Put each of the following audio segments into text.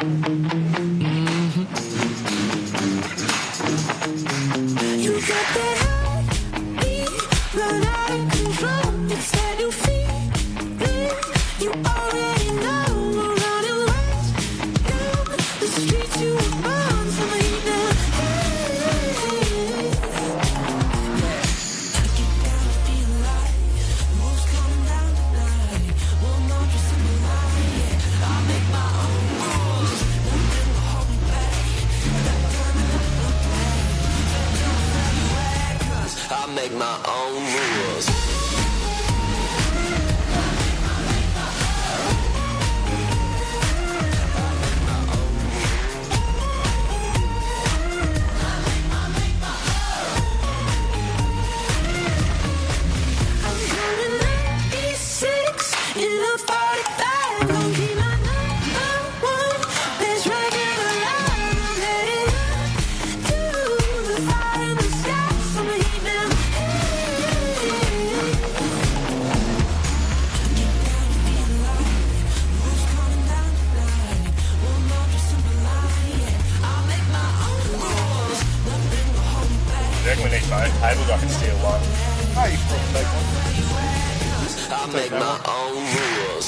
You got that high beat, run out of control. It's that new feeling you already know. We're running west down the streets you were born from the heat now. Get down and feel alive. Moves coming down tonight. Will not just symbolize. Yeah, I'll make my own rules. Nothing will hold me back. That time and nothing will play. Don't let me whack, 'cause I make my own rules. I'm coming 96 in a 45. Gon' keep my #1 best record alive. I'm headed up to the fire in the sky. Summer heat now. Get down and feel alive. Moves coming down tonight. Will not just symbolize. Yeah, I'll make my own rules. Nothing will hold me back. I reckon we need both tables. I can steal one. Oh, you can probably take one. I'll make my own rules.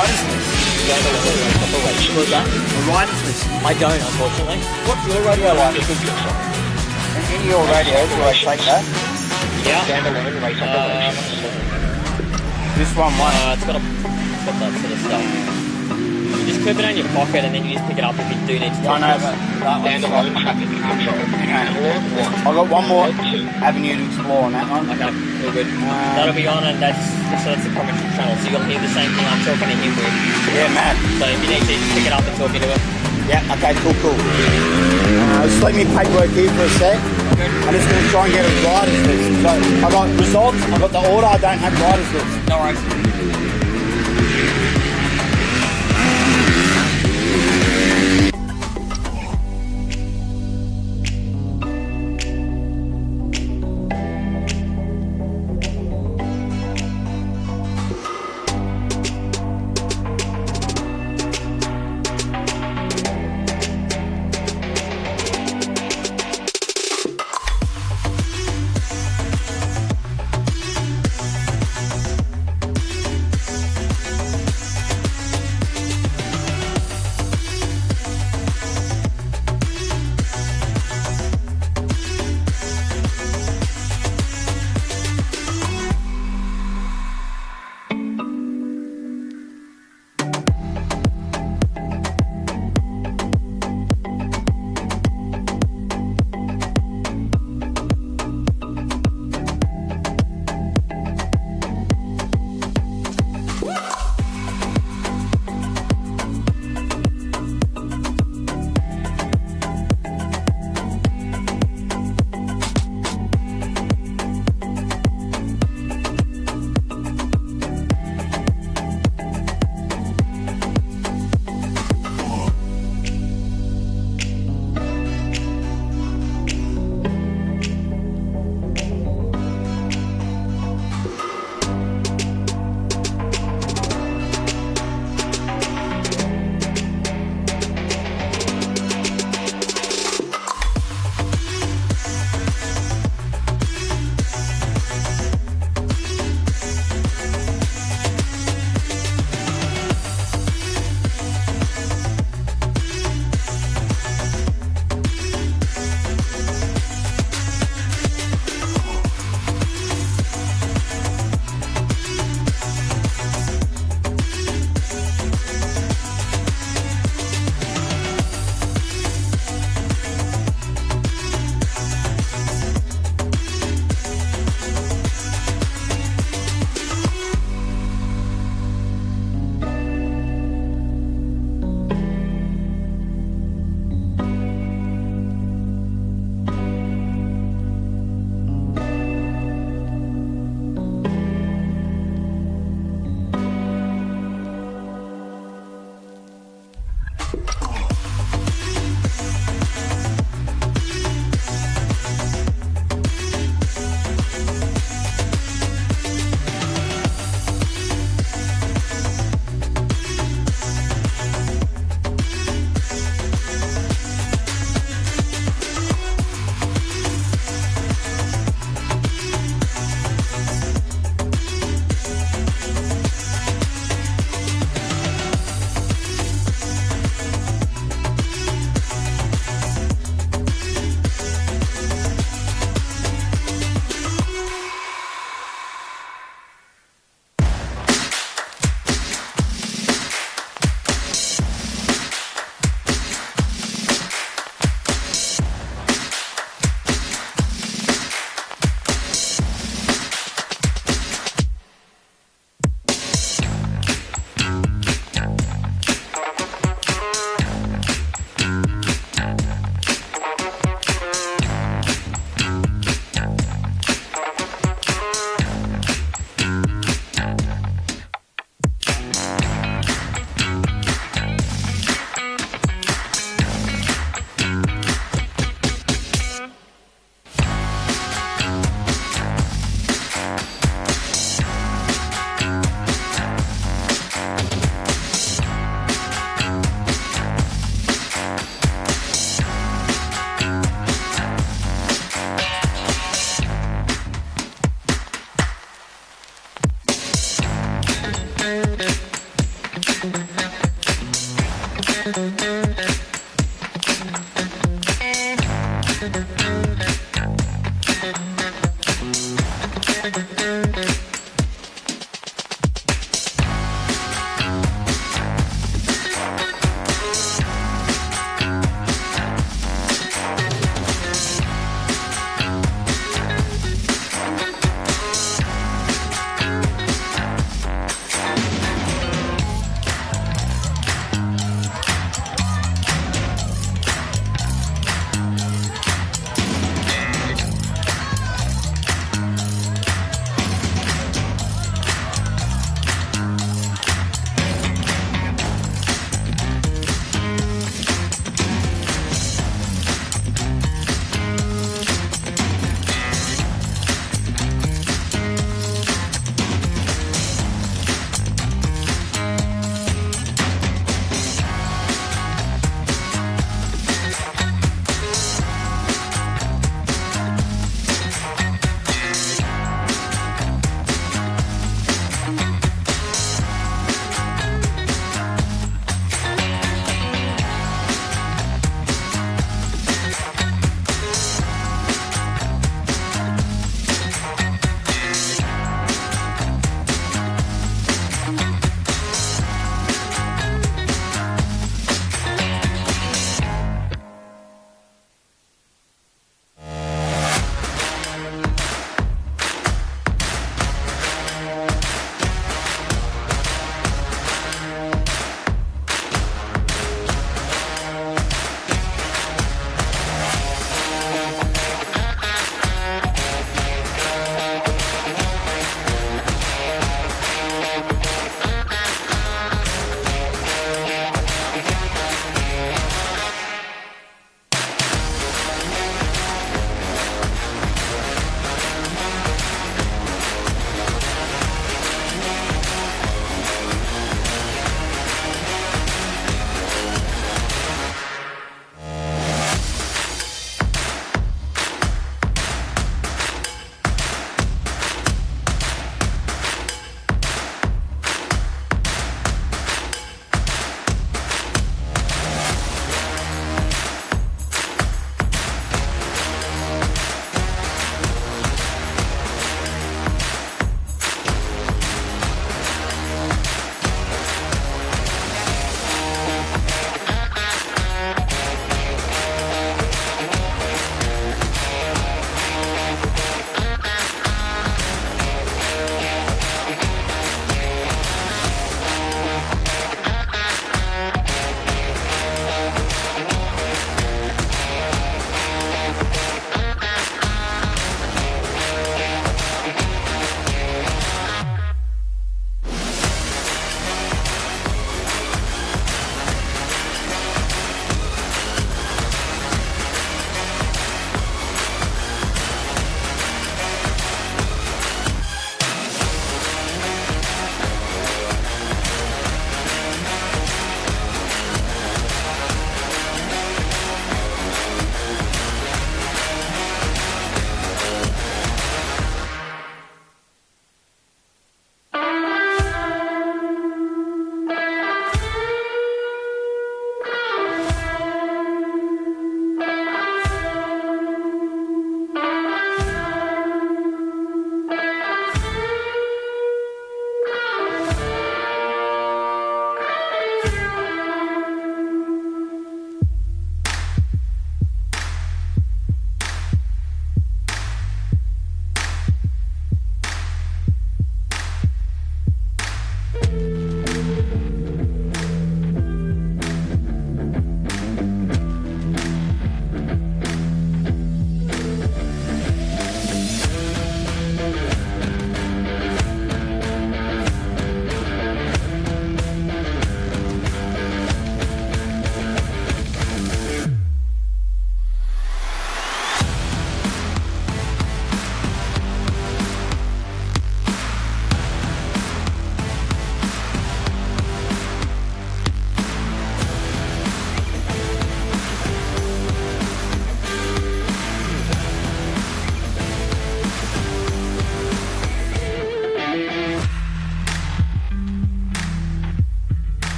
rider's list? What was that? A rider's list. I don't, unfortunately. What's your radio like? In your radio, do I take that? Yeah. This one, It's got that sort of stuff. You just clip it on your pocket and then you just pick it up if you do need to. I know, but that one's traffic control. I've got one more avenue to explore on that one. Okay, all good. That'll be on, and that's the commentary channel, so you'll hear the same thing I'm talking to him with. Yeah, man. So if you need to, just pick it up and talk into it. Yeah, okay, cool. Just let me paperwork here for a sec. I'm just going to try and get a rider's list. So I got results, I got the order, I don't have rider's list. No worries.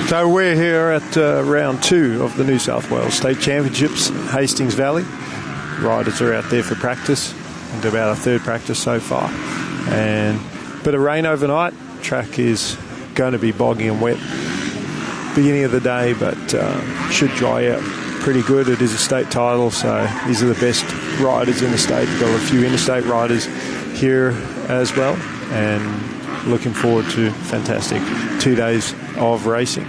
So we're here at round 2 of the New South Wales State Championships, Hastings Valley. Riders are out there for practice, into about a third practice so far. And a bit of rain overnight. Track is going to be boggy and wet beginning of the day, but should dry out pretty good. It is a state title, so these are the best riders in the state. We've got a few interstate riders here as well, and looking forward to fantastic 2 days of racing.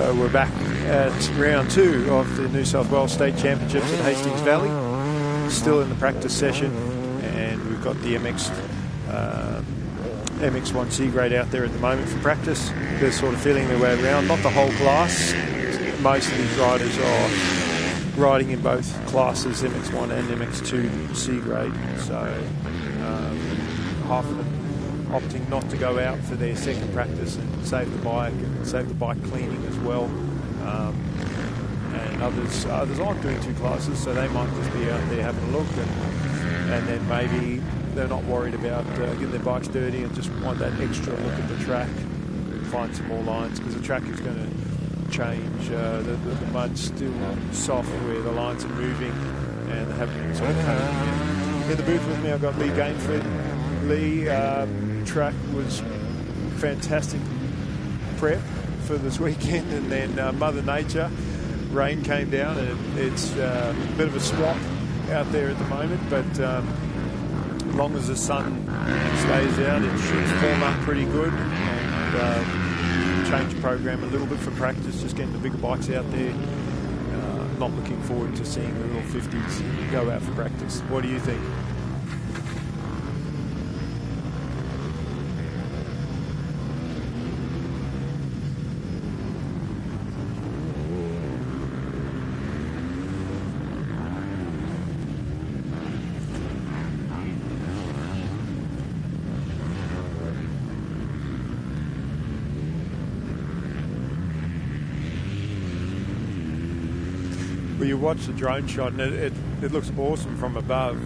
So we're back at round 2 of the New South Wales State Championships at Hastings Valley. Still in the practice session, and we've got the MX2 C-grade out there at the moment for practice. They're sort of feeling their way around. Not the whole class. Most of these riders are riding in both classes, MX1 and MX2 C-grade. So half of them opting not to go out for their second practice and save the bike cleaning as well. And others aren't doing 2 classes, so they might just be out there having a look, and then maybe they're not worried about getting their bikes dirty and just want that extra look at the track, find some more lines, because the track is going to change. The mud's still soft where the lines are moving, and they haven't been sort of cutting yet. In the booth with me, I've got Lee Gainford. Lee, track was fantastic prep for this weekend, and then Mother Nature, rain came down, and it's a bit of a swamp out there at the moment, but as long as the sun stays out, it should form up pretty good. And change the program a little bit for practice, just getting the bigger bikes out there. Not looking forward to seeing the little 50s go out for practice. What do you think? Well, you watch the drone shot, and it looks awesome from above.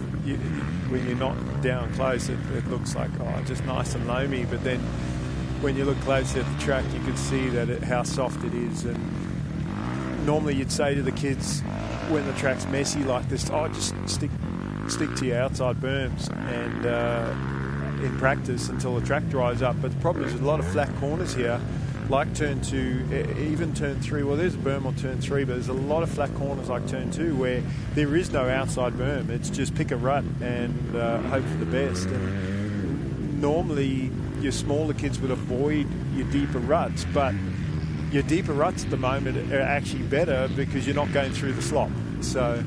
When you're not down close, it looks like, just nice and loamy. But then when you look close at the track, you can see that how soft it is. And normally you'd say to the kids, when the track's messy like this, just stick to your outside berms and in practice until the track dries up. But the problem is there's a lot of flat corners here, like turn 2, even turn 3. Well, there's a berm on turn 3, but there's a lot of flat corners like turn 2 where there is no outside berm. It's just pick a rut and hope for the best. And normally your smaller kids would avoid your deeper ruts, but your deeper ruts at the moment are actually better because you're not going through the slop. So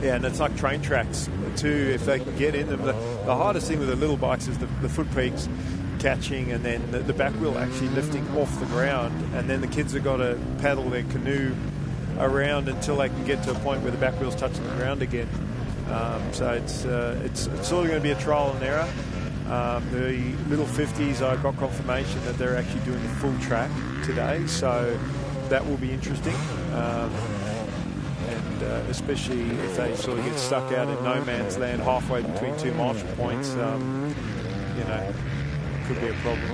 yeah, and it's like train tracks too, if they can get in them. The hardest thing with the little bikes is the foot peaks catching, and then the back wheel actually lifting off the ground, and then the kids have got to paddle their canoe around until they can get to a point where the back wheel's touching the ground again. So it's sort of going to be a trial and error. The little 50s, I got confirmation that they're actually doing the full track today, so that will be interesting. Especially if they sort of get stuck out in no man's land halfway between 2 marshal points, could be a problem.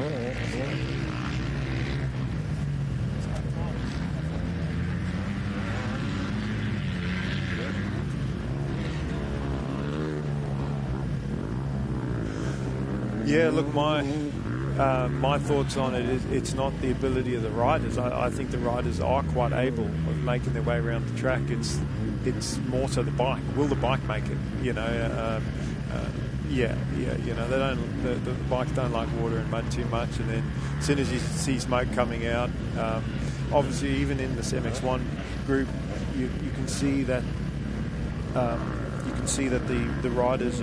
Yeah, look, my thoughts on it is it's not the ability of the riders. I think the riders are quite able of making their way around the track. It's more so the bike. Will the bike make it? The bikes don't like water and mud too much, and then as soon as you see smoke coming out, obviously even in this MX1 group, you can see that the riders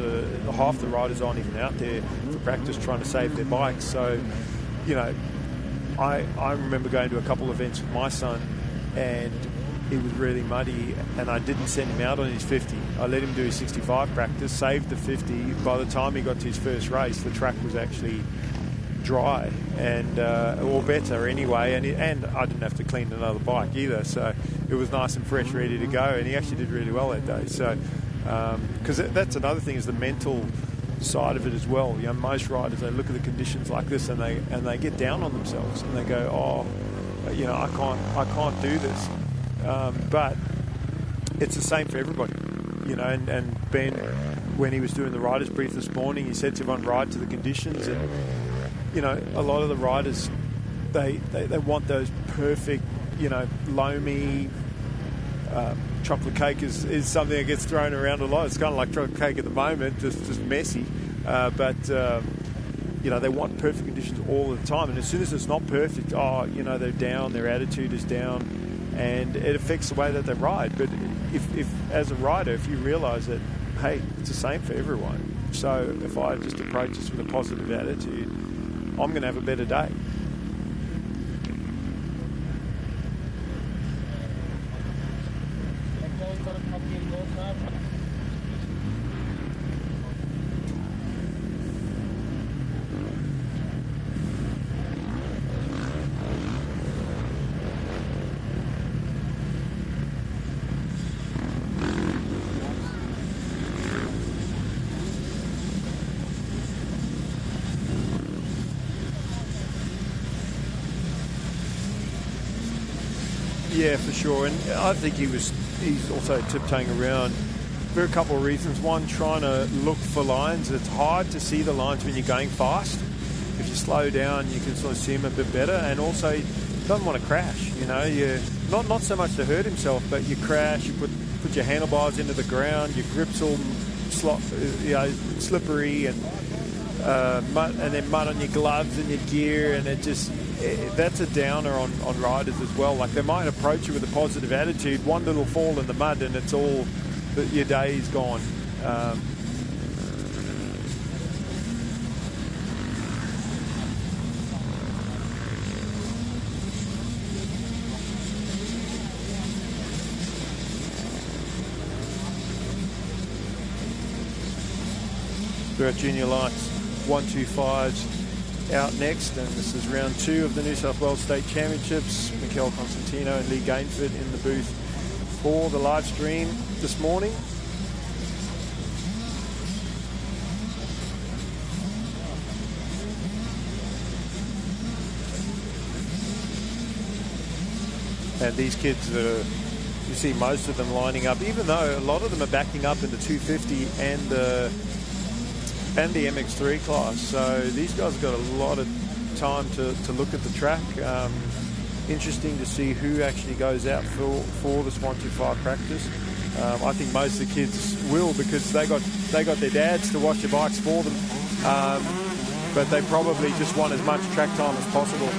half the riders aren't even out there for practice trying to save their bikes. So, I remember going to a couple of events with my son, and it was really muddy, and I didn't send him out on his 50. I let him do his 65 practice, saved the 50. By the time he got to his first race, the track was actually dry and or better anyway, and I didn't have to clean another bike either. So it was nice and fresh, ready to go, and he actually did really well that day. So because that's another thing, is the mental side of it as well. Most riders, they look at the conditions like this and they get down on themselves and they go, I can't do this. But it's the same for everybody, and Ben, when he was doing the riders brief this morning, he said to everyone, ride to the conditions. And a lot of the riders, they want those perfect loamy. Chocolate cake is something that gets thrown around a lot. It's kind of like chocolate cake at the moment, just messy. But they want perfect conditions all the time. And as soon as it's not perfect, they're down, their attitude is down, and it affects the way that they ride. But if as a rider, if you realise that, hey, it's the same for everyone. So if I just approach this with a positive attitude, I'm going to have a better day. Yeah, for sure. And I think he's also tiptoeing around for a couple of reasons. One, trying to look for lines. It's hard to see the lines when you're going fast. If you slow down, you can sort of see them a bit better. And also, he doesn't want to crash. You not so much to hurt himself, but you crash, you put your handlebars into the ground, your grips all slippery, and mud, and then mud on your gloves and your gear, and that's a downer on riders as well. Like, they might approach you with a positive attitude, one little fall in the mud and it's all, your day's gone. We're at Junior Lights 125s. Out next, and this is round 2 of the New South Wales State Championships. Mikel Constantino and Lee Gainford in the booth for the live stream this morning. And these kids you see most of them lining up, even though a lot of them are backing up in the 250 and the MX3 class. So these guys have got a lot of time to look at the track. Interesting to see who actually goes out for this 125 practice. I think most of the kids will, because they got their dads to wash their bikes for them. But they probably just want as much track time as possible.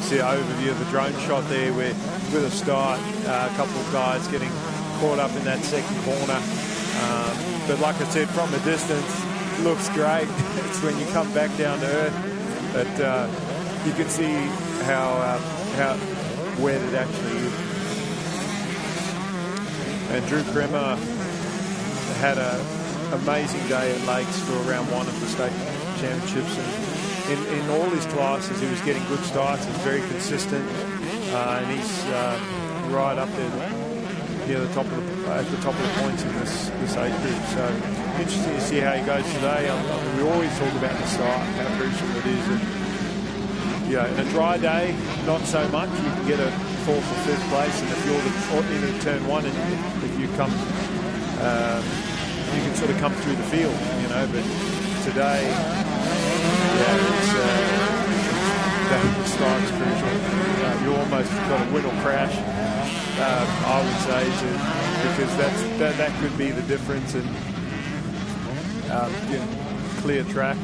See an overview of the drone shot there with a start, a couple of guys getting caught up in that second corner. But like I said, from a distance, looks great. It's when you come back down to earth that you can see how wet it actually is. And Drew Kremer had an amazing day at Lakes for round 1 of the state championships. And in all his classes, he was getting good starts. He's very consistent, and he's right up there near the top of the points in this age group. So interesting to see how he goes today. We always talk about the start, how crucial it is. And, in a dry day, not so much. You can get a 4th or 5th place, and if you're in turn 1, and if you come, you can sort of come through the field, But today, the start's crucial. You almost got to win or crash, I would say, because that could be the difference in clear track.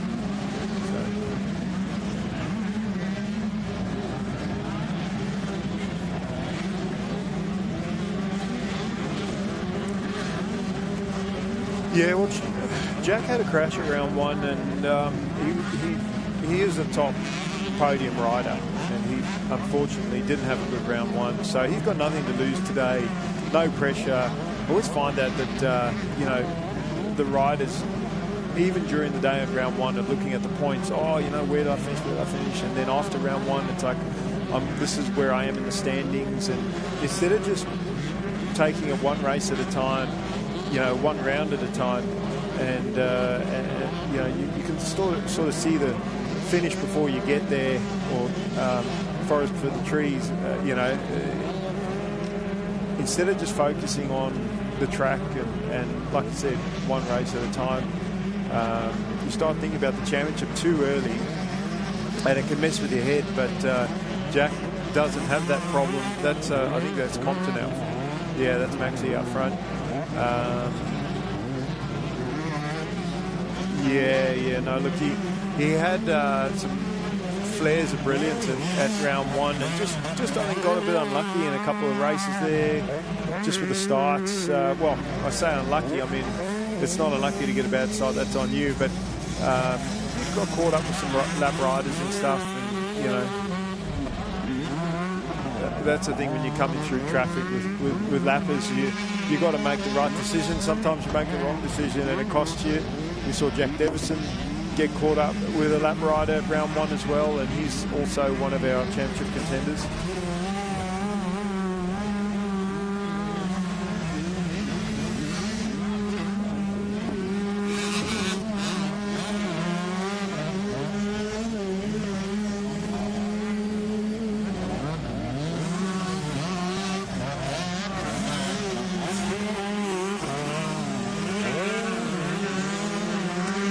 Yeah, well, Jack had a crash at round 1, and he is a top podium rider, and he unfortunately didn't have a good round 1, so he's got nothing to lose today. No pressure. I always find that the riders, even during the day of round 1, are looking at the points. Where did I finish? And then after round 1, it's like, this is where I am in the standings. And instead of just taking it one race at a time, one round at a time, and you can sort of see the finish before you get there, or forest for the trees. instead of just focusing on the track and like I said, one race at a time, you start thinking about the championship too early, and it can mess with your head. But Jack doesn't have that problem. That's I think that's Compton out. Yeah, that's Maxie out front. No, look, he had some flares of brilliance at round one, and just I think got a bit unlucky in a couple of races there, just with the starts. Well, I say unlucky, I mean, it's not unlucky to get a bad start, that's on you, but got caught up with some lap riders and stuff, and, you know, that's the thing when you're coming through traffic with lappers, you got to make the right decision. Sometimes you make the wrong decision and it costs you. We saw Jack Devison get caught up with a lap rider at round one as well, and he's also one of our championship contenders.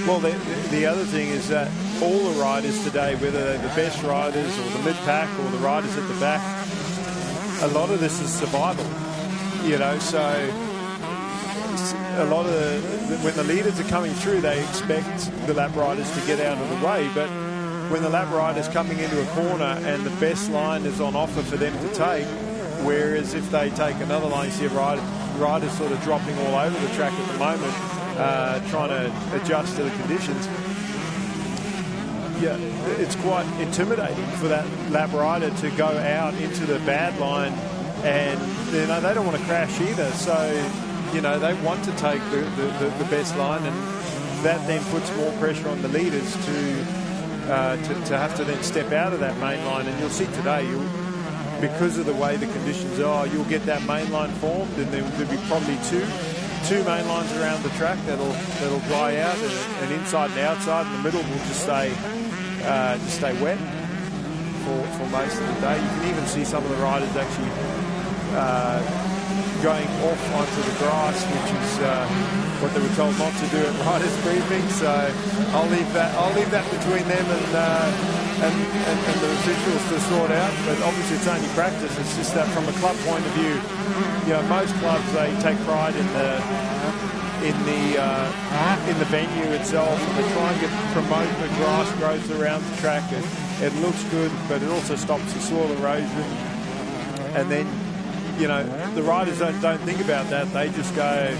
Well, the other thing is that all the riders today, whether they're the best riders or the mid-pack or the riders at the back, a lot of this is survival, you know, so a lot of when the leaders are coming through, they expect the lap riders to get out of the way, but when the lap rider's coming into a corner and the best line is on offer for them to take, whereas if they take another line, you see riders sort of dropping all over the track at the moment, trying to adjust to the conditions. Yeah, it's quite intimidating for that lap rider to go out into the bad line, and you know they don't want to crash either. So you know they want to take the best line, and that then puts more pressure on the leaders to have to then step out of that main line. And you'll see today, because of the way the conditions are, you'll get that main line formed, and there'll be probably two main lines around the track that'll dry out, and inside and outside, and the middle will just stay wet for most of the day. You can even see some of the riders actually going off onto the grass, which is what they were told not to do at riders' briefing. So I'll leave that between them and the officials to sort out. But obviously it's only practice. It's just that from a club point of view, you know, most clubs, they take pride in the venue itself, and they try and promote the grass growth around the track. It looks good, but it also stops the soil erosion. And then, you know, the riders don't think about that. They just go,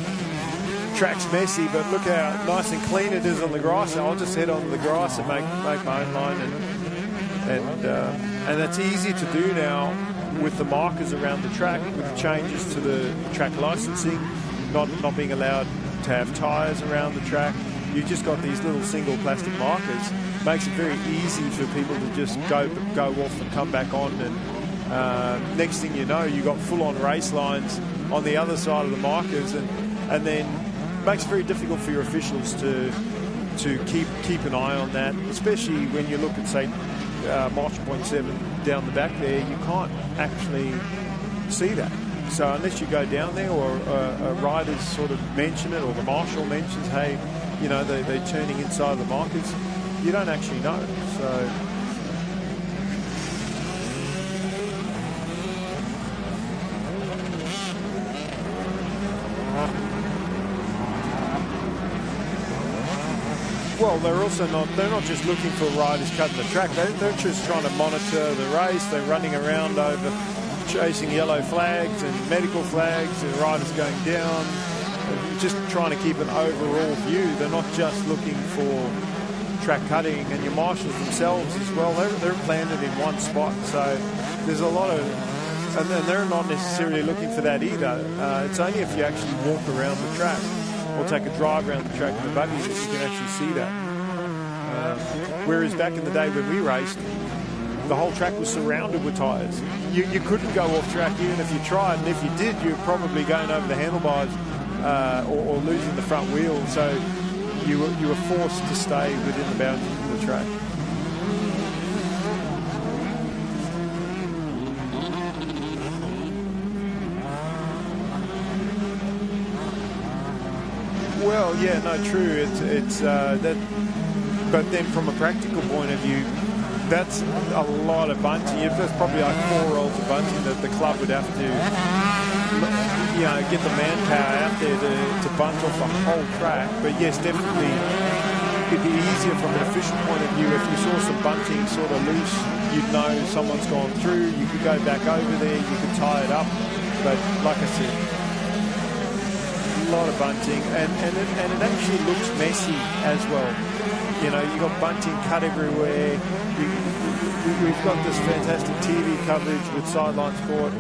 track's messy, but look how nice and clean it is on the grass. I'll just head onto the grass and make my own line, and that's easy to do now with the markers around the track, with changes to the track licensing, not being allowed to have tyres around the track. You've just got these little single plastic markers. Makes it very easy for people to just go off and come back on, and next thing you know, you've got full-on race lines on the other side of the markers, and then makes it very difficult for your officials to keep an eye on that, especially when you look at, say, March Point 7 down the back there. You can't actually see that. So unless you go down there, or a rider's sort of mention it, or the marshal mentions, hey, you know, they're turning inside the markers, you don't actually know. So well, they're not just looking for riders cutting the track. They're just trying to monitor the race. They're running around over chasing yellow flags and medical flags and riders going down, just trying to keep an overall view. They're not just looking for track cutting. And your marshals themselves as well, they're planted in one spot. So there's a lot of, and then they're not necessarily looking for that either. It's only if you actually walk around the track or take a drive around the track in the buggy that you can actually see that. Whereas back in the day when we raced, the whole track was surrounded with tyres. You couldn't go off track even if you tried, and if you did, you were probably going over the handlebars or losing the front wheel. So you were forced to stay within the boundaries of the track. Well, yeah, no, true. It's that, but then from a practical point of view, that's a lot of bunting. There's probably like 4 rolls of bunting that the club would have to, get the manpower out there to bunt off the whole track. But yes, definitely, it'd be easier from an official point of view if you saw some bunting sort of loose. You'd know someone's gone through. You could go back over there. You could tie it up. But like I said, a lot of bunting, and it actually looks messy as well. You know, you got bunting cut everywhere. We've got this fantastic TV coverage with Sideline Sport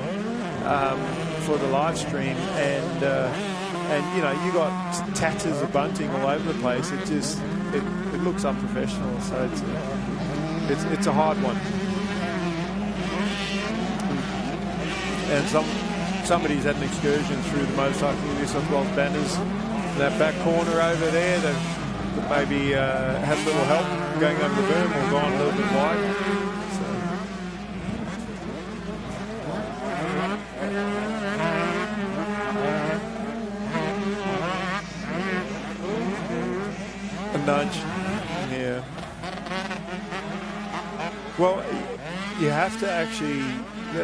for the live stream, and you got tatters of bunting all over the place. It looks unprofessional, so it's a hard one. And somebody's had an excursion through the Motorcycling New South Wales banners, that back corner over there. That maybe had a little help going over the berm or gone a little bit wide. A nudge, yeah. Well, you have to actually,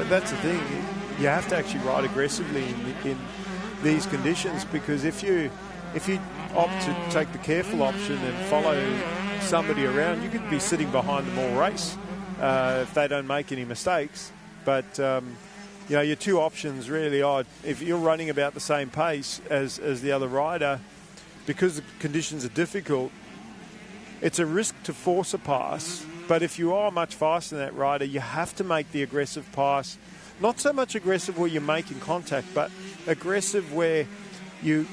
that's the thing, you have to actually ride aggressively in these conditions, because if you opt to take the careful option and follow somebody around, you could be sitting behind them all race if they don't make any mistakes. But your two options really are, if you're running about the same pace as the other rider, because the conditions are difficult, it's a risk to force a pass. But if you are much faster than that rider, you have to make the aggressive pass. Not so much aggressive where you're making contact, but aggressive where you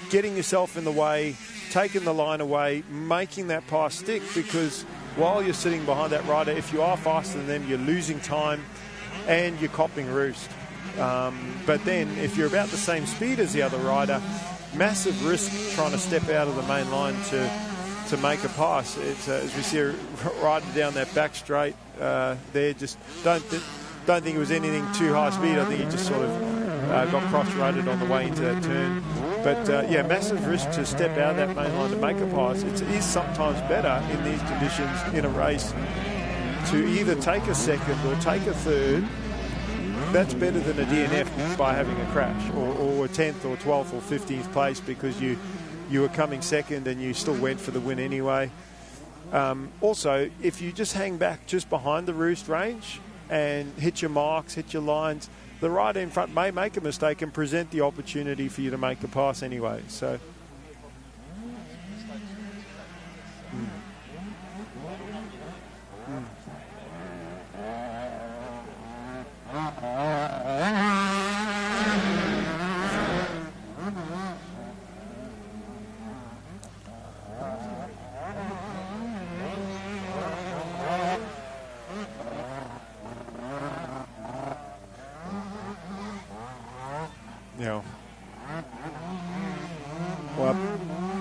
getting yourself in the way, taking the line away, making that pass stick, because while you're sitting behind that rider, if you are faster than them, you're losing time and you're copping roost. But then if you're about the same speed as the other rider, massive risk trying to step out of the main line to make a pass. It's as we see a rider down that back straight there, just don't think it was anything too high speed. I think he just sort of got cross-roaded on the way into that turn. But massive risk to step out of that main line to make a pass. It is sometimes better in these conditions in a race to either take a second or take a third. That's better than a DNF by having a crash, or a 10th or 12th or 15th place because you were coming second and you still went for the win anyway. Also, if you just hang back just behind the roost range and hit your marks, hit your lines, the rider in front may make a mistake and present the opportunity for you to make a pass anyway. So,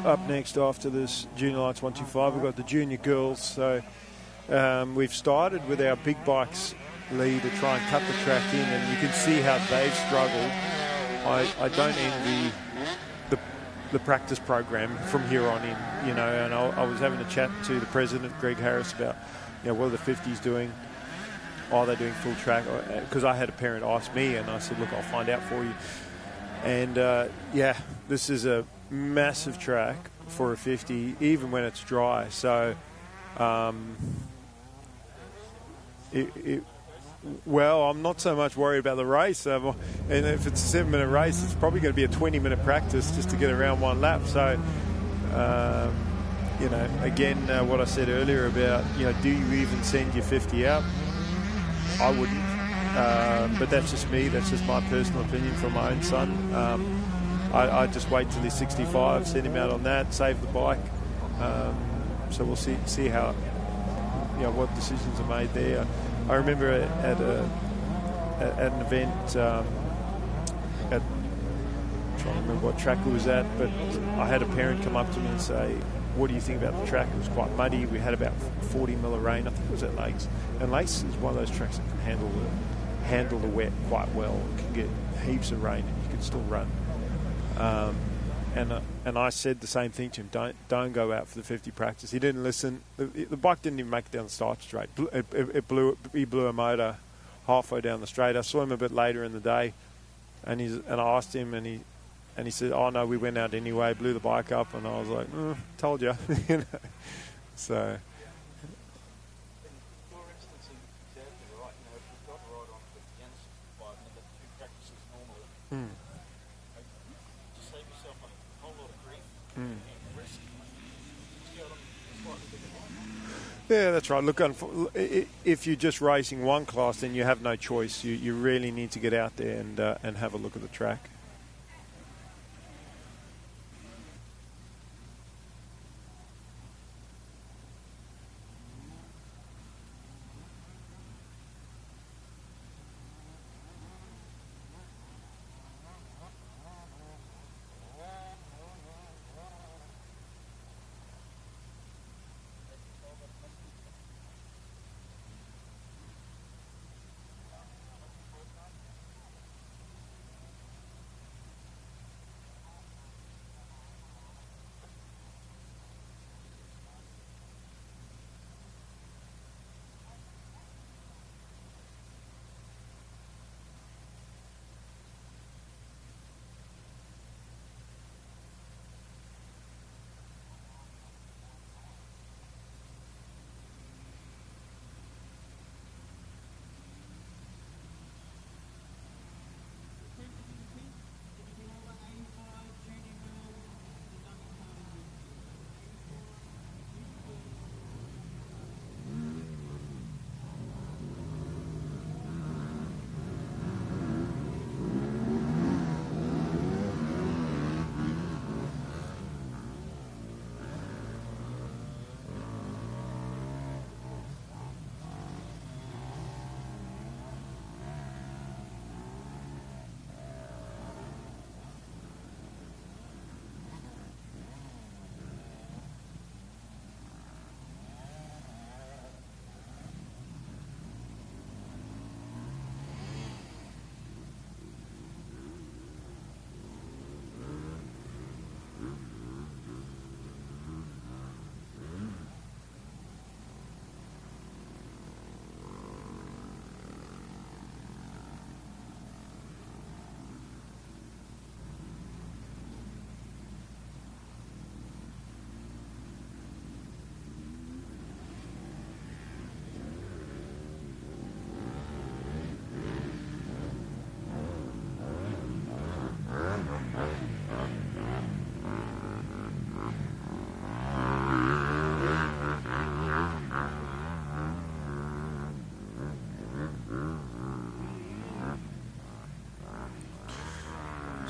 up next after this Junior Lights 125, we've got the junior girls. So we've started with our big bikes lead to try and cut the track in, and you can see how they've struggled. I don't envy the practice program from here on in, and I was having a chat to the president, Greg Harris, about what are the 50s doing. Are they doing full track? Because I had a parent ask me, and I said, look, I'll find out for you. And this is a massive track for a 50, even when it's dry. So, I'm not so much worried about the race. And if it's a 7-minute race, it's probably going to be a 20-minute practice just to get around one lap. So, again, what I said earlier about, do you even send your 50 out? I wouldn't. But that's just me. That's just my personal opinion from my own son. I'd just wait till he's 65, send him out on that, save the bike. So we'll see how, what decisions are made there. I remember at an event, I'm trying to remember what track it was at, but I had a parent come up to me and say, what do you think about the track? It was quite muddy. We had about 40 mil of rain. I think it was at Lakes. And Lakes is one of those tracks that can handle the wet quite well. It can get heaps of rain and you can still run. and I said the same thing to him. Don't go out for the 50 practice. He didn't listen. The bike didn't even make it down the start straight. He blew a motor halfway down the straight. I saw him a bit later in the day, and I asked him, and he said, "Oh no, we went out anyway." Blew the bike up, and I was like, "Told you," you know. So. Your instance is exactly right. You know, if you've got right on the Jens bike and you've got 2 practices normally, to save yourself a whole lot of grief and risk, just go on a slightly bigger bike. Yeah, that's right. Look, if you're just racing one class, then you have no choice. You really need to get out there and have a look at the track.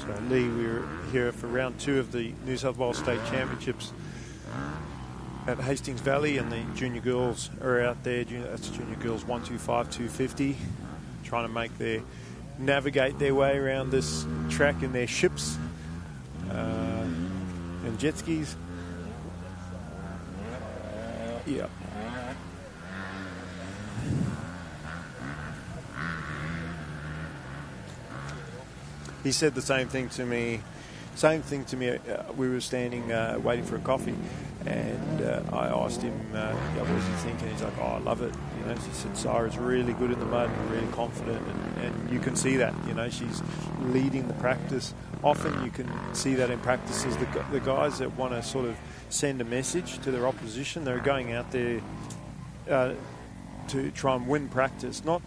So Lee, we're here for round 2 of the New South Wales State Championships at Hastings Valley, and the junior girls are out there. That's junior girls 125, 250, trying to navigate their way around this track in their ships and jet skis. Yeah. He said the same thing to me. We were standing waiting for a coffee, and I asked him, what does he think? And he's like, "Oh, I love it." You know, he said Sarah's really good in the mud and really confident, and you can see that. You know, she's leading the practice. Often you can see that in practices. The guys that want to sort of send a message to their opposition, they're going out there to try and win practice, not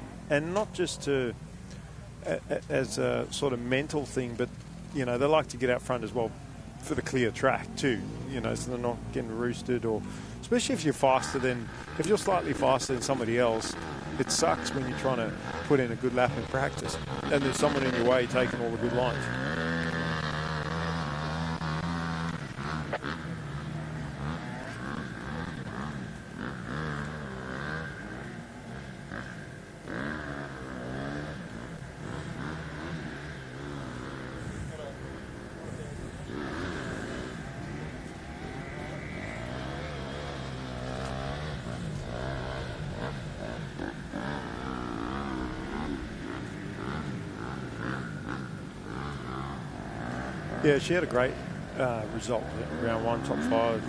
just to as a sort of mental thing, but you know, they like to get out front as well for the clear track too, you know, so they're not getting roosted, or especially if you're slightly faster than somebody else. It sucks when you're trying to put in a good lap in practice and there's someone in your way taking all the good lines. Yeah, she had a great result. Round 1, top 5,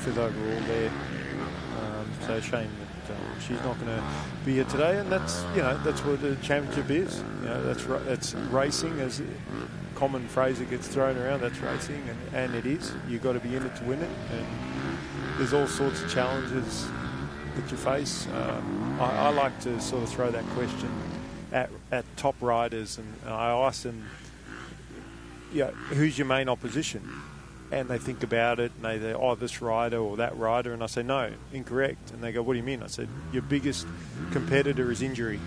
5th overall there. So shame that she's not going to be here today, and that's what the championship is. That's racing, as a common phrase that gets thrown around. That's racing, and it is. You've got to be in it to win it, and there's all sorts of challenges that you face. I like to sort of throw that question at top riders, and I ask them, who's your main opposition? And they think about it, and they say, oh, this rider or that rider. And I say, no, incorrect. And they go, what do you mean? I said, your biggest competitor is injury.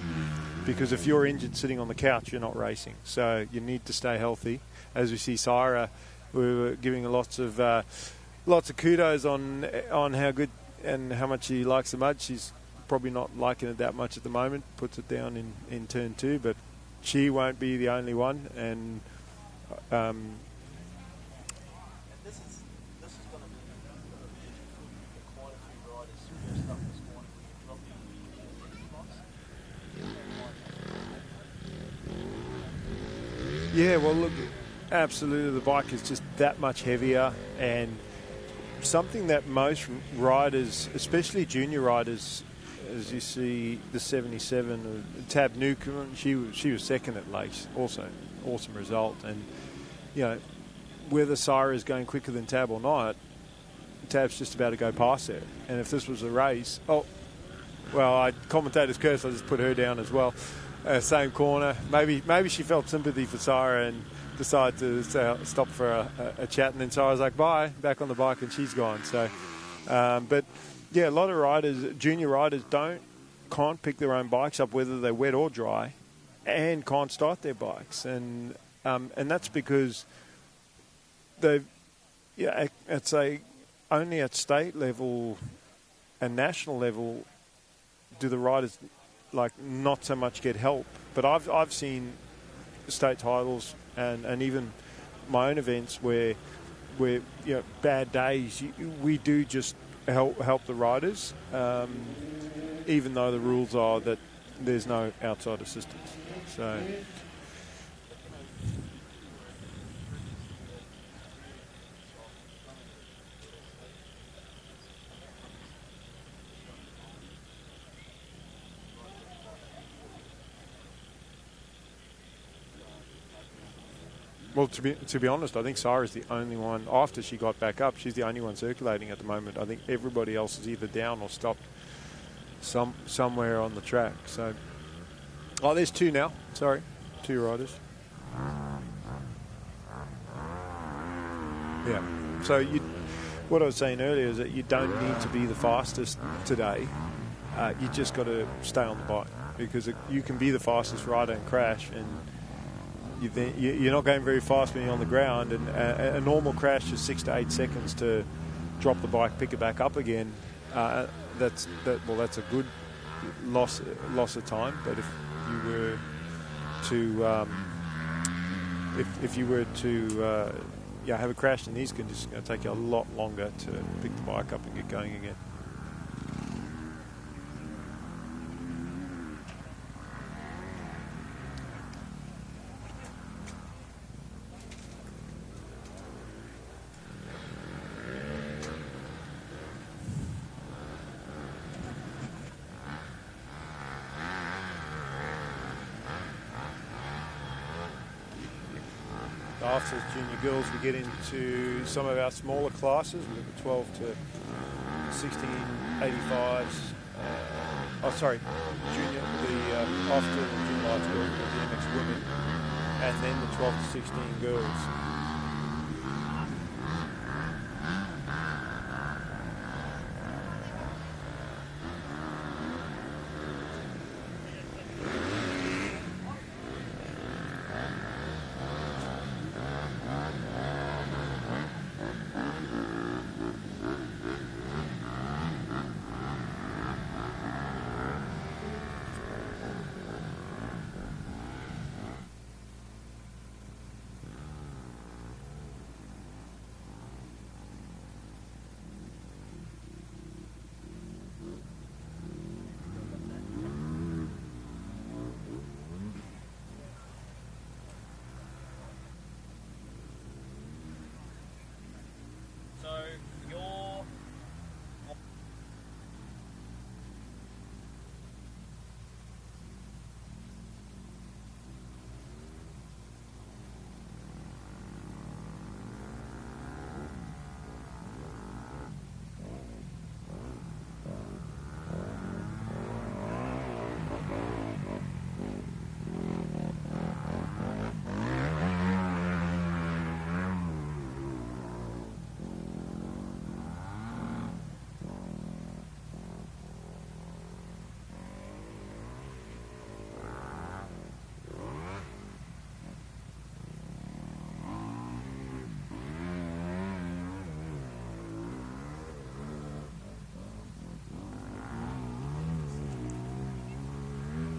Because if you're injured sitting on the couch, you're not racing. So you need to stay healthy. As we see Syra, we were giving her lots of kudos on how good and how much she likes the mud. She's probably not liking it that much at the moment. Puts it down in turn 2. But she won't be the only one. And This is going to be quite a few riders dressed up this morning when you're dropping the yeah, well, look, absolutely, the bike is just that much heavier, and something that most riders, especially junior riders, as you see the 77, Tab Newcomb, she was second at Lace, also awesome result, and whether Syra is going quicker than Tab or not, Tab's just about to go past her. And if this was a race, commentator's curse, I just put her down as well. Same corner. Maybe she felt sympathy for Syra and decided to stop for a chat. And then Syra's like, bye, back on the bike, and she's gone. So, but yeah, a lot of riders, junior riders, can't pick their own bikes up, whether they're wet or dry, and can't start their bikes. And that's because I'd say only at state level and national level do the riders not so much get help. But I've seen state titles and even my own events where bad days, we do just help the riders, even though the rules are that there's no outside assistance. So. Well, to be honest, I think Syra's the only one, after she got back up, she's the only one circulating at the moment. I think everybody else is either down or stopped somewhere on the track. So, there's 2 now. Sorry, 2 riders. Yeah. So what I was saying earlier is that you don't need to be the fastest today. You just got to stay on the bike, because you can be the fastest rider and crash, and you're not going very fast when you're on the ground, and a normal crash is 6 to 8 seconds to drop the bike, pick it back up again. That's a good loss of time. But if you were to have a crash in these conditions, it's going to take you a lot longer to pick the bike up and get going again. After junior girls, we get into some of our smaller classes. We've got the 12 to 16 85s. Junior. After the junior lights girls, we've got the MX women, and then the 12 to 16 girls.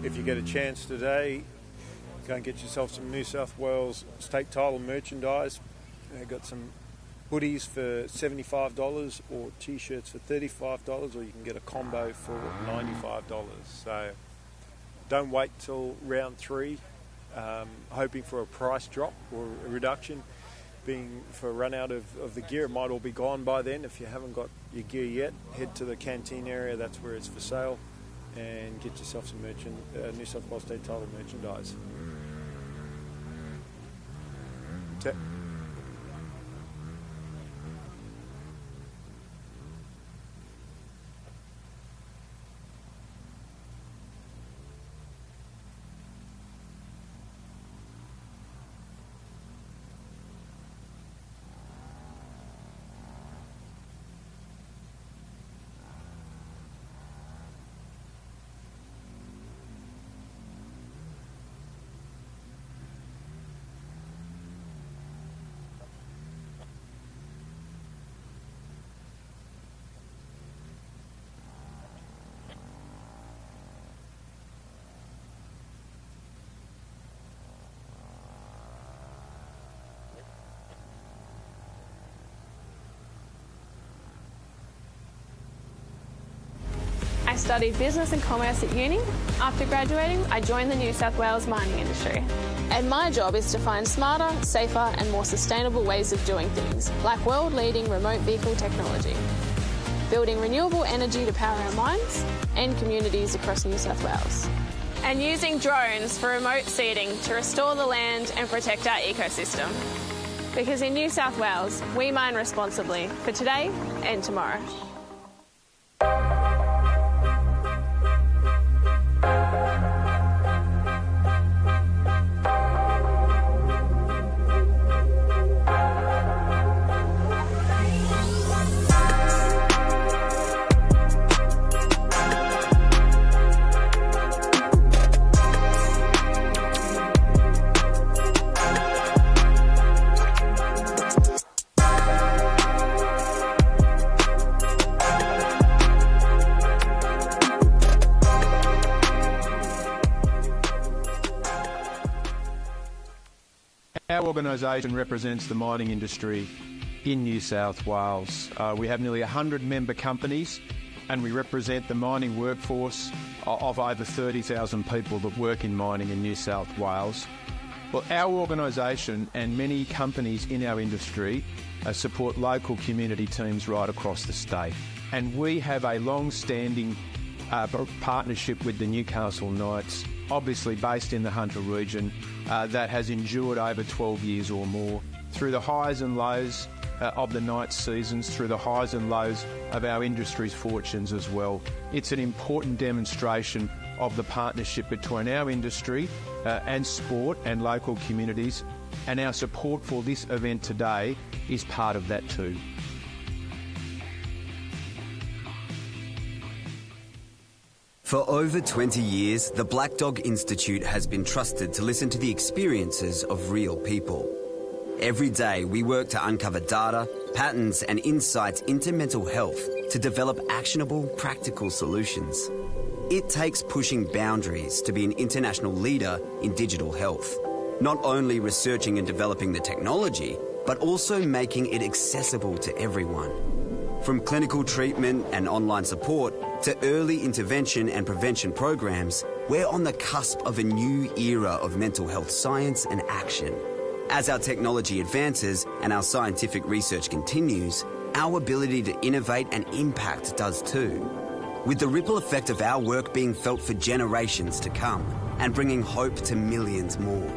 if you get a chance today, go and get yourself some New South Wales state title merchandise. They've got some hoodies for $75 or T-shirts for $35, or you can get a combo for $95. So don't wait till round 3, hoping for a price drop or a reduction. Being for a run out of the gear, it might all be gone by then. If you haven't got your gear yet, head to the canteen area, that's where it's for sale, and get yourself some New South Wales state title merchandise. I studied business and commerce at uni. After graduating, I joined the New South Wales mining industry. And my job is to find smarter, safer and more sustainable ways of doing things, like world-leading remote vehicle technology, building renewable energy to power our mines and communities across New South Wales, and using drones for remote seeding to restore the land and protect our ecosystem. Because in New South Wales, we mine responsibly for today and tomorrow. Our organisation represents the mining industry in New South Wales. We have nearly 100 member companies and we represent the mining workforce of over 30,000 people that work in mining in New South Wales. Well, our organisation and many companies in our industry support local community teams right across the state. And we have a long-standing partnership with the Newcastle Knights, obviously based in the Hunter region, that has endured over 12 years or more, through the highs and lows of the Knights seasons, through the highs and lows of our industry's fortunes as well. It's an important demonstration of the partnership between our industry and sport and local communities, and our support for this event today is part of that too. For over 20 years, the Black Dog Institute has been trusted to listen to the experiences of real people. Every day, we work to uncover data, patterns and insights into mental health to develop actionable, practical solutions. It takes pushing boundaries to be an international leader in digital health, not only researching and developing the technology, but also making it accessible to everyone. From clinical treatment and online support to early intervention and prevention programs, we're on the cusp of a new era of mental health science and action. As our technology advances and our scientific research continues, our ability to innovate and impact does too. With the ripple effect of our work being felt for generations to come and bringing hope to millions more.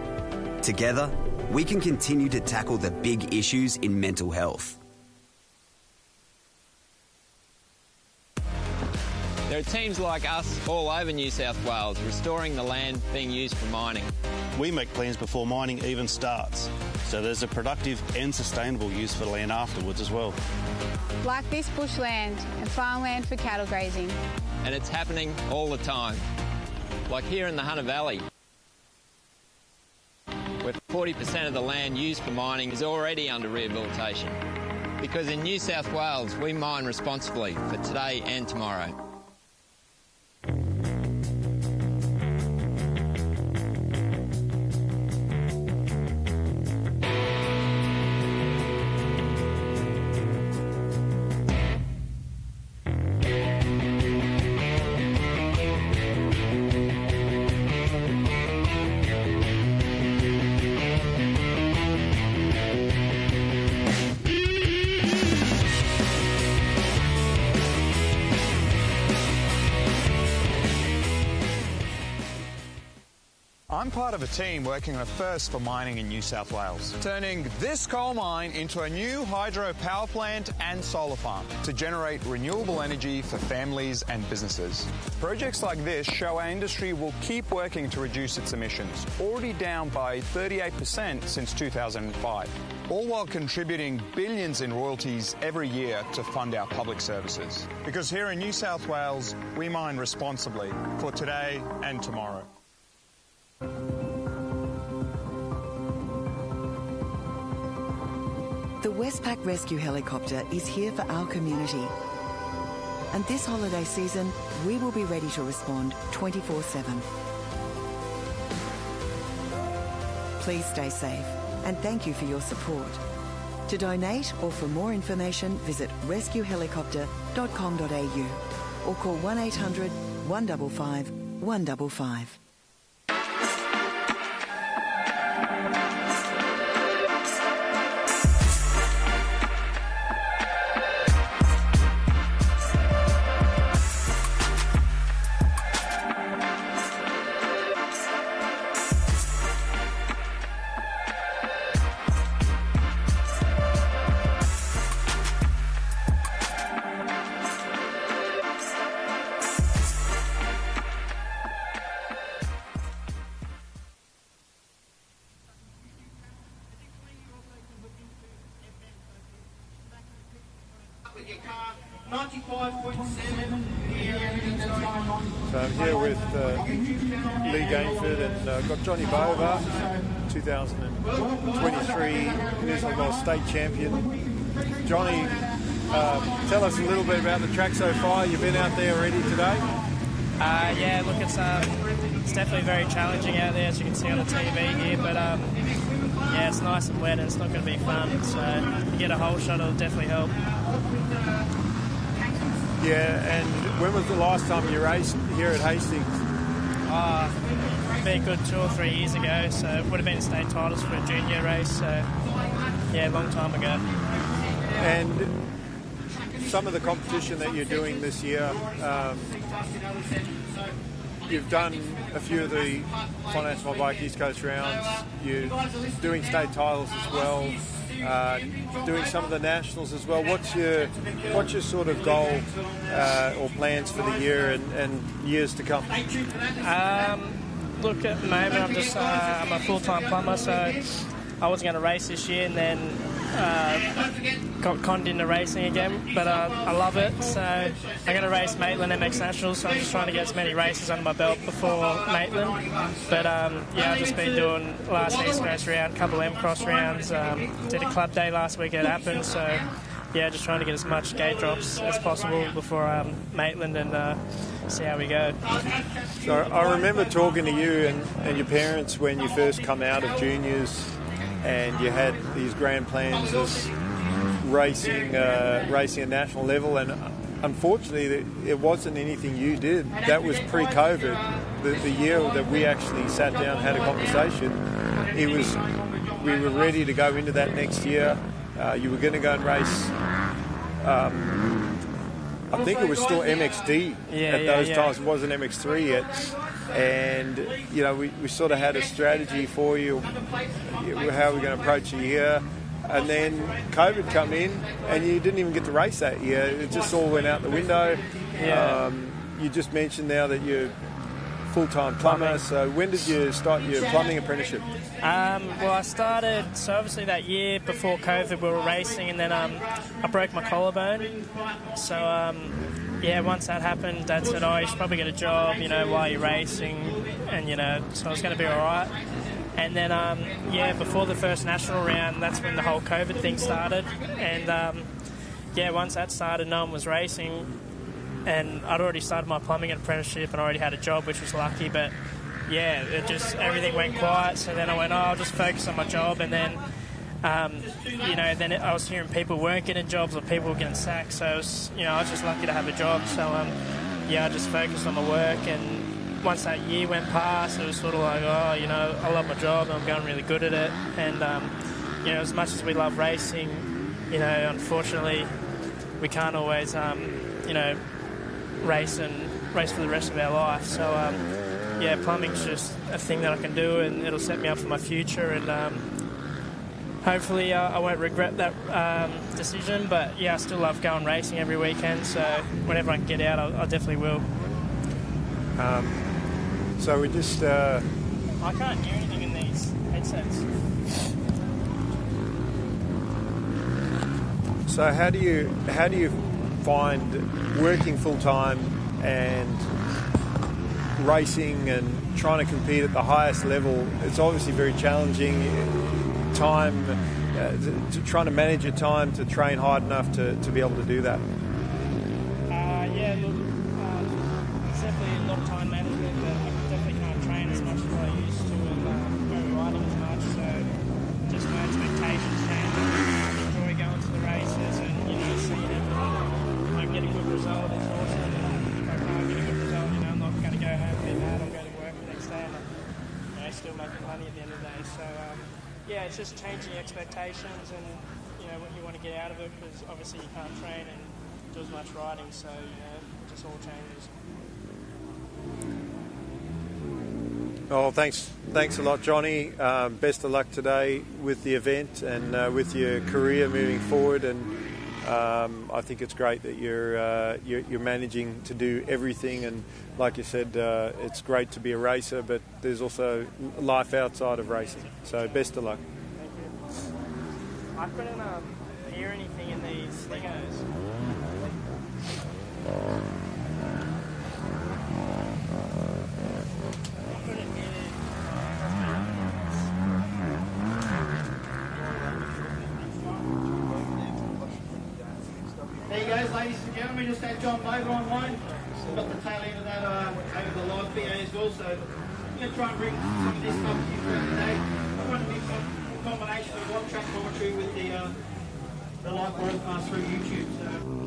Together, we can continue to tackle the big issues in mental health. There are teams like us all over New South Wales restoring the land being used for mining. We make plans before mining even starts, so there's a productive and sustainable use for land afterwards as well. Like this bushland and farmland for cattle grazing. And it's happening all the time. Like here in the Hunter Valley, where 40% of the land used for mining is already under rehabilitation. Because in New South Wales, we mine responsibly for today and tomorrow. I'm part of a team working on a first for mining in New South Wales, turning this coal mine into a new hydro power plant and solar farm to generate renewable energy for families and businesses. Projects like this show our industry will keep working to reduce its emissions, already down by 38% since 2005, all while contributing billions in royalties every year to fund our public services. Because here in New South Wales, we mine responsibly for today and tomorrow. The Westpac Rescue Helicopter is here for our community. And this holiday season, we will be ready to respond 24/7. Please stay safe and thank you for your support. To donate or for more information, visit rescuehelicopter.com.au or call 1800 155 155. So I'm here with Lee Gainford and got Johnny Bova, 2023 New South Wales State Champion. Johnny, tell us a little bit about the track so far. You've been out there already today? Yeah, look, it's definitely very challenging out there, as you can see on the TV here, but yeah, it's nice and wet and it's not going to be fun, so if you get a hole shot, it'll definitely help. Yeah, and when was the last time you raced here at Hastings? Been a good 2 or 3 years ago, so it would have been state titles for a junior race, so yeah, a long time ago. And some of the competition that you're doing this year, you've done a few of the Finance My Bike East Coast rounds, you're doing state titles as well, doing some of the nationals as well. What's your sort of goal or plans for the year and years to come? Look, at the moment I'm a full-time plumber, so I wasn't going to race this year, and then got conned into racing again, but I love it, so I'm going to race Maitland MX Nationals, so I'm just trying to get as many races under my belt before Maitland, but yeah, I've just been doing last East Coast round, couple M-Cross rounds, did a club day last week at Appen, so yeah, just trying to get as much gate drops as possible before Maitland and see how we go. So I remember talking to you and your parents when you first come out of juniors, and you had these grand plans of racing at national level, and unfortunately it wasn't anything you did. That was pre-COVID. The year that we actually sat down and had a conversation, we were ready to go into that next year. You were going to go and race, I think it was still MXD at those times. It wasn't MX3 yet. And, you know, we sort of had a strategy for you, how we're going to approach the year. And then COVID come in, and you didn't even get to race that year. It just all went out the window. Yeah. You just mentioned now that you're full-time plumber. So when did you start your plumbing apprenticeship? Well, I started, so obviously that year before COVID we were racing, and then I broke my collarbone. So, yeah, once that happened, Dad said, you should probably get a job, you know, while you're racing, and, you know, so I was going to be all right. And then, yeah, before the first national round, that's when the whole COVID thing started. And, yeah, once that started, no one was racing, and I'd already started my plumbing apprenticeship and already had a job, which was lucky, but, yeah, everything went quiet. So then I went, I'll just focus on my job, and then, you know, then I was hearing people weren't getting jobs or people were getting sacked, so, I was just lucky to have a job. So, yeah, I just focused on my work, and once that year went past, it was sort of like, you know, I love my job and I'm going really good at it. And, you know, as much as we love racing, you know, unfortunately, we can't always, you know, race for the rest of our life. So, yeah, plumbing's just a thing that I can do, and it'll set me up for my future. And hopefully, I won't regret that decision. But yeah, I still love going racing every weekend. So whenever I can get out, I definitely will. So we just. I can't hear anything in these headsets. So how do you find working full time and racing and trying to compete at the highest level? It's obviously very challenging. Time, trying to manage your time to train hard enough to be able to do that. Yeah, look, it's definitely a lot of time management, but I definitely can't train as much as I used to and go riding as much. So just my expectations change. I enjoy going to the races and seeing everyone. I get a good result, it's awesome. If I can't get a good result, I'm not going to go home and be mad. I'll go to work the next day and I'm still making money at the end of the day. So yeah, it's just changing expectations and what you want to get out of it, because obviously you can't train and do as much riding, so it just all changes. Oh, thanks a lot, Johnny. Best of luck today with the event and with your career moving forward. And I think it's great that you're managing to do everything. And like you said, it's great to be a racer, but there's also life outside of racing. So best of luck. Thank you. I couldn't hear anything in these slingers. There you go, ladies and gentlemen. Just had John Bover on one. We've got the tail end of that over the live video as well. So I'm going to try and bring some of this stuff to you throughout the day. I want to mix up a combination of live track commentary with the live broadcast through YouTube. So.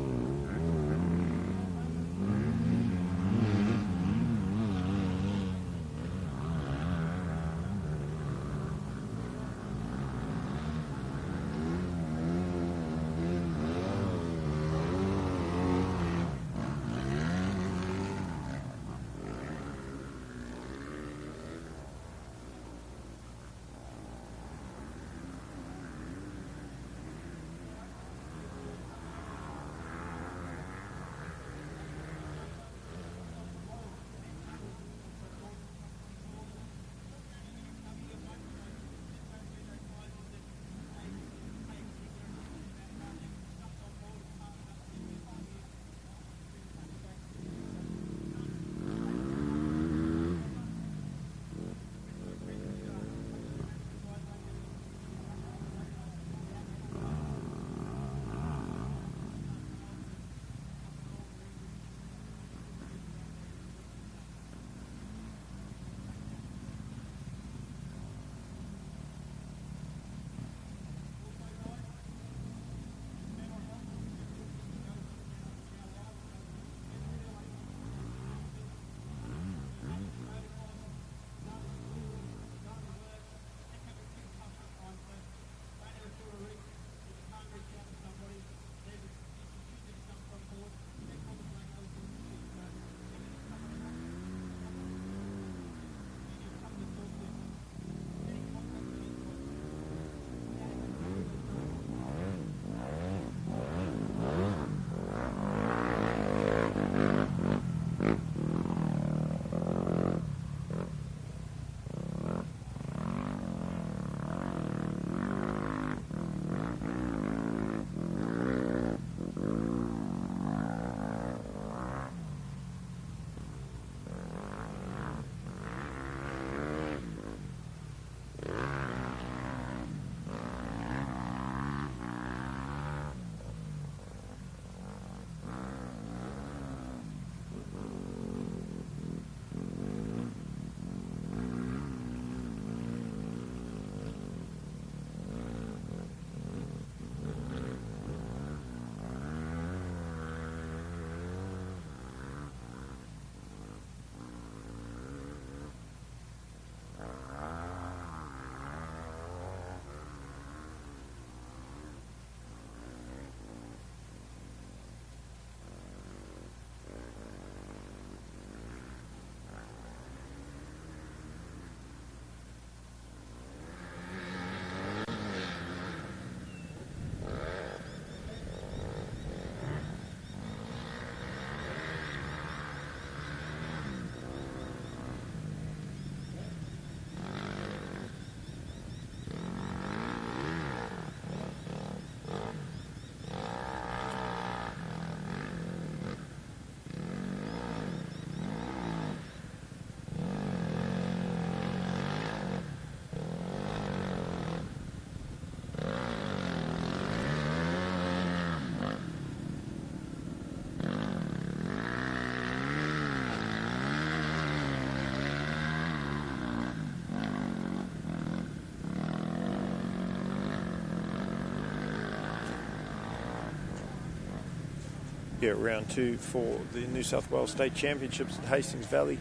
round 2 for the New South Wales State Championships at Hastings Valley,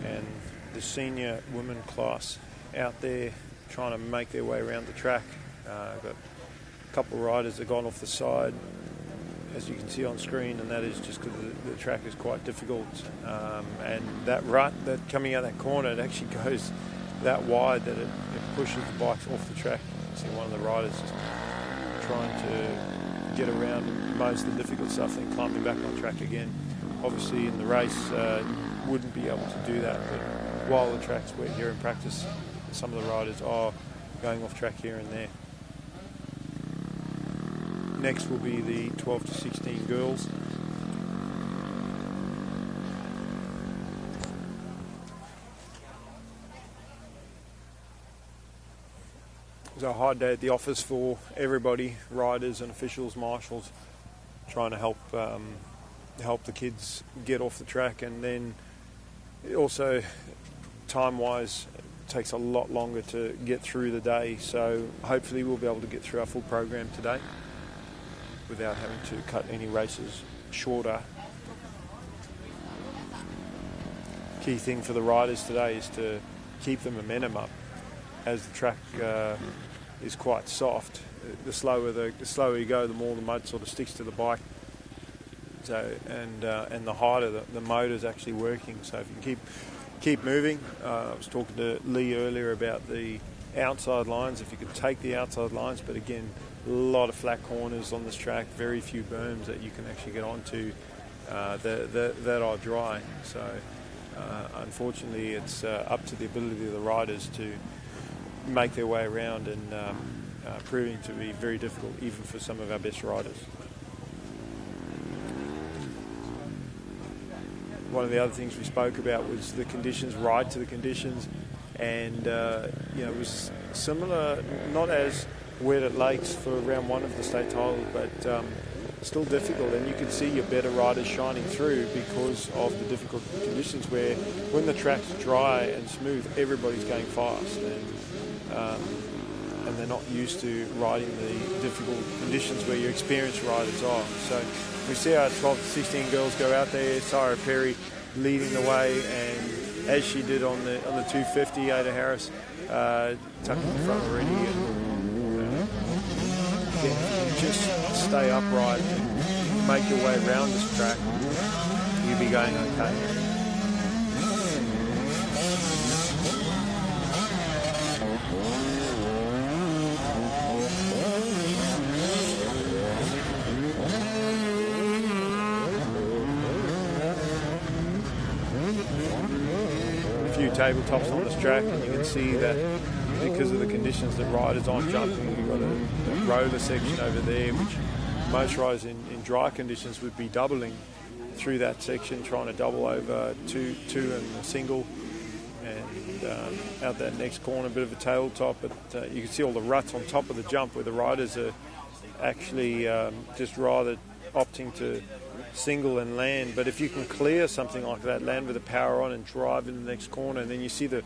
and the senior women class out there trying to make their way around the track. Got a couple of riders that gone off the side, as you can see on screen, and that is just because the track is quite difficult, and that rut that coming out that corner, it actually goes that wide that it pushes the bikes off the track. You see one of the riders just trying to get around most of the difficult stuff, then climbing back on track again. Obviously in the race wouldn't be able to do that, but while the track's wet here in practice, some of the riders are going off track here and there. Next will be the 12 to 16 girls. It was a hard day at the office for everybody, riders and officials, marshals, trying to help the kids get off the track, and then also time-wise it takes a lot longer to get through the day, so hopefully we'll be able to get through our full program today without having to cut any races shorter. Key thing for the riders today is to keep the momentum up, as the track is quite soft. The slower you go, the more the mud sort of sticks to the bike. So and the harder the motor's actually working. So if you can keep moving. I was talking to Lee earlier about the outside lines. If you could take the outside lines, but again, a lot of flat corners on this track, very few berms that you can actually get onto that are dry. So unfortunately, it's up to the ability of the riders to make their way around, and proving to be very difficult even for some of our best riders. One of the other things we spoke about was the conditions, ride to the conditions, and it was similar, not as wet at Lakes for round 1 of the state title, but still difficult, and you can see your better riders shining through because of the difficult conditions, where when the track's dry and smooth, everybody's going fast, and they're not used to riding the difficult conditions where your experienced riders are. So we see our 12 to 16 girls go out there, Sarah Perry leading the way, and as she did on the 250, Ada Harris tucked in the front already. Again, just stay upright and make your way around this track, you'll be going okay. A few tabletops on this track, and you can see that because of the conditions that riders aren't jumping, you've got a roller section over there, which most riders in dry conditions would be doubling through that section, trying to double over two and a single, and out that next corner, a bit of a tabletop, but you can see all the ruts on top of the jump where the riders are actually just rather opting to single and land. But if you can clear something like that, land with the power on and drive in the next corner, and then you see the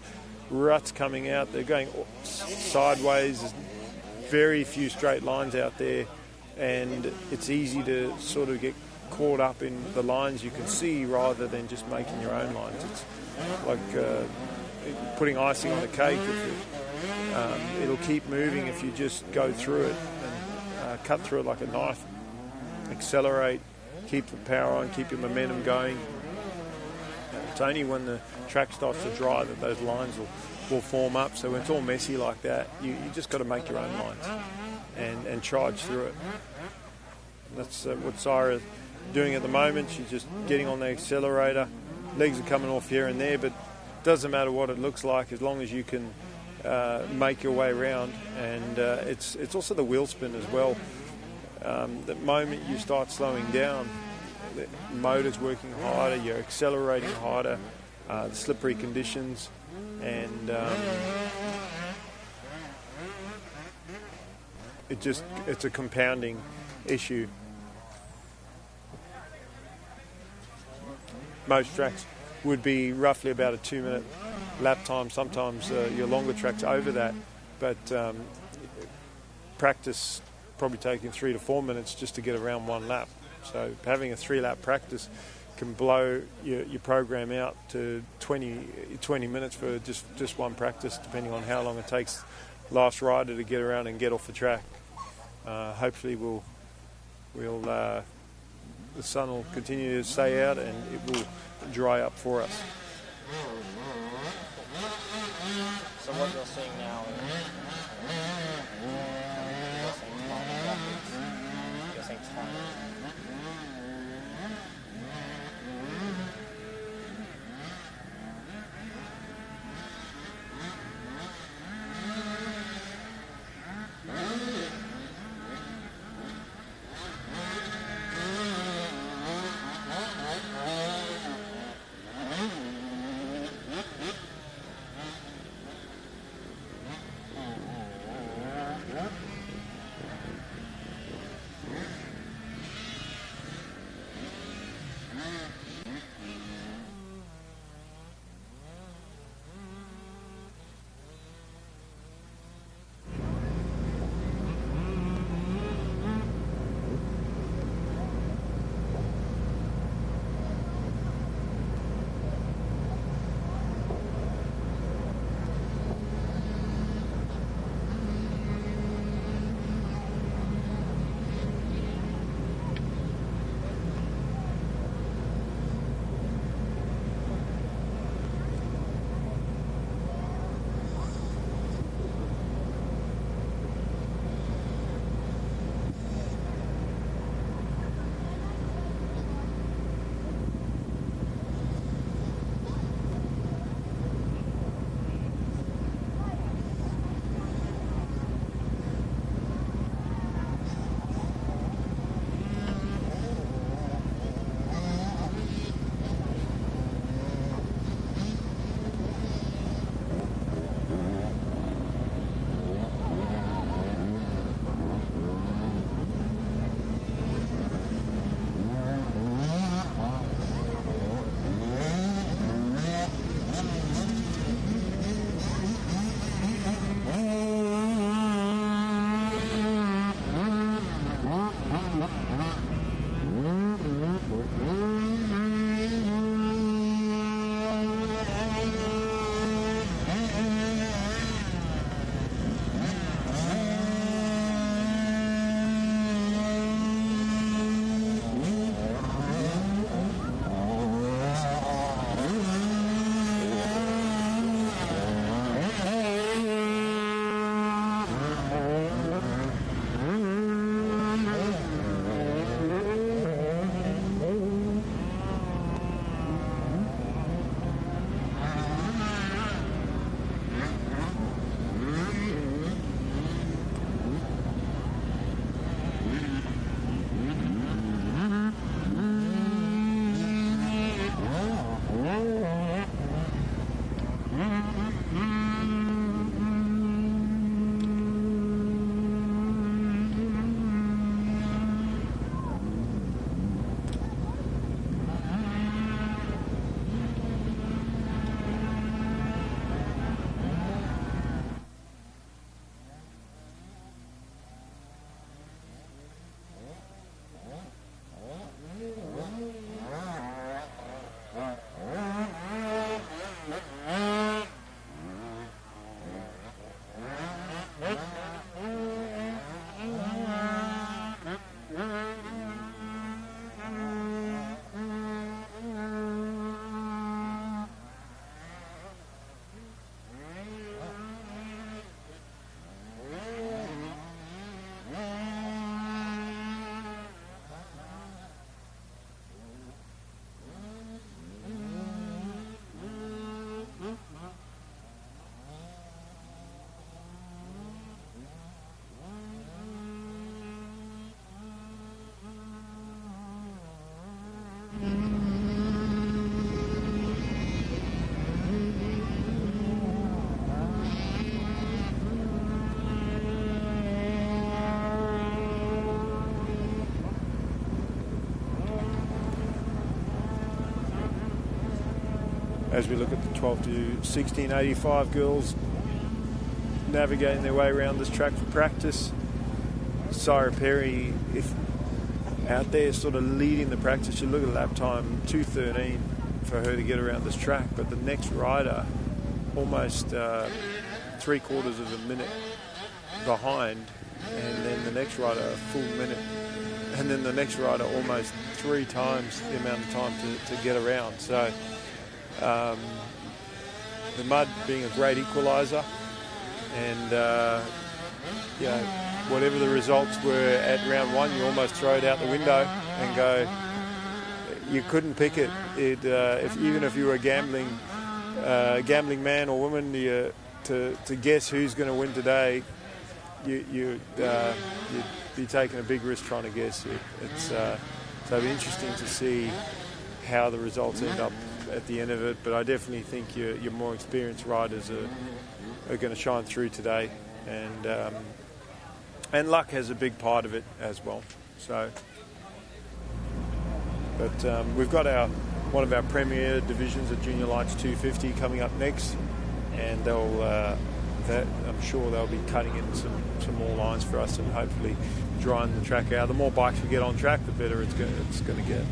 ruts coming out, they're going sideways, there's very few straight lines out there, and it's easy to sort of get caught up in the lines you can see rather than just making your own lines. It's like putting icing on a cake. It'll keep moving if you just go through it and cut through it like a knife, accelerate, keep the power on, keep your momentum going. It's only when the track starts to dry that those lines will form up. So when it's all messy like that, you just got to make your own lines and charge through it. That's what Sarah's doing at the moment. She's just getting on the accelerator. Legs are coming off here and there, but it doesn't matter what it looks like as long as you can make your way around. And it's also the wheel spin as well. The moment you start slowing down, the motor's working harder, you're accelerating harder, the slippery conditions, and it's a compounding issue. Most tracks would be roughly about a 2-minute lap time. Sometimes your longer tracks over that, but practice probably taking 3 to 4 minutes just to get around one lap. So having a 3-lap practice can blow your program out to 20 minutes for just one practice, depending on how long it takes last rider to get around and get off the track. Hopefully the sun will continue to stay out and it will dry up for us. So what you're seeing now is you're seeing time. You're seeing time. as we look at the 12 to 1685 girls navigating their way around this track for practice. Sarah Perry, out there sort of leading the practice. You look at lap time, 2:13 for her to get around this track, but the next rider almost 3/4 of a minute behind, and then the next rider a full minute, and then the next rider almost 3 times the amount of time to get around. So the mud being a great equaliser, and whatever the results were at round 1, you almost throw it out the window and go, you couldn't pick it. Even if you were a gambling man or woman, to guess who's going to win today, you'd be taking a big risk trying to guess it. So it'll be interesting to see how the results end up at the end of it. But I definitely think your more experienced riders are going to shine through today, and luck has a big part of it as well. So, but we've got one of our premier divisions at Junior Lights 250 coming up next, and I'm sure they'll be cutting in some more lines for us and hopefully drying the track out. The more bikes we get on track, the better it's going to get.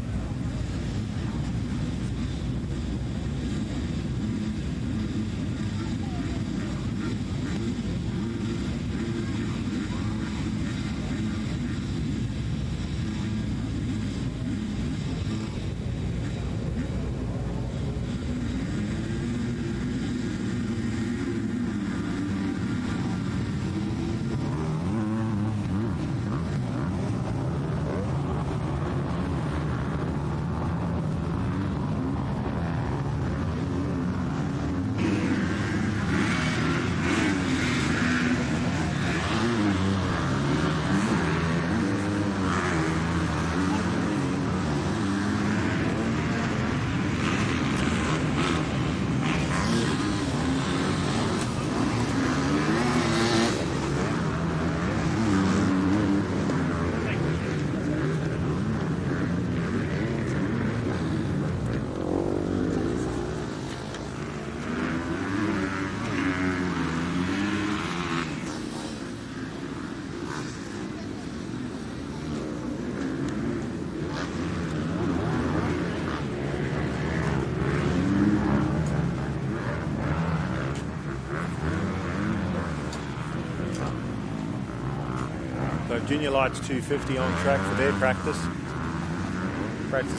So Junior Lights 250 on track for their practice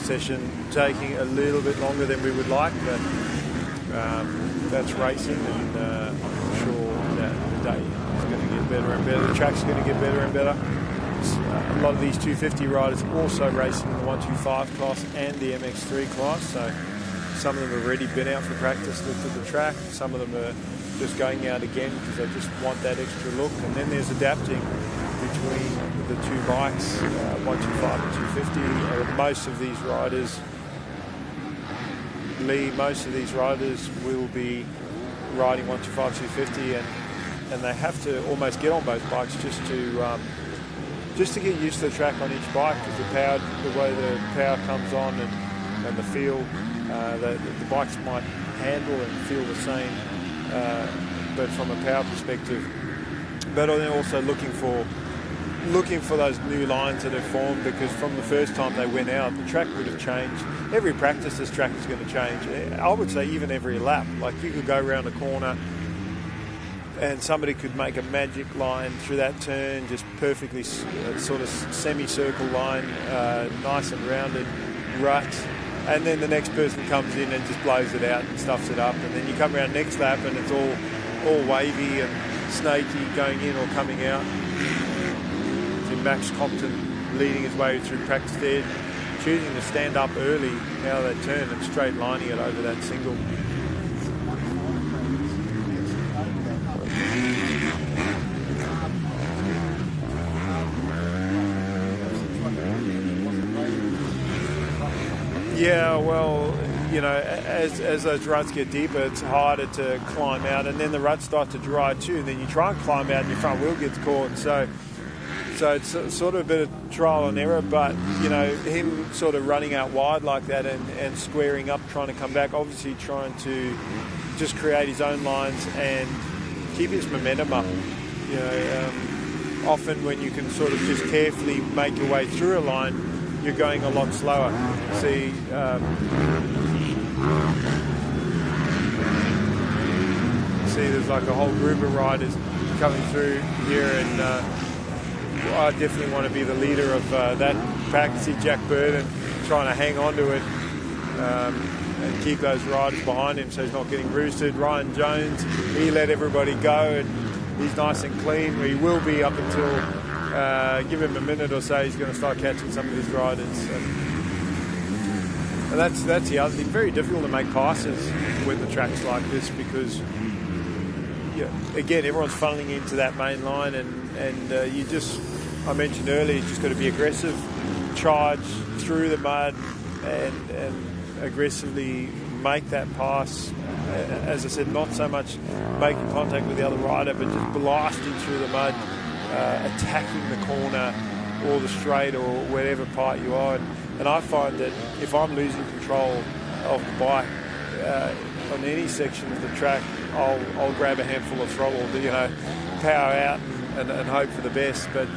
session, taking a little bit longer than we would like, but that's racing, and I'm sure that the day is going to get better and better. The track's going to get better and better. A lot of these 250 riders also racing in the 125 class and the MX2 class, so some of them have already been out for practice, looked at the track. Some of them are just going out again because they just want that extra look. And then there's adapting between the two bikes, 125 and 250. Most of these riders will be riding 125, 250, and they have to almost get on both bikes just to get used to the track on each bike, because the way the power comes on and the feel, the bikes might handle and feel the same, but from a power perspective. But they're also looking for those new lines that have formed, because from the first time they went out, the track would have changed. Every practice, this track is going to change. I would say even every lap. Like, you could go around a corner and somebody could make a magic line through that turn, just perfectly sort of semicircle line, nice and rounded rut. And then the next person comes in and just blows it out and stuffs it up. And then you come around next lap and it's all wavy and snaky going in or coming out. Max Compton leading his way through practice there, choosing to stand up early out of that turn and straight lining it over that single. Yeah, well, you know, as those ruts get deeper, it's harder to climb out, and then the ruts start to dry too, and then you try and climb out and your front wheel gets caught. So it's sort of a bit of trial and error, but, you know, him sort of running out wide like that and squaring up, trying to come back, obviously trying to just create his own lines and keep his momentum up. You know, often when you can sort of just carefully make your way through a line, you're going a lot slower. See, there's like a whole group of riders coming through here, and I definitely want to be the leader of that pack. See Jack Burden trying to hang on to it and keep those riders behind him so he's not getting roosted. Ryan Jones, he let everybody go, and he's nice and clean. He will be up until, give him a minute or so, he's going to start catching some of these riders. And that's the other thing. Very difficult to make passes with the tracks like this because, again, everyone's funneling into that main line, and you just, I mentioned earlier, you just got to be aggressive, charge through the mud, and aggressively make that pass. As I said, not so much making contact with the other rider, but just blasting through the mud, attacking the corner or the straight or whatever part you are. And I find that if I'm losing control of the bike on any section of the track, I'll grab a handful of throttle, power out and hope for the best. But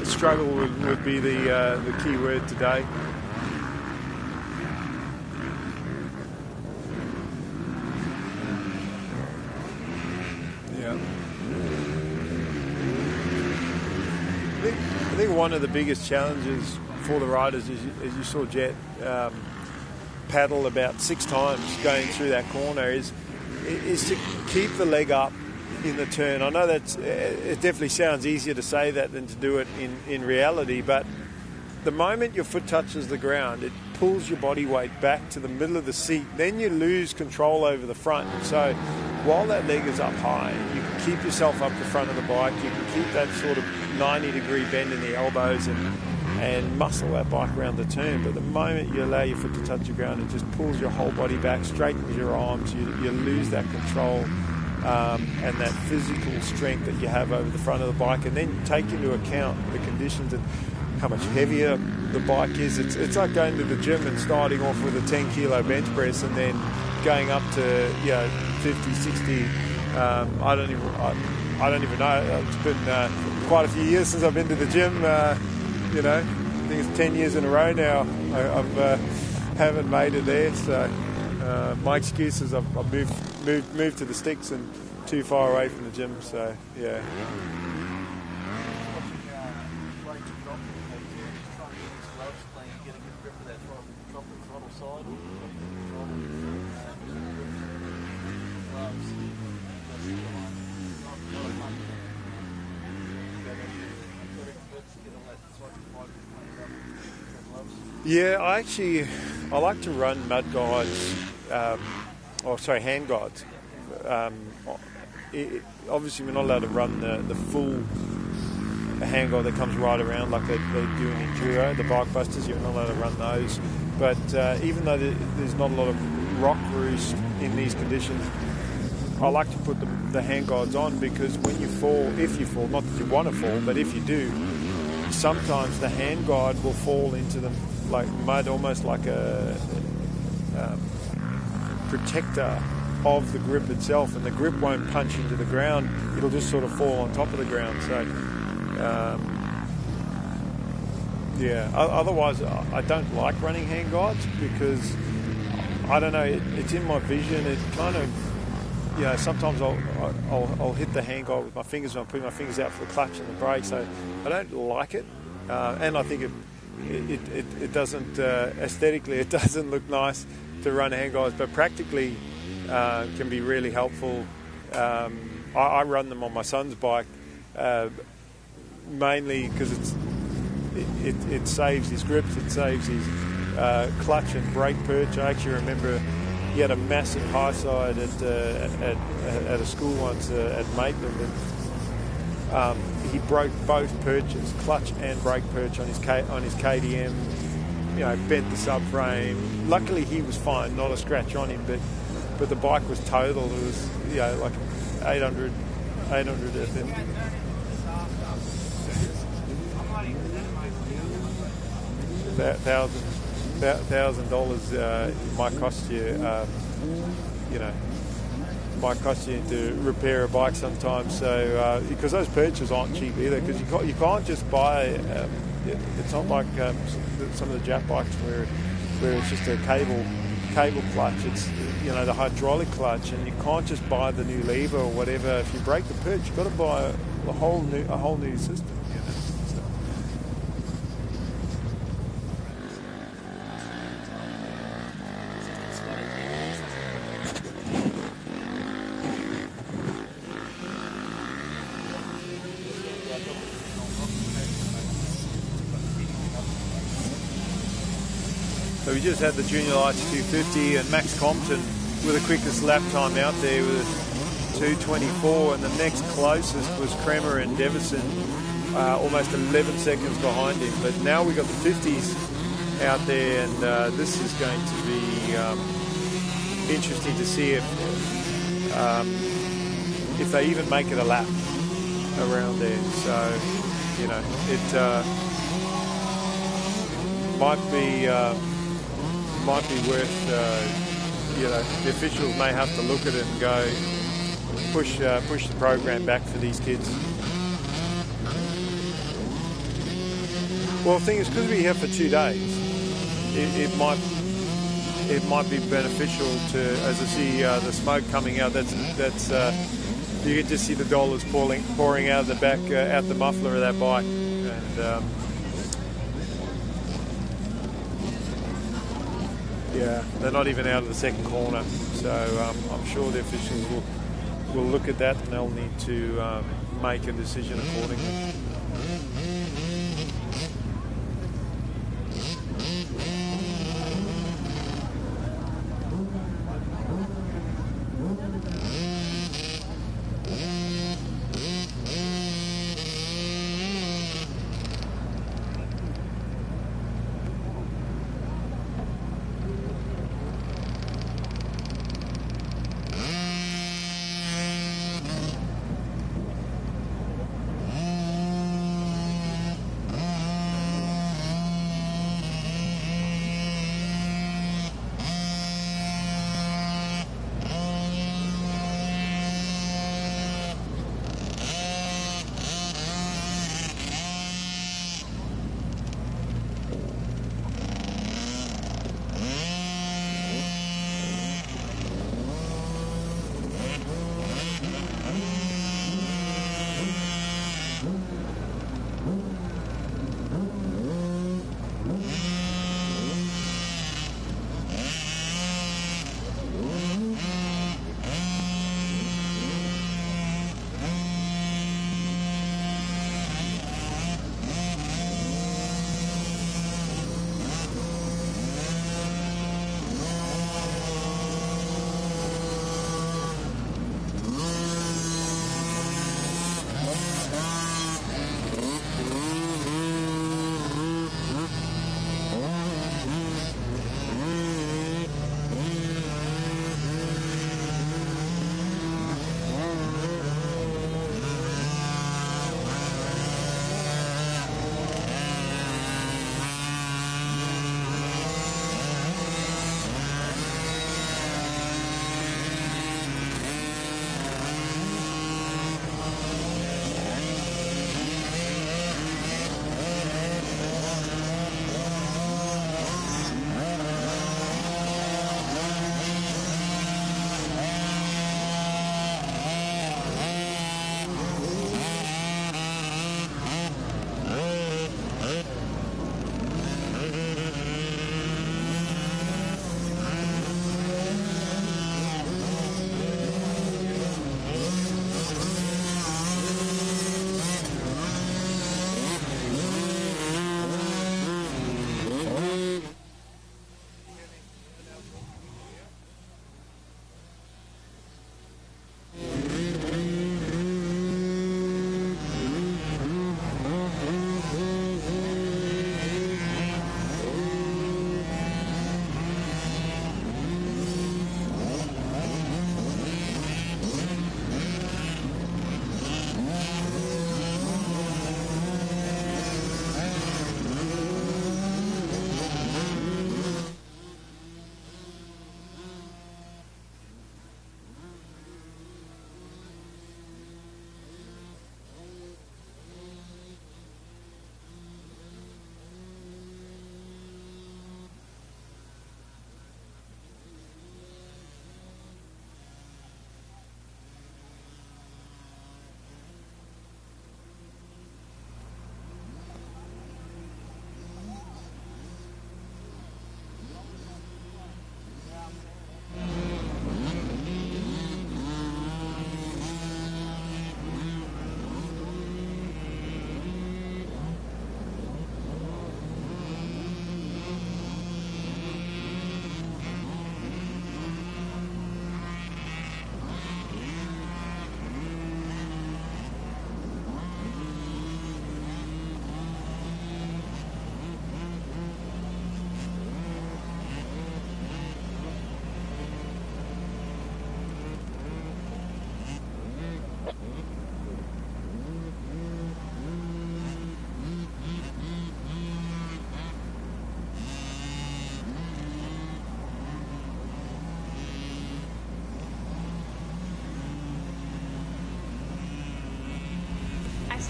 struggle would be the key word today. Yeah. I think one of the biggest challenges for the riders is, as you saw Jet paddle about 6 times going through that corner, is to keep the leg up in the turn. I know that it definitely sounds easier to say that than to do it in reality, but the moment your foot touches the ground, it pulls your body weight back to the middle of the seat. Then you lose control over the front. So while that leg is up high, you can keep yourself up the front of the bike. You can keep that sort of 90-degree bend in the elbows and muscle that bike around the turn. But the moment you allow your foot to touch the ground, it just pulls your whole body back, straightens your arms. You lose that control. And that physical strength that you have over the front of the bike, and then take into account the conditions and how much heavier the bike is. It's like going to the gym and starting off with a 10-kilo bench press and then going up to 50, 60. I don't even know. It's been quite a few years since I've been to the gym. I think it's 10 years in a row now. I haven't made it there, so. My excuse is I've moved to the sticks and too far away from the gym, so yeah. Yeah, I like to run mud guides. Hand guides. Obviously, we're not allowed to run the full hand guide that comes right around like they do in enduro. The bike busters, you're not allowed to run those. But even though there's not a lot of rock roost in these conditions, I like to put the hand guides on because when you fall, if you fall, not that you want to fall, but if you do, sometimes the hand guide will fall into the like mud, almost like a protector of the grip itself, and the grip won't punch into the ground. It'll just sort of fall on top of the ground. So otherwise I don't like running hand guides because I don't know, it's in my vision. It kind of, sometimes I'll hit the hand guide with my fingers when I'm putting my fingers out for the clutch and the brake, so I don't like it, and I think it doesn't aesthetically, it doesn't look nice to run hand guides, but practically can be really helpful. I run them on my son's bike mainly because it saves his grips, it saves his clutch and brake perch. I actually remember he had a massive high side at a school once at Maitland, and he broke both perches, clutch and brake perch on his KTM. Bent the subframe. Luckily he was fine, not a scratch on him, but but the bike was total. It was, you know, like 800 I think. $1,000 might cost you, you know, might cost you to repair a bike sometimes. So because those purchases aren't cheap either, because you can't just buy. It's not like some of the Jap bikes where it's just a cable clutch. It's, you know, the hydraulic clutch, and you can't just buy the new lever or whatever. If you break the perch, you've got to buy a whole new system. You know? So we just had the Junior Lights 250, and Max Compton with the quickest lap time out there with 2:24, and the next closest was Kremer and Devison, almost 11 seconds behind him. But now we've got the 50s out there, and this is going to be interesting to see if they even make it a lap around there. So, you know, it might be worth, you know, the officials may have to look at it and go push the program back for these kids. Well, the thing is, because we're here for 2 days, it might be beneficial to, as I see the smoke coming out. That's you can just see the dollars pouring out of the back, out the muffler of that bike, and. Yeah, they're not even out of the second corner, so I'm sure the officials will look at that, and they'll need to make a decision accordingly.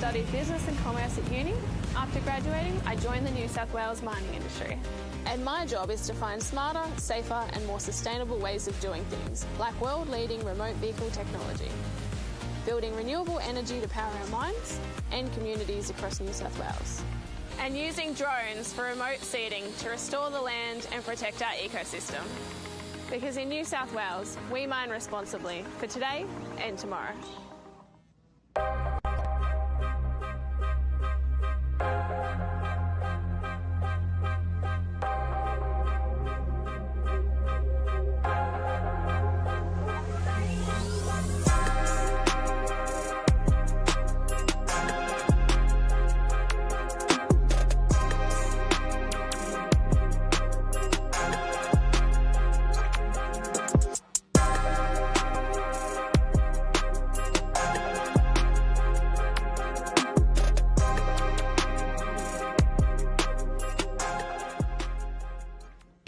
studied business and commerce at uni. After graduating, I joined the New South Wales mining industry. And my job is to find smarter, safer and more sustainable ways of doing things, like world-leading remote vehicle technology, building renewable energy to power our mines and communities across New South Wales, and using drones for remote seeding to restore the land and protect our ecosystem. Because in New South Wales, we mine responsibly for today and tomorrow.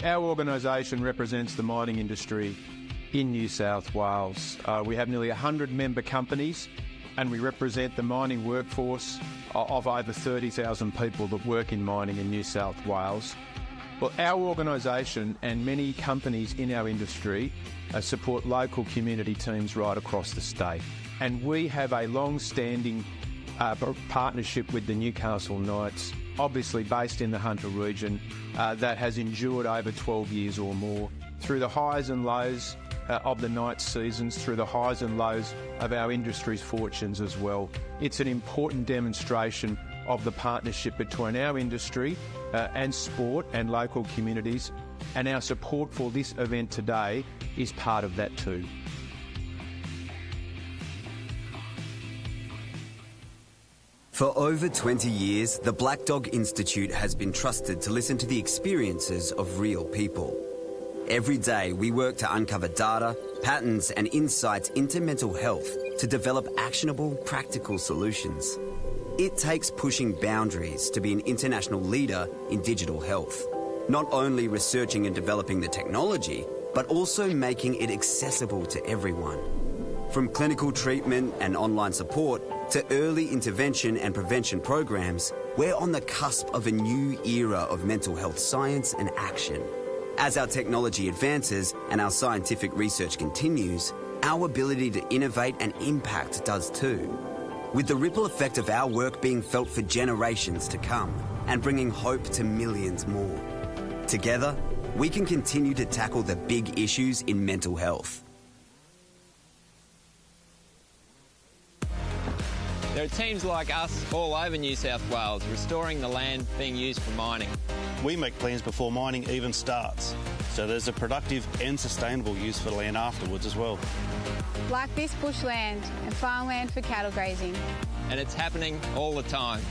Our organisation represents the mining industry in New South Wales. We have nearly 100 member companies and we represent the mining workforce of over 30,000 people that work in mining in New South Wales. Well, our organisation and many companies in our industry support local community teams right across the state. And we have a long-standing partnership with the Newcastle Knights, obviously based in the Hunter region, that has endured over 12 years or more, through the highs and lows of the Knights seasons, through the highs and lows of our industry's fortunes as well. It's an important demonstration of the partnership between our industry and sport and local communities, and our support for this event today is part of that too. For over 20 years, the Black Dog Institute has been trusted to listen to the experiences of real people. Every day, we work to uncover data, patterns and insights into mental health to develop actionable, practical solutions. It takes pushing boundaries to be an international leader in digital health. Not only researching and developing the technology, but also making it accessible to everyone. From clinical treatment and online support to early intervention and prevention programs, we're on the cusp of a new era of mental health science and action. As our technology advances and our scientific research continues, our ability to innovate and impact does too. With the ripple effect of our work being felt for generations to come and bringing hope to millions more. Together, we can continue to tackle the big issues in mental health. There are teams like us all over New South Wales restoring the land being used for mining. We make plans before mining even starts, so there's a productive and sustainable use for land afterwards as well. Like this bushland and farmland for cattle grazing. And it's happening all the time.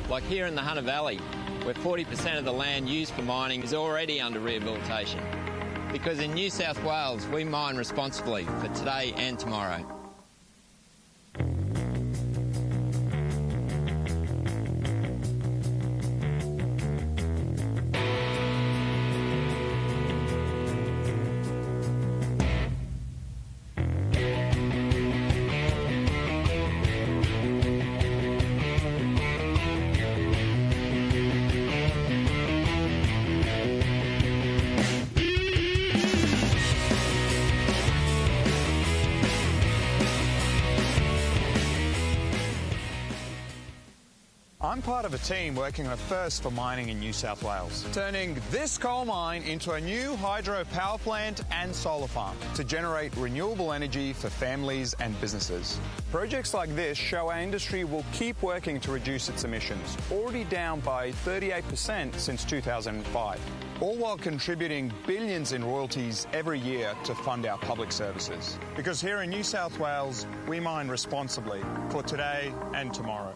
Like here in the Hunter Valley, where 40% of the land used for mining is already under rehabilitation. Because in New South Wales, we mine responsibly for today and tomorrow. I'm part of a team working on a first for mining in New South Wales, turning this coal mine into a new hydro power plant and solar farm to generate renewable energy for families and businesses. Projects like this show our industry will keep working to reduce its emissions, already down by 38% since 2005, all while contributing billions in royalties every year to fund our public services. Because here in New South Wales, we mine responsibly for today and tomorrow.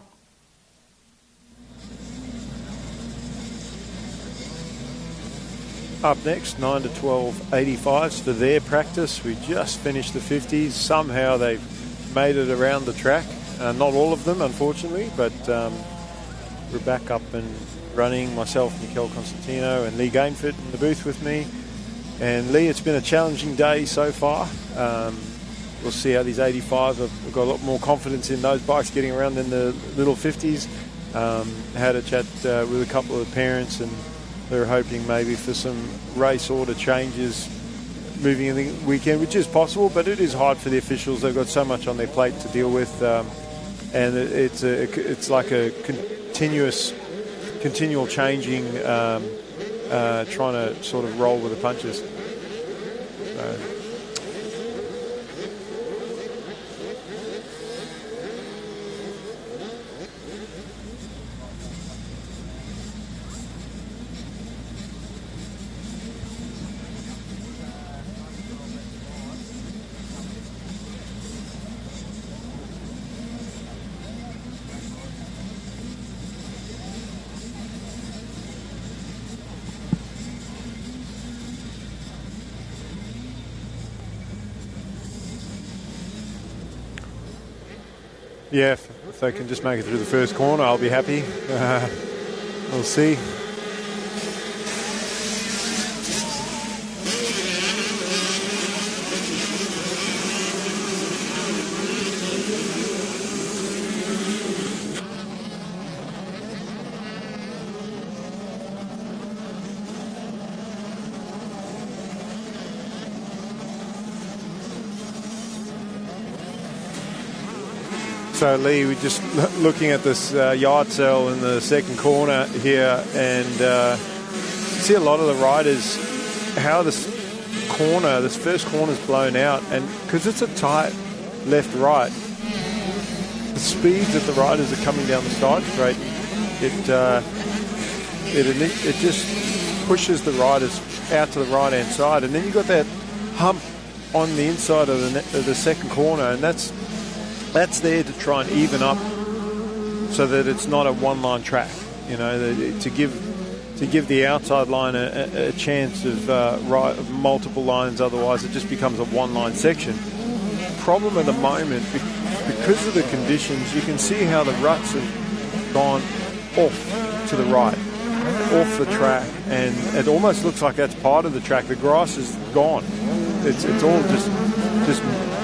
Up next, 9 to 12 85s for their practice. We just finished the 50s. Somehow they've made it around the track. Not all of them, unfortunately, but we're back up and running. Myself, Mikel Constantino and Lee Gainford in the booth with me. And Lee, it's been a challenging day so far. we'll see how these 85s. I've got a lot more confidence in those bikes getting around than the little 50s. Had a chat with a couple of the parents, and they're hoping maybe for some race order changes moving in the weekend, which is possible, but it is hard for the officials. They've got so much on their plate to deal with, and it's like a continual changing, trying to sort of roll with the punches. So. Yeah, if they can just make it through the first corner, I'll be happy. We'll see. So Lee, we're just looking at this yard cell in the second corner here, and see a lot of the riders, how this first corner's blown out, and because it's a tight left-right, the speeds that the riders are coming down the side straight, it just pushes the riders out to the right-hand side, and then you've got that hump on the inside of the second corner, and that's there to try and even up so that it's not a one-line track, you know, to give the outside line a chance of multiple lines. Otherwise it just becomes a one-line section. Problem at the moment, because of the conditions, you can see how the ruts have gone off to the right, off the track, and it almost looks like that's part of the track. The grass is gone. It's all just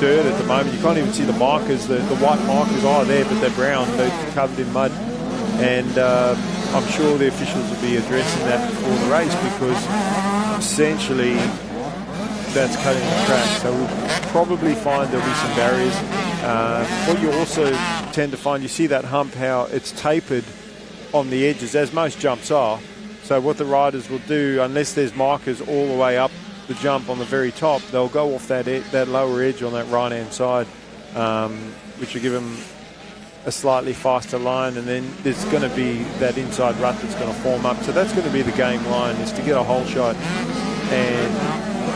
dirt at the moment. You can't even see the markers. The white markers are there, but they're brown. They're covered in mud. And I'm sure the officials will be addressing that before the race, because essentially that's cutting the track. So we'll probably find there'll be some barriers. What you also tend to find, you see that hump, how it's tapered on the edges, as most jumps are. So what the riders will do, unless there's markers all the way up the jump on the very top, they'll go off that lower edge on that right-hand side, which will give them a slightly faster line, and then there's going to be that inside rut that's going to form up. So that's going to be the game line, is to get a hole shot and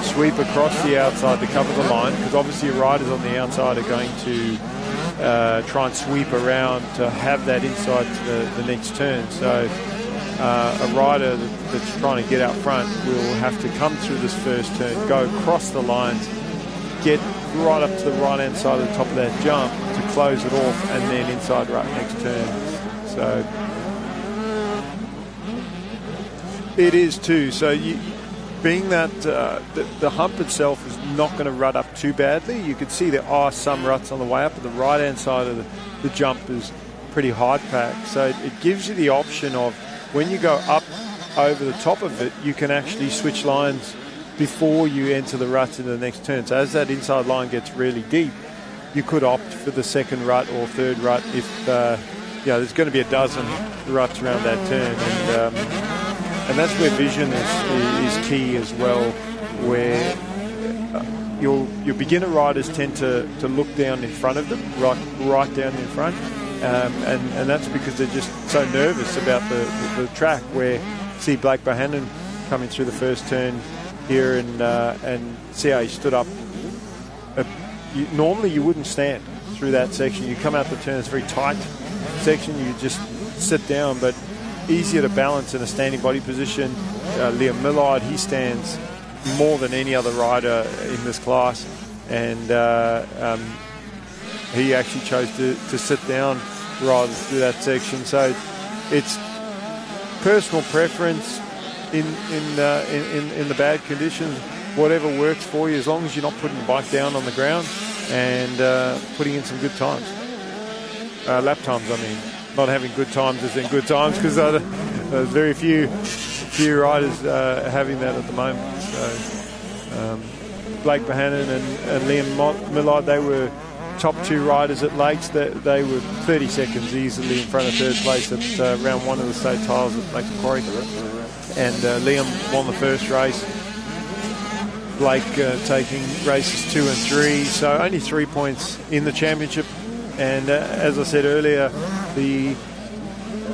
sweep across the outside to cover the line, because obviously your riders on the outside are going to try and sweep around to have that inside to the next turn. So a rider that's trying to get out front will have to come through this first turn, go across the lines, get right up to the right-hand side of the top of that jump to close it off, and then inside rut next turn. So it is too. So being that the hump itself is not going to rut up too badly, you can see there are some ruts on the way up, but the right-hand side of the jump is pretty hard packed. So it gives you the option of, when you go up over the top of it, you can actually switch lines before you enter the ruts into the next turn. So as that inside line gets really deep, you could opt for the second rut or third rut if there's going to be a dozen ruts around that turn, and that's where vision is key as well, where your beginner riders tend to look down in front of them, right down in front. And that's because they're just so nervous about the track, where see Blake Bohannon coming through the first turn here, and see how he stood up. Normally you wouldn't stand through that section. You come out the turn, it's a very tight section, you just sit down, but easier to balance in a standing body position. Liam Millard, he stands more than any other rider in this class, and he actually chose to sit down rather than do that section. So it's personal preference in the bad conditions. Whatever works for you, as long as you're not putting the bike down on the ground, and putting in some good times. Lap times, I mean. Not having good times is in good times, because there's very few riders having that at the moment. So Blake Bohannon and Liam Millard, they were top 2 riders at Lakes. They were 30 seconds easily in front of third place at round 1 of the state trials at Lake Macquarie. And Liam won the first race. Blake taking races 2 and 3, so only 3 points in the championship. And as I said earlier,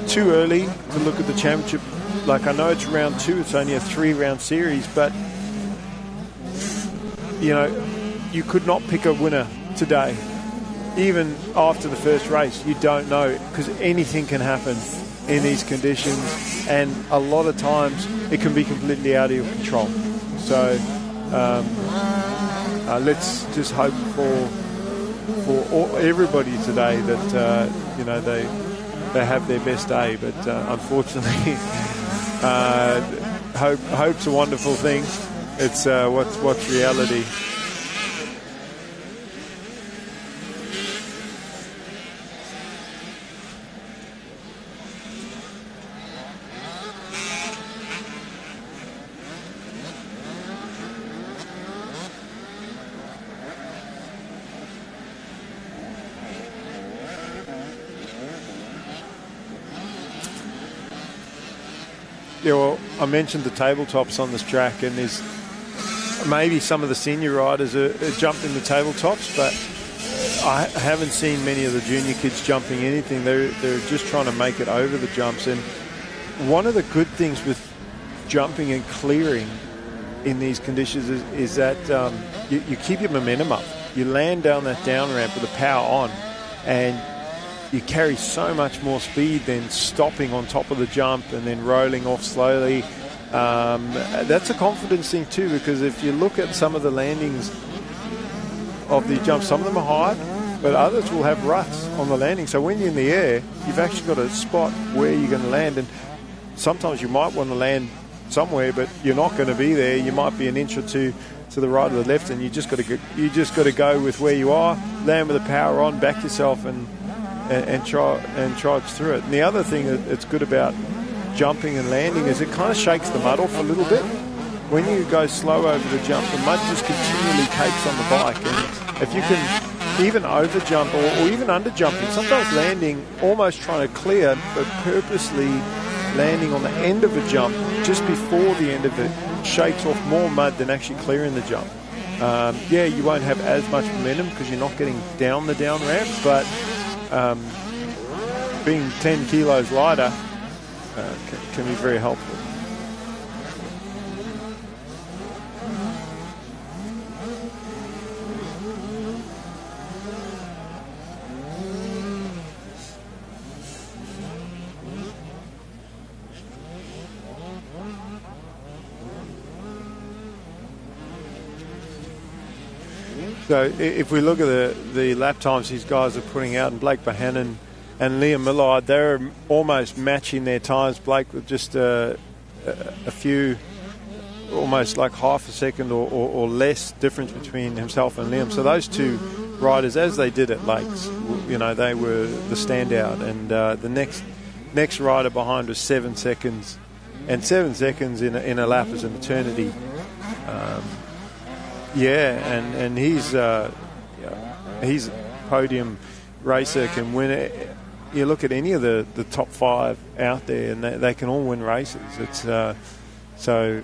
too early to look at the championship. Like, I know it's round 2, it's only a 3-round series, but you could not pick a winner today. Even after the first race, you don't know, because anything can happen in these conditions, and a lot of times it can be completely out of your control. So let's just hope for everybody today that they have their best day. But unfortunately, hope's a wonderful thing. It's what's reality. Yeah, well, I mentioned the tabletops on this track, and there's maybe some of the senior riders are jumping the tabletops, but I haven't seen many of the junior kids jumping anything. They're just trying to make it over the jumps. And one of the good things with jumping and clearing in these conditions is that you keep your momentum up. You land down that down ramp with the power on, and you carry so much more speed than stopping on top of the jump and then rolling off slowly. That's a confidence thing too, because if you look at some of the landings of the jumps, some of them are high, but others will have ruts on the landing. So when you're in the air, you've actually got to spot where you're going to land, and sometimes you might want to land somewhere, but you're not going to be there. You might be an inch or two to the right or the left, and you just got to go with where you are, land with the power on, back yourself, and charge through it. And the other thing that's good about jumping and landing is it kind of shakes the mud off a little bit. When you go slow over the jump, the mud just continually cakes on the bike, and if you can even over jump or even under jumping, sometimes landing, almost trying to clear, but purposely landing on the end of a jump just before the end of it, shakes off more mud than actually clearing the jump. You won't have as much momentum because you're not getting down the down ramp, but being 10 kilos lighter can be very helpful. So if we look at the lap times these guys are putting out, and Blake Bohannon and Liam Millard, they're almost matching their times. Blake with just a few, almost like half a second or less difference between himself and Liam. So those two riders, as they did at Lakes, they were the standout. And the next rider behind was 7 seconds, and 7 seconds in a lap is an eternity. And he's a podium racer, can win it. You look at any of the top 5 out there, and they can all win races. It's so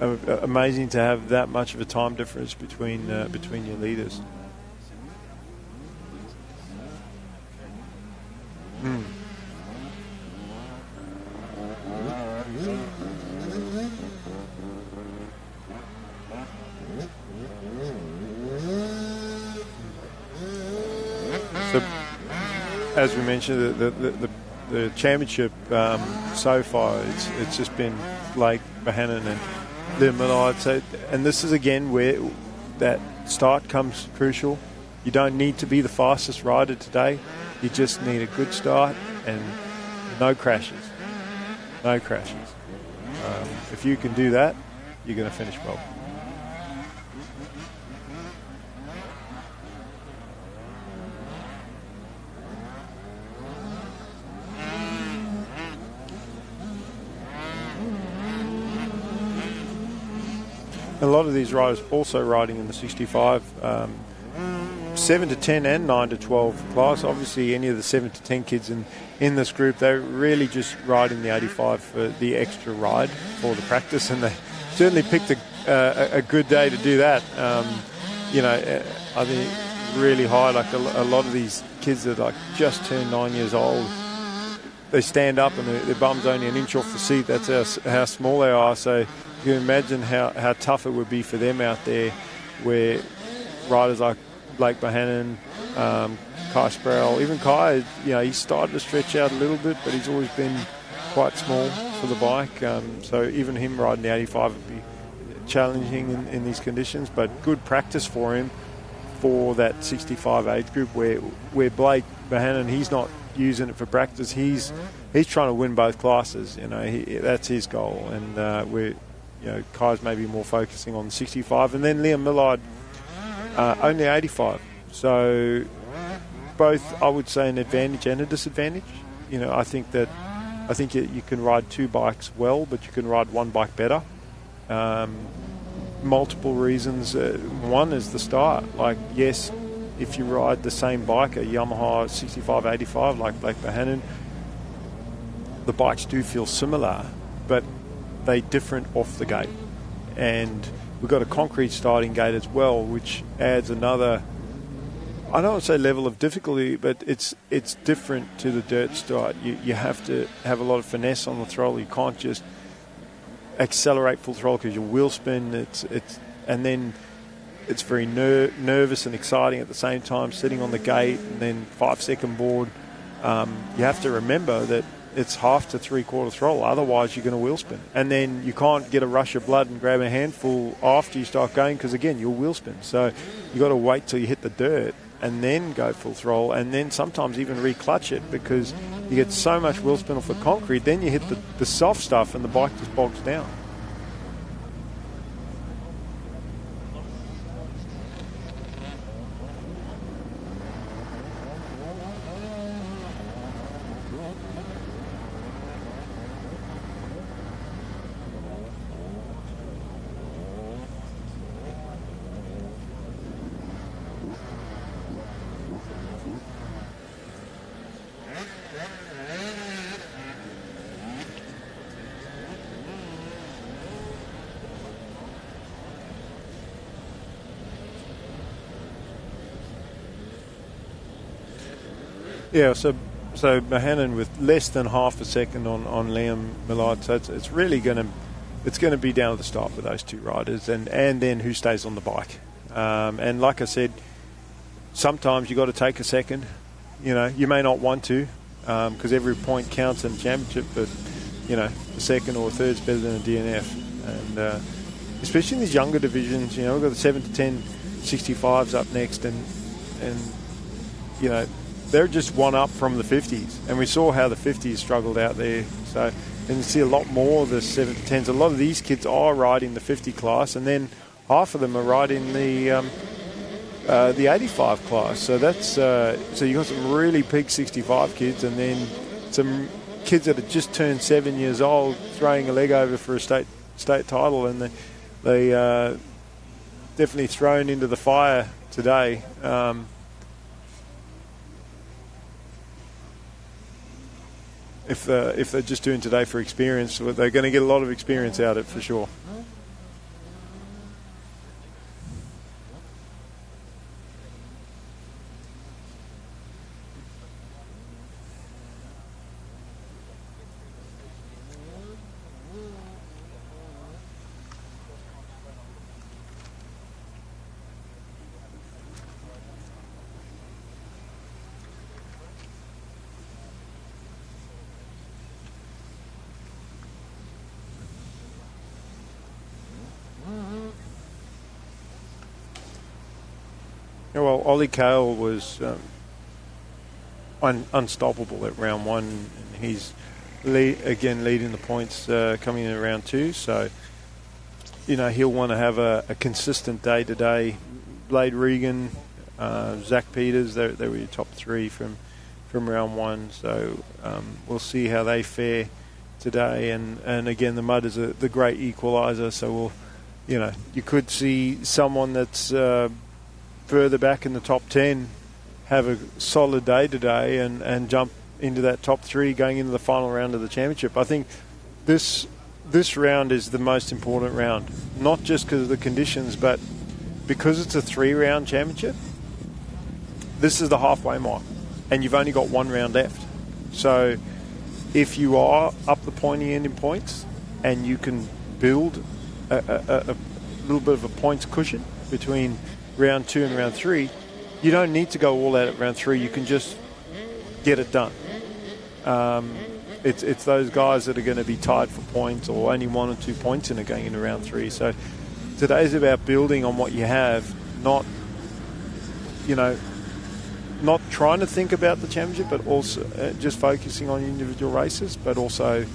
amazing to have that much of a time difference between your leaders. So, as we mentioned, the championship so far, it's just been Blake Bohannon and Liam Millard. So, and this is again where that start comes crucial. You don't need to be the fastest rider today. You just need a good start and no crashes. No crashes. If you can do that, you're going to finish well. a lot of these riders also riding in the 65, 7 to 10 and 9 to 12 class. Obviously, any of the 7 to 10 kids in this group, they're really just riding the 85 for the extra ride for the practice, and they certainly picked a good day to do that. I think really high, like a lot of these kids that like just turned 9 years old, they stand up and their bum's only an inch off the seat. That's how small they are. So you can imagine how tough it would be for them out there, where riders like Blake Bohannon, Kai Sproul, even Kai, he's started to stretch out a little bit, but he's always been quite small for the bike. So even him riding the 85 would be challenging in these conditions, but good practice for him for that 65 age group, where Blake Bohannon, he's not using it for practice. He's trying to win both classes. That's his goal, and Kai's maybe more focusing on the 65, and then Liam Millard only 85. So both, I would say, an advantage and a disadvantage. I think you can ride two bikes well, but you can ride one bike better. Multiple reasons. One is the start. Like, yes, if you ride the same bike, a Yamaha 65-85 like Blake Bohannon, the bikes do feel similar, but they're different off the gate. And we've got a concrete starting gate as well, which adds another, I don't want to say level of difficulty, but it's different to the dirt start. You have to have a lot of finesse on the throttle. You can't just accelerate full throttle because your wheel spin. And then it's very nervous and exciting at the same time, sitting on the gate, and then 5-second board. You have to remember that it's half to three-quarter throttle, otherwise you're going to wheel spin. And then you can't get a rush of blood and grab a handful after you start going, because again, you'll wheel spin. So you've got to wait till you hit the dirt and then go full throttle, and then sometimes even re-clutch it, because you get so much wheel spin off the concrete, then you hit the soft stuff and the bike just bogs down. Yeah, so Bohannon with less than half a second on Liam Millard. So it's really going to be down to the start with those two riders, and then who stays on the bike. And like I said, sometimes you got to take a second. You may not want to, because every point counts in the championship, but a second or a third's better than a DNF. And especially in these younger divisions, we've got the 7 to 10 65s up next, and they're just one up from the 50s, and we saw how the 50s struggled out there. So, and you see a lot more of the 7 to 10s. A lot of these kids are riding the 50 class, and then half of them are riding the 85 class. So that's so you got some really big 65 kids, and then some kids that have just turned 7 years old throwing a leg over for a state title, and they definitely thrown into the fire today. If they're just doing today for experience, they're going to get a lot of experience out of it for sure. Well, Ollie Cale was unstoppable at round one, and he's leading the points coming in round two. So, he'll want to have a consistent day today. Blade Regan, Zach Peters, they were your top three from round one. So we'll see how they fare today. And again, the mud is the great equaliser. So you could see someone that's further back in the top 10 have a solid day today and jump into that top 3 going into the final round of the championship. I think this round is the most important round, not just because of the conditions, but because it's a 3-round championship. This is the halfway mark, and you've only got 1 round left. So if you are up the pointy end in points and you can build a little bit of a points cushion between round 2 and round 3, you don't need to go all out at round 3. You can just get it done. It's those guys that are going to be tied for points or only 1 or 2 points in it going into round 3. So today's about building on what you have, not trying to think about the championship, but also just focusing on individual races, but also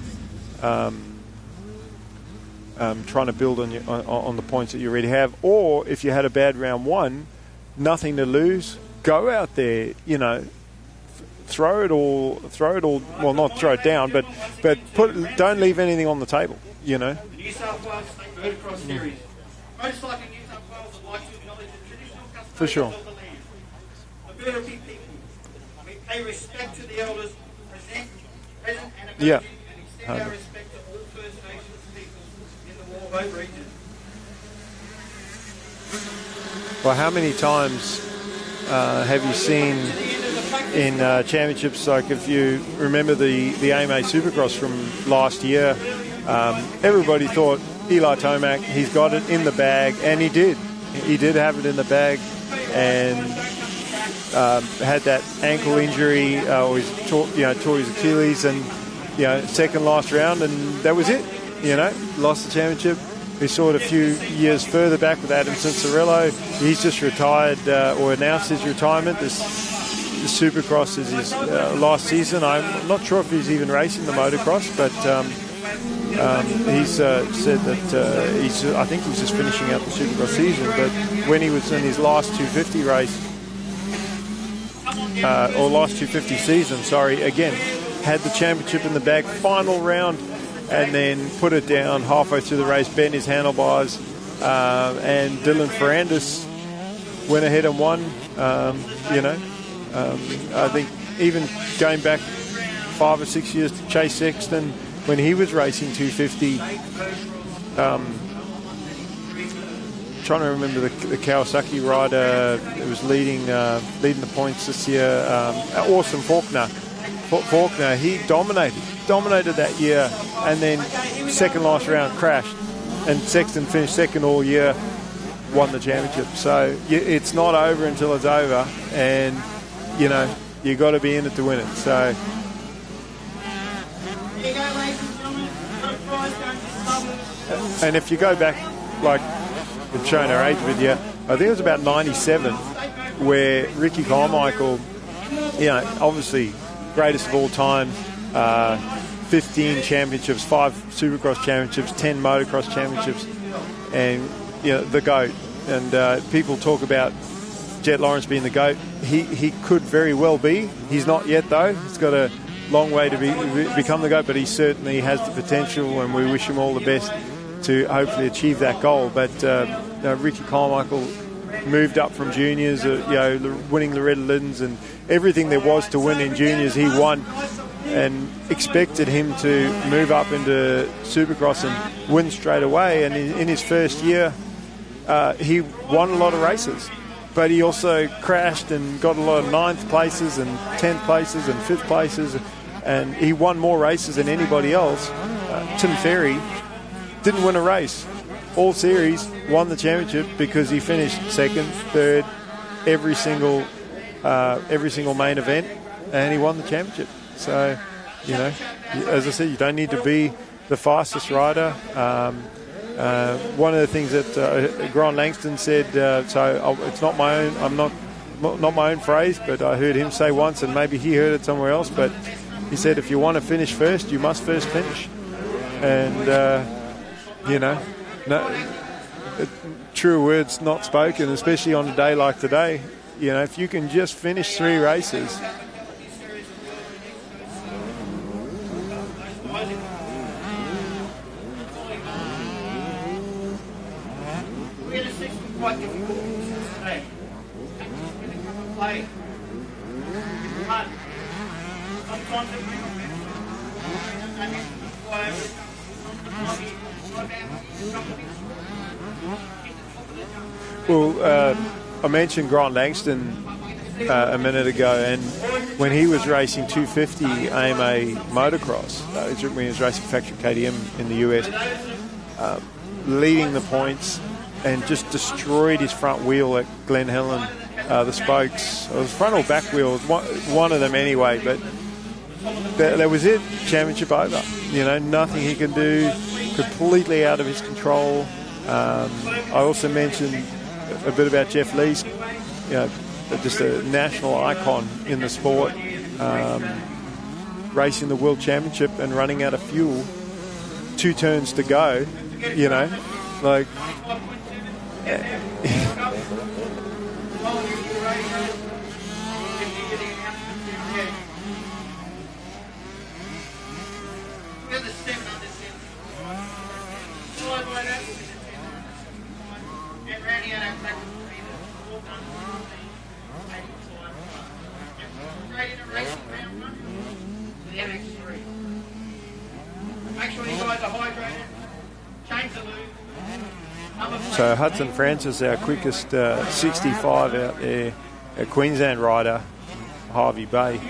trying to build on the points that you already have. Or if you had a bad round 1, nothing to lose, go out there, throw it all. Well, not throw it down, but don't leave anything on the table. The New South Wales State Motocross Series. Motorcycling New South Wales would like to acknowledge the traditional For sure. custodians of the land, the Burnaby people. We pay respect to the elders, present and emerging, Yeah. and extend our respect to all First Nations peoples in the Warboat region. Well, how many times have you seen in championships, like if you remember the AMA Supercross from last year, everybody thought Eli Tomac, he's got it in the bag, and he did. He did have it in the bag, and had that ankle injury, or tore his Achilles, and second last round, and that was it. Lost the championship. We saw it a few years further back with Adamson Cirillo. He's just retired or announced his retirement. This Supercross is his last season. I'm not sure if he's even racing the motocross, but he's said that I think he's just finishing out the Supercross season. But when he was in his last 250 race, or last 250 season, again, had the championship in the bag, final round, and then put it down halfway through the race, bent his handlebars, and Dylan Ferrandis went ahead and won. I think even going back 5 or 6 years to Chase Sexton, when he was racing 250, trying to remember the Kawasaki rider who was leading the points this year, Awesome Faulkner. He dominated that year, and then second last round crashed, and Sexton finished second all year, won the championship. So it's not over until it's over, and you got to be in it to win it. So and if you go back, like we've shown our age with you, I think it was about 97 where Ricky Carmichael, obviously greatest of all time, 15 championships, 5 Supercross championships, 10 motocross championships, and the GOAT. And people talk about Jet Lawrence being the GOAT. He could very well be. He's not yet, though. He's got a long way to become the GOAT, but he certainly has the potential, and we wish him all the best to hopefully achieve that goal. But Ricky Carmichael moved up from juniors, winning Loretta Lynn's and everything there was to win in juniors, he won, and expected him to move up into Supercross and win straight away. And in his first year, he won a lot of races, but he also crashed and got a lot of 9th places and 10th places and 5th places, and he won more races than anybody else. Tim Ferry didn't win a race all series, won the championship because he finished second, third, every single main event, and he won the championship. So, as I said, you don't need to be the fastest rider. One of the things that Grant Langston said, it's not my own. I'm not my own phrase, but I heard him say once, and maybe he heard it somewhere else. But he said, if you want to finish first, you must first finish. And true words not spoken, especially on a day like today. If you can just finish 3 races. quite difficult today. Play. But sometimes it may not be. Well, I mentioned Grant Langston a minute ago, and when he was racing 250 AMA motocross, when he was racing factory KTM in the US, leading the points and just destroyed his front wheel at Glen Helen, the spokes. It was front or back wheel, one of them anyway, but that was it, championship over. You know, nothing he can do, completely out of his control. I also mentioned a bit about Jeff Lee's, you know, just a national icon in the sport, racing the World Championship and running out of fuel, 2 turns to go, you know, like... So Hudson Francis, our quickest 65 out there, a Queensland rider, Harvey Bay,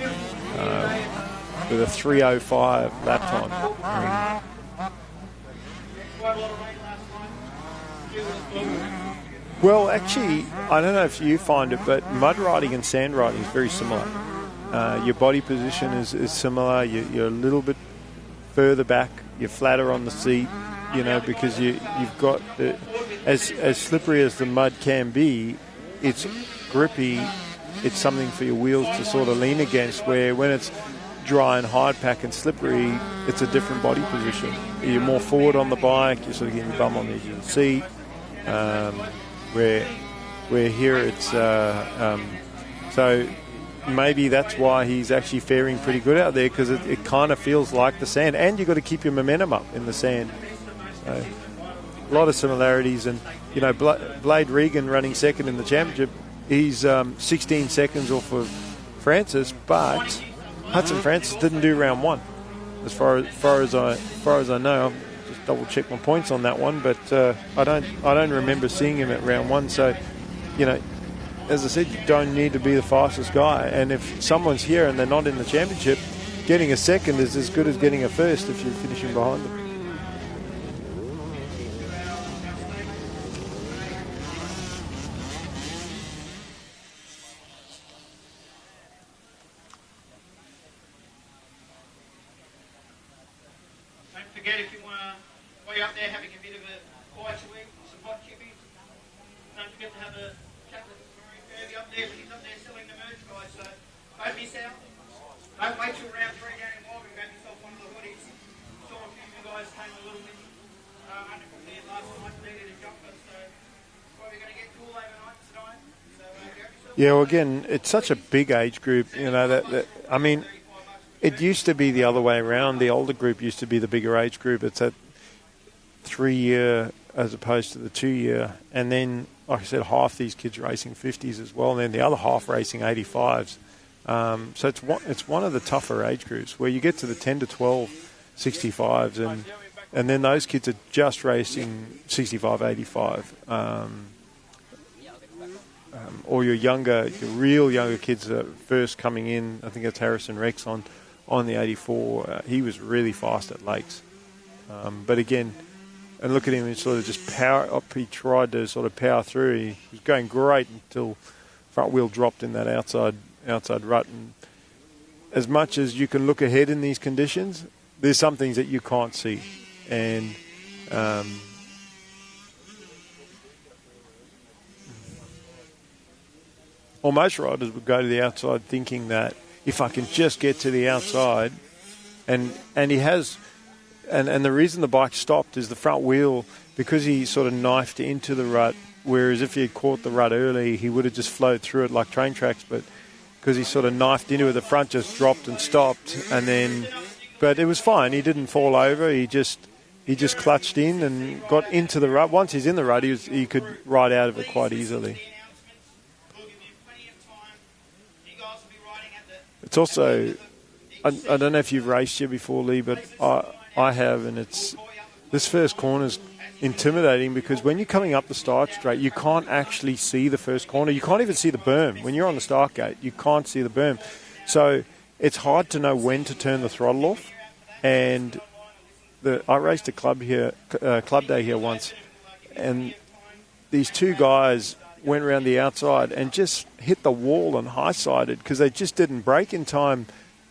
with a 3:05 lap time. Well, actually, I don't know if you find it, but mud riding and sand riding is very similar. Your body position is similar. You're a little bit further back. You're flatter on the seat, you know, because you've got as slippery as the mud can be, it's grippy. It's something for your wheels to sort of lean against, where when it's dry and hard pack and slippery, it's a different body position. You're more forward on the bike, you're sort of getting your bum on the edge of the seat, where here it's... so maybe that's why he's actually faring pretty good out there, because it kind of feels like the sand, and you've got to keep your momentum up in the sand. So, a lot of similarities, and you know, Blade Regan running second in the championship, he's 16 seconds off of Francis, but Hudson Francis didn't do round 1, as far as I know. I'll just double check my points on that one, but I don't remember seeing him at round 1. So, you know, as I said, you don't need to be the fastest guy, and if someone's here and they're not in the championship, getting a second is as good as getting a first if you're finishing behind them. Yeah, well, again, it's such a big age group, you know, that I mean, it used to be the other way around. The older group used to be the bigger age group. It's a 3-year as opposed to the 2-year. And then, like I said, half these kids racing 50s as well, and then the other half racing 85s. So it's one of the tougher age groups, where you get to the 10 to 12 65s, and then those kids are just racing 65, 85. Or your real younger kids are first coming in. I think it's Harrison Rex on the 84. He was really fast at Lakes. But again, and look at him, he sort of just power up. He tried to sort of power through. He was going great until front wheel dropped in that outside rut. And as much as you can look ahead in these conditions, there's some things that you can't see. And most riders would go to the outside thinking that if I can just get to the outside, and he has, and the reason the bike stopped is the front wheel, because he sort of knifed into the rut, whereas if he had caught the rut early, he would have just flowed through it like train tracks, but because he sort of knifed into it, the front just dropped and stopped, but it was fine. He didn't fall over. He just he just clutched in and got into the rut. Once he's in the rut, he could ride out of it quite easily. It's also, I don't know if you've raced here before, Lee, but I have, and this first corner's intimidating because when you're coming up the start straight, you can't actually see the first corner. You can't even see the berm. When you're on the start gate, you can't see the berm. So it's hard to know when to turn the throttle off. And I raced a club day here once, and these two guys went around the outside and just hit the wall and high-sided because they just didn't brake in time.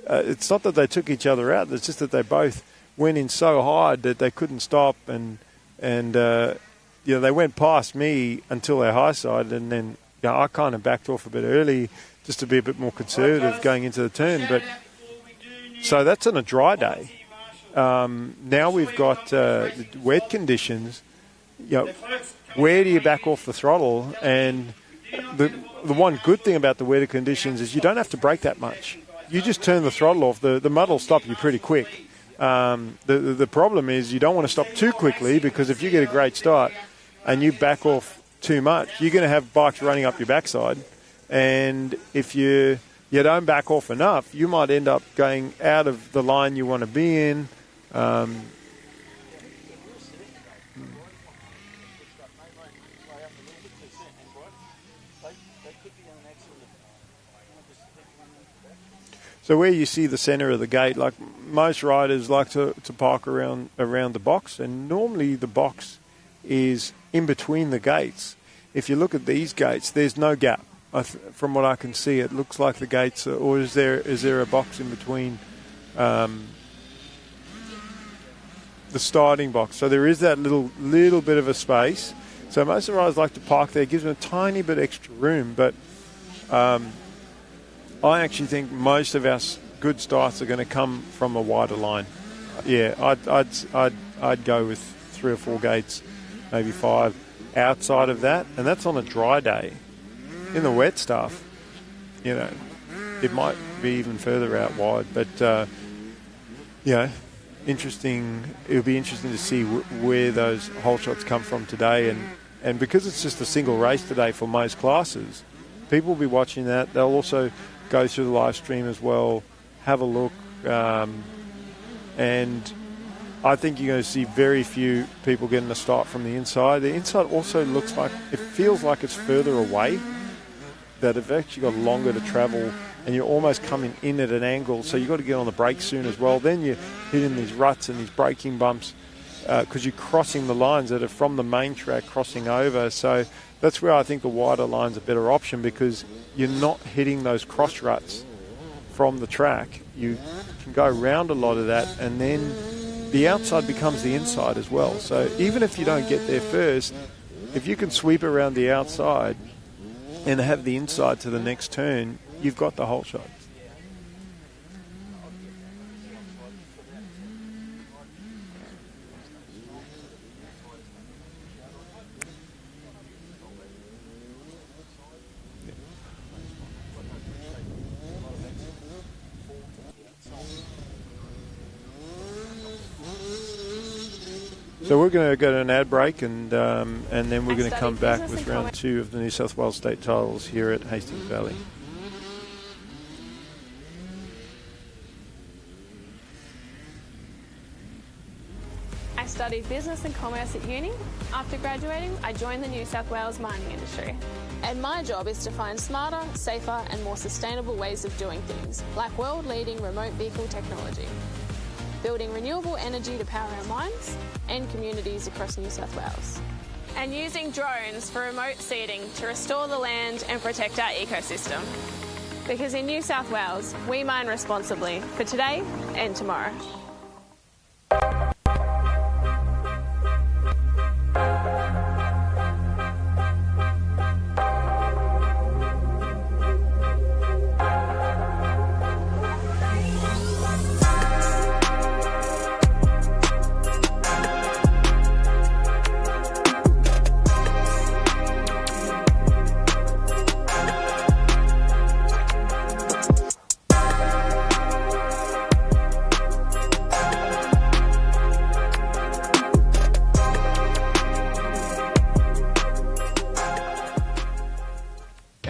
It's not that they took each other out, it's just that they both went in so hard that they couldn't stop, and they went past me until they high-sided, and then I kind of backed off a bit early just to be a bit more conservative going into the turn. But so that's on a dry day. Now we've got wet conditions. Where do you back off the throttle? And the one good thing about the wetter conditions is you don't have to brake that much. You just turn the throttle off. The mud will stop you pretty quick. The problem is you don't want to stop too quickly, because if you get a great start and you back off too much, you're going to have bikes running up your backside. And if you don't back off enough, you might end up going out of the line you want to be in. So where you see the centre of the gate, like most riders like to park around the box, and normally the box is in between the gates. If you look at these gates, there's no gap. From what I can see, it looks like the gates, or is there a box in between the starting box? So there is that little bit of a space. So most of the riders like to park there. It gives them a tiny bit extra room, but I actually think most of our good starts are going to come from a wider line. Yeah, I'd go with 3 or 4 gates, maybe 5 outside of that, and that's on a dry day. In the wet stuff, it might be even further out wide. But interesting. It'll be interesting to see where those hole shots come from today, and because it's just a single race today for most classes, people will be watching that. They'll also go through the live stream as well, have a look, and I think you're going to see very few people getting a start from the inside. The inside also feels like it's further away, that have actually got longer to travel, and you're almost coming in at an angle, so you've got to get on the brakes soon as well. Then you're hitting these ruts and these braking bumps because you're crossing the lines that are from the main track crossing over. So that's where I think the wider line's a better option, because you're not hitting those cross ruts from the track. You can go around a lot of that, and then the outside becomes the inside as well. So even if you don't get there first, if you can sweep around the outside and have the inside to the next turn, you've got the whole shot. So we're going to go to an ad break, and then we're going to come back with round 2 of the New South Wales State titles here at Hastings Valley. I studied business and commerce at uni. After graduating, I joined the New South Wales mining industry. And my job is to find smarter, safer and more sustainable ways of doing things, like world-leading remote vehicle technology, building renewable energy to power our mines and communities across New South Wales, and using drones for remote seeding to restore the land and protect our ecosystem. Because in New South Wales, we mine responsibly for today and tomorrow.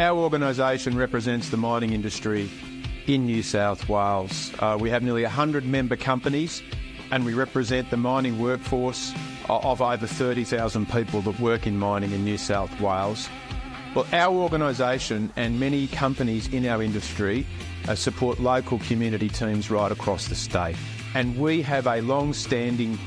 our organisation represents the mining industry in New South Wales. We have nearly 100 member companies, and we represent the mining workforce of over 30,000 people that work in mining in New South Wales. Well, our organisation and many companies in our industry support local community teams right across the state. And we have a long-standing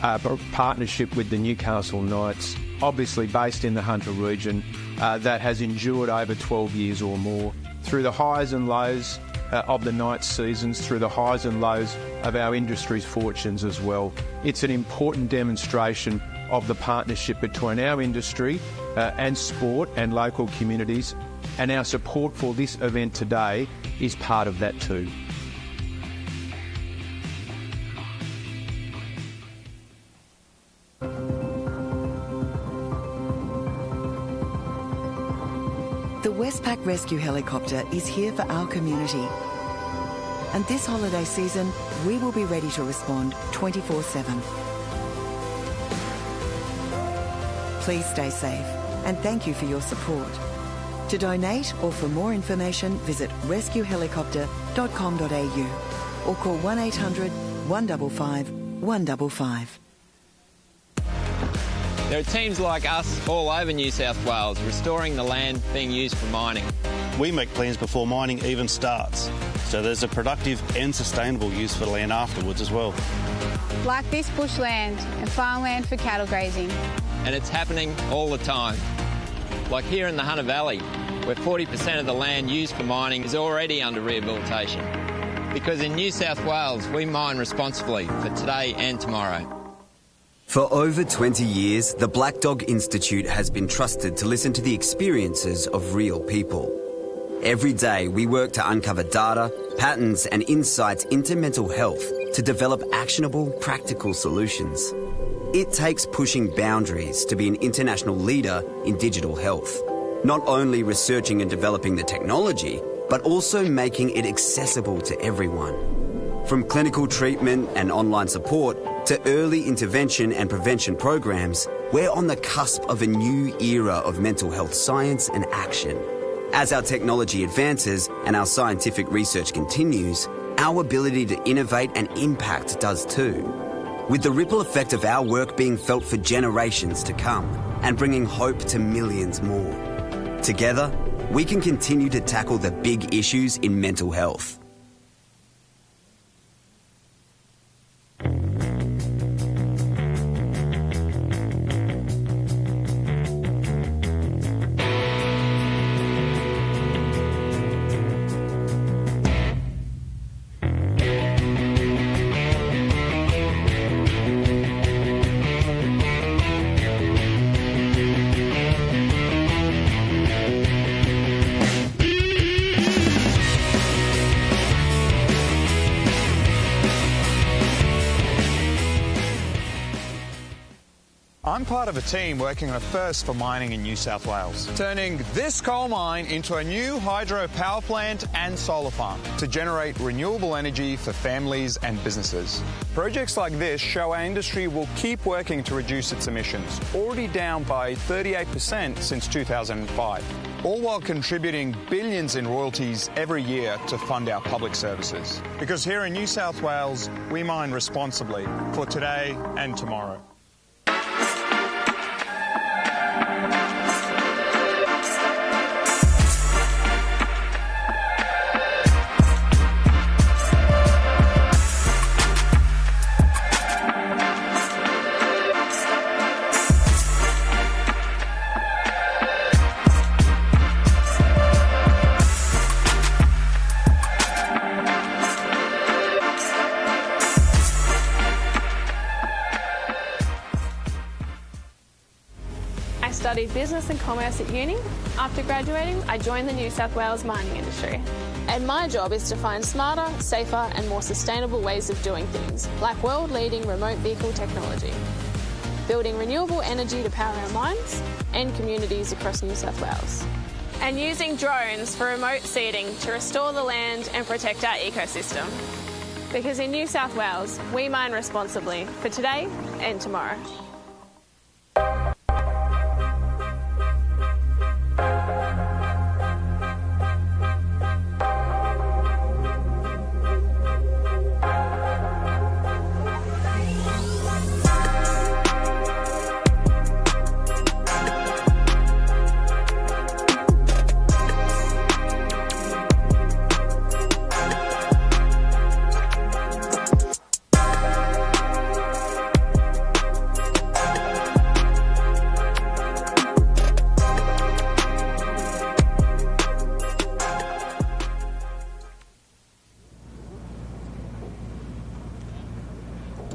partnership with the Newcastle Knights, obviously based in the Hunter region, that has endured over 12 years or more, through the highs and lows of the Knights seasons, through the highs and lows of our industry's fortunes as well. It's an important demonstration of the partnership between our industry and sport and local communities, and our support for this event today is part of that too. The Westpac Rescue Helicopter is here for our community. And this holiday season, we will be ready to respond 24/7. Please stay safe, and thank you for your support. To donate or for more information, visit rescuehelicopter.com.au or call 1800 155 155. There are teams like us all over New South Wales restoring the land being used for mining. We make plans before mining even starts, so there's a productive and sustainable use for land afterwards as well. Like this bushland and farmland for cattle grazing. And it's happening all the time. Like here in the Hunter Valley, where 40% of the land used for mining is already under rehabilitation. Because in New South Wales, we mine responsibly for today and tomorrow. For over 20 years, the Black Dog Institute has been trusted to listen to the experiences of real people. Every day, we work to uncover data, patterns and insights into mental health to develop actionable, practical solutions. It takes pushing boundaries to be an international leader in digital health, not only researching and developing the technology, but also making it accessible to everyone. From clinical treatment and online support to early intervention and prevention programs, we're on the cusp of a new era of mental health science and action. As our technology advances and our scientific research continues, our ability to innovate and impact does too, with the ripple effect of our work being felt for generations to come and bringing hope to millions more. Together, we can continue to tackle the big issues in mental health. I'm part of a team working on a first for mining in New South Wales, turning this coal mine into a new hydro power plant and solar farm to generate renewable energy for families and businesses. Projects like this show our industry will keep working to reduce its emissions, already down by 38% since 2005, all while contributing billions in royalties every year to fund our public services. Because here in New South Wales, we mine responsibly for today and tomorrow. I studied business and commerce at uni. After graduating, I joined the New South Wales mining industry. And my job is to find smarter, safer and more sustainable ways of doing things, like world-leading remote vehicle technology, building renewable energy to power our mines and communities across New South Wales, and using drones for remote seeding to restore the land and protect our ecosystem. Because in New South Wales, we mine responsibly for today and tomorrow.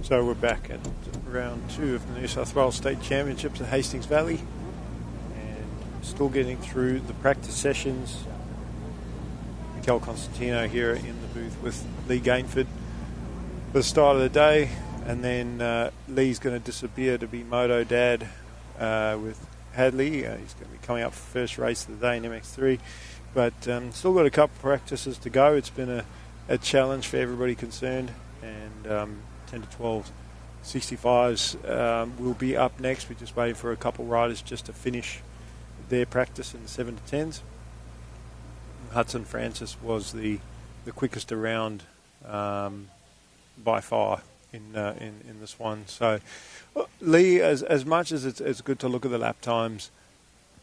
So we're back at round 2 of the New South Wales State Championships at Hastings Valley, and still getting through the practice sessions. Mikel Constantino here in the booth with Lee Gainford for the start of the day, and then Lee's going to disappear to be Moto Dad with Hadley. He's going to be coming up for first race of the day in MX3, but still got a couple of practices to go. It's been a challenge for everybody concerned, and 10 to 12 65s will be up next. We're just waiting for a couple riders just to finish their practice in the 7 to 10s. Hudson Francis was the quickest around by far in this one. So Lee, as much as it's good to look at the lap times,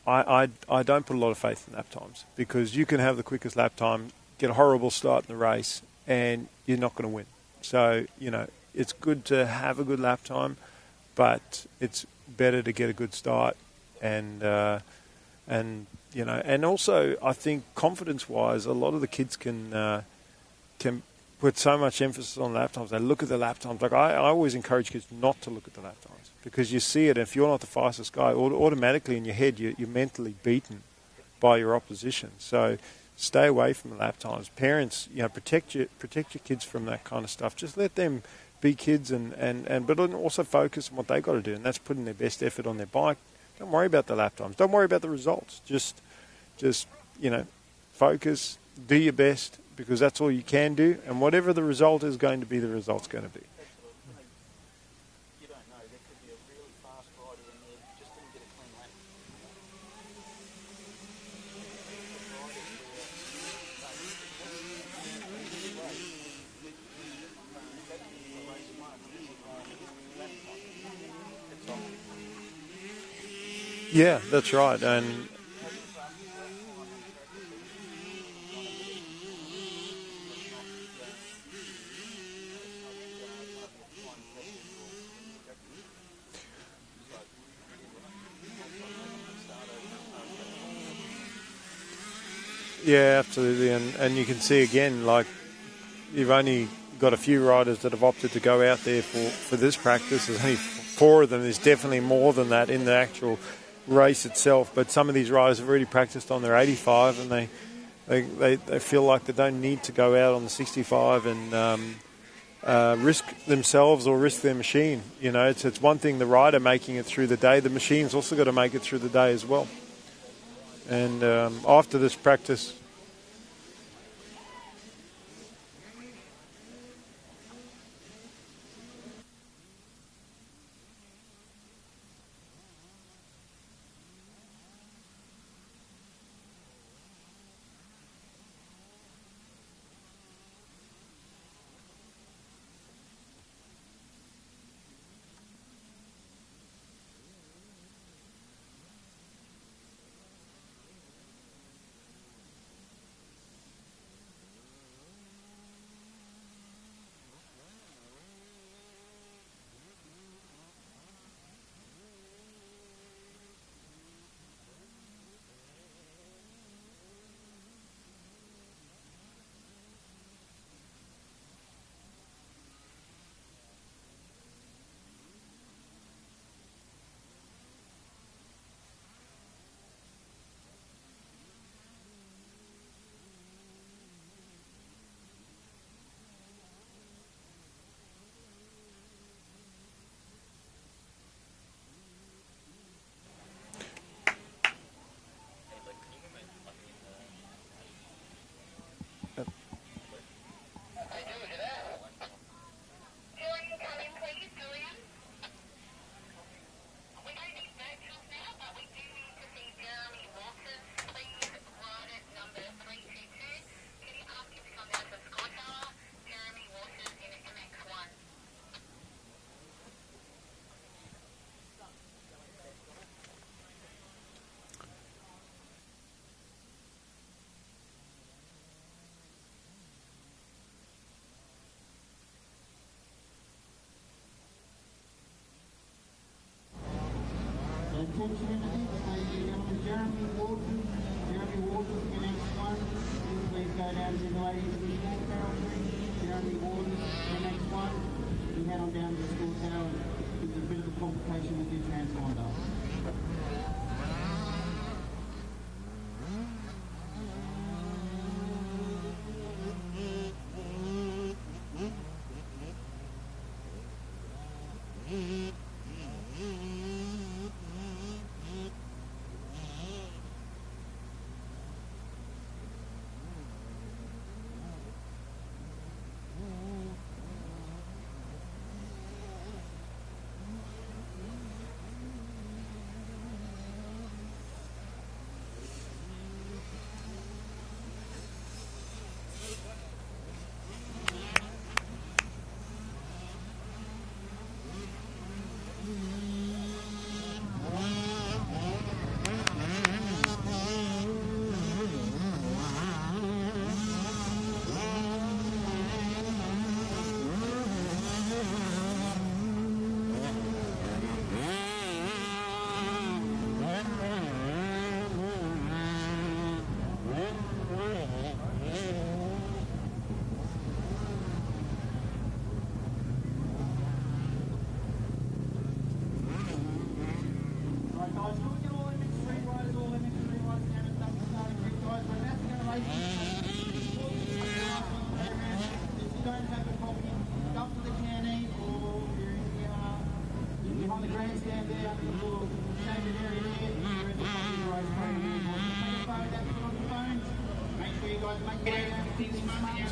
I don't put a lot of faith in lap times, because you can have the quickest lap time, get a horrible start in the race, and you're not going to win. So, it's good to have a good lap time, but it's better to get a good start, and also I think confidence-wise, a lot of the kids can put so much emphasis on lap times. They look at the lap times. Like I always encourage kids not to look at the lap times, because you see it. If you're not the fastest guy, automatically in your head you're mentally beaten by your opposition. So stay away from the lap times. Parents, protect your kids from that kind of stuff. Just let them be kids, but also focus on what they got to do, and that's putting their best effort on their bike. Don't worry about the lap times. Don't worry about the results. Just focus, do your best, because that's all you can do, and whatever the result is going to be, the result's going to be. Yeah, that's right, and yeah, absolutely, and you can see again, like, you've only got a few riders that have opted to go out there for this practice. There's only 4 of them. There's definitely more than that in the actual race itself, but some of these riders have already practiced on their 85, and they feel like they don't need to go out on the 65 and risk themselves or risk their machine. It's one thing the rider making it through the day, the machine's also got to make it through the day as well. And after this practice, head on down to the school tower and there's a bit of a complication with your transponder.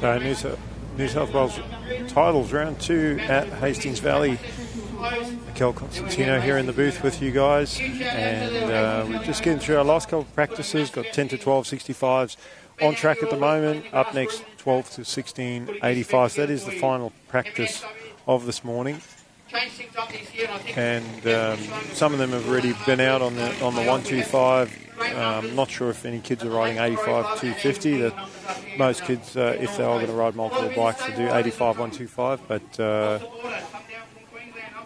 So New South Wales titles round 2 at Hastings Valley. Kel Constantino here in the booth with you guys, and we're just getting through our last couple of practices. Got 10 to 12 65s on track at the moment. Up next 12 to 16 85s. That is the final practice of this morning. And some of them have already been out on the 125. Not sure if any kids are riding 85 250. That most kids, if they are going to ride multiple bikes, will do 85 125. But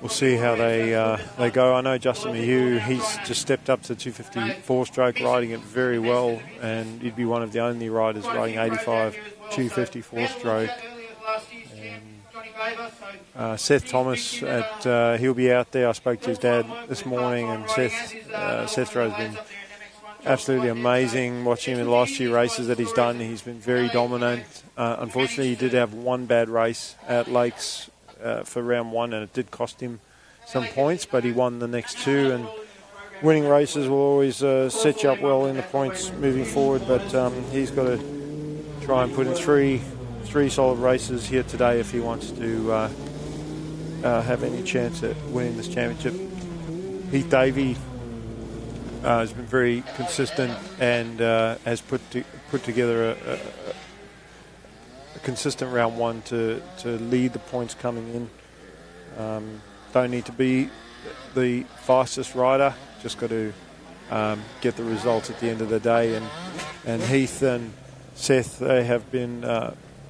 we'll see how they go. I know Justin Mayhew, he's just stepped up to 250 four-stroke, riding it very well, and he'd be one of the only riders riding 85 250 four-stroke. Seth Thomas, he'll be out there. I spoke to his dad this morning, and Seth Rowe's been absolutely amazing. Watching him in the last few races that he's done, he's been very dominant. Unfortunately, he did have one bad race at Lakes for round 1, and it did cost him some points, but he won the next 2, and winning races will always set you up well in the points moving forward, but he's got to try and put in three solid races here today if he wants to have any chance at winning this championship. Heath Davey has been very consistent and has put together a consistent round 1 to lead the points coming in. Don't need to be the fastest rider, just got to get the results at the end of the day. And Heath and Seth, they have been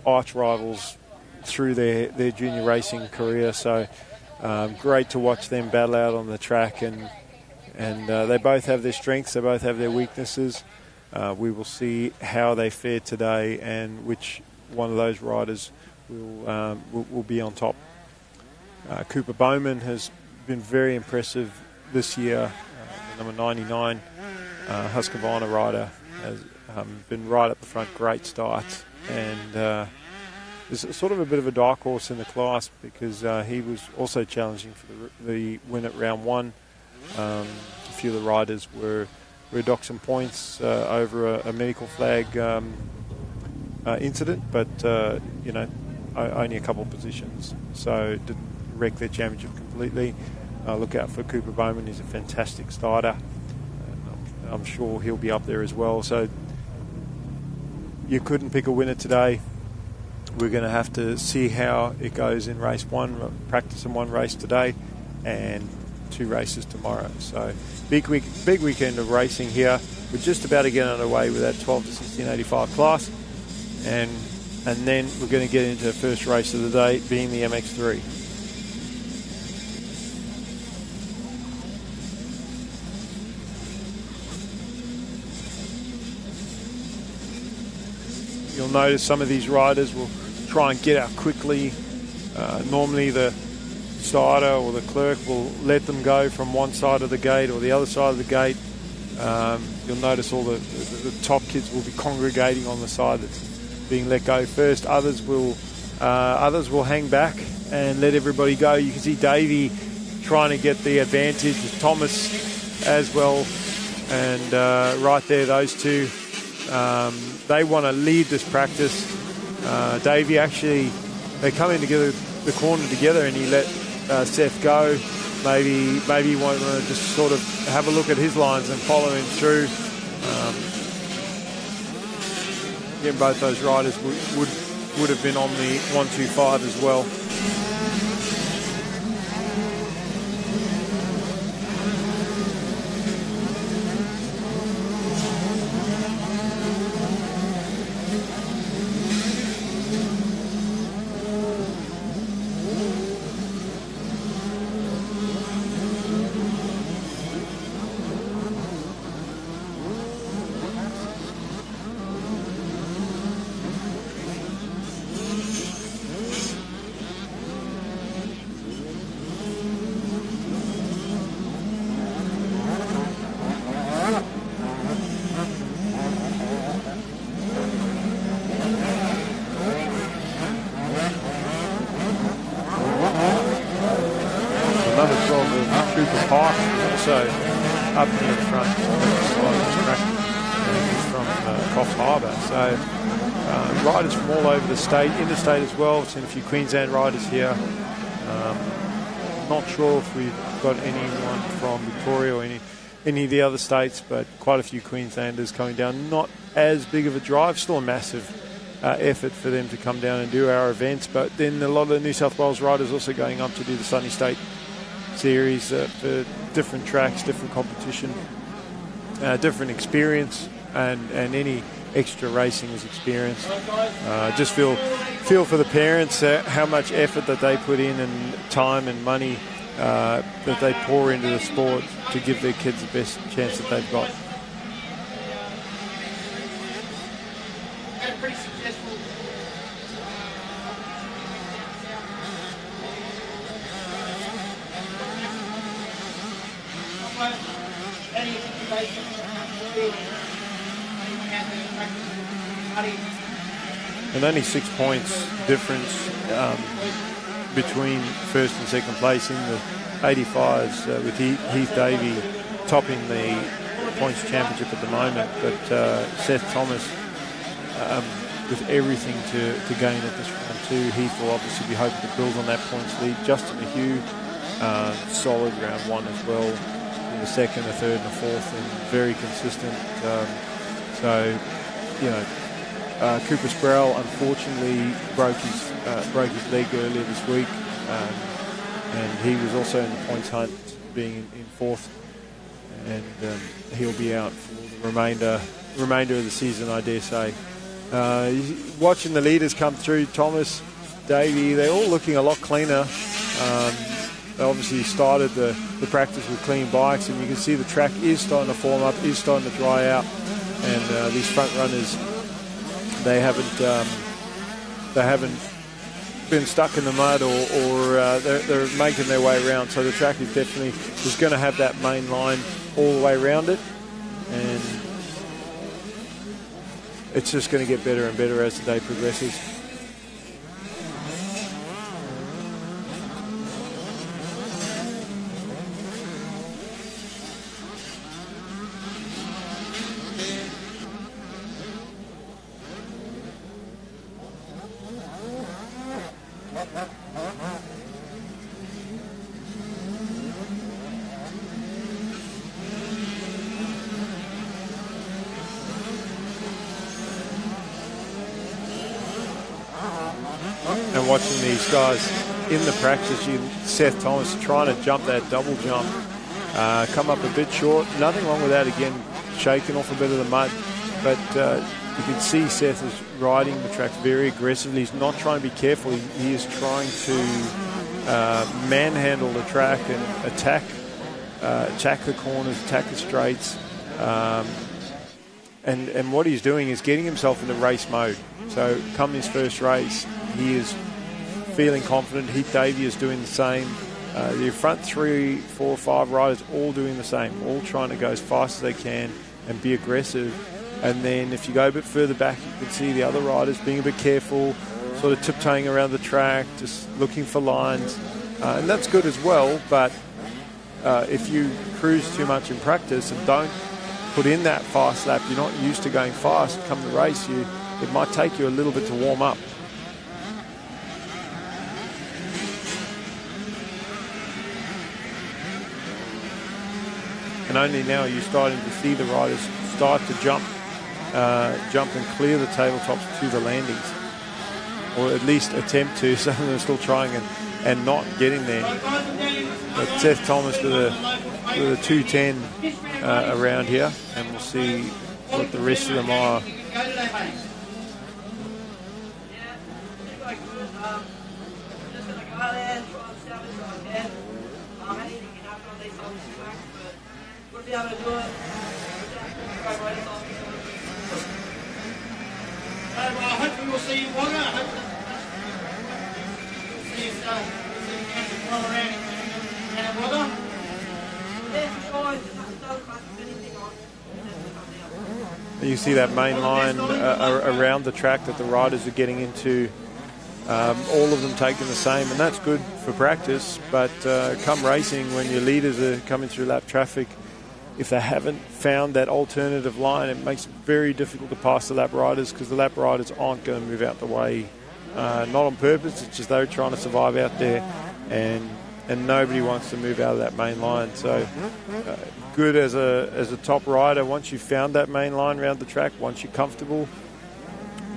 arch rivals through their junior racing career, so great to watch them battle out on the track, and they both have their strengths, they both have their weaknesses. We will see how they fare today and which one of those riders will be on top. Cooper Bowman has been very impressive this year. The number 99 Husqvarna rider has been right up the front, great start, and is sort of a bit of a dark horse in the class because he was also challenging for the win at round 1. A few of the riders were docked some points over a medical flag incident, but only a couple of positions, so didn't wreck their championship completely. Look out for Cooper Bowman, he's a fantastic starter. I'm sure he'll be up there as well. So you couldn't pick a winner today. We're going to have to see how it goes in race 1, practice in 1 race today and 2 races tomorrow. So big weekend of racing here. We're just about to get underway with that 12 to 1685 class, and then we're going to get into the first race of the day, being the MX3. You'll notice some of these riders will try and get out quickly. Normally the starter or the clerk will let them go from one side of the gate or the other side of the gate. You'll notice all the top kids will be congregating on the side that's being let go first. Others will hang back and let everybody go. You can see Davey trying to get the advantage, Thomas as well, and right there, those two, they want to lead this practice. Davey actually, they come in together, the corner together, and he let Seth go. Maybe you want to just sort of have a look at his lines and follow him through. Again, both those riders would have been on the 125 as well. Interstate as well. We've seen a few Queensland riders here. Not sure if we've got anyone from Victoria or any of the other states, but quite a few Queenslanders coming down. Not as big of a drive, still a massive effort for them to come down and do our events, but then a lot of the New South Wales riders also going up to do the Sunny State Series for different tracks, different competition, different experience, and any extra racing is experienced. Just feel for the parents how much effort that they put in and time and money that they pour into the sport to give their kids the best chance that they've got. And only 6 points difference between first and second place in the 85s with Heath Davey topping the points championship at the moment. But Seth Thomas with everything to gain at this round too. Heath will obviously be hoping to build on that points lead. Justin Mahue, solid round one as well. In the second, a third and a fourth, and very consistent. So, you know, Cooper Sproul unfortunately broke his leg earlier this week, and he was also in the points hunt, being in fourth, and he'll be out for the remainder of the season, I dare say. Watching the leaders come through, Thomas, Davey, they're all looking a lot cleaner. They obviously started the practice with clean bikes, and you can see the track is starting to form up, is starting to dry out, and these front runners, they haven't been stuck in the mud, or they're making their way around. So the track is definitely going to have that main line all the way around it, and it's just going to get better and better as the day progresses. And watching these guys in the practice, Seth Thomas trying to jump that double jump, come up a bit short. Nothing wrong with that, again, shaking off a bit of the mud. But you can see Seth is riding the track very aggressively. He's not trying to be careful. He is trying to manhandle the track and attack the corners, attack the straights. And what he's doing is getting himself into race mode. So come his first race, he is feeling confident. Heath Davey is doing the same. Your front 3, 4, 5 riders all doing the same, all trying to go as fast as they can and be aggressive. And then if you go a bit further back, you can see the other riders being a bit careful, sort of tiptoeing around the track, just looking for lines. And that's good as well, but if you cruise too much in practice and don't put in that fast lap, you're not used to going fast, come the race, it might take you a little bit to warm up. And only now are you starting to see the riders start to jump and clear the tabletops to the landings, or at least attempt to. Some of them are still trying and not getting there. But Seth Thomas with a 210 around here, and we'll see what the rest of them are. I hope we will see you longer. I hope see you roll around and weather. You see that main line around the track that the riders are getting into, all of them taking the same, and that's good for practice, but come racing, when your leaders are coming through lap traffic, if they haven't found that alternative line, it makes it very difficult to pass the lap riders, because the lap riders aren't going to move out the way, not on purpose, it's just they're trying to survive out there, and nobody wants to move out of that main line. So good as a top rider, once you've found that main line around the track, once you're comfortable,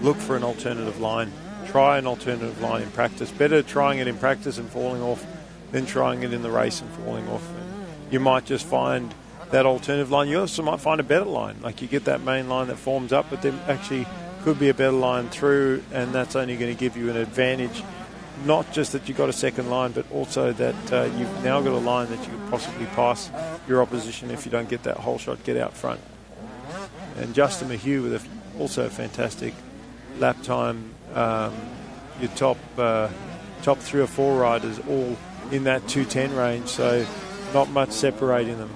look for an alternative line. Try an alternative line in practice. Better trying it in practice and falling off than trying it in the race and falling off. And you might just find that alternative line. You also might find a better line. Like you get that main line that forms up, but there actually could be a better line through, and that's only going to give you an advantage. Not just that you've got a second line, but also that you've now got a line that you could possibly pass your opposition if you don't get that whole shot, get out front. And Justin Mahue with also a fantastic lap time. Your top 3 or 4 riders all in that 210 range, so not much separating them.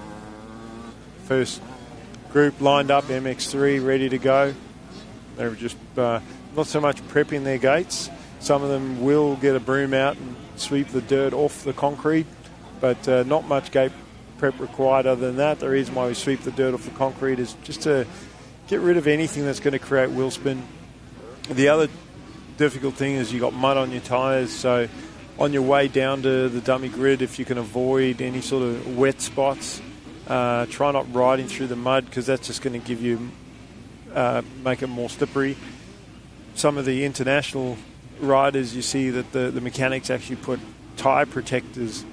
First group lined up, MX3 ready to go. They were just not so much prepping their gates. Some of them will get a broom out and sweep the dirt off the concrete, but not much gate prep required other than that. The reason why we sweep the dirt off the concrete is just to get rid of anything that's going to create wheel spin. The other difficult thing is you got mud on your tyres, so on your way down to the dummy grid, if you can avoid any sort of wet spots, try not riding through the mud, because that's just going to give you make it more slippery. Some of the international riders, you see that the mechanics actually put tyre protectors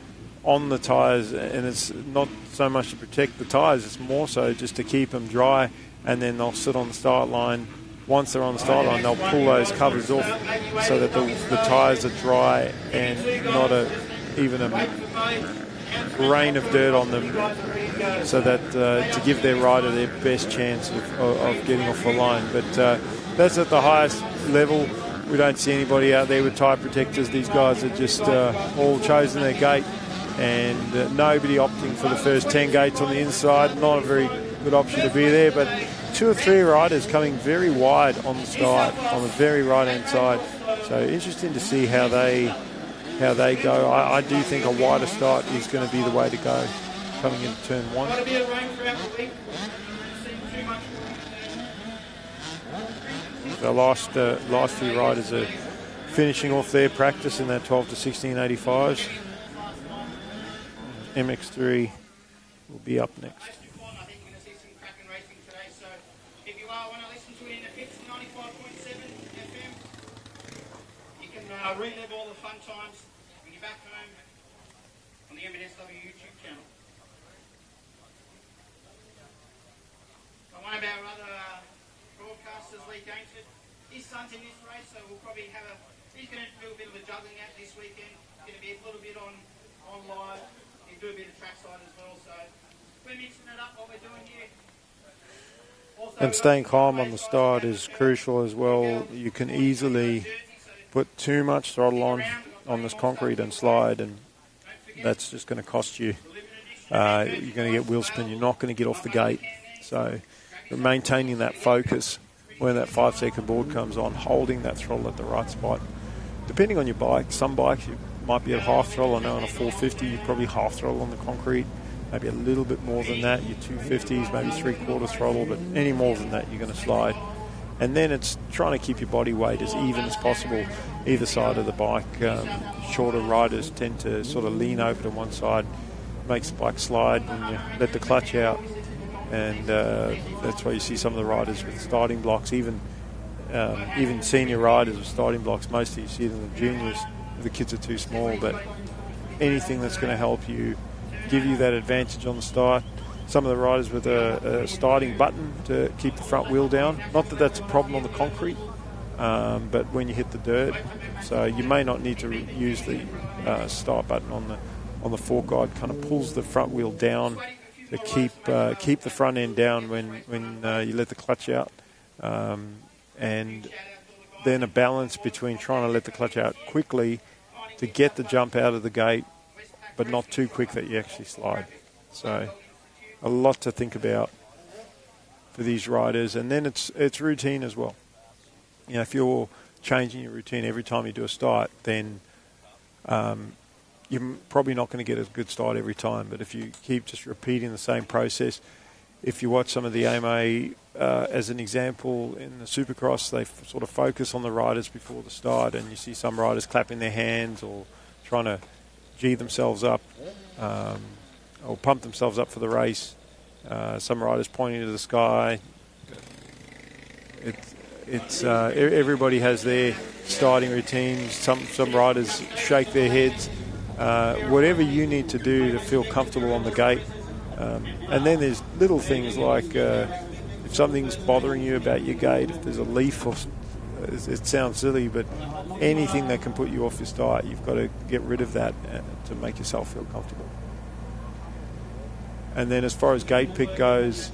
on the tyres, and it's not so much to protect the tyres, it's more so just to keep them dry, and then they'll sit on the start line. Once they're on the start line, they'll pull those covers off so that the tyres are dry and not even a grain of dirt on them, so that to give their rider their best chance of getting off the line. But that's at the highest level. We don't see anybody out there with tyre protectors. These guys are just all chosen their gate, and nobody opting for the first 10 gates on the inside. Not a very good option to be there, but 2 or 3 riders coming very wide on the start, on the very right-hand side. So interesting to see how they go. I do think a wider start is going to be the way to go coming into turn 1. The last few riders are finishing off their practice in that 12 to 1685s. MX3 will be up next. Relive all the fun times when you're back home on the NSW YouTube channel. One of our other broadcasters, Lee Gainsford, his son's in this race, so we'll probably have he's going to do a bit of a juggling act this weekend. Going to be a little bit on live. He'll do a bit of trackside as well, so we're mixing it up what we're doing here. And staying calm on the start is crucial as well. You can easily put too much throttle on this concrete and slide, and that's just going to cost you. You're going to get wheel spin. You're not going to get off the gate. So maintaining that focus when that 5-second board comes on, holding that throttle at the right spot. Depending on your bike, some bikes you might be at half throttle. I know on a 450 you're probably half throttle on the concrete, maybe a little bit more than that. Your 250s, maybe 3/4 throttle, but any more than that you're going to slide. And then it's trying to keep your body weight as even as possible either side of the bike. Shorter riders tend to sort of lean over to one side, makes the bike slide when you let the clutch out. And that's why you see some of the riders with starting blocks, even senior riders with starting blocks. Mostly you see them in the juniors if the kids are too small. But anything that's going to help you, give you that advantage on the start. Some of the riders with a starting button to keep the front wheel down. Not that that's a problem on the concrete, but when you hit the dirt. So you may not need to use the start button on the fork guide. Kind of pulls the front wheel down to keep the front end down when you let the clutch out. And then a balance between trying to let the clutch out quickly to get the jump out of the gate, but not too quick that you actually slide. So a lot to think about for these riders. And then it's routine as well. You know, if you're changing your routine every time you do a start, then you're probably not going to get a good start every time. But if you keep just repeating the same process, if you watch some of the AMA as an example in the Supercross, they sort of focus on the riders before the start, and you see some riders clapping their hands or trying to G themselves up or pump themselves up for the race. Some riders pointing to the sky. Everybody has their starting routines. Some riders shake their heads. Whatever you need to do to feel comfortable on the gate. And then there's little things like if something's bothering you about your gate, if there's a leaf, or it sounds silly, but anything that can put you off your start, you've got to get rid of that to make yourself feel comfortable. And then as far as gate pick goes,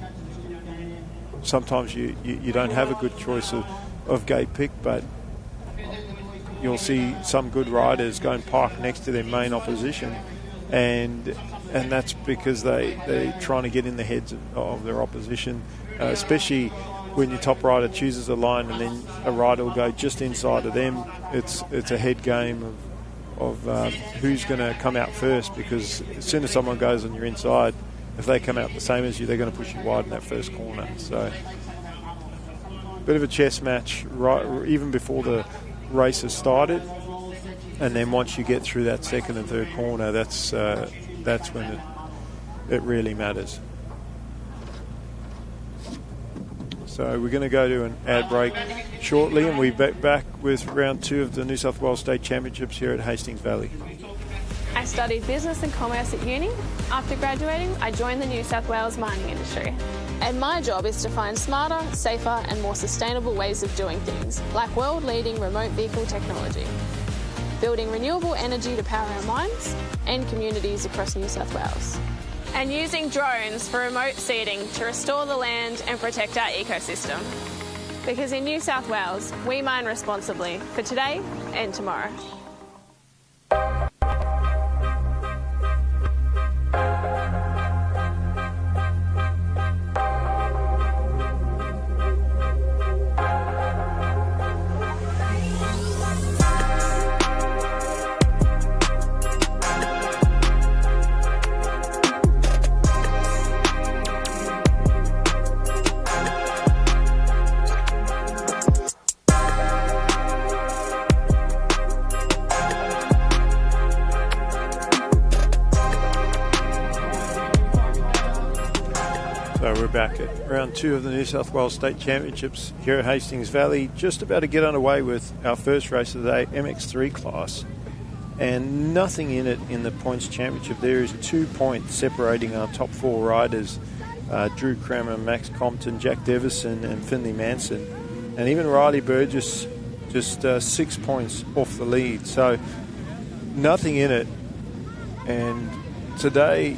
sometimes you don't have a good choice of gate pick, but you'll see some good riders go and park next to their main opposition, and that's because they're trying to get in the heads of their opposition, especially when your top rider chooses a line and then a rider will go just inside of them. It's a head game of who's going to come out first, because as soon as someone goes on your inside, if they come out the same as you, they're going to push you wide in that first corner. So bit of a chess match right even before the race has started, and then once you get through that second and third corner, that's when it really matters. So we're going to go to an ad break shortly, and we'll be back with round 2 of the New South Wales State Championships here at Hastings Valley. I studied business and commerce at uni. After graduating, I joined the New South Wales mining industry. And my job is to find smarter, safer and more sustainable ways of doing things, like world-leading remote vehicle technology, building renewable energy to power our mines and communities across New South Wales, and using drones for remote seeding to restore the land and protect our ecosystem. Because in New South Wales, we mine responsibly for today and tomorrow. Back at round 2 of the New South Wales State Championships here at Hastings Valley. Just about to get underway with our first race of the day, MX3 class. And nothing in it in the points championship. There is 2 points separating our top 4 riders, Drew Cramer, Max Compton, Jack Devison and Finley Manson. And even Riley Burgess just 6 points off the lead. So nothing in it. And today,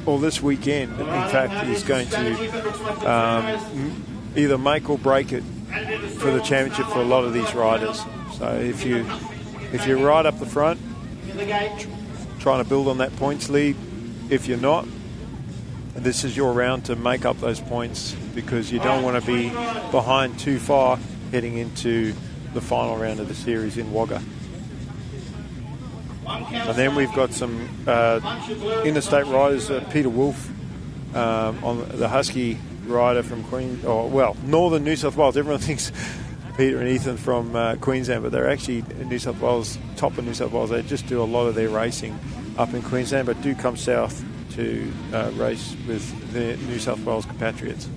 or this weekend, in fact, is going to either make or break it for the championship for a lot of these riders. So if you're right up the front, trying to build on that points lead. If you're not, this is your round to make up those points, because you don't want to be behind too far heading into the final round of the series in Wagga. And then we've got some interstate riders, Peter Wolf, on the Husky rider from northern New South Wales. Everyone thinks Peter and Ethan from Queensland, but they're actually in New South Wales, top of New South Wales. They just do a lot of their racing up in Queensland, but do come south to race with their New South Wales compatriots.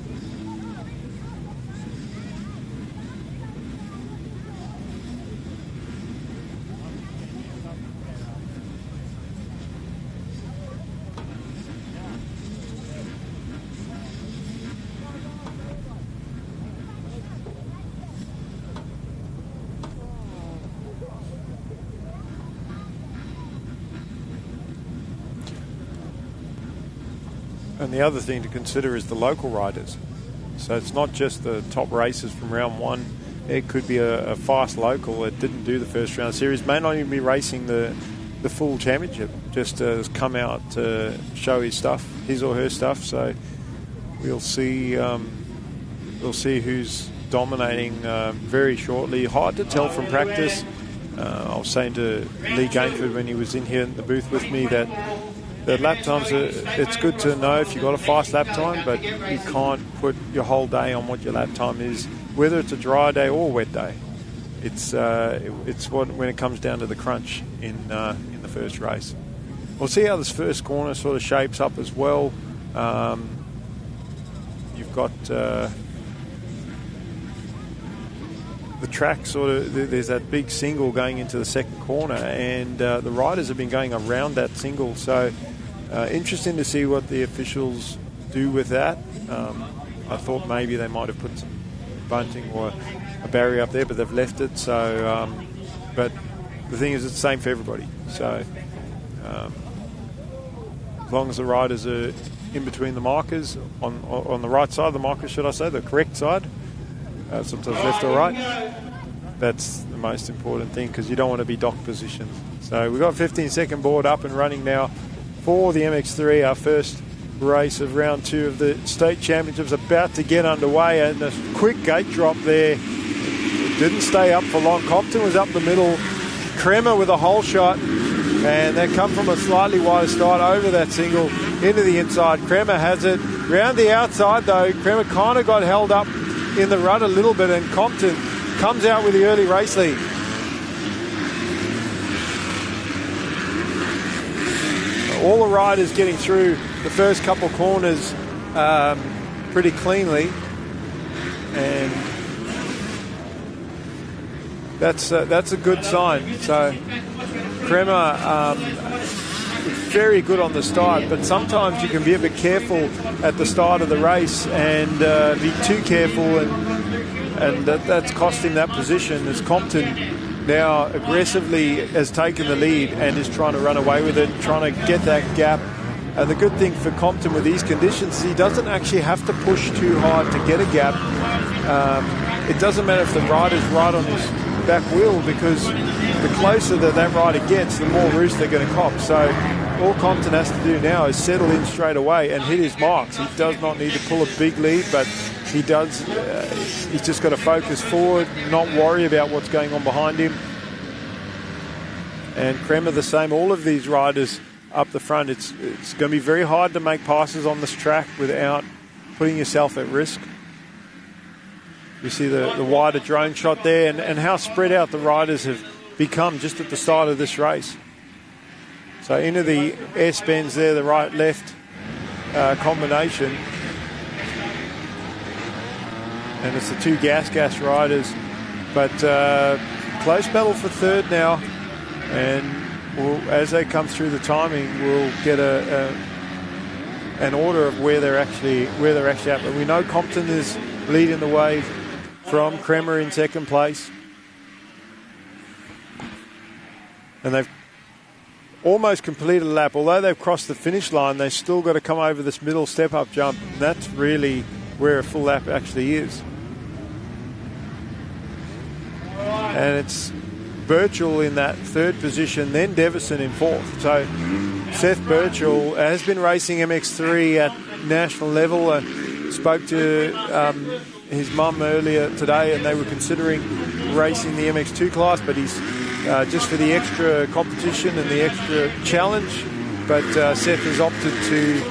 And the other thing to consider is the local riders. So it's not just the top racers from round one. It could be a fast local that didn't do the first round series, may not even be racing the full championship, just has come out to show his stuff, his or her stuff. So we'll see who's dominating very shortly. Hard to tell from practice. I was saying to Lee Gainford when he was in here in the booth with me that the lap times, it's good to know if you've got a fast lap time, but you can't put your whole day on what your lap time is, whether it's a dry day or a wet day. It's when it comes down to the crunch in the first race. We'll see how this first corner sort of shapes up as well. You've got the track there's that big single going into the second corner, and the riders have been going around that single, so interesting to see what the officials do with that. I thought maybe they might have put some bunting or a barrier up there, but they've left it. So, but the thing is, it's the same for everybody. So, as long as the riders are in between the markers, on the right side of the markers, should I say, the correct side, sometimes left or right, that's the most important thing, because you don't want to be dock positions. So we've got 15-second board up and running now for the MX3, our first race of round two of the state championships about to get underway, and a quick gate drop there. It didn't stay up for long. Compton was up the middle. Kremer with a hole shot, and they come from a slightly wider start over that single into the inside. Kremer has it round the outside though. Kremer kind of got held up in the rut a little bit, and Compton comes out with the early race lead. All the riders getting through the first couple corners pretty cleanly, and that's a good sign. So Kremer very good on the start, but sometimes you can be a bit careful at the start of the race and be too careful, and that's cost him that position, as Compton now aggressively has taken the lead and is trying to run away with it, trying to get that gap. And the good thing for Compton with these conditions is he doesn't actually have to push too hard to get a gap. It doesn't matter if the rider's right on his back wheel, because the closer that rider gets, the more roost they're going to cop. So all Compton has to do now is settle in straight away and hit his marks. He does not need to pull a big lead, but he does. He's just got to focus forward, not worry about what's going on behind him. And Kremer the same. All of these riders up the front, it's going to be very hard to make passes on this track without putting yourself at risk. You see the wider drone shot there, and how spread out the riders have become just at the start of this race. So into the S-bends there, the right-left combination. And it's the two gas riders. But close battle for third now. And as they come through the timing, we'll get an order of where they're actually at. But we know Compton is leading the way from Kremer in second place. And they've almost completed a lap. Although they've crossed the finish line, they've still got to come over this middle step-up jump. And that's really where a full lap actually is. And it's Birchall in that third position, then Devison in fourth. So Seth Birchall has been racing MX3 at national level. Spoke to his mum earlier today, and they were considering racing the MX2 class, but he's just for the extra competition and the extra challenge. But Seth has opted to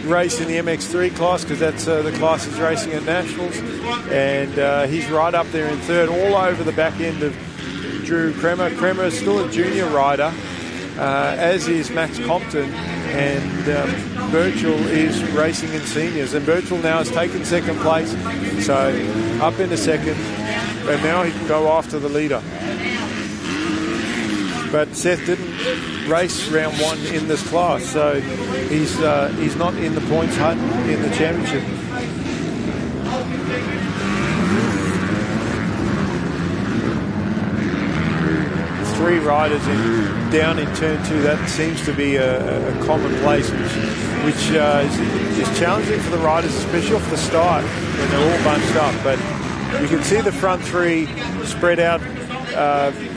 race in the MX3 class because that's the class he's racing at nationals, and he's right up there in third, all over the back end of Drew Kremer. Kremer is still a junior rider, as is Max Compton, and Birchall is racing in seniors, and Birchall now has taken second place, so up into second, and now he can go after the leader. But Seth didn't race round one in this class, so he's not in the points hunt in the championship. Three riders down in turn two. That seems to be a common place, which is challenging for the riders, especially off the start when they're all bunched up. But you can see the front three spread out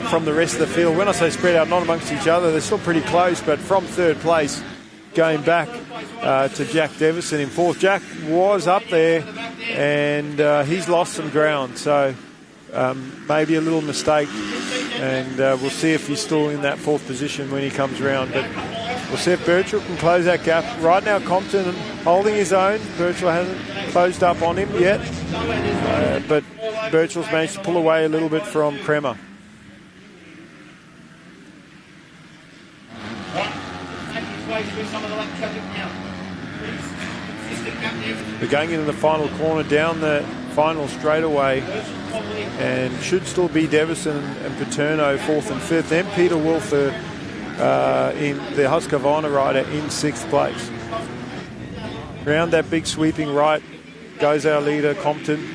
from the rest of the field. When I say spread out, not amongst each other, they're still pretty close, but from third place going back to Jack Devison in fourth. Jack was up there, and he's lost some ground, so maybe a little mistake, and we'll see if he's still in that fourth position when he comes around. But we'll see if Birchall can close that gap. Right now Compton holding his own. Birchall hasn't closed up on him yet, but Birchall's managed to pull away a little bit from Kremer. We're going into the final corner down the final straightaway, and should still be Devison and Paterno fourth and fifth. Then Peter Wolf, in the Husqvarna rider, in sixth place. Round that big sweeping right goes our leader, Compton.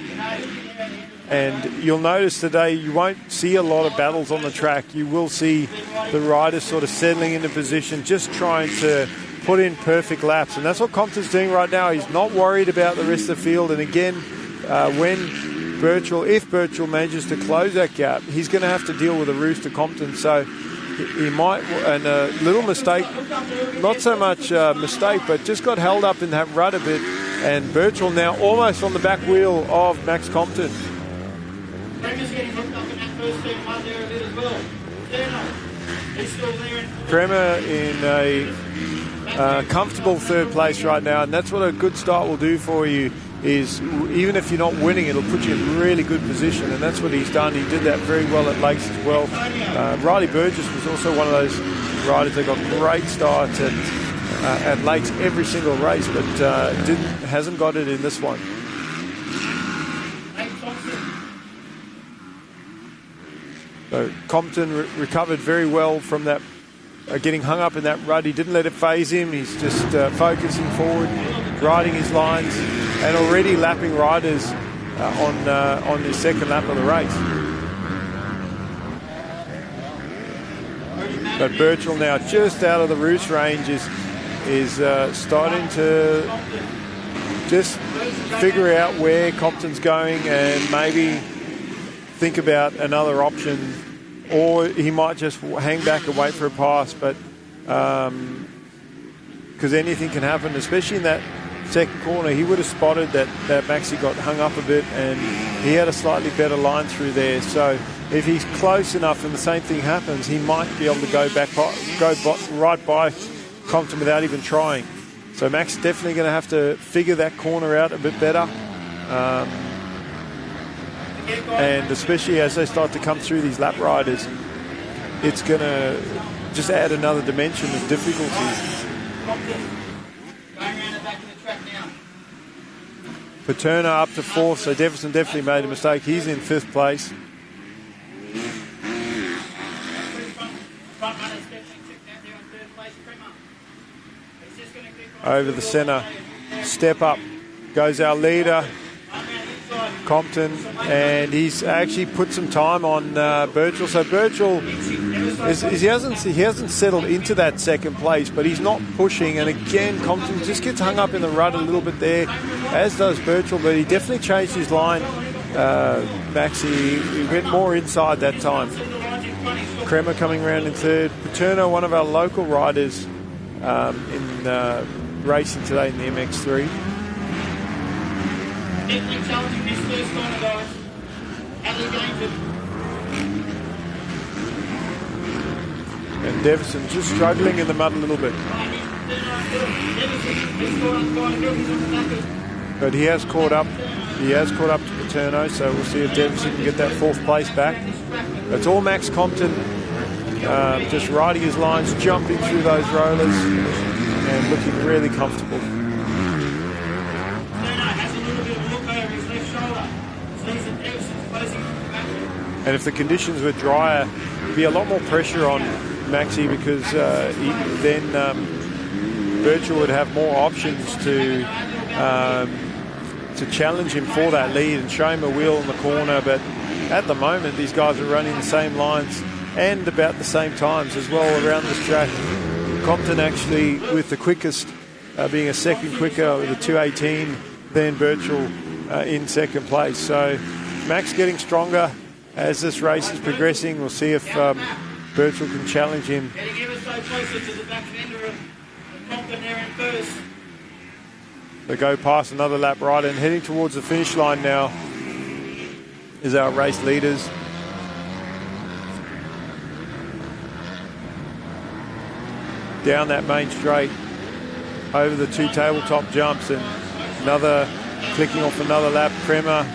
And you'll notice today you won't see a lot of battles on the track. You will see the riders sort of settling into position, just trying to put in perfect laps. And that's what Compton's doing right now. He's not worried about the rest of the field. And again, if Birchall manages to close that gap, he's going to have to deal with a Rooster Compton. So he might, and a little mistake, not so much mistake, but just got held up in that rut a bit. And Birchall now almost on the back wheel of Max Compton. Kremer in a comfortable third place right now, and that's what a good start will do for you. Is even if you're not winning, it'll put you in really good position, and that's what he's done. He did that very well at Lakes as well. Riley Burgess was also one of those riders that got great starts at Lakes every single race, but hasn't got it in this one. So Compton recovered very well from that, getting hung up in that rut. He didn't let it phase him. He's just focusing forward, riding his lines, and already lapping riders on his second lap of the race. But Birchall now just out of the roost range is starting to just figure out where Compton's going and maybe think about another option, or he might just hang back and wait for a pass. But because anything can happen, especially in that second corner, he would have spotted that Maxi got hung up a bit, and he had a slightly better line through there. So if he's close enough and the same thing happens, he might be able to go right by Compton without even trying. So Max is definitely going to have to figure that corner out a bit better. And especially as they start to come through these lap riders, it's going to just add another dimension of difficulty. Paterno up to fourth, so Devison definitely made a mistake. He's in fifth place. Over the centre, step up goes our leader, Compton, and he's actually put some time on Birchall. So Birchall he hasn't settled into that second place, but he's not pushing. And again, Compton just gets hung up in the rut a little bit there, as does Birchall. But he definitely changed his line. Maxi, he went more inside that time. Kremer coming around in third. Paterno, one of our local riders in racing today in the MX3. Definitely challenging this first corner, guys. Alligator. And Devison just struggling in the mud a little bit. But he has caught up. He has caught up to Paterno, so we'll see if Devison can get that fourth place back. It's all Max Compton just riding his lines, jumping through those rollers and looking really comfortable. And if the conditions were drier, there'd be a lot more pressure on Maxi because then Birchall would have more options to challenge him for that lead and show him a wheel in the corner. But at the moment, these guys are running the same lines and about the same times as well around this track. Compton actually with the quickest, being a second quicker with a 2:18, then Birchall in second place. So Max getting stronger as this race is progressing. We'll see if Birchall can challenge him. Getting ever so closer to the back fender of Compton there in first. They go past another lap rider and heading towards the finish line now is our race leaders. Down that main straight, over the two tabletop jumps, and another clicking off another lap. Kremer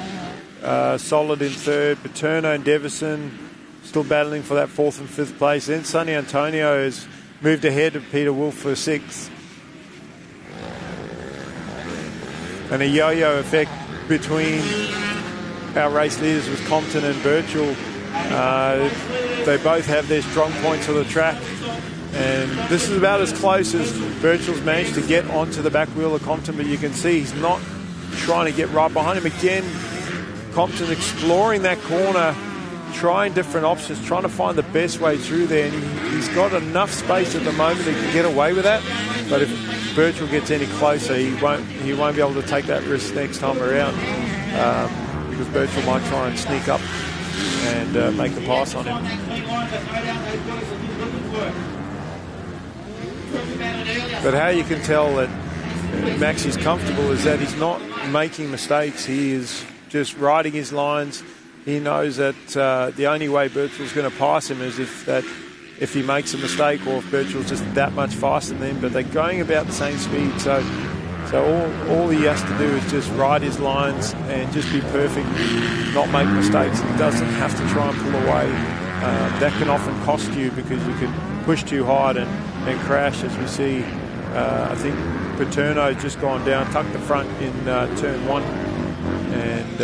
solid in third. Paterno and Devison still battling for that fourth and fifth place. Then Sonny Antonio has moved ahead of Peter Wolf for sixth. And a yo-yo effect between our race leaders with Compton and Birchall. They both have their strong points of the track. And this is about as close as Birchall's managed to get onto the back wheel of Compton, but you can see he's not trying to get right behind him. Again, Compton exploring that corner, trying different options, trying to find the best way through there. And he's got enough space at the moment he can get away with that. But if Birchall gets any closer, he won't be able to take that risk next time around because Birchall might try and sneak up and make the pass on him. But how you can tell that Max is comfortable is that he's not making mistakes. He is just riding his lines. He knows that the only way Birchall's going to pass him is if he makes a mistake or if Birchall's just that much faster than him. But they're going about the same speed. So all he has to do is just ride his lines and just be perfect, not make mistakes. He doesn't have to try and pull away. That can often cost you because you can push too hard and crash, as we see. I think Paterno's just gone down, tucked the front in turn one, and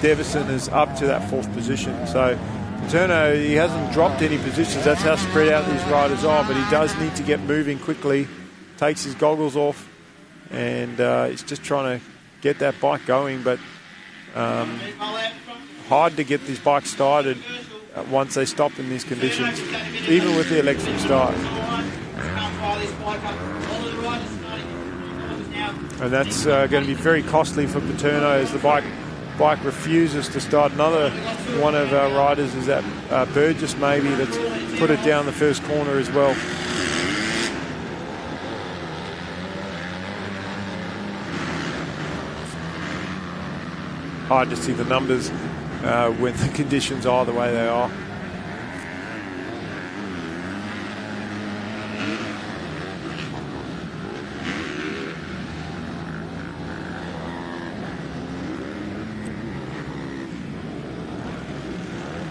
Devison is up to that fourth position. So Paterno, he hasn't dropped any positions. That's how spread out these riders are, but he does need to get moving quickly. Takes his goggles off, and he's just trying to get that bike going, but hard to get these bikes started once they stop in these conditions, even with the electric start. And that's going to be very costly for Paterno as the bike refuses to start. Another one of our riders is that Burgess maybe that's put it down the first corner as well. Hard to see the numbers when the conditions are the way they are.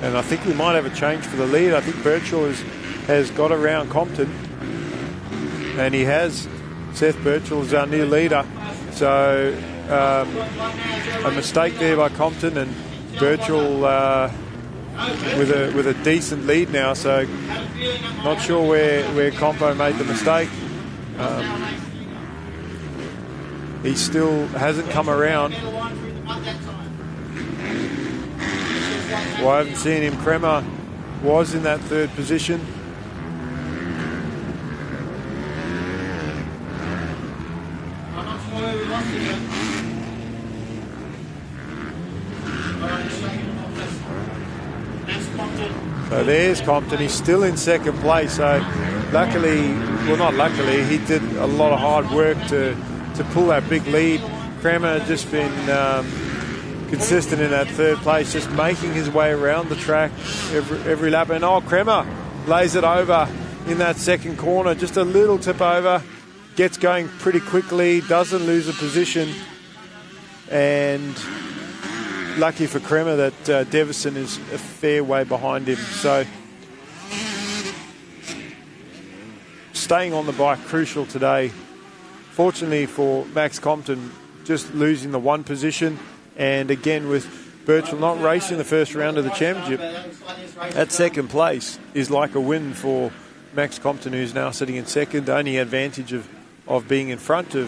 And I think we might have a change for the lead. I think Birchall has got around Compton, and he has. Seth Birchall is our new leader. So a mistake there by Compton, and Birchall with a decent lead now. So not sure where Compo made the mistake. He still hasn't come around. Well, I haven't seen him. Kremer was in that third position. I'm not sure where we lost him yet. Alright, just shaking him off. That's Compton. So there's Compton. He's still in second place. So luckily, well, not luckily, he did a lot of hard work to pull that big lead. Kremer just been consistent in that third place, just making his way around the track every lap. And Kremer lays it over in that second corner, just a little tip over, gets going pretty quickly, doesn't lose a position. And lucky for Kremer that Devison is a fair way behind him. So staying on the bike, crucial today. Fortunately for Max Compton, just losing the one position. And again, with Birchall not racing the first round of the championship, that second place is like a win for Max Compton, who's now sitting in second. The only advantage of being in front of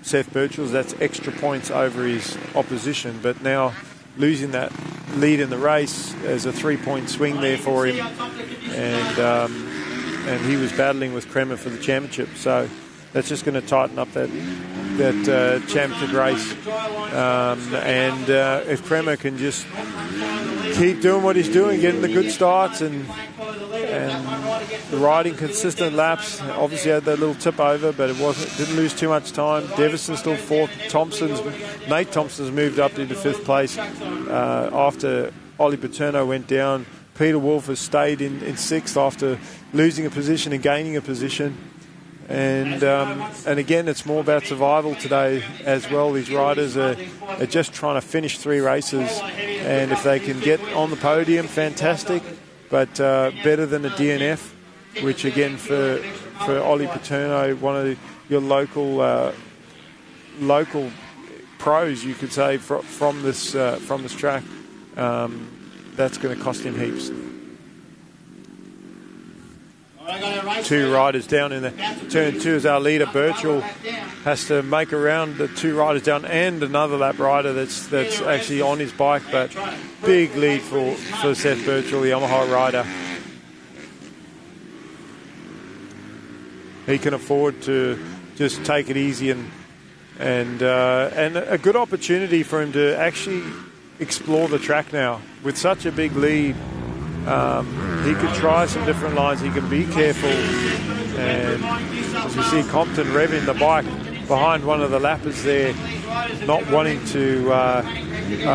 Seth Birchall, that's extra points over his opposition. But now losing that lead in the race, there's a 3-point swing there for him. And he was battling with Kremer for the championship. So that's just going to tighten up that championship race. If Kremer can just keep doing what he's doing, getting the good starts and riding consistent laps. Obviously had that little tip over, but didn't lose too much time. Devison's still fourth. Nate Thompson's moved up into fifth place after Ollie Paterno went down. Peter Wolf has stayed in sixth after losing a position and gaining a position. And again, it's more about survival today as well. These riders are just trying to finish 3 races, and if they can get on the podium, fantastic. But better than a DNF, which again for Ollie Paterno, one of your local pros, you could say, from this track, that's going to cost him heaps. 2 riders down in the turn 2 as our leader. Birchall has to make around the 2 riders down and another lap rider that's actually on his bike, but big lead for Seth Birchall, the Yamaha rider. He can afford to just take it easy and a good opportunity for him to actually explore the track now with such a big lead. He could try some different lines. He can be careful. And as you see, Compton revving the bike behind one of the lappers there, not wanting to,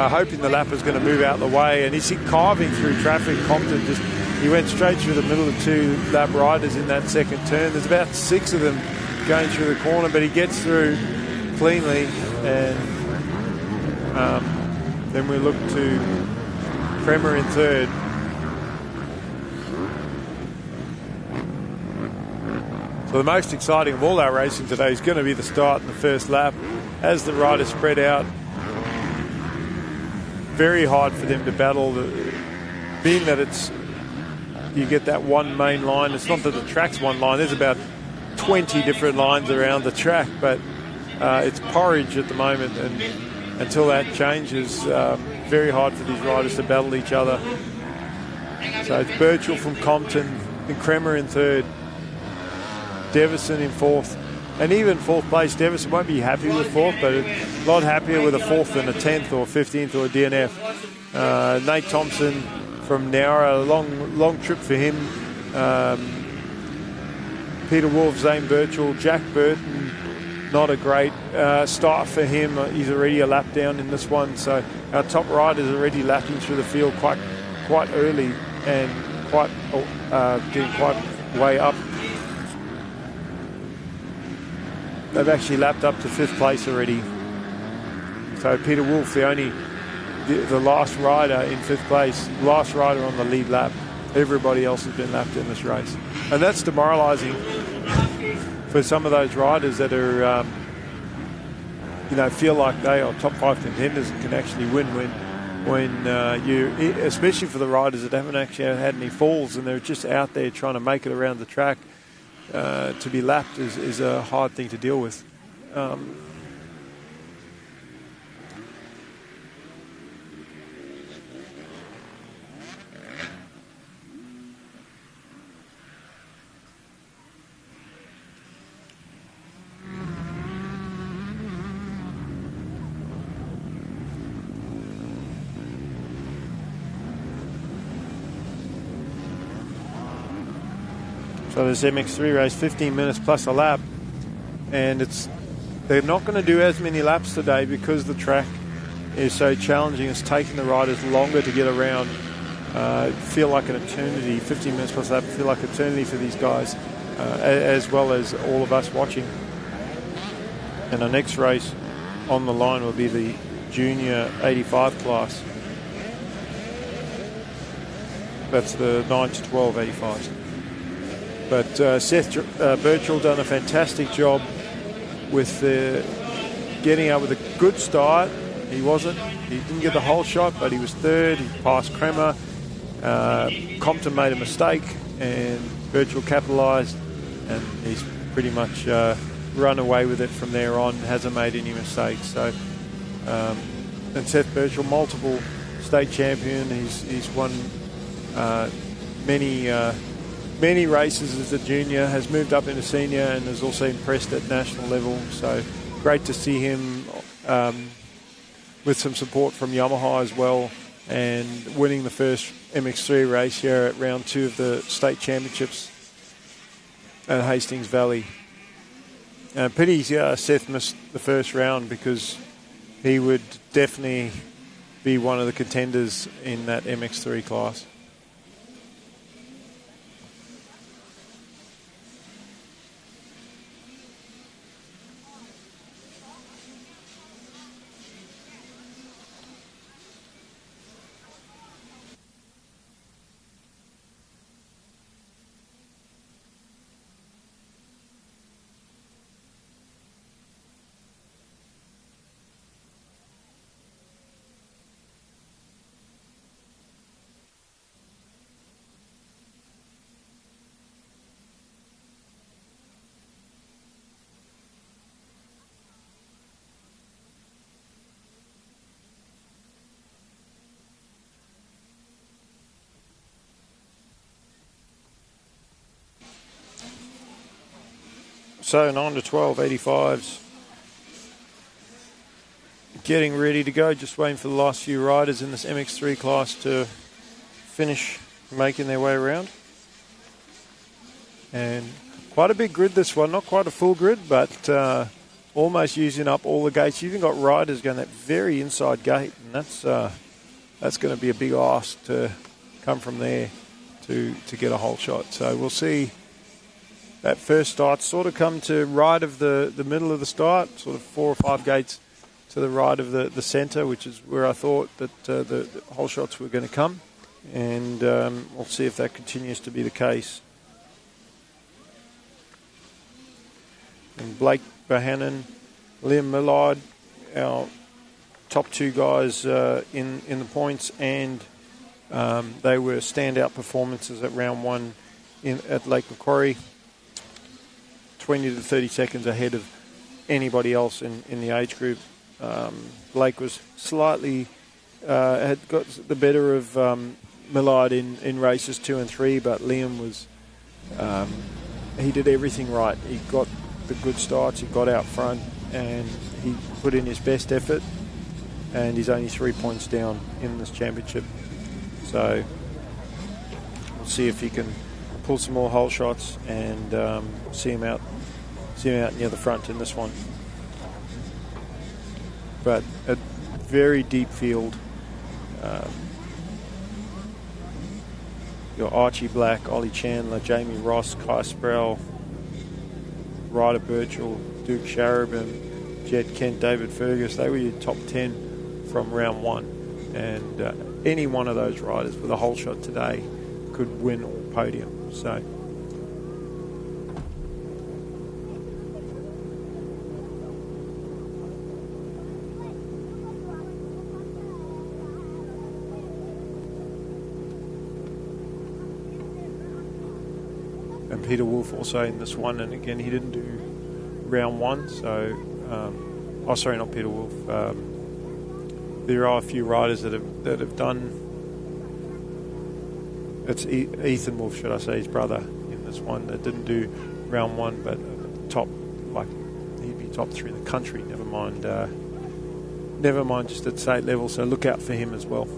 hoping the lapper's going to move out of the way. And he's carving through traffic. Compton he went straight through the middle of 2 lap riders in that second turn. There's about 6 of them going through the corner, but he gets through cleanly. And then we look to Kremer in third. So the most exciting of all our racing today is going to be the start in the first lap. As the riders spread out, very hard for them to battle. Being that you get that one main line, it's not that the track's one line, there's about 20 different lines around the track, but it's porridge at the moment, and until that changes, very hard for these riders to battle each other. So it's Birchall from Compton and Kremer in third. Devison in fourth, and even fourth place, Devison won't be happy with fourth, but a lot happier with a fourth than a 10th or 15th or a DNF. Nate Thompson from Nowra, a long trip for him. Peter Wolf, Zane Birchall, Jack Burton, not a great start for him. He's already a lap down in this one, so our top riders are already lapping through the field quite early and getting quite way up. They've actually lapped up to 5th place already. So Peter Wolf, the last rider in 5th place, last rider on the lead lap. Everybody else has been lapped in this race. And that's demoralising for some of those riders that are, feel like they are top 5 contenders and can actually win when especially for the riders that haven't actually had any falls and they're just out there trying to make it around the track. To be lapped is a hard thing to deal with. So this MX3 race, 15 minutes plus a lap, and they're not going to do as many laps today because the track is so challenging. It's taking the riders longer to get around. Feel like an eternity. 15 minutes plus a lap feel like eternity for these guys, as well as all of us watching. And our next race on the line will be the Junior 85 class. That's the 9 to 12 85s. But Seth Birchall done a fantastic job with getting up with a good start. He didn't get the whole shot, but he was third. He passed Kremer. Compton made a mistake, and Birchall capitalised, and he's pretty much run away with it from there on. Hasn't made any mistakes. So, and Seth Birchall, multiple state champion. He's won many races as a junior, has moved up into senior, and has also impressed at national level. So great to see him with some support from Yamaha as well, and winning the first MX3 race here at round 2 of the state championships at Hastings Valley. Pity Seth missed the first round, because he would definitely be one of the contenders in that MX3 class. So 9 to 12 85s getting ready to go, just waiting for the last few riders in this MX3 class to finish making their way around. And quite a big grid this one, not quite a full grid, but almost using up all the gates. You've even got riders going that very inside gate, and that's going to be a big ask to come from there to get a whole shot. So we'll see. That first start sort of come to right of the middle of the start, sort of 4 or 5 gates to the right of the centre, which is where I thought that the whole shots were going to come. And we'll see if that continues to be the case. And Blake Bohannon, Liam Millard, our top 2 guys in the points, and they were standout performances at round 1 at Lake Macquarie. 20 to 30 seconds ahead of anybody else in the age group. Blake was slightly had got the better of Millard in races 2 and 3, but Liam was he did everything right. He got the good starts, he got out front, and he put in his best effort, and he's only 3 points down in this championship. So we'll see if he can pull some more hole shots and see him out near the front in this one. But a very deep field. Your Archie Black, Ollie Chandler, Jamie Ross, Kai Sproul, Ryder Birchall, Duke Sharabin, Jed Kent, David Fergus. They were your top 10 from round 1. And any one of those riders with a whole shot today could win all podium. So and Peter Wolf also in this one, and again he didn't do round 1, so sorry, not Peter Wolf. There are a few riders that have done. It's Ethan Wolf, should I say, his brother, in this one that didn't do round 1, but top, like he'd be top 3 in the country. Never mind just at state level. So look out for him as well.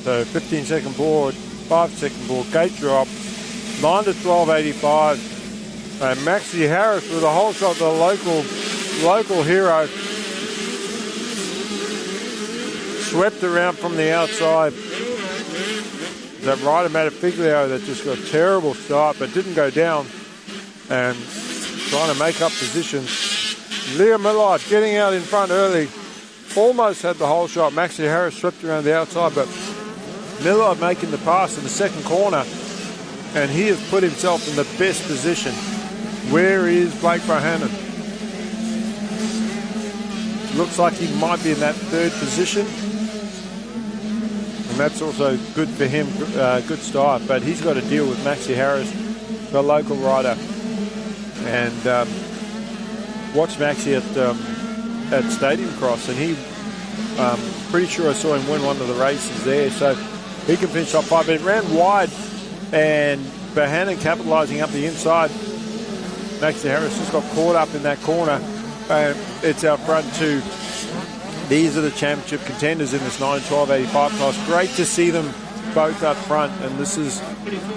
So 15-second board, 5-second board, gate drop, 9 to 12.85. And Maxie Harris with a whole shot, the local hero. Swept around from the outside. That rider Matafiglio that just got a terrible start but didn't go down and trying to make up positions. Liam Millard getting out in front early. Almost had the whole shot. Maxie Harris swept around the outside, but Millard making the pass in the second corner, and he has put himself in the best position. Where is Blake Bohannon? Looks like he might be in that third position. And that's also good for him, good start. But he's got to deal with Maxie Harris, the local rider. And watched Maxie at Stadium Cross, and he, pretty sure I saw him win one of the races there. So he can finish top 5. But it ran wide, and Bohannon capitalising up the inside. Maxie Harris just got caught up in that corner. It's our front two. These are the championship contenders in this 9-12-85 class. Great to see them both up front, and this is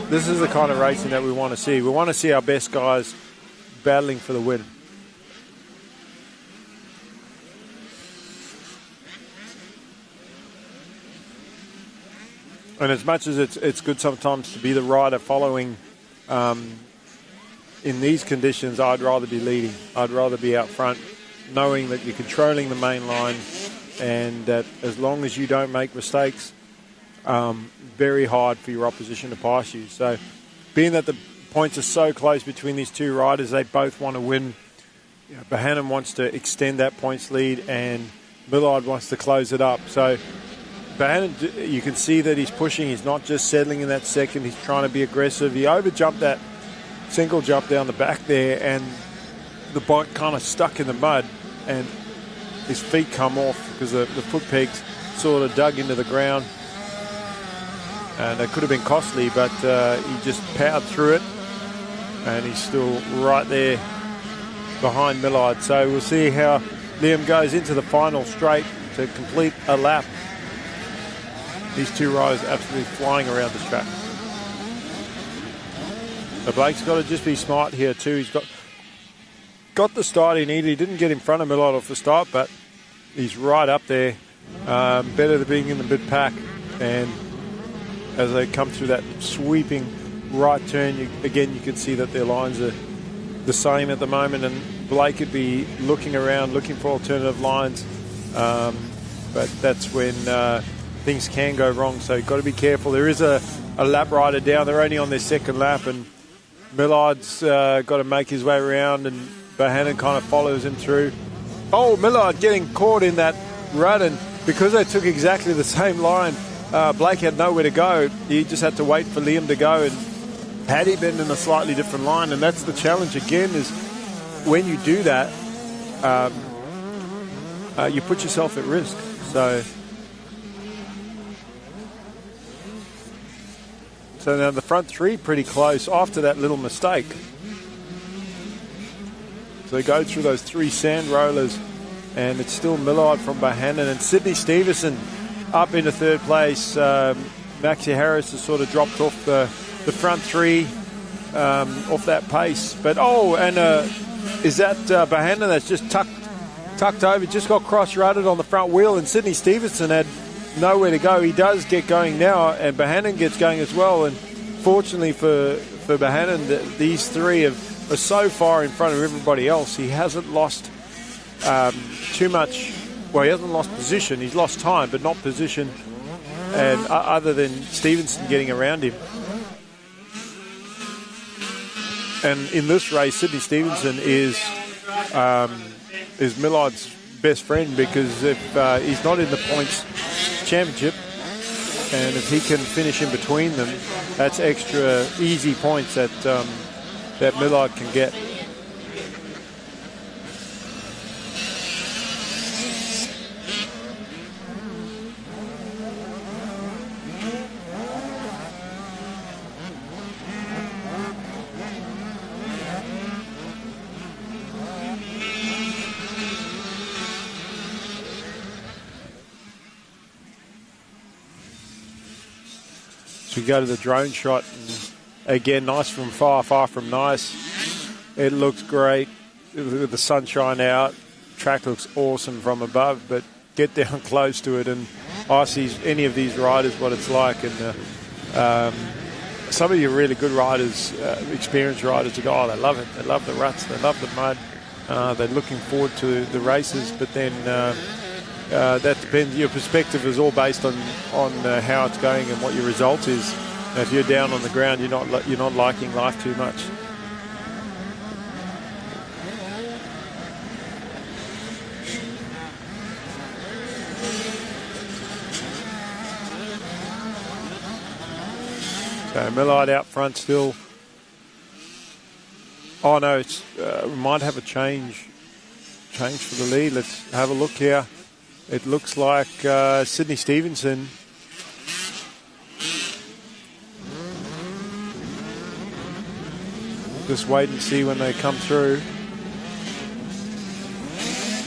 the kind of racing that we want to see. We want to see our best guys battling for the win. And as much as it's good sometimes to be the rider following in these conditions, I'd rather be leading. I'd rather be out front, knowing that you're controlling the main line and that as long as you don't make mistakes, very hard for your opposition to pass you. So being that the points are so close between these two riders, they both want to win. You know, Bohannon wants to extend that points lead and Millard wants to close it up. So Bohannon, you can see that he's pushing. He's not just settling in that second. He's trying to be aggressive. He overjumped that single jump down the back there, and the bike kind of stuck in the mud, and his feet come off because the foot pegs sort of dug into the ground. And it could have been costly, but he just powered through it, and he's still right there behind Millard. So we'll see how Liam goes into the final straight to complete a lap. These two riders absolutely flying around this track. So Blake's got to just be smart here too. He's got the start he needed. He didn't get in front of Millard off the start, but he's right up there. Better than being in the mid pack. And as they come through that sweeping right turn, again you can see that their lines are the same at the moment, and Blake could be looking around, looking for alternative lines. But that's when things can go wrong, so you've got to be careful. There is a lap rider down. They're only on their second lap, and Millard's got to make his way around, and Bohannon kind of follows him through. Oh, Millard getting caught in that rut, and because they took exactly the same line, Blake had nowhere to go. He just had to wait for Liam to go, and had he been in a slightly different line, and that's the challenge again, is when you do that, you put yourself at risk. So now the front three pretty close after that little mistake. So they go through those three sand rollers, and it's still Millard from Bohannon, and Sydney Stevenson up into third place. Maxie Harris has sort of dropped off the front three off that pace. But is that Bohannon that's just tucked over, just got cross-rutted on the front wheel, and Sydney Stevenson had nowhere to go. He does get going now, and Bohannon gets going as well. And fortunately for Bohannon, these three are so far in front of everybody else. He hasn't lost too much. Well, he hasn't lost position. He's lost time, but not position. And other than Stevenson getting around him. And in this race, Sydney Stevenson is Millard's best friend, because if he's not in the points championship, and if he can finish in between them, that's extra easy points that Millard can get. We go to the drone shot. And again, nice from far, far from nice. It looks great with the sunshine out. Track looks awesome from above, but get down close to it and ask any of these riders what it's like. And some of you really good riders, experienced riders, who go, oh, they love it. They love the ruts. They love the mud. They're looking forward to the races, but then that depends. Your perspective is all based on how it's going and what your result is. And if you're down on the ground, you're not liking life too much. So Millard out front still. Oh no, it's we might have a change for the lead. Let's have a look here. It looks like Sydney Stevenson. Just wait and see when they come through.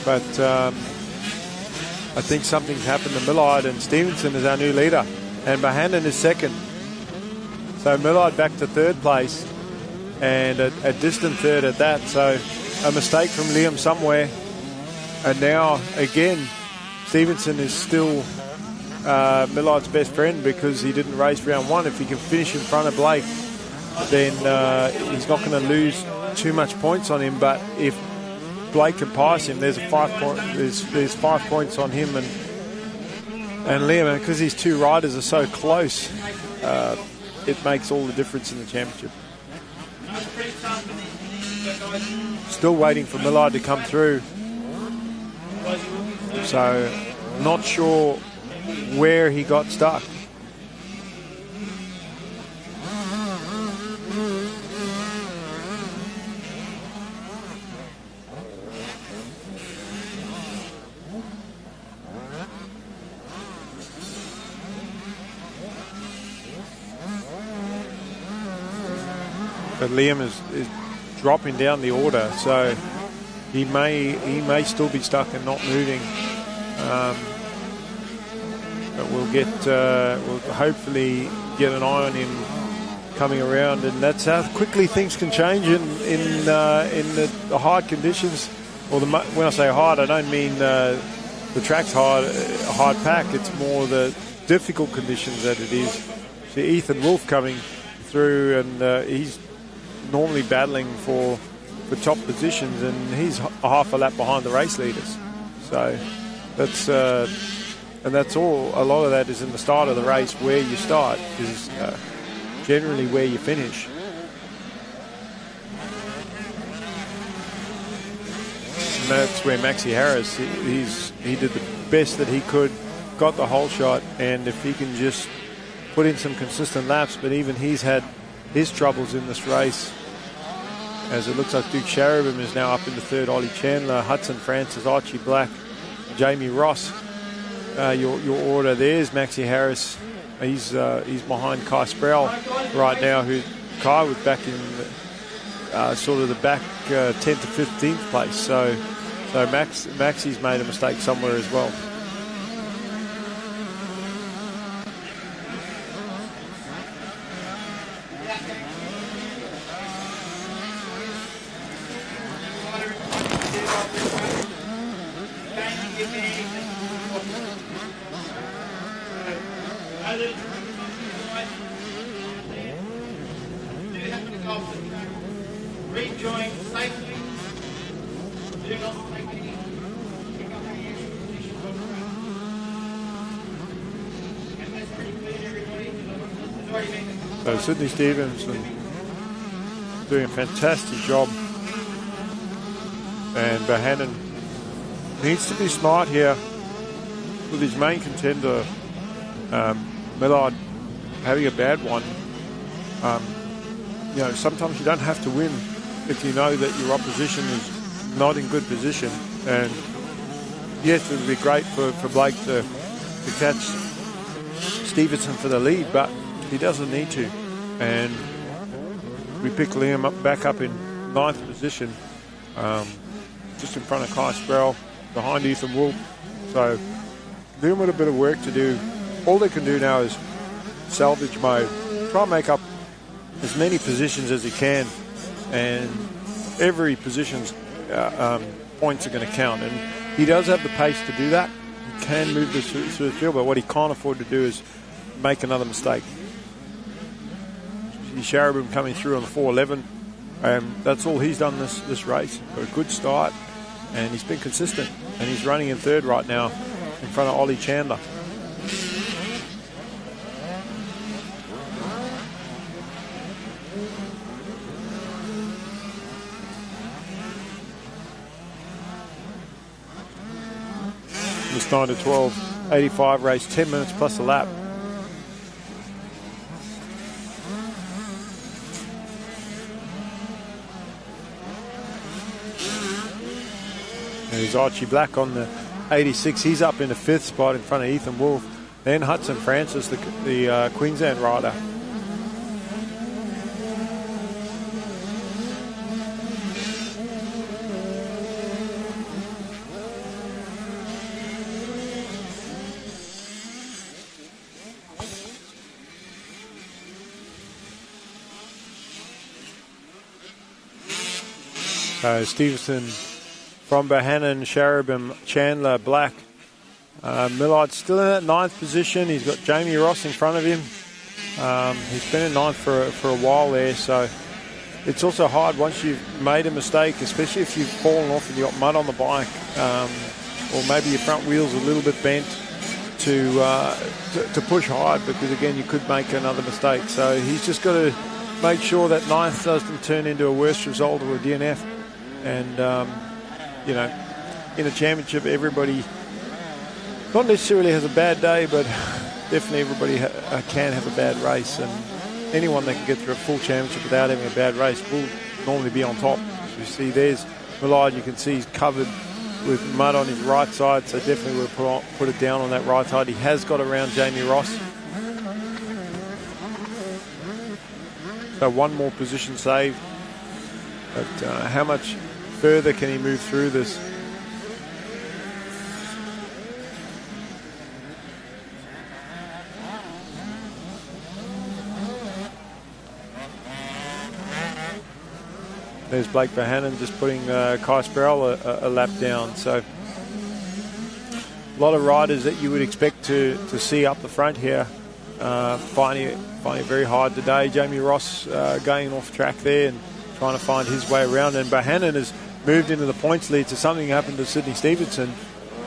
But I think something's happened to Millard, and Stevenson is our new leader, and Bohannon is second. So Millard back to third place, and a distant third at that. So a mistake from Liam somewhere. And now, again, Stevenson is still Millard's best friend because he didn't race round one. If he can finish in front of Blake, then he's not going to lose too much points on him. But if Blake can pass him, there's 5 points on him and Liam. And because these two riders are so close, it makes all the difference in the championship. Still waiting for Millard to come through. So, not sure where he got stuck. But Liam is dropping down the order, so he may still be stuck and not moving. But we'll hopefully get an eye on him coming around, and that's how quickly things can change in the hard conditions. Or when I say hard, I don't mean the track's hard pack. It's more the difficult conditions that it is. See Ethan Wolf coming through, and he's normally battling for top positions, and he's half a lap behind the race leaders. So that's all. A lot of that is in the start of the race. Where you start is generally where you finish. And that's where Maxie Harris, he did the best that he could, got the whole shot, and if he can just put in some consistent laps, but even he's had his troubles in this race, as it looks like Duke Sharabam is now up in the third, Ollie Chandler, Hudson Francis, Archie Black, Jamie Ross. Your order, there's Maxie Harris. He's behind Kai Sproul right now, who Kai was back in sort of the back 10th to 15th place. So Maxie's made a mistake somewhere as well. Rejoin safely. Do not take any pick up any extra positions on the ground. And that's pretty clear, everybody. So Sydney Stevenson doing a fantastic job, and Bohannon needs to be smart here with his main contender, Millard, having a bad one. Sometimes you don't have to win if you know that your opposition is not in good position. And yes, it would be great for Blake to catch Stevenson for the lead, but he doesn't need to. And we pick Liam back up in 9th position, just in front of Kai Sproul, behind Ethan Wolf. So Liam with a bit of work to do. All they can do now is salvage mode. try and make up as many positions as he can, and every position's points are going to count. And he does have the pace to do that. He can move this through the field, but what he can't afford to do is make another mistake. Sharabum coming through on the 411. That's all he's done this race. Got a good start, and he's been consistent. And he's running in third right now in front of Ollie Chandler. This 9 to 12, 85 race, 10 minutes plus a lap. There's Archie Black on the 86. He's up in the 5th spot in front of Ethan Wolfe. Then Hudson Francis, the Queensland rider. Stevenson from Bohannon, Sharabum, Chandler, Black. Millard's still in that 9th position. He's got Jamie Ross in front of him. He's been in 9th for a while there, so it's also hard once you've made a mistake, especially if you've fallen off and you've got mud on the bike, or maybe your front wheel's a little bit bent, to push hard, because again you could make another mistake. So he's just got to make sure that 9th doesn't turn into a worse result or a DNF. And you know, in a championship, everybody not necessarily has a bad day, but definitely everybody can have a bad race. And anyone that can get through a full championship without having a bad race will normally be on top. As you see, there's Millard. You can see he's covered with mud on his right side, so definitely we'll put it down on that right side. He has got around Jamie Ross. So one more position saved. But how much further can he move through this? There's Blake Bohannon just putting Kai Sparrow a lap down. So a lot of riders that you would expect to see up the front here finding it very hard today. Jamie Ross going off track there and trying to find his way around. And Bohannon has moved into the points lead, so something happened to Sydney Stevenson.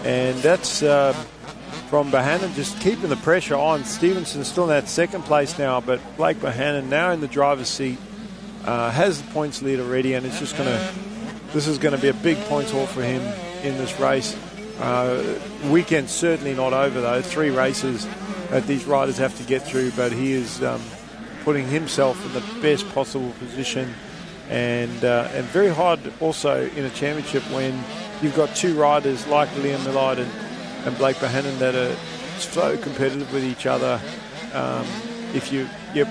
And that's from Bohannon just keeping the pressure on. Stevenson's still in that 2nd place now, but Blake Bohannon now in the driver's seat. Has the points lead already, and it's just this is going to be a big points haul for him in this race. Weekend's certainly not over though. 3 races that these riders have to get through, but he is putting himself in the best possible position, and very hard also in a championship when you've got 2 riders like Liam Millard and Blake Bohannon that are so competitive with each other. If you're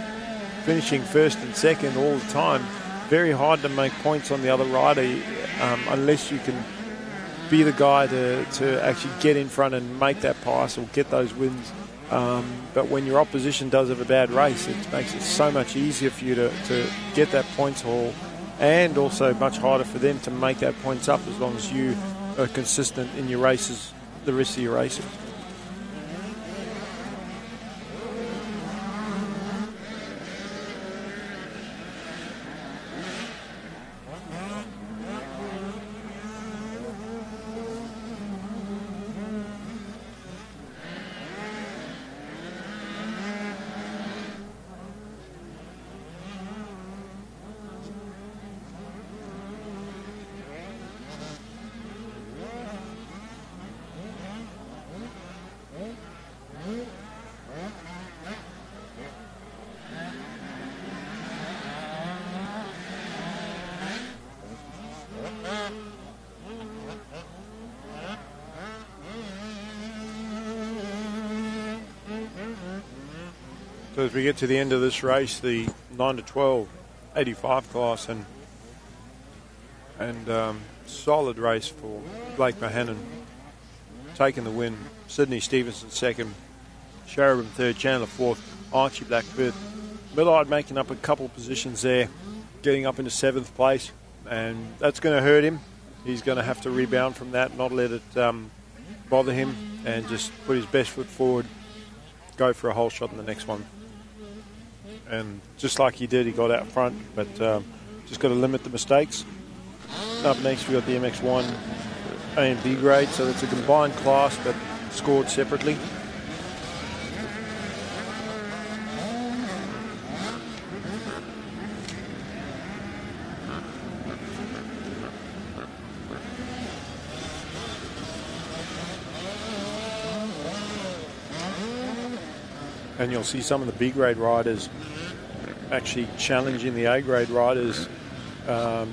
finishing 1st and 2nd all the time, very hard to make points on the other rider unless you can be the guy to actually get in front and make that pass or get those wins. But when your opposition does have a bad race, it makes it so much easier for you to get that points haul, and also much harder for them to make that points up as long as you are consistent in your races, the rest of your races. So as we get to the end of this race, the 9 to 12, 85 class, and solid race for Blake Bohannon, taking the win. Sydney Stevenson 2nd, Sharabum 3rd, Chandler 4th, Archie Black 5th, Millard making up a couple of positions there, getting up into 7th place, and that's going to hurt him. He's going to have to rebound from that, not let it bother him, and just put his best foot forward, go for a whole shot in the next one. And just like he did, he got out front, but just got to limit the mistakes. Up next, we've got the MX2 A and B grade, so it's a combined class, but scored separately. And you'll see some of the B-grade riders actually challenging the A-grade riders for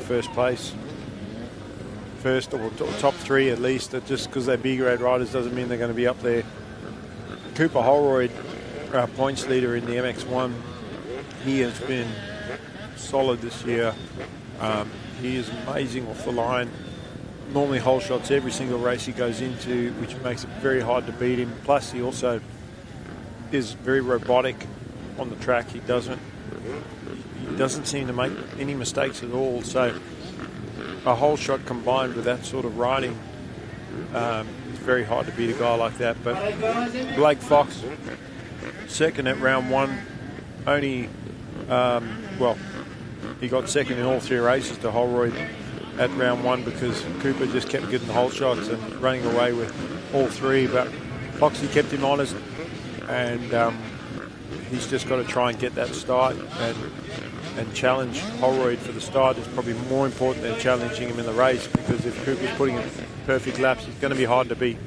first place. First or top 3 at least. Just because they're B-grade riders doesn't mean they're going to be up there. Cooper Holroyd, points leader in the MX1, he has been solid this year. He is amazing off the line. Normally whole shots every single race he goes into, which makes it very hard to beat him. Plus he also is very robotic on the track. He doesn't seem to make any mistakes at all. So a whole shot combined with that sort of riding, it's very hard to beat a guy like that. But Blake Fox, second at round 1, only he got second in all 3 races to Holroyd at round 1 because Cooper just kept getting the whole shots and running away with all 3. But Foxy kept him honest, and he's just got to try and get that start and challenge Holroyd for the start is probably more important than challenging him in the race, because if Cooper's putting in perfect laps, he's going to be hard to beat.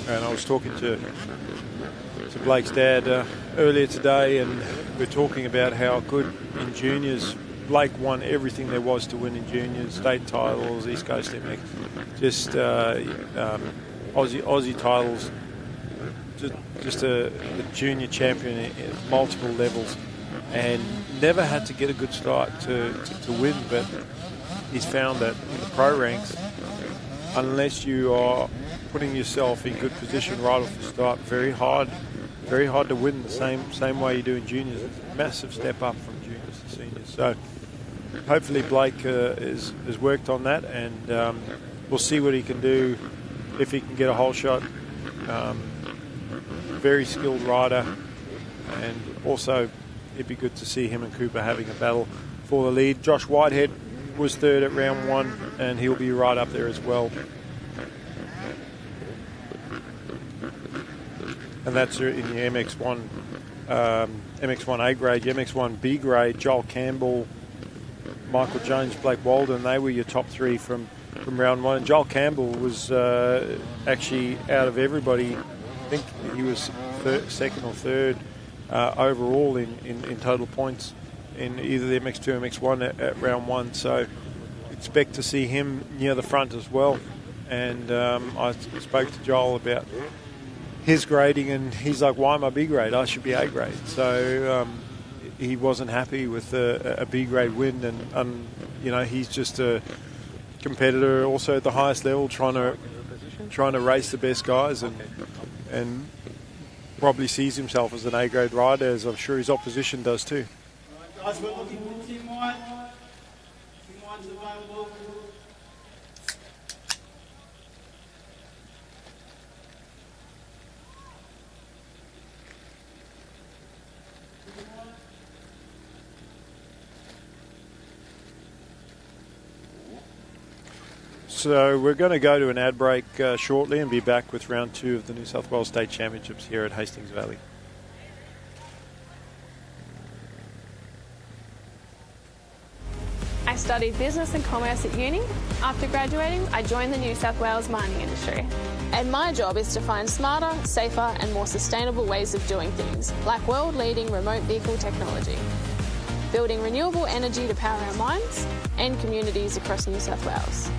And I was talking to Blake's dad earlier today, and we're talking about how good in juniors. Blake won everything there was to win in juniors, state titles, East Coast MX, just Aussie titles, just a junior champion at multiple levels, and never had to get a good start to win. But he's found that in the pro ranks, unless you are putting yourself in good position right off the start, very hard to win the same way you do in juniors. It's a massive step up from juniors to seniors. So hopefully Blake has worked on that, and we'll see what he can do if he can get a whole shot. Very skilled rider, and also it'd be good to see him and Cooper having a battle for the lead. Josh Whitehead was third at round 1, and he'll be right up there as well. And that's in the MX1 A grade. The MX1 B grade, Joel Campbell, Michael Jones, Blake Walden, they were your top 3 from round 1. And Joel Campbell was actually, out of everybody, I think he was second or third overall in total points in either the MX2 or MX1 at round 1. So expect to see him near the front as well. And I spoke to Joel about his grading, and he's like, why am I B grade? I should be A grade. So he wasn't happy with a B grade win, and he's just a competitor also at the highest level, trying to race the best guys, and probably sees himself as an A grade rider, as I'm sure his opposition does too. Guys, we're looking for Team White. Team White's available. So we're going to go to an ad break shortly and be back with round 2 of the New South Wales State Championships here at Hastings Valley. I studied business and commerce at uni. After graduating, I joined the New South Wales mining industry. And my job is to find smarter, safer and more sustainable ways of doing things, like world-leading remote vehicle technology, building renewable energy to power our mines and communities across New South Wales,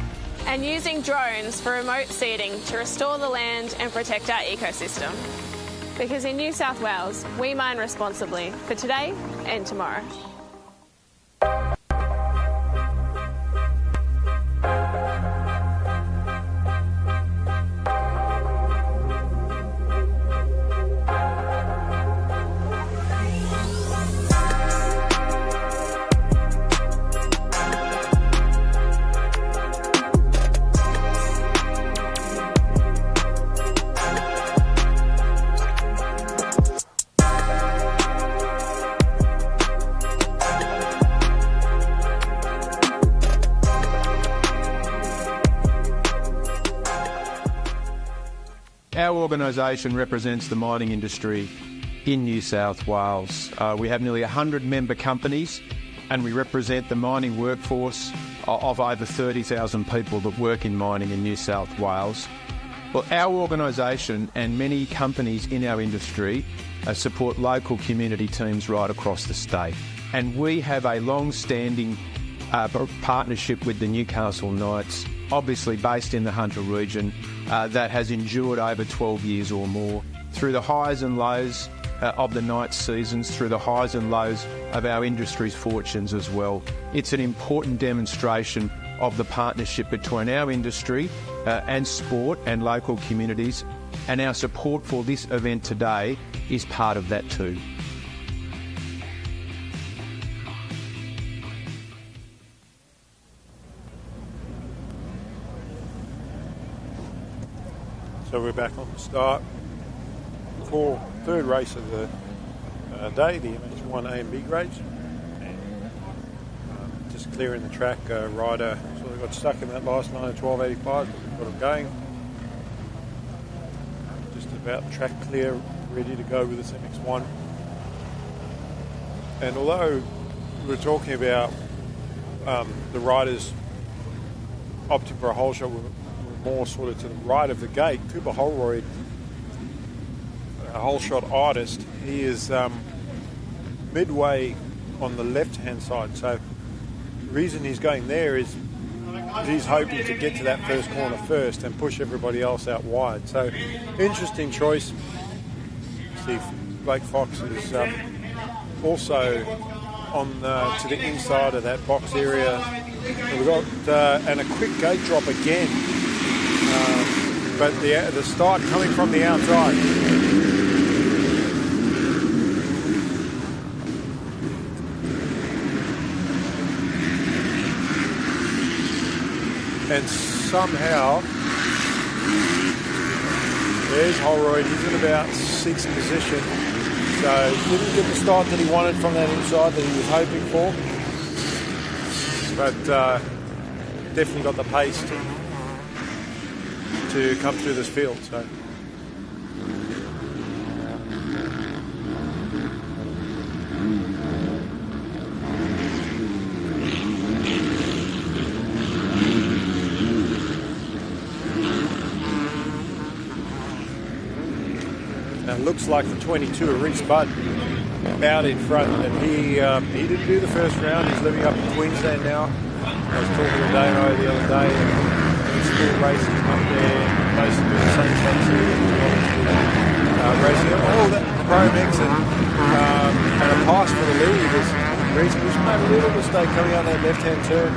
and using drones for remote seeding to restore the land and protect our ecosystem. Because in New South Wales, we mine responsibly for today and tomorrow. organisation represents the mining industry in New South Wales. We have nearly 100 member companies, and we represent the mining workforce of over 30,000 people that work in mining in New South Wales. Well, our organisation and many companies in our industry support local community teams right across the state. And we have a long-standing partnership with the Newcastle Knights, obviously based in the Hunter region, that has endured over 12 years or more, through the highs and lows of the Knights seasons, through the highs and lows of our industry's fortunes as well. It's an important demonstration of the partnership between our industry and sport and local communities, and our support for this event today is part of that too. So we're back on the start for third race of the day, the MX2 A and B grades. Just clearing the track, rider sort of got stuck in that last 9 of 12.85, but we've got him going. Just about track clear, ready to go with this MX1. And although we're talking about the riders opting for a whole shot, we're more sort of to the right of the gate. Cooper Holroyd, a whole shot artist, he is midway on the left-hand side. So the reason he's going there is he's hoping to get to that first corner first and push everybody else out wide. So interesting choice. See, Blake Fox is also on to the inside of that box area. We've got and a quick gate drop again, but the start coming from the outside. And somehow, there's Holroyd. He's in about 6th position. So didn't get the start that he wanted from that inside that he was hoping for. But definitely got the pace to come through this field. So. Looks like the 22 of Reese Budd out in front, and he didn't do the first round. He's living up in Queensland now. I was talking to Dano the other day, and he's still racing up there, basically doing the same tracks racing all that Pro Mix and a pass for the lead as Reese Bush made a little mistake coming out that left-hand turn.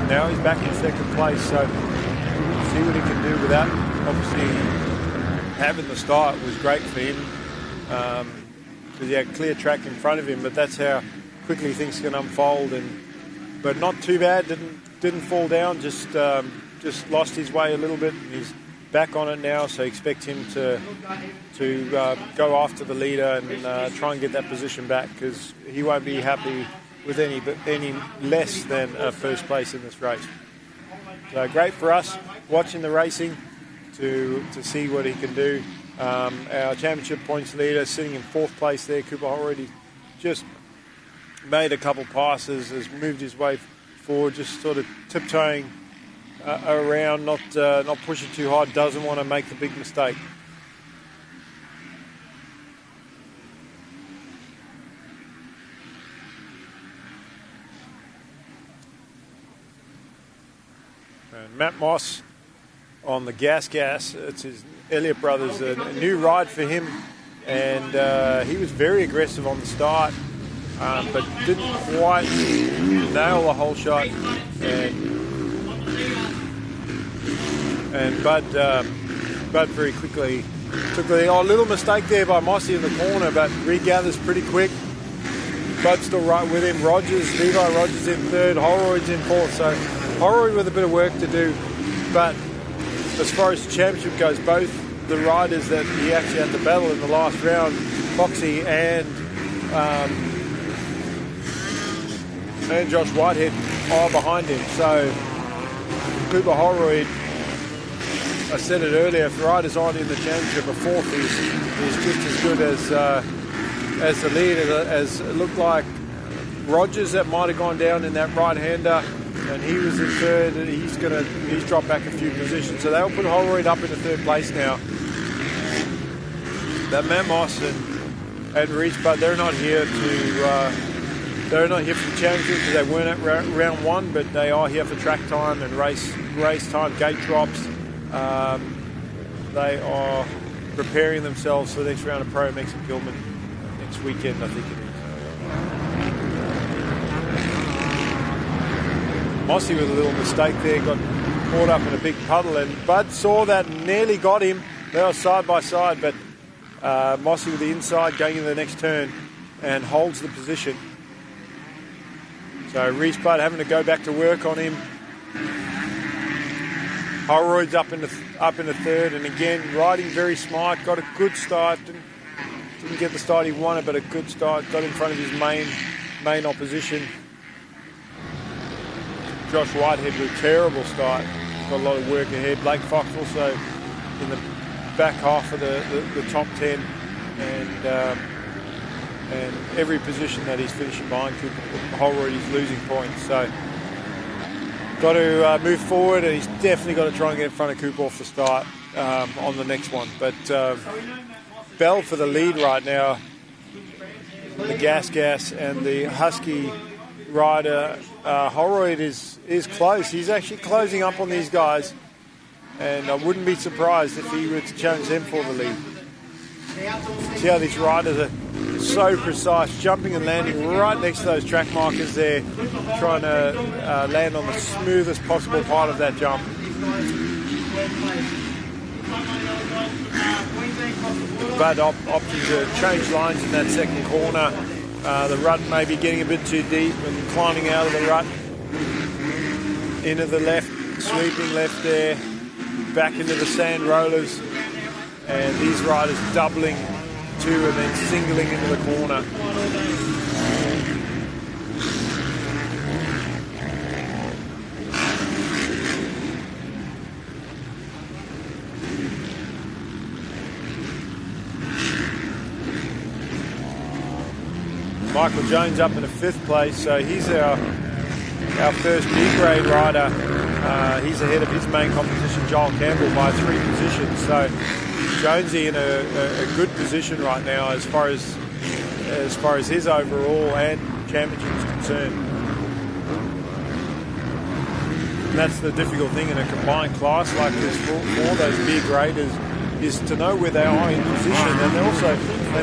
Now he's back in second place, so see what he can do with that. Obviously, having the start was great for him because he had clear track in front of him, but that's how quickly things can unfold. But not too bad, didn't fall down, just lost his way a little bit, and he's back on it now, so expect him to go after the leader and try and get that position back, because he won't be happy with any less than first place in this race. So great for us watching the racing to see what he can do. Our championship points leader sitting in 4th place there, Cooper Holroyd, just made a couple passes, has moved his way forward, just sort of tiptoeing around, not pushing too hard, doesn't want to make the big mistake. And Matt Moss on the gas. It's his Elliott brothers, a new ride for him, and he was very aggressive on the start, but didn't quite nail the whole shot. And Bud very quickly took the little mistake there by Mossy in the corner, but regathers pretty quick. Bud's still right with him. Levi Rogers in 3rd, Holroyd's in 4th. So Holroyd with a bit of work to do, but as far as the championship goes, both the riders that he actually had to battle in the last round, Foxy and Josh Whitehead, are behind him. So Cooper Holroyd I said it earlier, if the rider's on in the championship, a fourth is just as good as the lead. As it looked like Rogers that might have gone down in that right-hander, and he was in third. He's dropped back a few positions, so they'll put Holroyd up into third place now. That Matt Moss and Reach, but they're not here for the championship because they weren't at round one, but they are here for track time and race time, gate drops. They are preparing themselves for the next round of Pro MX in Gilman next weekend, I think it is. Mossy with a little mistake there, got caught up in a big puddle, and Bud saw that and nearly got him. They were side by side, but Mossy with the inside going into the next turn and holds the position. So Reese Bud having to go back to work on him. Holroyd's up in the third, and again riding very smart, got a good start. Didn't get the start he wanted, but a good start. Got in front of his main opposition. Josh Whitehead with a terrible start. Got a lot of work ahead. Blake Fox also in the back half of the top 10, and every position that he's finishing behind Cooper Holroyd, he's losing points. So got to move forward, and he's definitely got to try and get in front of Cooper off the start on the next one. But Bell for the lead right now. The Gas and the Husky rider Holroyd is close. He's actually closing up on these guys, and I wouldn't be surprised if he were to challenge them for the lead. See how these riders are so precise, jumping and landing right next to those track markers there, trying to land on the smoothest possible part of that jump. But opting to change lines in that second corner. The rut may be getting a bit too deep and climbing out of the rut into the left, sweeping left there, back into the sand rollers, and these riders doubling two and then singling into the corner. Michael Jones up in the 5th place, so he's our first B-grade rider. He's ahead of his main competition, Joel Campbell, by 3 positions. So Jonesy in a good position right now as far as his overall and championship is concerned. And that's the difficult thing in a combined class like this for those B-graders, is to know where they are in position, and also they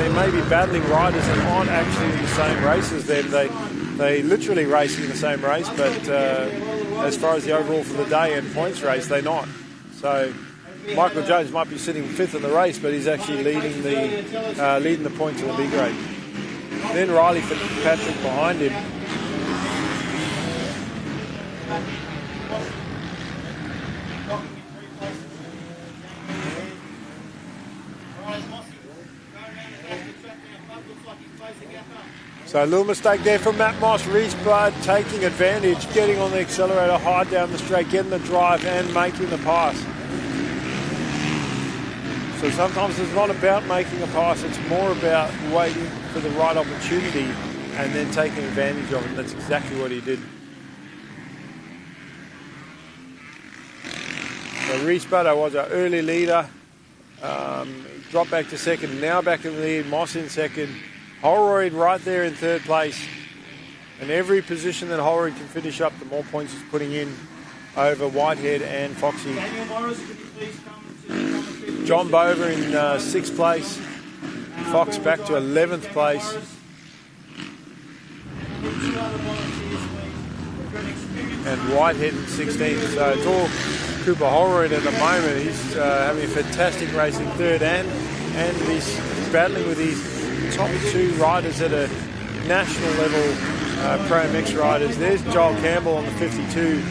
may be battling riders that aren't actually in the same race as them. They literally racing in the same race, but as far as the overall for the day and points race, they're not. So Michael Jones might be sitting 5th in the race, but he's actually leading the points of the B grade. Then Riley Fitzpatrick behind him. So a little mistake there from Matt Moss. Reese Bud taking advantage, getting on the accelerator hard down the straight, getting the drive and making the pass. So sometimes it's not about making a pass, it's more about waiting for the right opportunity and then taking advantage of it. And that's exactly what he did. So Reese Bud was our early leader. Dropped back to second, now back in the lead. Moss in second. Holroyd right there in 3rd place. And every position that Holroyd can finish up, the more points he's putting in over Whitehead and Foxy. John Bover in 6th place. Fox back to 11th place. And Whitehead in 16th. So it's all Cooper Holroyd at the moment. He's having a fantastic race in 3rd, and he's battling with these top 2 riders at a national level, Pro MX riders. There's Joel Campbell on the 52,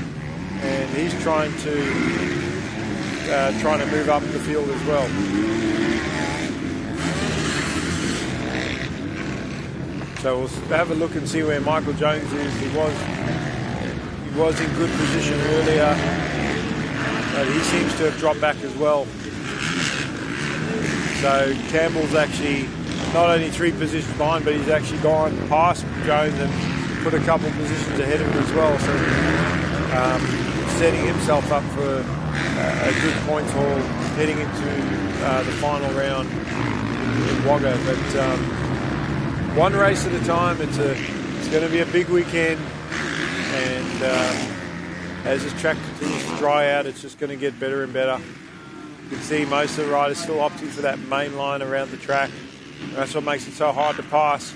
and he's trying to move up the field as well. So we'll have a look and see where Michael Jones is. He was in good position earlier. but he seems to have dropped back as well. So Campbell's actually not only 3 positions behind, but he's actually gone past Jones and put a couple of positions ahead of him as well. So setting himself up for a good points haul heading into the final round in Wagga. But one race at a time. It's going to be a big weekend, and as this track continues to dry out, it's just going to get better and better. You can see most of the riders still opting for that main line around the track. And that's what makes it so hard to pass.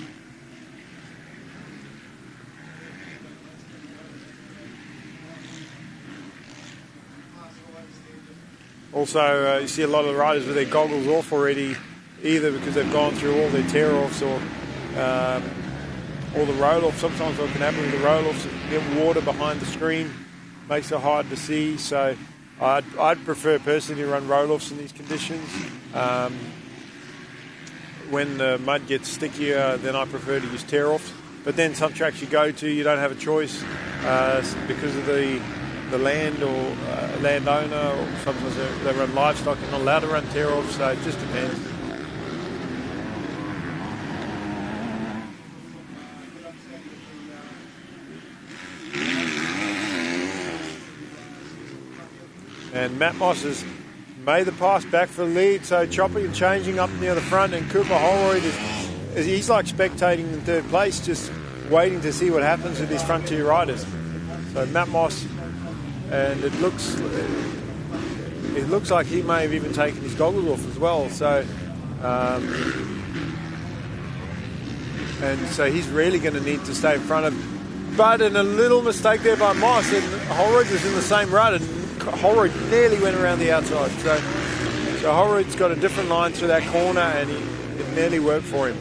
Also, you see a lot of the riders with their goggles off already, either because they've gone through all their tear-offs or the roll-offs. Sometimes what can happen with the roll-offs, you get water behind the screen, makes it hard to see. So I'd prefer personally to run roll-offs in these conditions. When the mud gets stickier, then I prefer to use tear-offs. But then some tracks you go to, you don't have a choice because of the land or landowner, or sometimes they run livestock, you're not allowed to run tear-offs, so it just depends. And Matt Moss has made the pass back for the lead, so chopping and changing up near the front, and Cooper Holroyd he's like spectating in third place, just waiting to see what happens with his front 2 riders. So Matt Moss, and it looks like he may have even taken his goggles off as well. So and so he's really going to need to stay in front of. But in a little mistake there by Moss, and Holroyd was in the same rut, and Holroyd nearly went around the outside. So Holroyd's got a different line through that corner, and it nearly worked for him.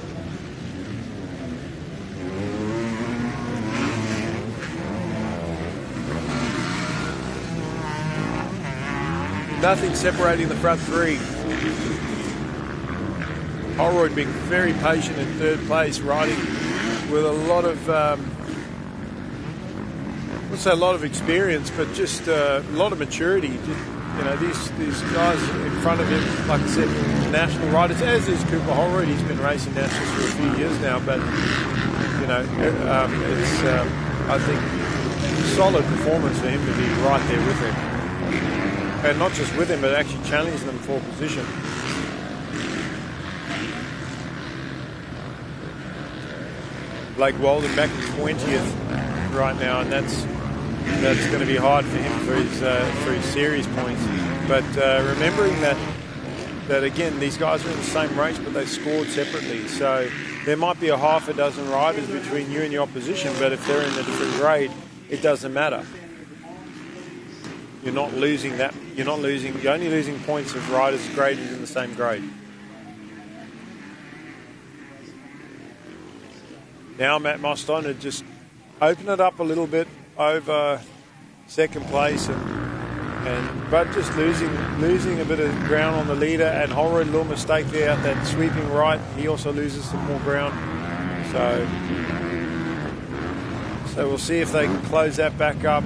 Nothing separating the front 3. Holroyd being very patient in third place, riding with a lot of, I wouldn't say a lot of experience, but just a lot of maturity. You know, these guys in front of him, like I said, national riders, as is Cooper Holroyd. He's been racing nationals for a few years now, but you know, it's I think solid performance for him to be right there with him. And not just with him, but actually challenging them for position. Blake Walden back in 20th right now, and that's going to be hard for him for his series points. But remembering that again, these guys are in the same race, but they scored separately. So there might be a half a dozen riders between you and your opposition, but if they're in a different grade, it doesn't matter. You're not losing that. You're only losing points of riders graded in the same grade. Now Matt Moston had just opened it up a little bit over second place, but just losing a bit of ground on the leader, and Holroyd, a little mistake there at that sweeping right. He also loses some more ground. So we'll see if they can close that back up.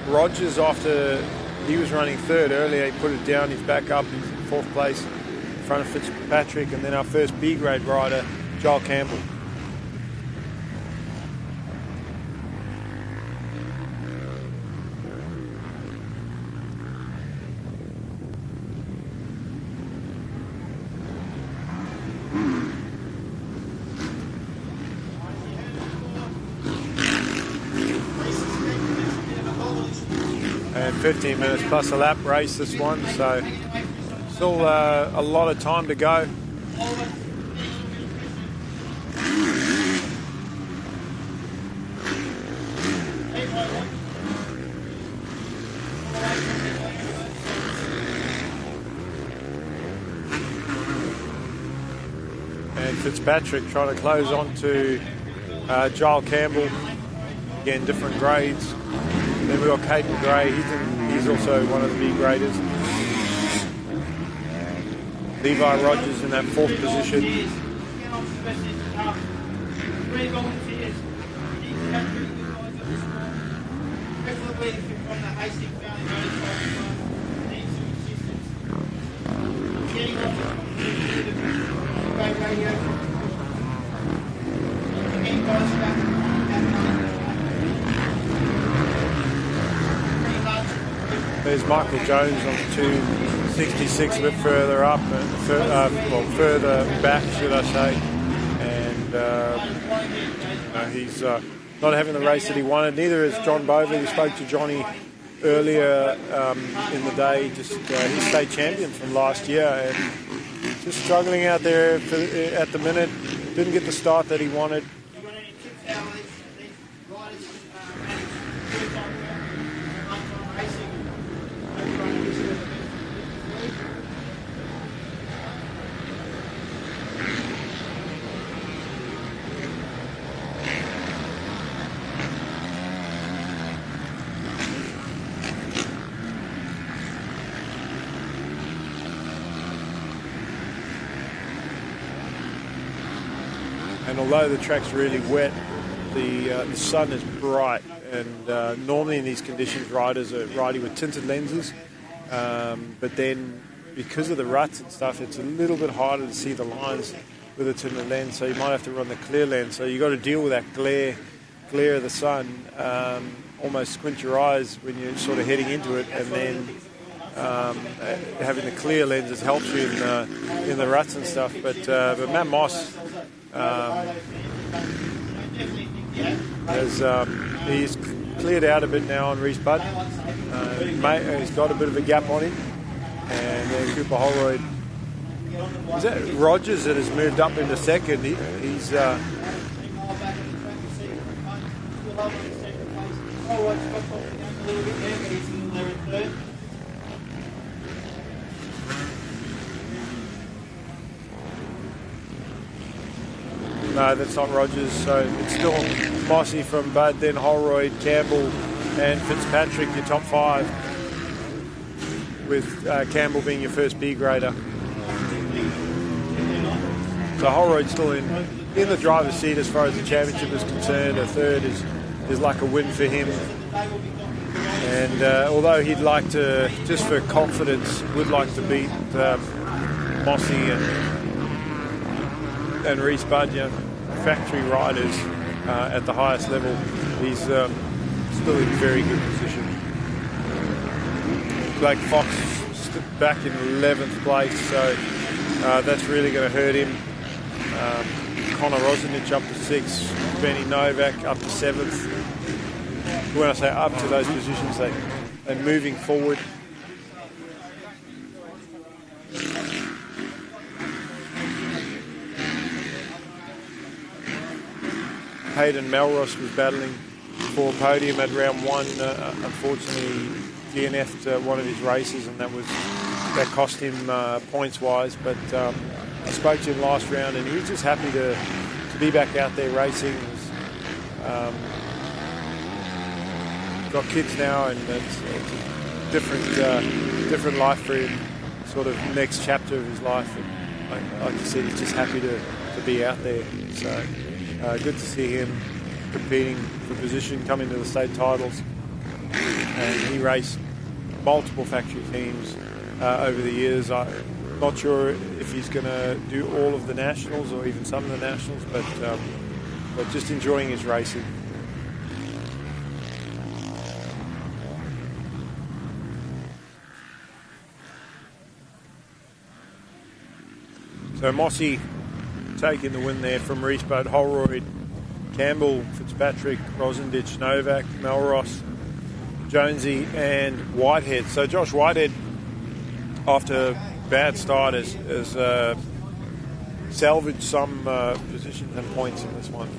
Rogers, after he was running third earlier, he put it down. He's back up. He's in fourth place in front of Fitzpatrick, and then our first B-grade rider, Joel Campbell. And 15 minutes plus a lap race, this one, so still a lot of time to go. And Fitzpatrick trying to close on to Joel Campbell. Again, different grades. Then we've got Caden Gray, he's also one of the B-graders. Levi Rogers in that fourth position. There's Michael Jones on the 266 a bit further up, further back, should I say. And he's not having the race that he wanted. Neither is John Bovey. We spoke to Johnny earlier in the day. Just he's state champion from last year, and just struggling out there at the minute. Didn't get the start that he wanted. And although the track's really wet, the sun is bright, and normally in these conditions riders are riding with tinted lenses, but then because of the ruts and stuff, it's a little bit harder to see the lines with a tinted lens, so you might have to run the clear lens. So you've got to deal with that glare of the sun, almost squint your eyes when you're sort of heading into it, and then having the clear lenses helps you in the ruts and stuff. But Matt Moss he's cleared out a bit now on Reese Budd. He's got a bit of a gap on him, and then Cooper Holroyd. Is that Rogers that has moved up into second? He's no, that's not Rogers. So it's still Mossy from Budd, then Holroyd, Campbell, and Fitzpatrick, your top five, with Campbell being your first B grader. So Holroyd's still in the driver's seat as far as the championship is concerned. A third is like a win for him. And although he'd like to, just for confidence, would like to beat Mossy and Reese Budd, factory riders at the highest level, he's still in very good position. Blake Fox back in 11th place, so that's really going to hurt him. Connor Rosenich up to 6th, Benny Novak up to 7th. When I say up to those positions, they're moving forward. Hayden Melross was battling for podium at round 1. Unfortunately, DNF'd one of his races, and that cost him points-wise. But I spoke to him last round, and he was just happy to be back out there racing. Got kids now, and it's a different life for him. Sort of next chapter of his life. And like you said, he's just happy to be out there. So. Good to see him competing for position, coming to the state titles. And he raced multiple factory teams over the years. I'm not sure if he's going to do all of the nationals or even some of the nationals, but just enjoying his racing. So Mossy taking the win there from Reese Budd, Holroyd, Campbell, Fitzpatrick, Rosendich, Novak, Melross, Jonesy, and Whitehead. So Josh Whitehead, after a bad start, has salvaged some positions and points in this one.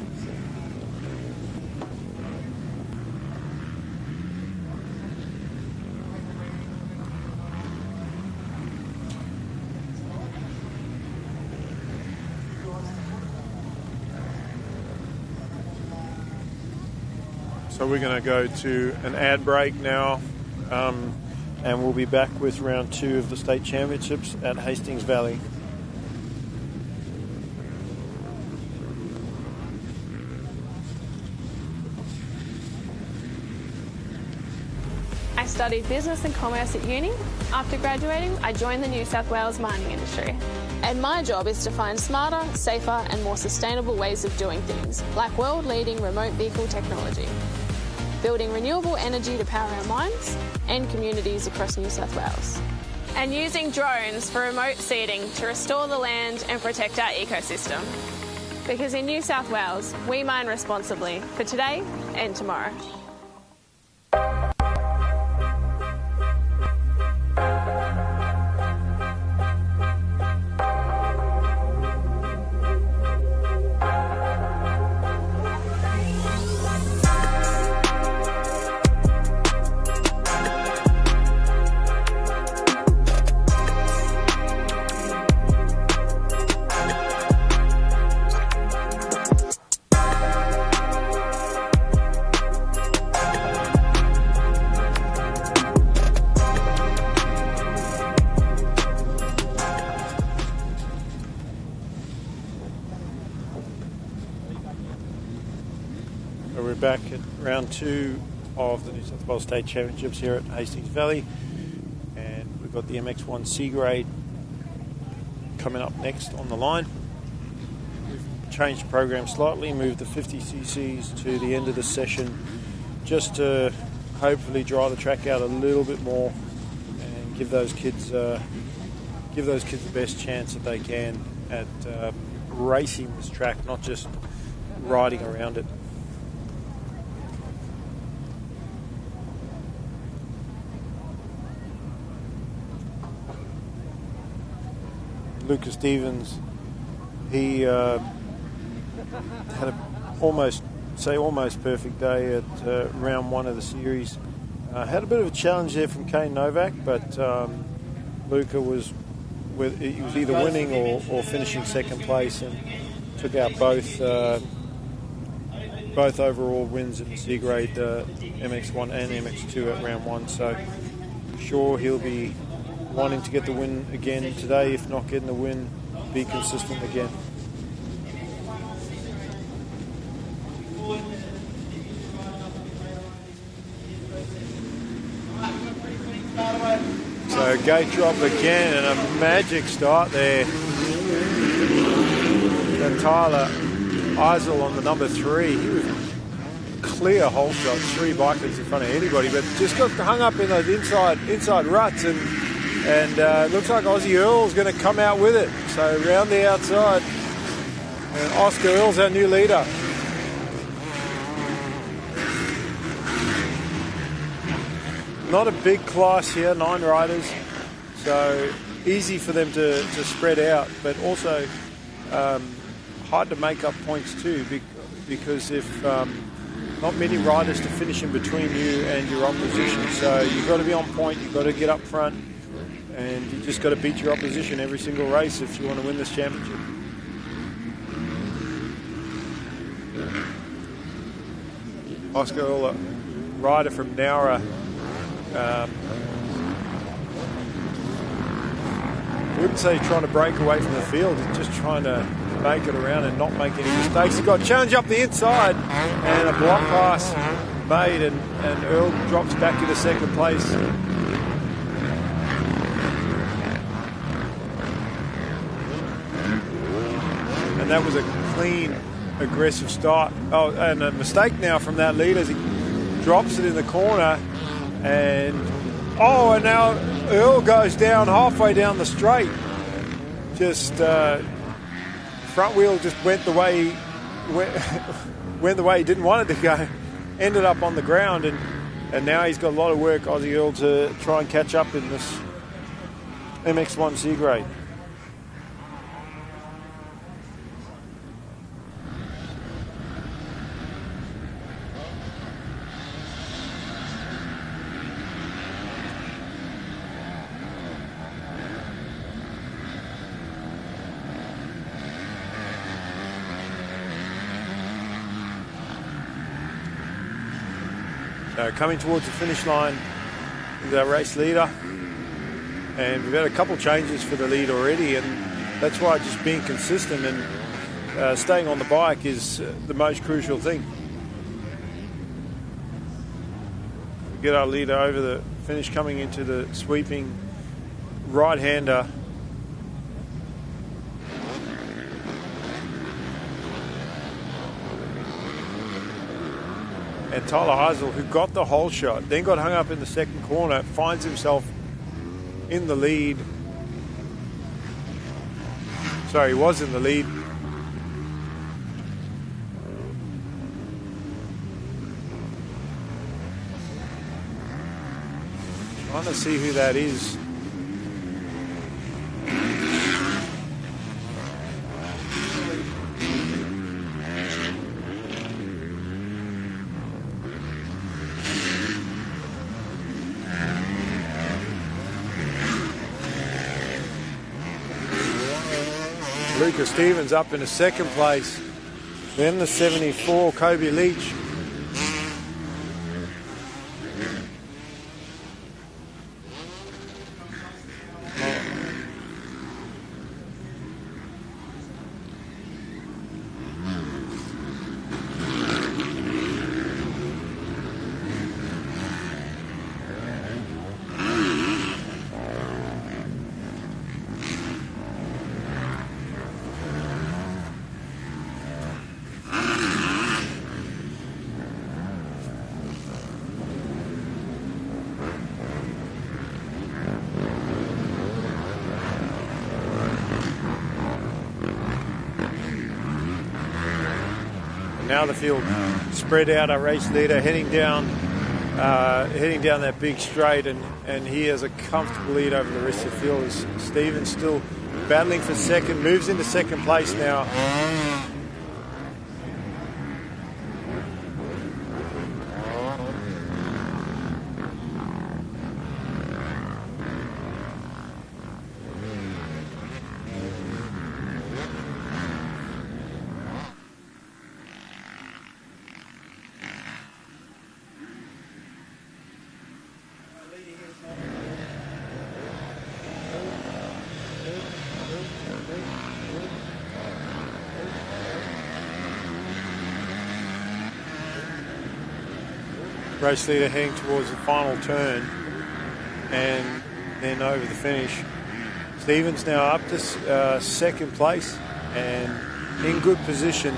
So we're going to go to an ad break now, and we'll be back with round 2 of the state championships at Hastings Valley. I studied business and commerce at uni. After graduating, I joined the New South Wales mining industry. And my job is to find smarter, safer and more sustainable ways of doing things, like world-leading remote vehicle technology, building renewable energy to power our mines and communities across New South Wales, and using drones for remote seeding to restore the land and protect our ecosystem. Because in New South Wales, we mine responsibly for today and tomorrow. We're back at round 2 of the New South Wales State Championships here at Hastings Valley, and we've got the MX2 C-grade coming up next on the line. We've changed the program slightly, moved the 50 cc's to the end of the session just to hopefully dry the track out a little bit more and give those kids the best chance that they can at racing this track, not just riding around it. Lucas Stevens, he had a almost perfect day at round 1 of the series. Had a bit of a challenge there from Kane Novak, but Luca was either winning or finishing second place and took out both overall wins in the C-grade, MX1 and MX2 at round 1. So I'm sure he'll be wanting to get the win again today. If not getting the win, be consistent again. So gate drop again and a magic start there. And Tyler Eisel on the number 3. He was clear hole shot, 3 bikers in front of anybody, but just got hung up in those inside ruts, and looks like Aussie Earl's going to come out with it. So round the outside, and Oscar Earl's our new leader. Not a big class here, 9 riders, so easy for them to spread out, but also hard to make up points too, because if not many riders to finish in between you and your opposition, so you've got to be on point, you've got to get up front, and you just got to beat your opposition every single race if you want to win this championship. Oscar Earl, a rider from Nowra, wouldn't say trying to break away from the field, he's just trying to make it around and not make any mistakes. He got challenge up the inside and a block pass made, and Earl drops back into second place. And that was a clean, aggressive start. Oh, and a mistake now from that lead as he drops it in the corner. And now Earl goes down halfway down the straight. Just front wheel just went the way he didn't want it to go. Ended up on the ground, and now he's got a lot of work, Aussie Earl, to try and catch up in this MX2 C-grade. Coming towards the finish line is our race leader, and we've had a couple changes for the lead already, and that's why just being consistent and staying on the bike is the most crucial thing. get our leader over the finish, coming into the sweeping right-hander. And Tyler Heisel, who got the whole shot, then got hung up in the second corner, finds himself in the lead. Sorry, he was in the lead. Trying to see who that is. Luca Stevens up in the second place. Then the 74, Kobe Leach. Now the field spread out, our race leader heading down that big straight, and he has a comfortable lead over the rest of the field. As Stevens still battling for second, moves into second place now. Race leader heading towards the final turn and then over the finish. Stevens now up to second place and in good position.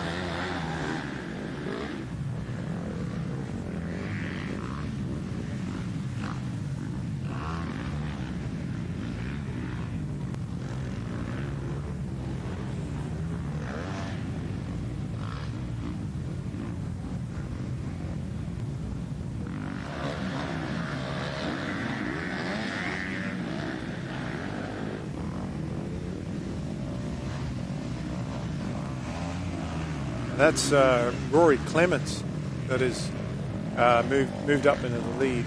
That's Rory Clements that has moved up into the lead.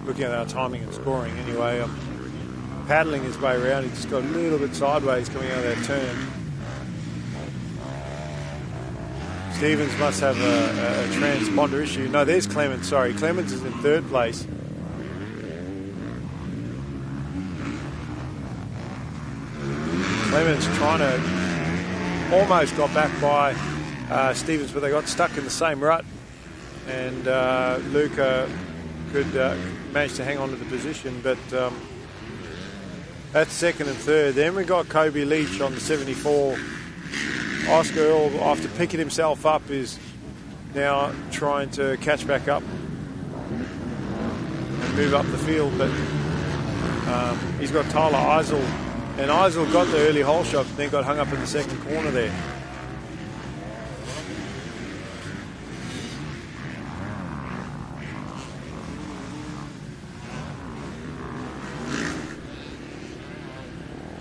Looking at our timing and scoring anyway, paddling his way around. He just got a little bit sideways coming out of that turn. Stevens must have a transponder issue. No, there's Clements. Sorry, Clements is in third place. Clements trying to almost got back by Stevens, but they got stuck in the same rut, and Luca could manage to hang on to the position, but that's second and third. Then we got Kobe Leach on the 74. Oscar Earl, after picking himself up, is now trying to catch back up and move up the field, but he's got Tyler Eisel. And Eisel got the early hole shot, then got hung up in the second corner there.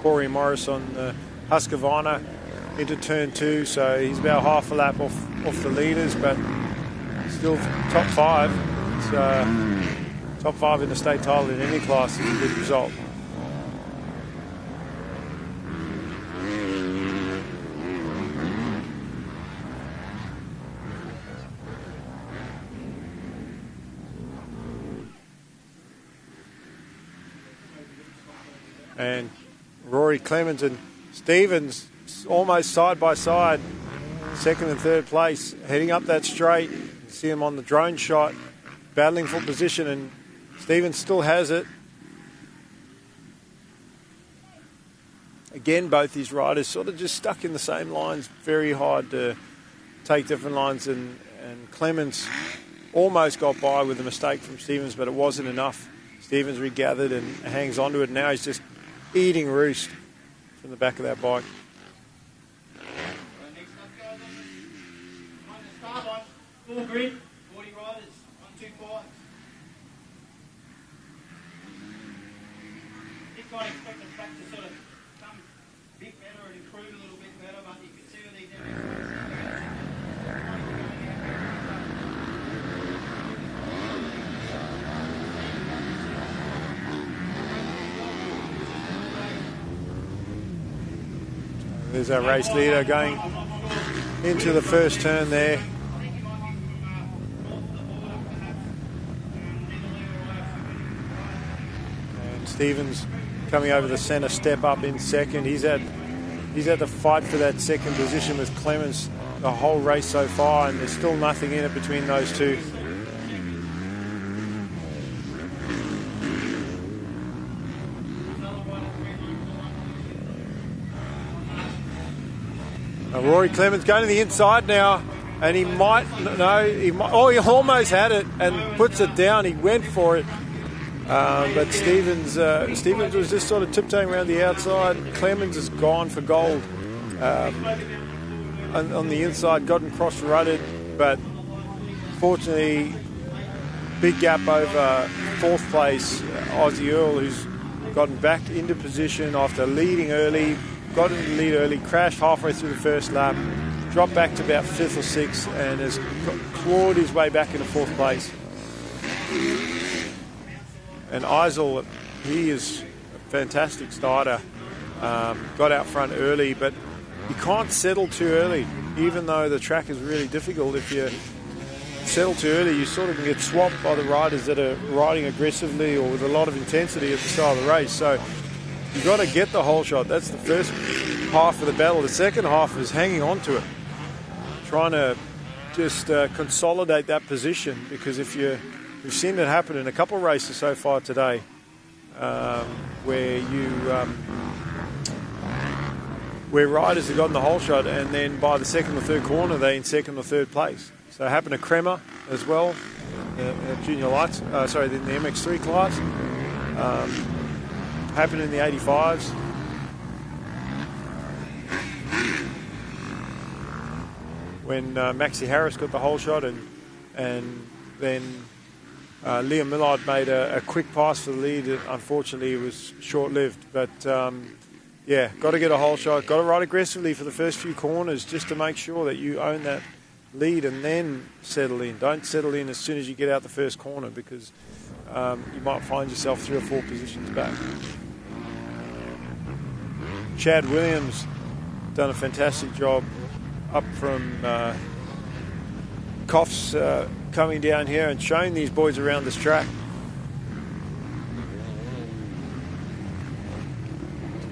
Corey Morris on the Husqvarna into turn two, so he's about half a lap off the leaders, but still top five. It's, top five in the state title in any class is a good result. And Rory Clemens and Stevens almost side by side, second and third place, heading up that straight. see him on the drone shot, battling for position, and Stevens still has it. Again, both these riders sort of just stuck in the same lines, very hard to take different lines, and Clemens almost got by with a mistake from Stevens, but it wasn't enough. Stevens regathered and hangs onto it. Now he's just eating roost from the back of that bike. Full grid, 40 riders, 1, 2, 5. This might expect the track to sort of come a bit better and improve a little bit better, but you can see with these There's our race leader going into the first turn there. And Stevens coming over the centre, step up in second. He's had to fight for that second position with Clemens the whole race so far, and there's still nothing in it between those two. Rory Clemens going to the inside now, and he almost had it and puts it down. He went for it, but Stevens was just sort of tiptoeing around the outside. Clemens is gone for gold on the inside, gotten cross-rutted, but fortunately, big gap over fourth place Aussie Earl, who's gotten back into position after leading early. Got into the lead early, crashed halfway through the first lap, dropped back to about 5th or 6th, and has clawed his way back into 4th place. And Eisel, he is a fantastic starter. Got out front early, but you can't settle too early, even though the track is really difficult. If you settle too early, you sort of can get swamped by the riders that are riding aggressively or with a lot of intensity at the start of the race. So you've got to get the whole shot. That's the first half of the battle. The second half is hanging on to it, trying to just consolidate that position, because we've seen it happen in a couple of races so far today, where riders have gotten the whole shot, and then by the second or third corner they're in second or third place. So it happened to Kremer as well, junior lights. In the MX3 class. Happened in the 85s. When Maxie Harris got the whole shot, and then Liam Millard made a quick pass for the lead. Unfortunately, it was short-lived. But got to get a whole shot. Got to ride aggressively for the first few corners just to make sure that you own that lead and then settle in. Don't settle in as soon as you get out the first corner, because you might find yourself 3 or 4 positions back. Chad Williams done a fantastic job up from Coffs coming down here and showing these boys around this track.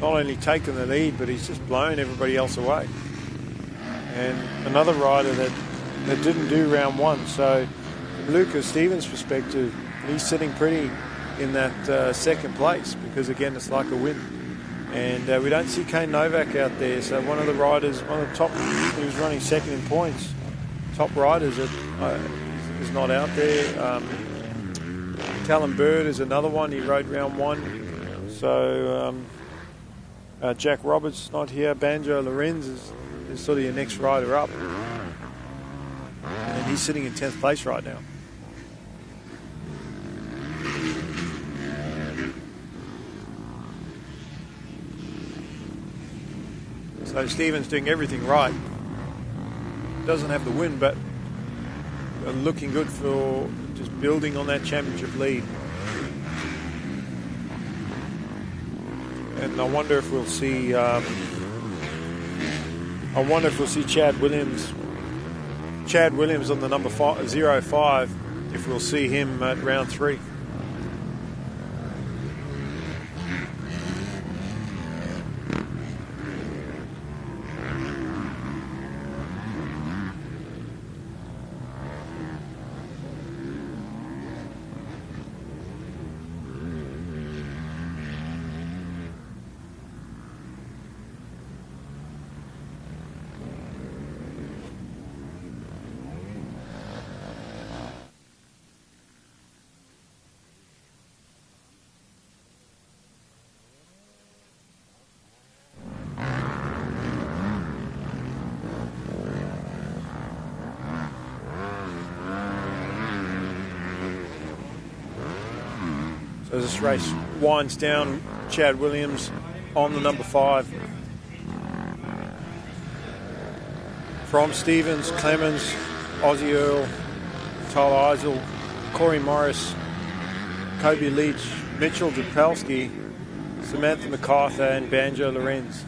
Not only taken the lead, but he's just blown everybody else away. And another rider that didn't do round 1. So from Lucas Stevens' perspective, he's sitting pretty in that second place, because again, it's like a win. And we don't see Kane Novak out there. So one of the top, who's running second in points, top riders is not out there. Callum Bird is another one. He rode round 1. So Jack Roberts is not here. Banjo Lorenz is sort of your next rider up. And he's sitting in 10th place right now. So Stevens doing everything right. Doesn't have the win, but looking good for just building on that championship lead. And I wonder if we'll see. Chad Williams. Chad Williams on the number 05. If we'll see him at round 3. So this race winds down. Chad Williams on the number 5. From Stevens, Clemens, Ozzie Earl, Tyler Eisel, Corey Morris, Kobe Leach, Mitchell Dupalski, Samantha MacArthur, and Banjo Lorenz.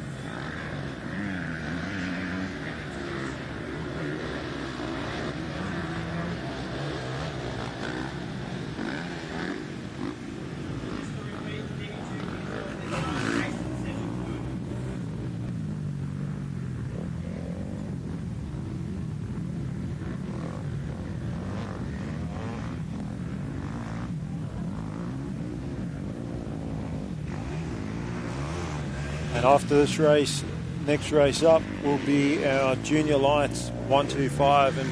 And after this race, next race up will be our Junior Lights 125, and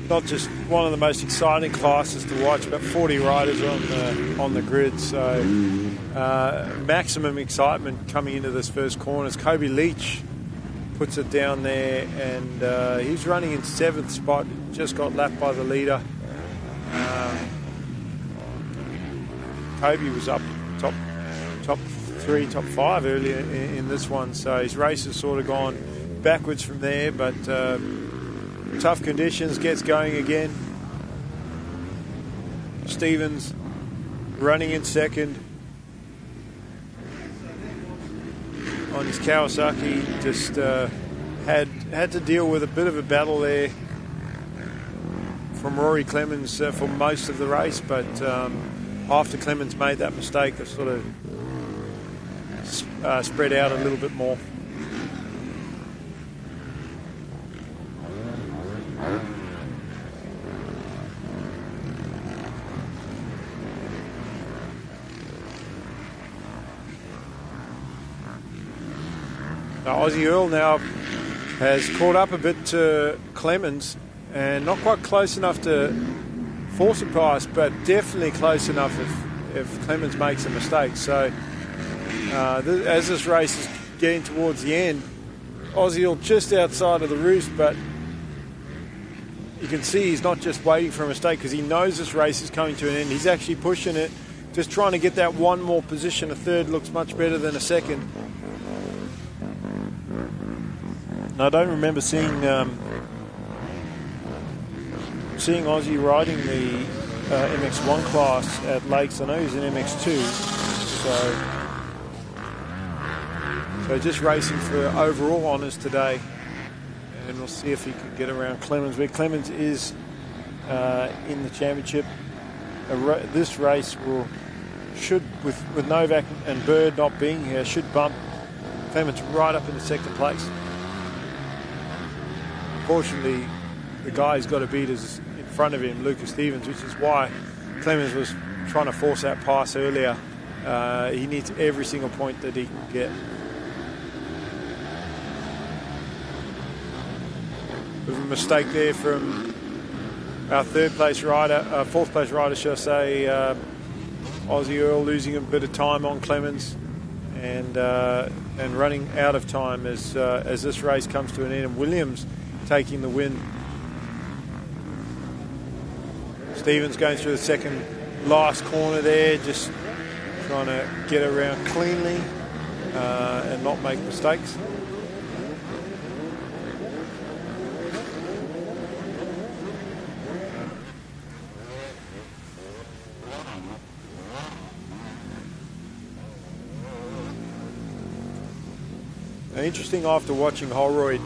not just one of the most exciting classes to watch, but 40 riders on the grid. So maximum excitement coming into this first corner as Kobe Leach puts it down there, and he's running in 7th spot, just got lapped by the leader. Kobe was up top 3, top 5 earlier in this one, so his race has sort of gone backwards from there, but tough conditions, gets going again. Stevens running in 2nd on his Kawasaki, just had to deal with a bit of a battle there from Rory Clemens for most of the race, but after Clemens made that mistake, they've sort of spread out a little bit more. Now, Ozzie Earl now has caught up a bit to Clemens, and not quite close enough to force a pass, but definitely close enough if Clemens makes a mistake. So as this race is getting towards the end, Ozzie Earl just outside of the roost, but you can see he's not just waiting for a mistake because he knows this race is coming to an end. He's actually pushing it, just trying to get that one more position. A 3rd looks much better than a 2nd. I don't remember seeing Ozzie riding the MX1 class at Lakes. I know he's in MX2, so just racing for overall honours today, and we'll see if he can get around Clemens. Where Clemens is in the championship, this race should, with Novak and Bird not being here, should bump Clemens right up into 2nd place. Unfortunately, the guy who's got to beat is in front of him, Lucas Stevens, which is why Clemens was trying to force that pass earlier. He needs every single point that he can get. There's a mistake there from our 4th place rider, should I say, Ozzie Earl, losing a bit of time on Clemens and running out of time as this race comes to an end, and Williams taking the win. Stevens going through the 2nd last corner there, just trying to get around cleanly and not make mistakes. Now, interesting, after watching Holroyd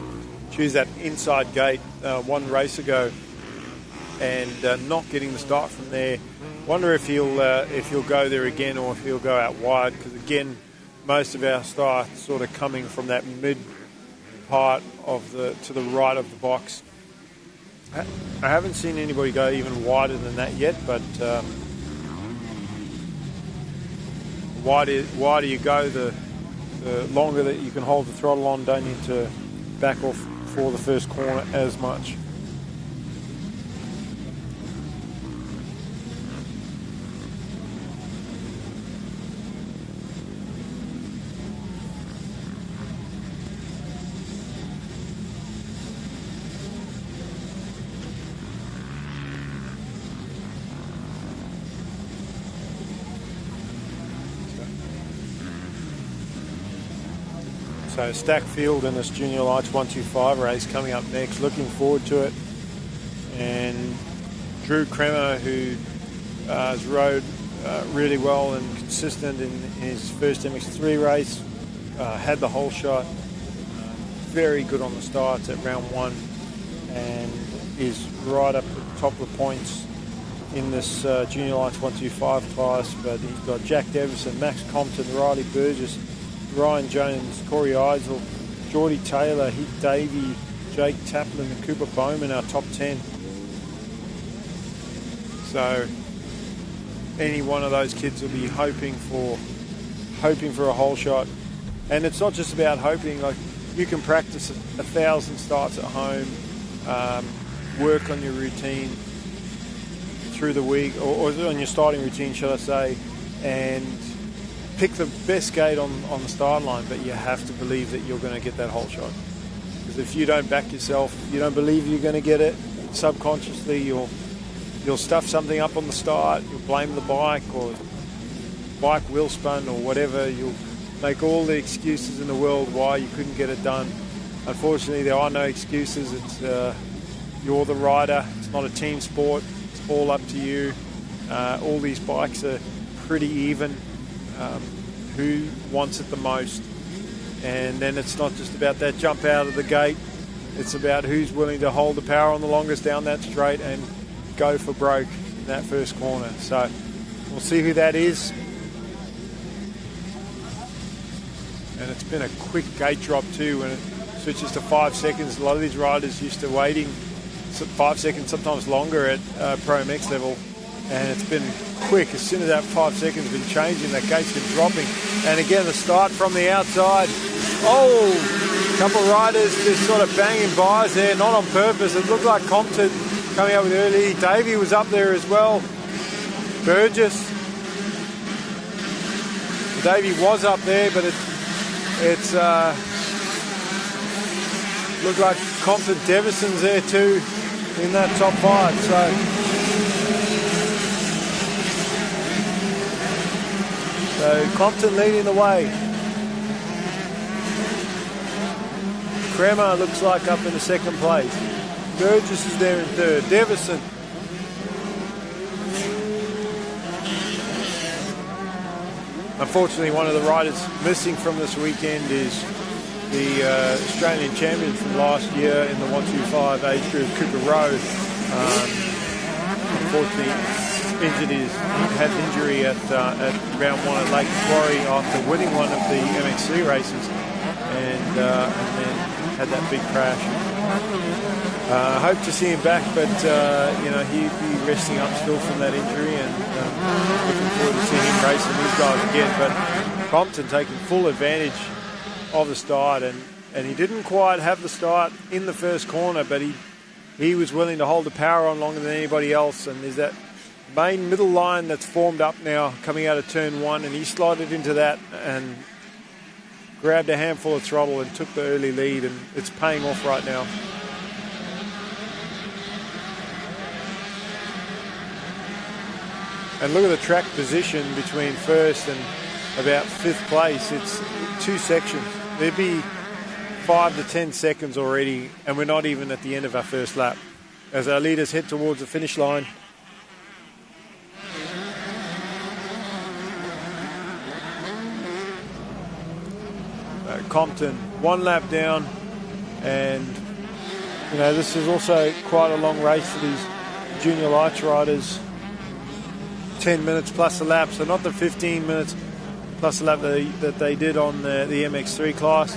choose that inside gate one race ago and not getting the start from there, wonder if he'll go there again or if he'll go out wide, because again most of our start sort of coming from that mid part of to the right of the box. I haven't seen anybody go even wider than that yet, but wider you go, the longer that you can hold the throttle on. Don't need to back off for the first corner as much. So stack field in this Junior Lights 125 race coming up next. Looking forward to it. And Drew Kremer, who has rode really well and consistent in his first MX3 race, had the whole shot. Very good on the starts at round 1 and is right up at the top of the points in this Junior Lights 125 class. But he's got Jack Davison, Max Compton, Riley Burgess, Ryan Jones, Corey Eisel, Geordie Taylor, Heath Davey, Jake Taplin and Cooper Bowman are top 10. So any one of those kids will be hoping for a whole shot. And it's not just about hoping. Like, you can practice 1,000 starts at home, work on your routine through the week, or on your starting routine, should I say, and pick the best gate on the start line, but you have to believe that you're going to get that whole shot. Because if you don't back yourself, you don't believe you're going to get it, subconsciously you'll stuff something up on the start, you'll blame the bike or bike wheel spun or whatever, you'll make all the excuses in the world why you couldn't get it done. Unfortunately, there are no excuses. It's you're the rider, it's not a team sport, it's all up to you. All these bikes are pretty even. Who wants it the most? And then it's not just about that jump out of the gate, it's about who's willing to hold the power on the longest down that straight and go for broke in that first corner. So we'll see who that is. And it's been a quick gate drop too when it switches to 5 seconds. A lot of these riders used to waiting 5 seconds, sometimes longer at Pro MX level, and it's been quick. As soon as that 5 seconds has been changing, that gate's been dropping. And again, the start from the outside. Oh, a couple of riders just sort of banging bys there, not on purpose. It looked like Compton coming up with early. Davey was up there as well. Burgess. Davey was up there, but it's looked like Compton Devison's there too in that top 5. So Compton leading the way. Kremer looks like up in the second place. Burgess is there in third. Davison. Unfortunately, one of the riders missing from this weekend is the Australian champion from last year in the 125 age group, Cooper Rowe. Unfortunately, had an injury at round 1 at Lake Quarry after winning one of the MX3 races, and then had that big crash. Hope to see him back, but he'd be resting up still from that injury, and looking forward to seeing him racing these guys again. But Compton taking full advantage of the start, and he didn't quite have the start in the first corner, but he was willing to hold the power on longer than anybody else. And there's that main middle line that's formed up now coming out of turn 1, and he slided into that and grabbed a handful of throttle and took the early lead, and it's paying off right now. And look at the track position between first and about 5th place. It's 2 sections. There'd be 5 to 10 seconds already, and we're not even at the end of our first lap as our leaders head towards the finish line. Compton 1 lap down, and this is also quite a long race for these junior lights riders. 10 minutes plus a lap, so not the 15 minutes plus a lap that they did on the MX3 class.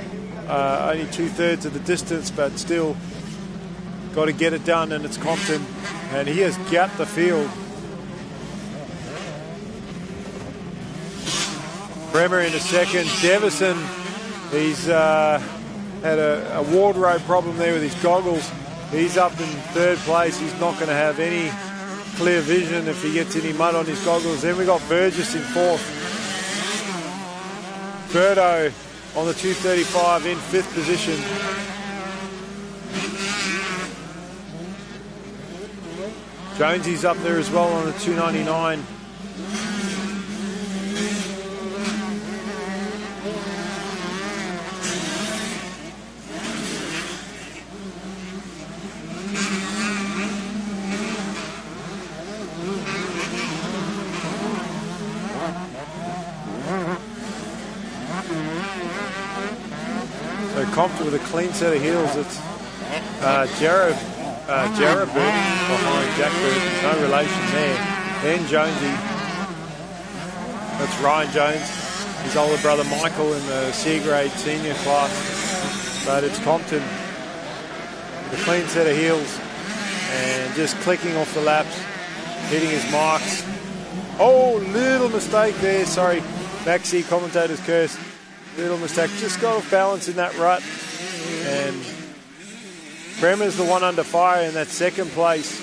Only 2/3 of the distance, but still got to get it done, and it's Compton, and he has gapped the field. Bremer in a second. Davison, he's had a wardrobe problem there with his goggles. He's up in 3rd place. He's not going to have any clear vision if he gets any mud on his goggles. Then we got Burgess in 4th. Birdo on the 235 in 5th position. Jonesy's up there as well on the 299. Compton with a clean set of heels. It's Jarrah Burton behind Jack Burton. No relation there. Then Jonesy. That's Ryan Jones. His older brother Michael in the C-grade senior class. But it's Compton with a clean set of heels and just clicking off the laps, hitting his marks. Oh, little mistake there. Sorry, Maxi, commentator's curse. Little mistake. Just got off balance in that rut. And Bremer's the one under fire in that second place.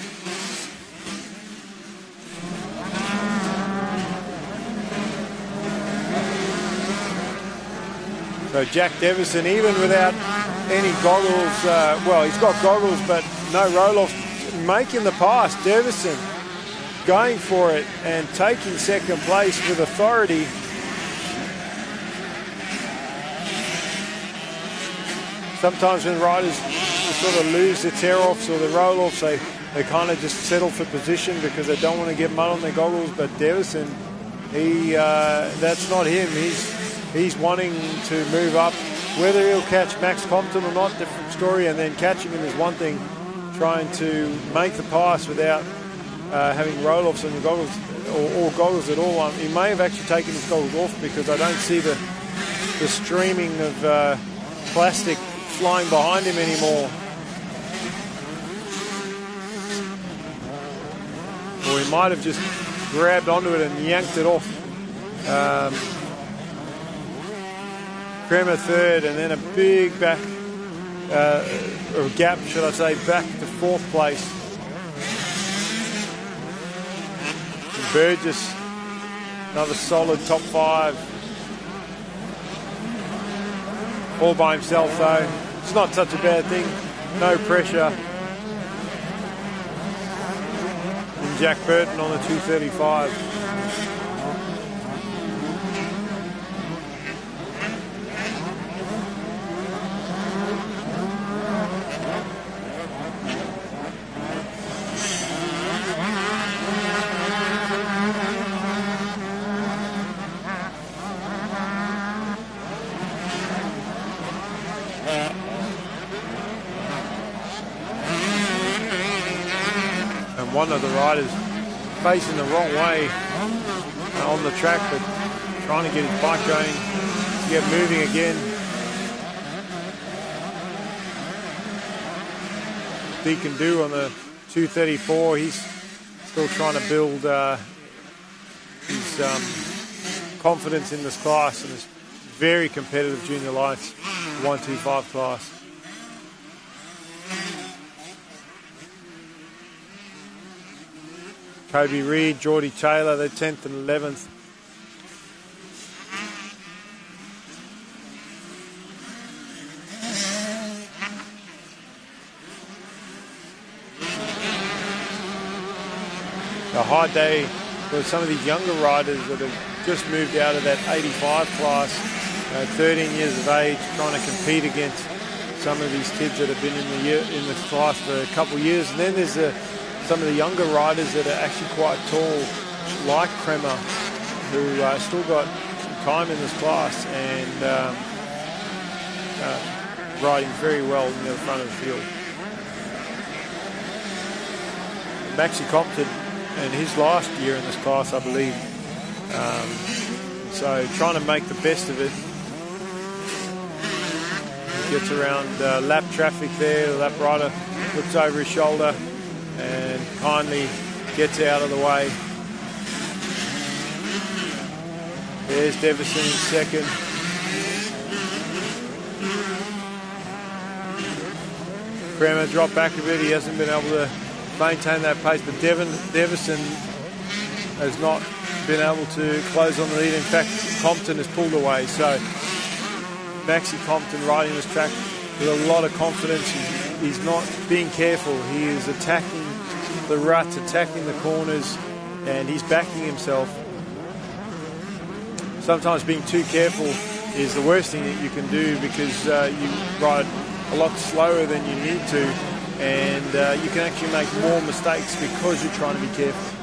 So Jack Devison, even without any goggles, well, he's got goggles, but no roll-offs, making the pass. Devison going for it and taking second place with authority. Sometimes when riders sort of lose their tear-offs or the roll-offs, they kind of just settle for position because they don't want to get mud on their goggles. But Devison, that's not him. He's wanting to move up. Whether he'll catch Max Compton or not, different story. And then catching him is one thing. Trying to make the pass without having roll-offs on your goggles or goggles at all. He may have actually taken his goggles off because I don't see the streaming of plastic flying behind him anymore. Or he might have just grabbed onto it and yanked it off. Kremer third, and then a big back, or gap, should I say, back to fourth place. And Burgess, another solid top five. All by himself though. It's not such a bad thing. No pressure. And Jack Burton on the 235. One of the riders facing the wrong way on the track, but trying to get his bike going, get moving again. Deacon Do on the 234, he's still trying to build his confidence in this class, in this very competitive junior lights 125 class. Kobe Reed, Geordie Taylor, they're 10th and 11th. A hard day for some of these younger riders that have just moved out of that 85 class, 13 years of age, trying to compete against some of these kids that have been in this class for a couple of years. And then there's some of the younger riders that are actually quite tall, like Kremer, who still got some time in this class and riding very well near the front of the field. Maxi Compton in his last year in this class, I believe. So trying to make the best of it. He gets around lap traffic there, the lap rider looks over his shoulder and kindly gets out of the way. There's Devison in second. Kremer dropped back a bit. He hasn't been able to maintain that pace, but Devison has not been able to close on the lead. In fact, Compton has pulled away. So Maxi Compton riding this track with a lot of confidence. He's not being careful. He is attacking the ruts, attacking the corners, and he's backing himself. Sometimes being too careful is the worst thing that you can do because you ride a lot slower than you need to, and you can actually make more mistakes because you're trying to be careful.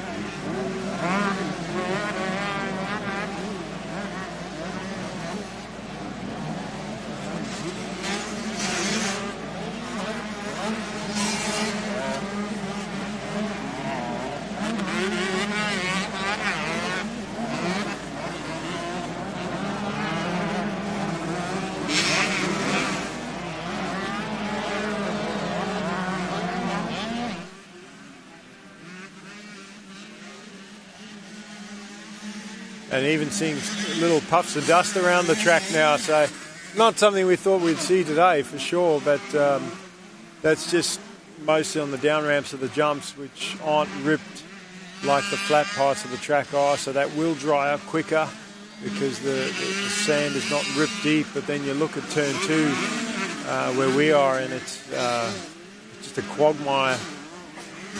and even seeing little puffs of dust around the track now. So not something we thought we'd see today for sure, but that's just mostly on the down ramps of the jumps, which aren't ripped like the flat parts of the track are, so that will dry up quicker because the sand is not ripped deep. But then you look at turn 2 where we are, and it's just a quagmire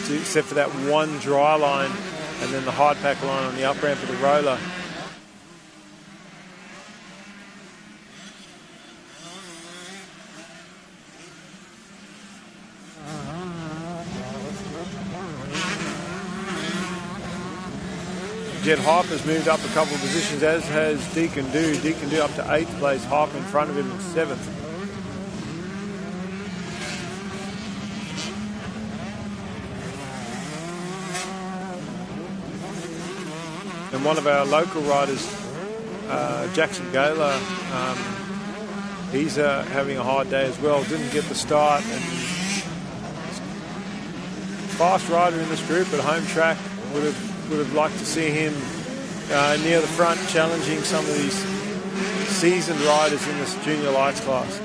except for that one dry line and then the hard pack line on the up ramp of the roller. Jed Harper's moved up a couple of positions, as has Deacon Do. Deacon Do up to 8th place, Harper in front of him in 7th. And one of our local riders, Jackson Gaylor, he's having a hard day as well. Didn't get the start. And fast rider in this group at home track. Would have liked to see him near the front, challenging some of these seasoned riders in this junior lights class.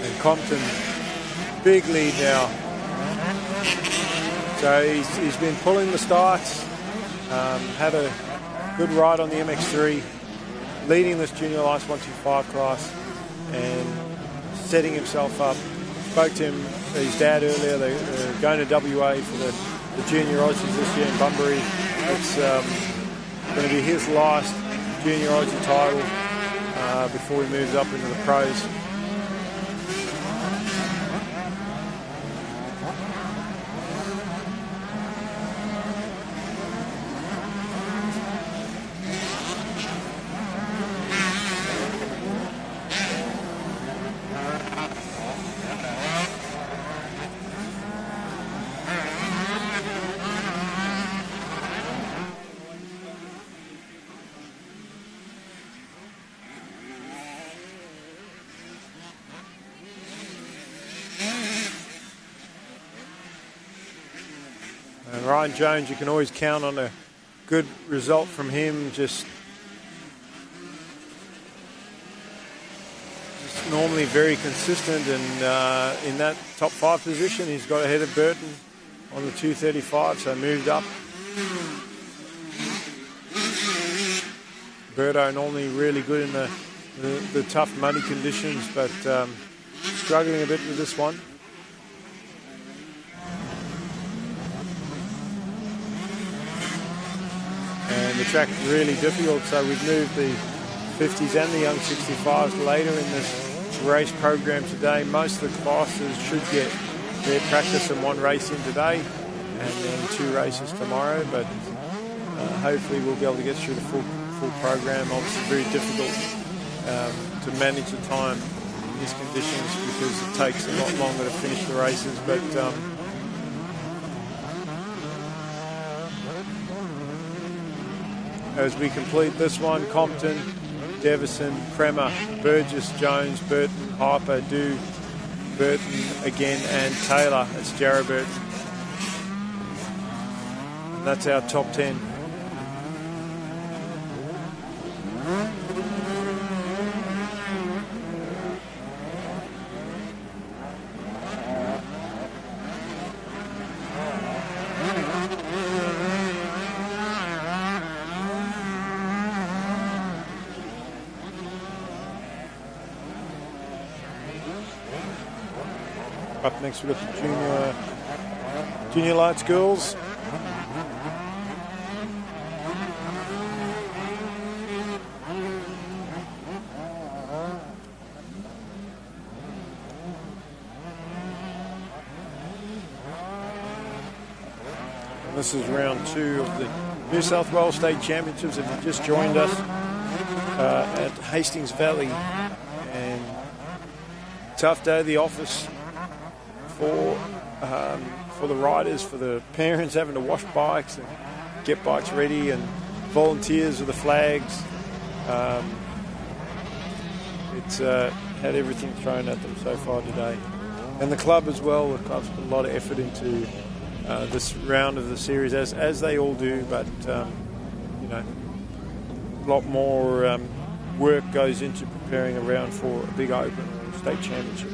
And Compton, big lead now. So he's been pulling the starts, had a good ride on the MX2, leading this junior lights 125 class and setting himself up. Spoke to his dad earlier. They're going to WA for the junior Aussies this year in Bunbury. It's going to be his last junior Aussie title before he moves up into the pros. And Ryan Jones, you can always count on a good result from him. Just normally very consistent, and in that top 5 position, he's got ahead of Burton on the 235, so moved up. Berto normally really good in the tough muddy conditions, but struggling a bit with this one. And the track really difficult, so we've moved the 50s and the young 65s later in this race program today. Most of the classes should get their practice in one race in today and then 2 races tomorrow, but hopefully we'll be able to get through the full program. Obviously very difficult to manage the time in these conditions because it takes a lot longer to finish the races, but as we complete this one, Compton, Devison, Kremer, Burgess, Jones, Burton, Harper, Do, Burton again, and Taylor. It's Jarrah Burton. And that's our top 10. Up next we've got the junior lights girls. And this is round 2 of the New South Wales State Championships. If you just joined us at Hastings Valley, and tough day at the office for the riders, for the parents having to wash bikes and get bikes ready, and volunteers with the flags. It's had everything thrown at them so far today. And the club as well. The club's put a lot of effort into this round of the series, as they all do, but you know, a lot more work goes into preparing a round for a big open or state championship.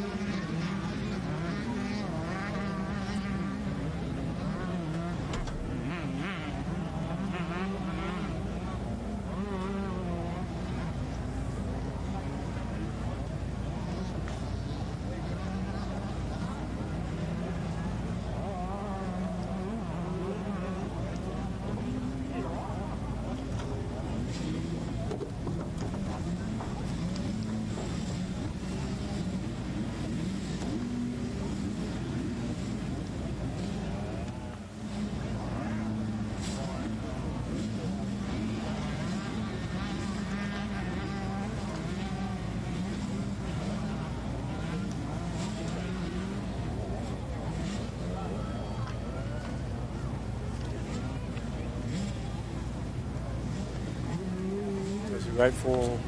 Wait for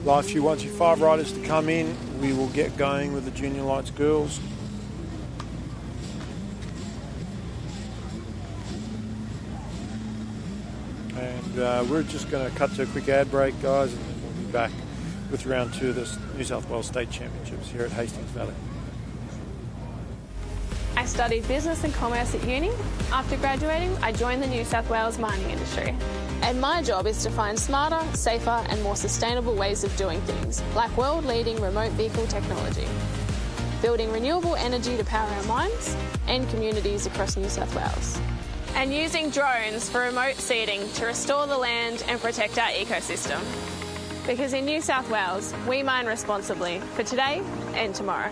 last few 125 riders to come in. We will get going with the Junior Lights girls. And we're just going to cut to a quick ad break, guys, and then we'll be back with round 2 of the New South Wales State Championships here at Hastings Valley. I studied business and commerce at uni. After graduating, I joined the New South Wales mining industry. And my job is to find smarter, safer and more sustainable ways of doing things, like world-leading remote vehicle technology, building renewable energy to power our mines and communities across New South Wales, and using drones for remote seeding to restore the land and protect our ecosystem. Because in New South Wales, we mine responsibly for today and tomorrow.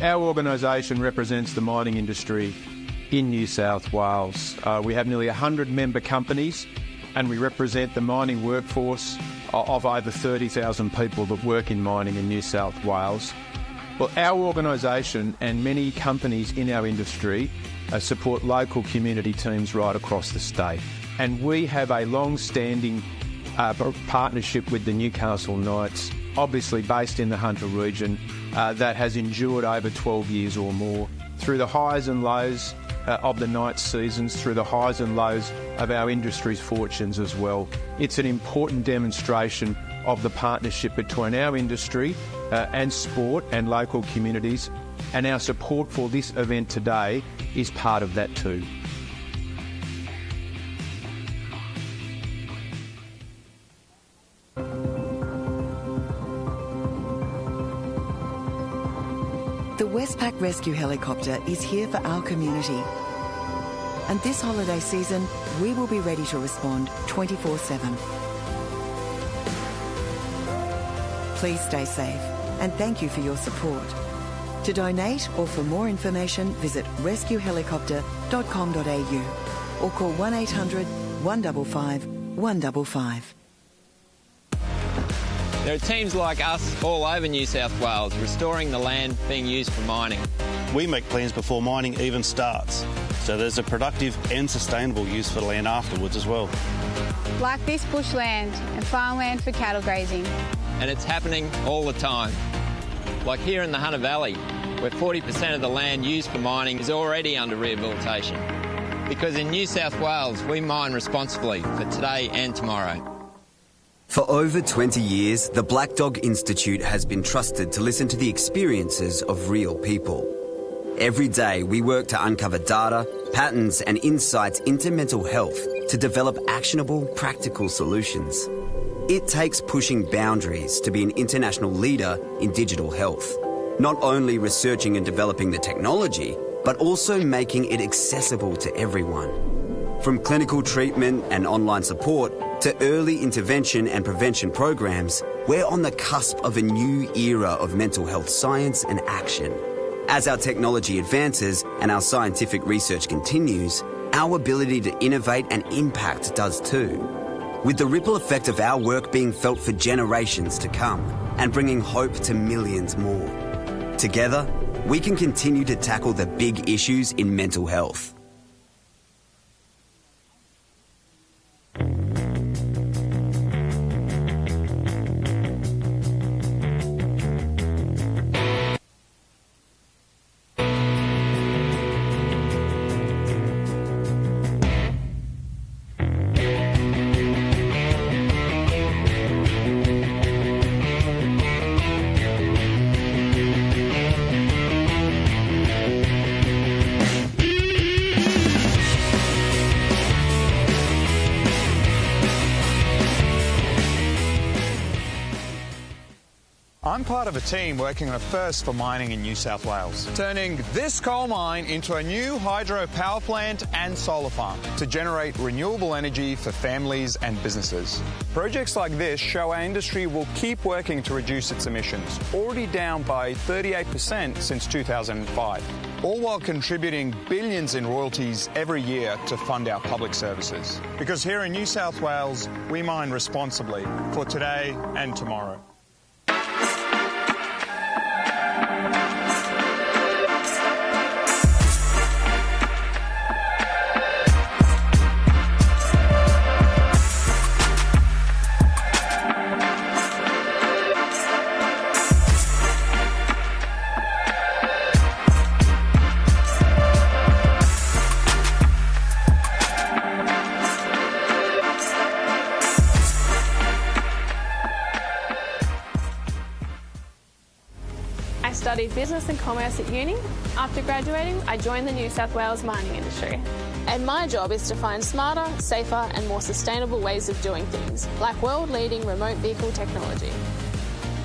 Our organisation represents the mining industry in New South Wales. We have nearly 100 member companies and we represent the mining workforce of over 30,000 people that work in mining in New South Wales. Well, our organisation and many companies in our industry support local community teams right across the state. And we have a long-standing partnership with the Newcastle Knights, obviously based in the Hunter region, that has endured over 12 years or more, through the highs and lows of the Knights seasons, through the highs and lows of our industry's fortunes as well. It's an important demonstration of the partnership between our industry and sport and local communities, and our support for this event today is part of that too. The Westpac Rescue Helicopter is here for our community. And this holiday season, we will be ready to respond 24/7. Please stay safe and thank you for your support. To donate or for more information, visit rescuehelicopter.com.au or call 1800 155 155. There are teams like us all over New South Wales restoring the land being used for mining. We make plans before mining even starts, so there's a productive and sustainable use for the land afterwards as well. Like this bushland and farmland for cattle grazing. And it's happening all the time. Like here in the Hunter Valley, where 40% of the land used for mining is already under rehabilitation. Because in New South Wales, we mine responsibly for today and tomorrow. For over 20 years, the Black Dog Institute has been trusted to listen to the experiences of real people. Every day, we work to uncover data, patterns and insights into mental health to develop actionable, practical solutions. It takes pushing boundaries to be an international leader in digital health. Not only researching and developing the technology, but also making it accessible to everyone. From clinical treatment and online support to early intervention and prevention programs, we're on the cusp of a new era of mental health science and action. As our technology advances and our scientific research continues, our ability to innovate and impact does too. With the ripple effect of our work being felt for generations to come and bringing hope to millions more. Together, we can continue to tackle the big issues in mental health. I'm part of a team working on a first for mining in New South Wales, turning this coal mine into a new hydro power plant and solar farm to generate renewable energy for families and businesses. Projects like this show our industry will keep working to reduce its emissions, already down by 38% since 2005, all while contributing billions in royalties every year to fund our public services. Because here in New South Wales, we mine responsibly for today and tomorrow. I studied business and commerce at uni. After graduating, I joined the New South Wales mining industry. And my job is to find smarter, safer and more sustainable ways of doing things, like world-leading remote vehicle technology,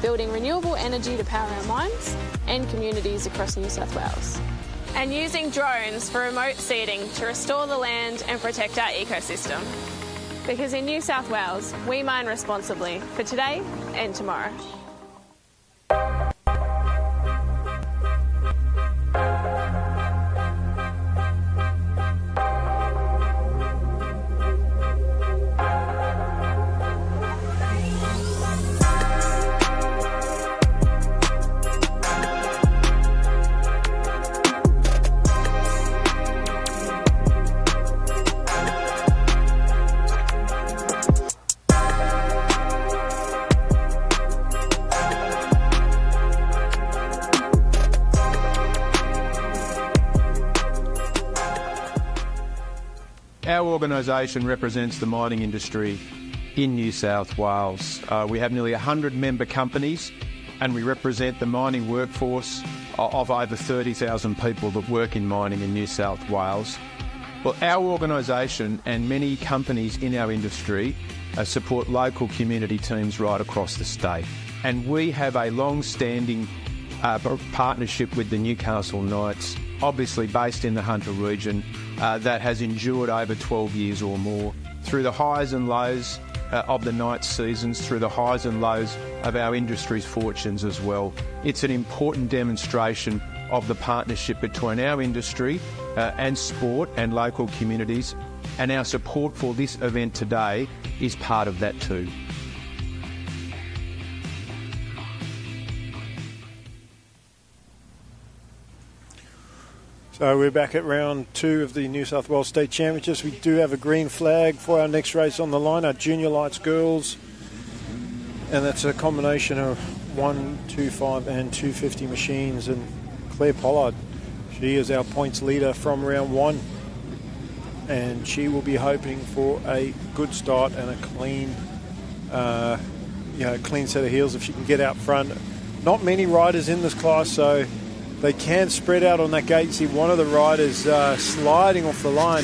building renewable energy to power our mines and communities across New South Wales, and using drones for remote seeding to restore the land and protect our ecosystem. Because in New South Wales, we mine responsibly for today and tomorrow. Our organisation represents the mining industry in New South Wales. We have nearly 100 member companies and we represent the mining workforce of over 30,000 people that work in mining in New South Wales. Well, our organisation and many companies in our industry support local community teams right across the state. And we have a long-standing partnership with the Newcastle Knights, obviously based in the Hunter region, that has endured over 12 years or more, through the highs and lows of the Knights seasons, through the highs and lows of our industry's fortunes as well. It's an important demonstration of the partnership between our industry and sport and local communities, and our support for this event today is part of that too. So we're back at round 2 of the New South Wales State Championships. We do have a green flag for our next race on the line, our junior lights girls. And that's a combination of 125 and 250 machines. And Claire Pollard, she is our points leader from round 1. And she will be hoping for a good start and a clean, clean set of heels if she can get out front. Not many riders in this class, so they can spread out on that gate. You see one of the riders sliding off the line,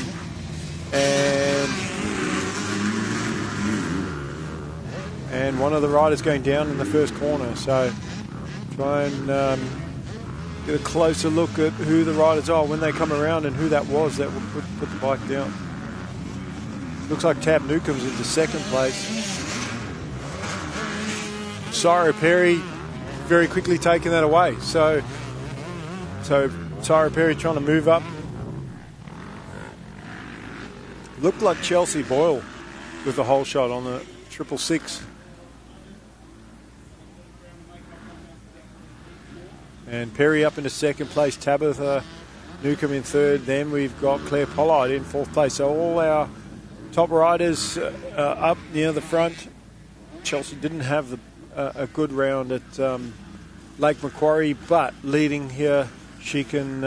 and one of the riders going down in the first corner. So try and get a closer look at who the riders are when they come around and who that was that would put the bike down. Looks like Tab Newcomb's into second place. Syra Perry very quickly taking that away. So Syra Perry trying to move up. Looked like Chelsea Boyle with the whole shot on the 666. And Perry up into second place, Tabitha Newcomb in third. Then we've got Claire Pollard in fourth place. So all our top riders up near the front. Chelsea didn't have a good round at Lake Macquarie, but leading here, she can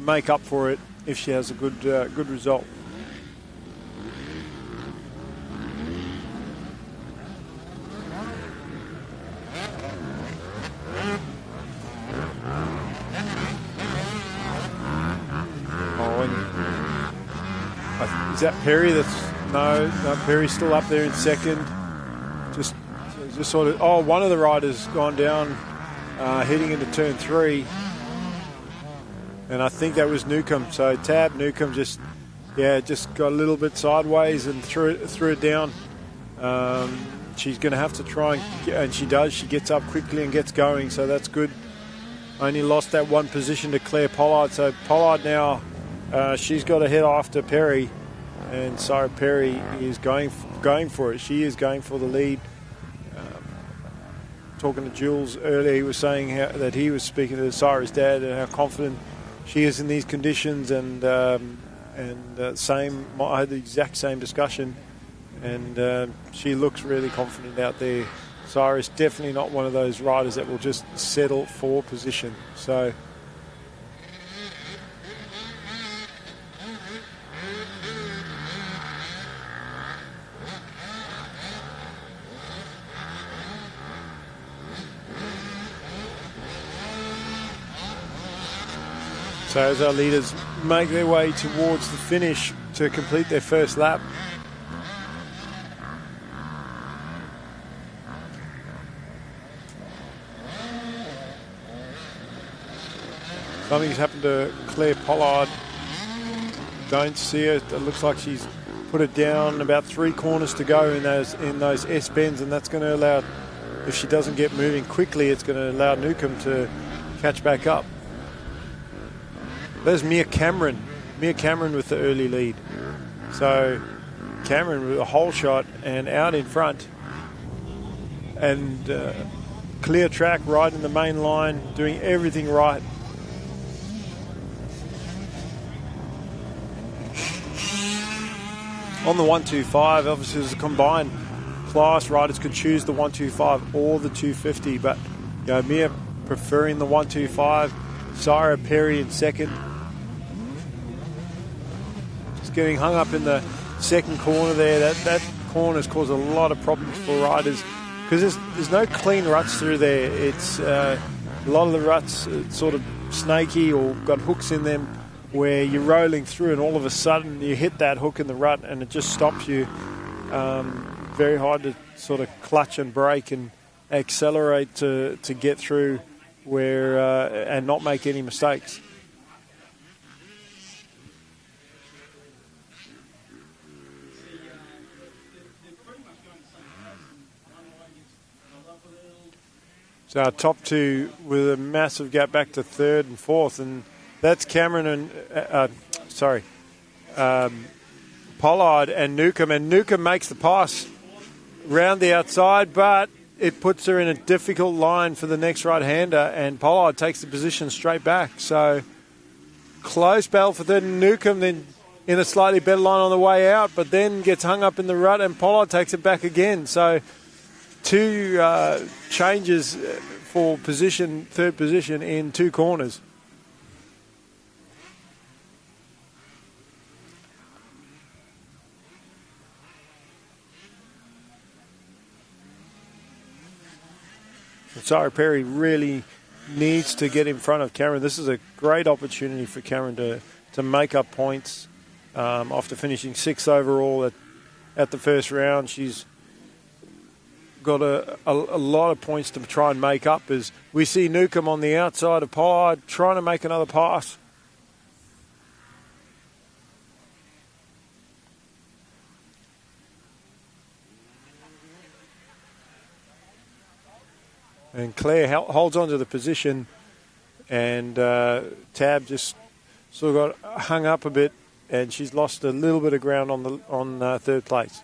make up for it if she has a good result. Is that Perry? No, Perry's still up there in second. Just sort of. Oh, one of the riders gone down, heading into turn 3, and I think that was Newcomb. So Tab Newcomb just got a little bit sideways and threw it down. She's going to have to try and she does. She gets up quickly and gets going, so that's good. Only lost that one position to Claire Pollard. So Pollard now, she's got to head after Perry. And Syra Perry is going for it. She is going for the lead. Talking to Jules earlier, he was saying that he was speaking to Syra's dad and how confident she is in these conditions. And same, I had the exact same discussion. And she looks really confident out there. Syra is definitely not one of those riders that will just settle for position. So. So as our leaders make their way towards the finish to complete their first lap. Something's happened to Claire Pollard. Don't see it. It looks like she's put it down. About 3 corners to go in those S bends, and that's going to allow, if she doesn't get moving quickly, it's going to allow Newcomb to catch back up. There's Mia Cameron with the early lead. So Cameron with a whole shot and out in front. And clear track right in the main line, doing everything right. On the 125, obviously as a combined class, riders could choose the 125 or the 250, but Mia preferring the 125. Syra Perry in second. Just getting hung up in the second corner there. That corner's caused a lot of problems for riders because there's no clean ruts through there. It's a lot of the ruts sort of snaky or got hooks in them where you're rolling through and all of a sudden you hit that hook in the rut and it just stops you. Very hard to sort of clutch and brake and accelerate to get through where and not make any mistakes. So our top two with a massive gap back to third and fourth, and that's Cameron and Pollard and Newcomb. And Newcomb makes the pass round the outside, but it puts her in a difficult line for the next right-hander, and Pollard takes the position straight back. So close battle for third, and Newcomb then in a slightly better line on the way out, but then gets hung up in the rut, and Pollard takes it back again. So two changes for position, third position in 2 corners. Syra Perry really needs to get in front of Cameron. This is a great opportunity for Cameron to make up points after finishing 6th overall at the first round. She's got a lot of points to try and make up as we see Newcomb on the outside of Pollard trying to make another pass. And Claire holds on to the position, and Tab just sort of got hung up a bit, and she's lost a little bit of ground on third place.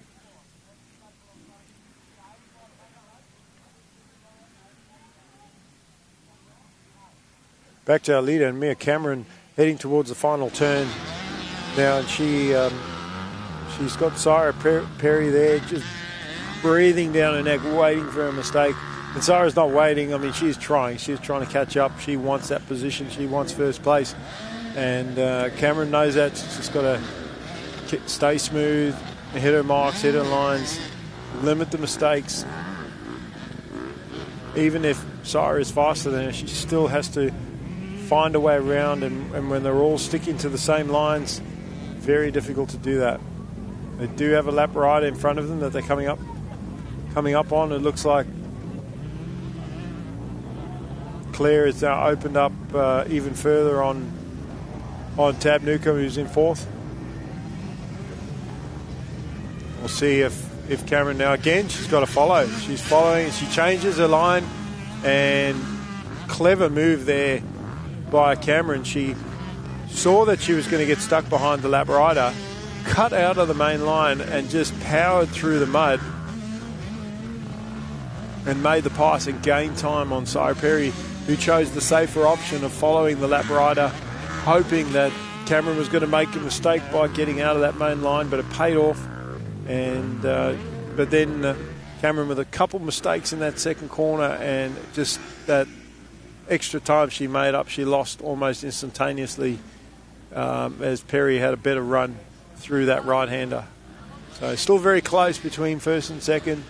Back to our leader, and Mia Cameron heading towards the final turn now, and she's got Sarah Perry there, just breathing down her neck, waiting for a mistake. And Sarah's not waiting. I mean, she's trying. She's trying to catch up. She wants that position. She wants first place. And Cameron knows that. She's just got to stay smooth, hit her marks, hit her lines, limit the mistakes. Even if Sarah is faster than her, she still has to find a way around, and when they're all sticking to the same lines, very difficult to do that. They do have a lap rider in front of them that they're coming up on. It looks like Claire has now opened up even further on Tab Newcomb, who's in fourth. We'll see if Cameron now, again, she's got to follow. She's following, she changes her line, and clever move there by Cameron. She saw that she was going to get stuck behind the lap rider, cut out of the main line and just powered through the mud and made the pass and gained time on Sarah Perry, who chose the safer option of following the lap rider, hoping that Cameron was going to make a mistake by getting out of that main line, but it paid off. And but then Cameron with a couple mistakes in that second corner, and just that extra time she made up, she lost almost instantaneously as Perry had a better run through that right-hander. So still very close between first and second.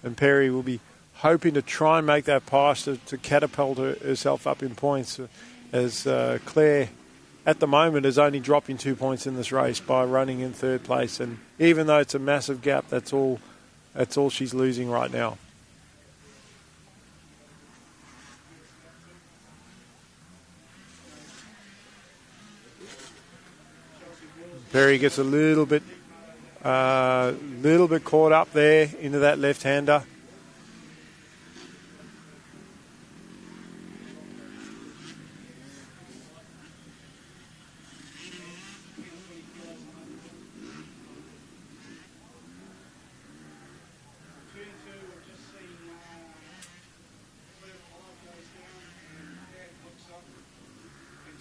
And Perry will be hoping to try and make that pass to catapult herself up in points, as Claire at the moment is only dropping 2 points in this race by running in third place. And even though it's a massive gap, that's all she's losing right now. Perry gets a little bit caught up there into that left-hander.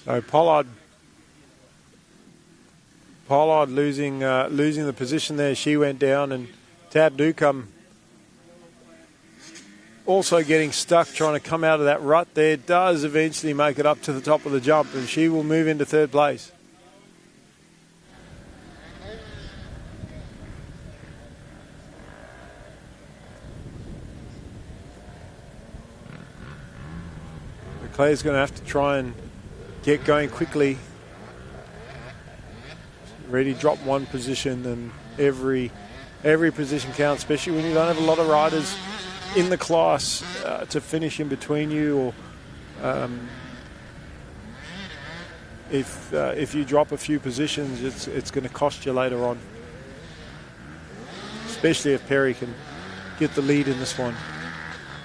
So Pollard losing the position there. She went down, and Tab Newcomb also getting stuck trying to come out of that rut there. Does eventually make it up to the top of the jump, and she will move into third place. Claire's going to have to try and get going quickly. Already dropped one position, and every position counts, especially when you don't have a lot of riders in the class to finish in between you, or if you drop a few positions, it's going to cost you later on, especially if Perry can get the lead in this one.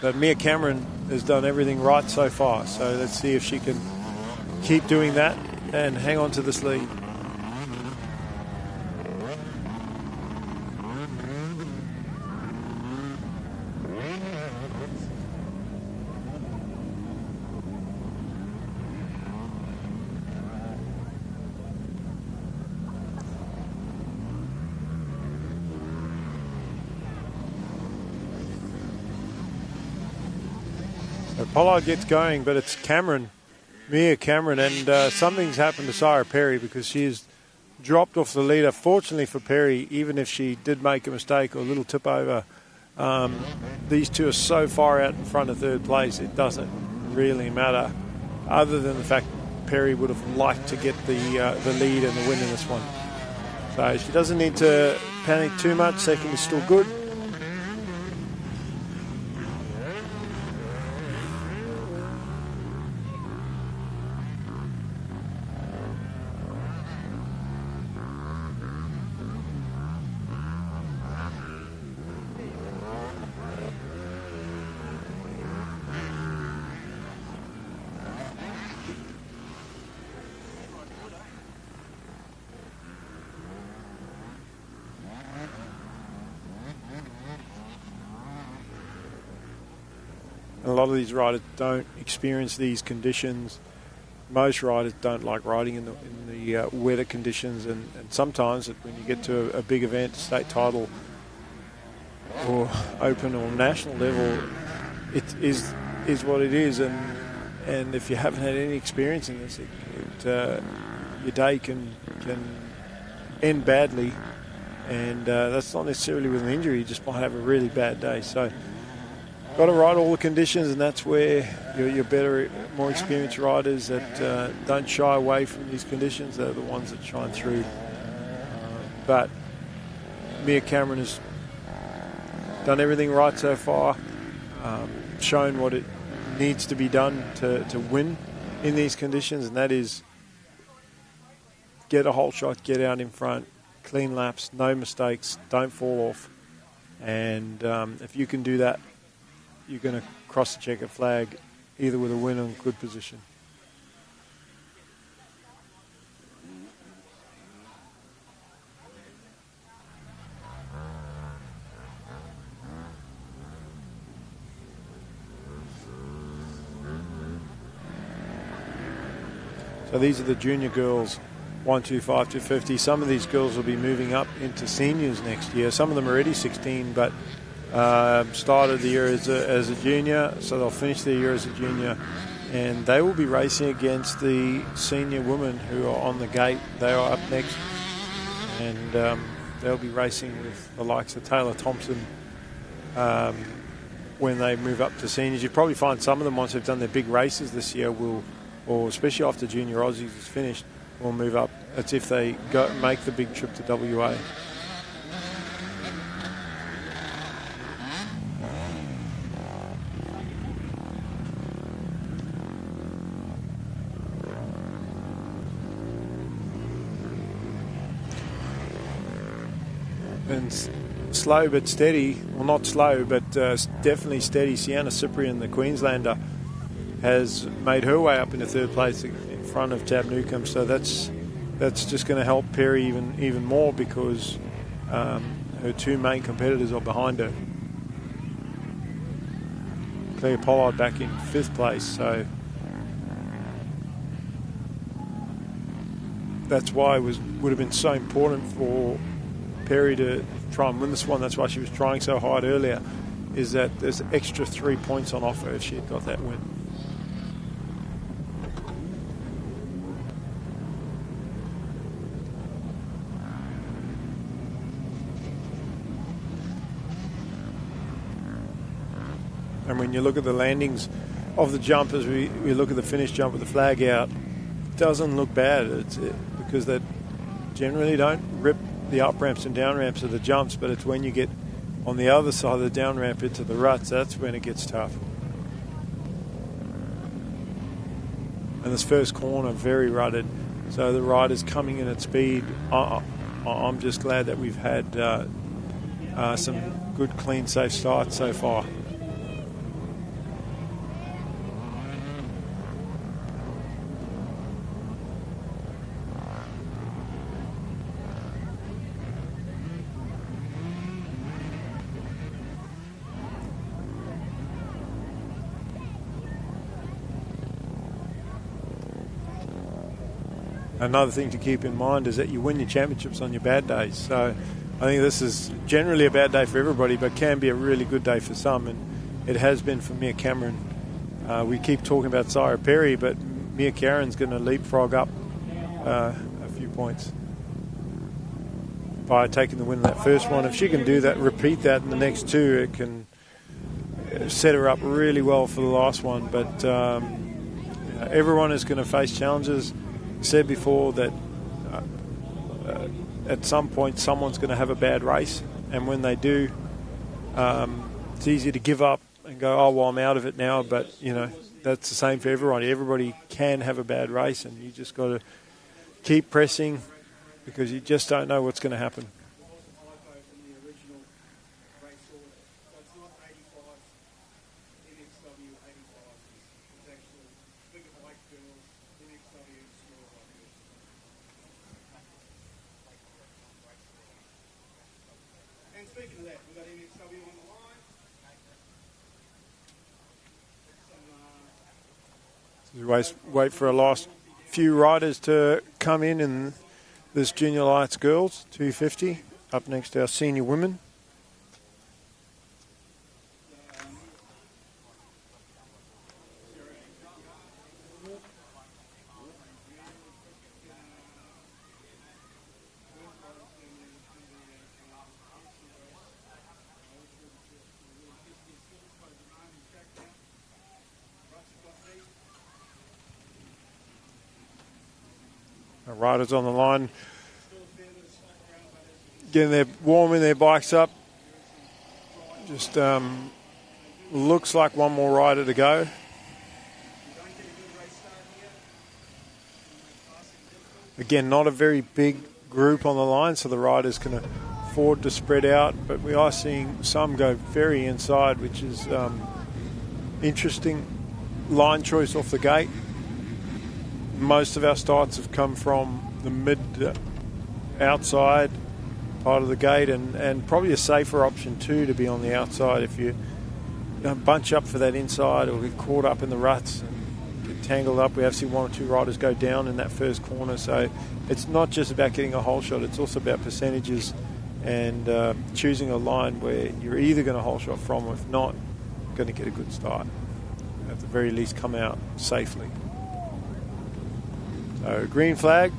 But Mia Cameron has done everything right so far, so let's see if she can keep doing that and hang on to this lead. Pollard gets going, but it's Mia Cameron, and something's happened to Sarah Perry, because she has dropped off the leader. Fortunately for Perry, even if she did make a mistake or a little tip over, these two are so far out in front of third place, it doesn't really matter, other than the fact Perry would have liked to get the lead and the win in this one. So she doesn't need to panic too much. Second is still good. lot of these riders don't experience these conditions. Most riders don't like riding in the wetter conditions, and sometimes when you get to a big event, state title or open or national level, it is what it is, and if you haven't had any experience in this, your day can end badly, and that's not necessarily with an injury. You just might have a really bad day. So got to ride all the conditions, and that's where your better, more experienced riders that don't shy away from these conditions, they're the ones that shine through. But Mia Cameron has done everything right so far, shown what it needs to be done to win in these conditions, and that is get a whole shot, get out in front, clean laps, no mistakes, don't fall off. And if you can do that, you're going to cross the checkered flag either with a win or good position. So these are the junior girls, 125 to 50. Some of these girls will be moving up into seniors next year. Some of them are already 16, but started the year as a junior, so they'll finish their year as a junior, and they will be racing against the senior women who are on the gate. They are up next, and they'll be racing with the likes of Taylor Thompson when they move up to seniors. You'll probably find some of them, once they've done their big races this year, or especially after Junior Aussies is finished, will move up. It's if they make the big trip to WA. And slow but steady, well, not slow, but definitely steady. Sienna Cyprian, the Queenslander, has made her way up into third place in front of Tab Newcomb. So that's just going to help Perry even more, because her two main competitors are behind her. Claire Pollard back in fifth place, so that's why it would have been so important for Perry to try and win this one. That's why she was trying so hard earlier, is that there's an extra 3 points on offer if she had got that win. And when you look at the landings of the jump, as we look at the finish jump with the flag out, it doesn't look bad. Because they generally don't rip the up ramps and down ramps of the jumps, but it's when you get on the other side of the down ramp into the ruts, that's when it gets tough. And this first corner, very rutted, so the riders coming in at speed. I'm just glad that we've had some good, clean, safe starts so far. Another thing to keep in mind is that you win your championships on your bad days. So I think this is generally a bad day for everybody, but can be a really good day for some, and it has been for Mia Cameron. We keep talking about Sarah Perry, but Mia Cameron's going to leapfrog up a few points by taking the win in that first one. If she can do that, repeat that in the next two, it can set her up really well for the last one. But everyone is going to face challenges. Said before that at some point someone's going to have a bad race, and when they do, it's easy to give up and go, oh well, I'm out of it now. But that's the same for everyone. Everybody can have a bad race, and you just got to keep pressing, because you just don't know what's going to happen. And speaking of that, we've got MX2 on the line. We wait for our last few riders to come in this Junior Lights Girls 250. Up next, our senior women. Our riders on the line, warming their bikes up. Just looks like one more rider to go. Again, not a very big group on the line, so the riders can afford to spread out, but we are seeing some go very inside, which is interesting line choice off the gate. Most of our starts have come from the mid outside part of the gate, and probably a safer option too to be on the outside if you bunch up for that inside or get caught up in the ruts and get tangled up. We have seen one or two riders go down in that first corner, so it's not just about getting a hole shot, it's also about percentages and choosing a line where you're either going to hole shot from, or if not, going to get a good start. At the very least, come out safely. So green flag,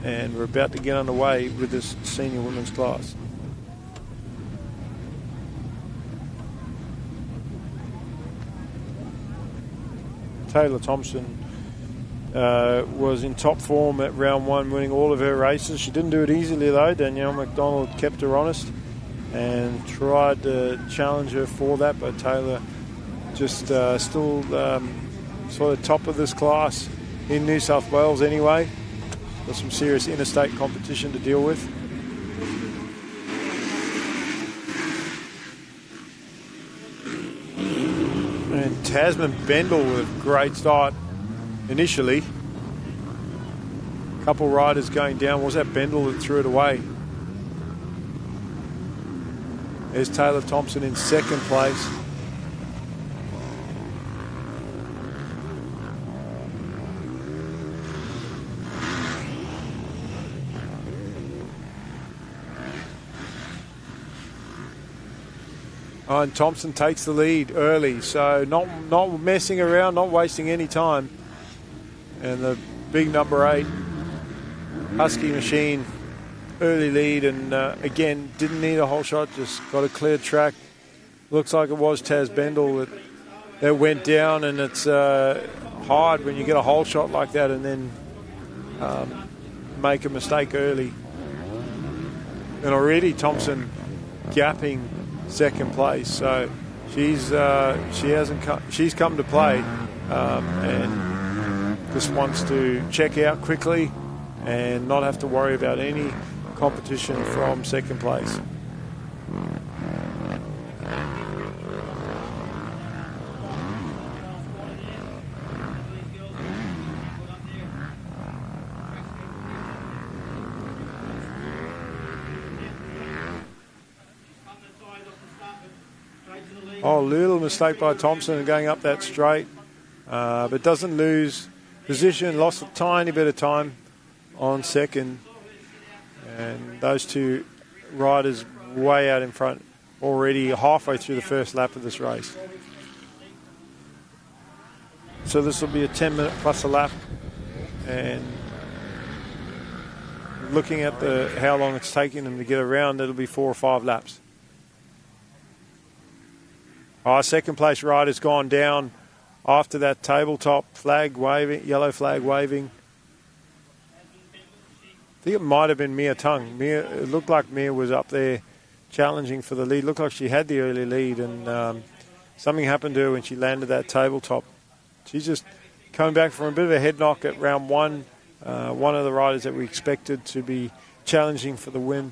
and we're about to get underway with this senior women's class. Taylor Thompson was in top form at round one, winning all of her races. She didn't do it easily though. Danielle McDonald kept her honest and tried to challenge her for that, but Taylor just still sort of top of this class in New South Wales anyway. Got some serious interstate competition to deal with. And Tasman Bendel with a great start initially. A couple riders going down. Was that Bendel that threw it away? There's Taylor Thompson in second place. Oh, and Thompson takes the lead early, so not messing around, not wasting any time. And the big number 8, Husky Machine, early lead, and again, didn't need a whole shot, just got a clear track. Looks like it was Taz Bendel that went down, and it's hard when you get a whole shot like that and then make a mistake early. And already Thompson gapping second place, so she's come to play and just wants to check out quickly and not have to worry about any competition from second place. Oh, little mistake by Thompson going up that straight, but doesn't lose position, lost a tiny bit of time on second. And those two riders way out in front already halfway through the first lap of this race. So this will be a 10-minute plus a lap. And looking at how long it's taking them to get around, it'll be 4 or 5 laps. Our second place rider's gone down after that tabletop flag waving, yellow flag waving. I think it might have been Mia Tung. It looked like Mia was up there challenging for the lead. Looked like she had the early lead, and something happened to her when she landed that tabletop. She's just coming back from a bit of a head knock at round one. One of the riders that we expected to be challenging for the win,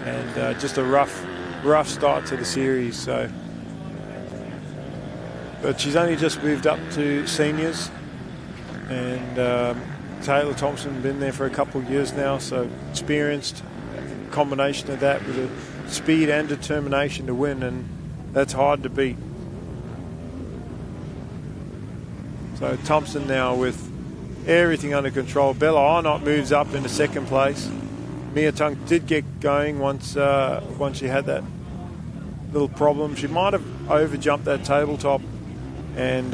and just a rough start to the series. So. But she's only just moved up to seniors, and Taylor Thompson been there for a couple of years now, so experienced. Combination of that with the speed and determination to win, and that's hard to beat. So Thompson now with everything under control. Bella Arnott moves up into second place. Mia Tung did get going once she had that little problem. She might have overjumped that tabletop and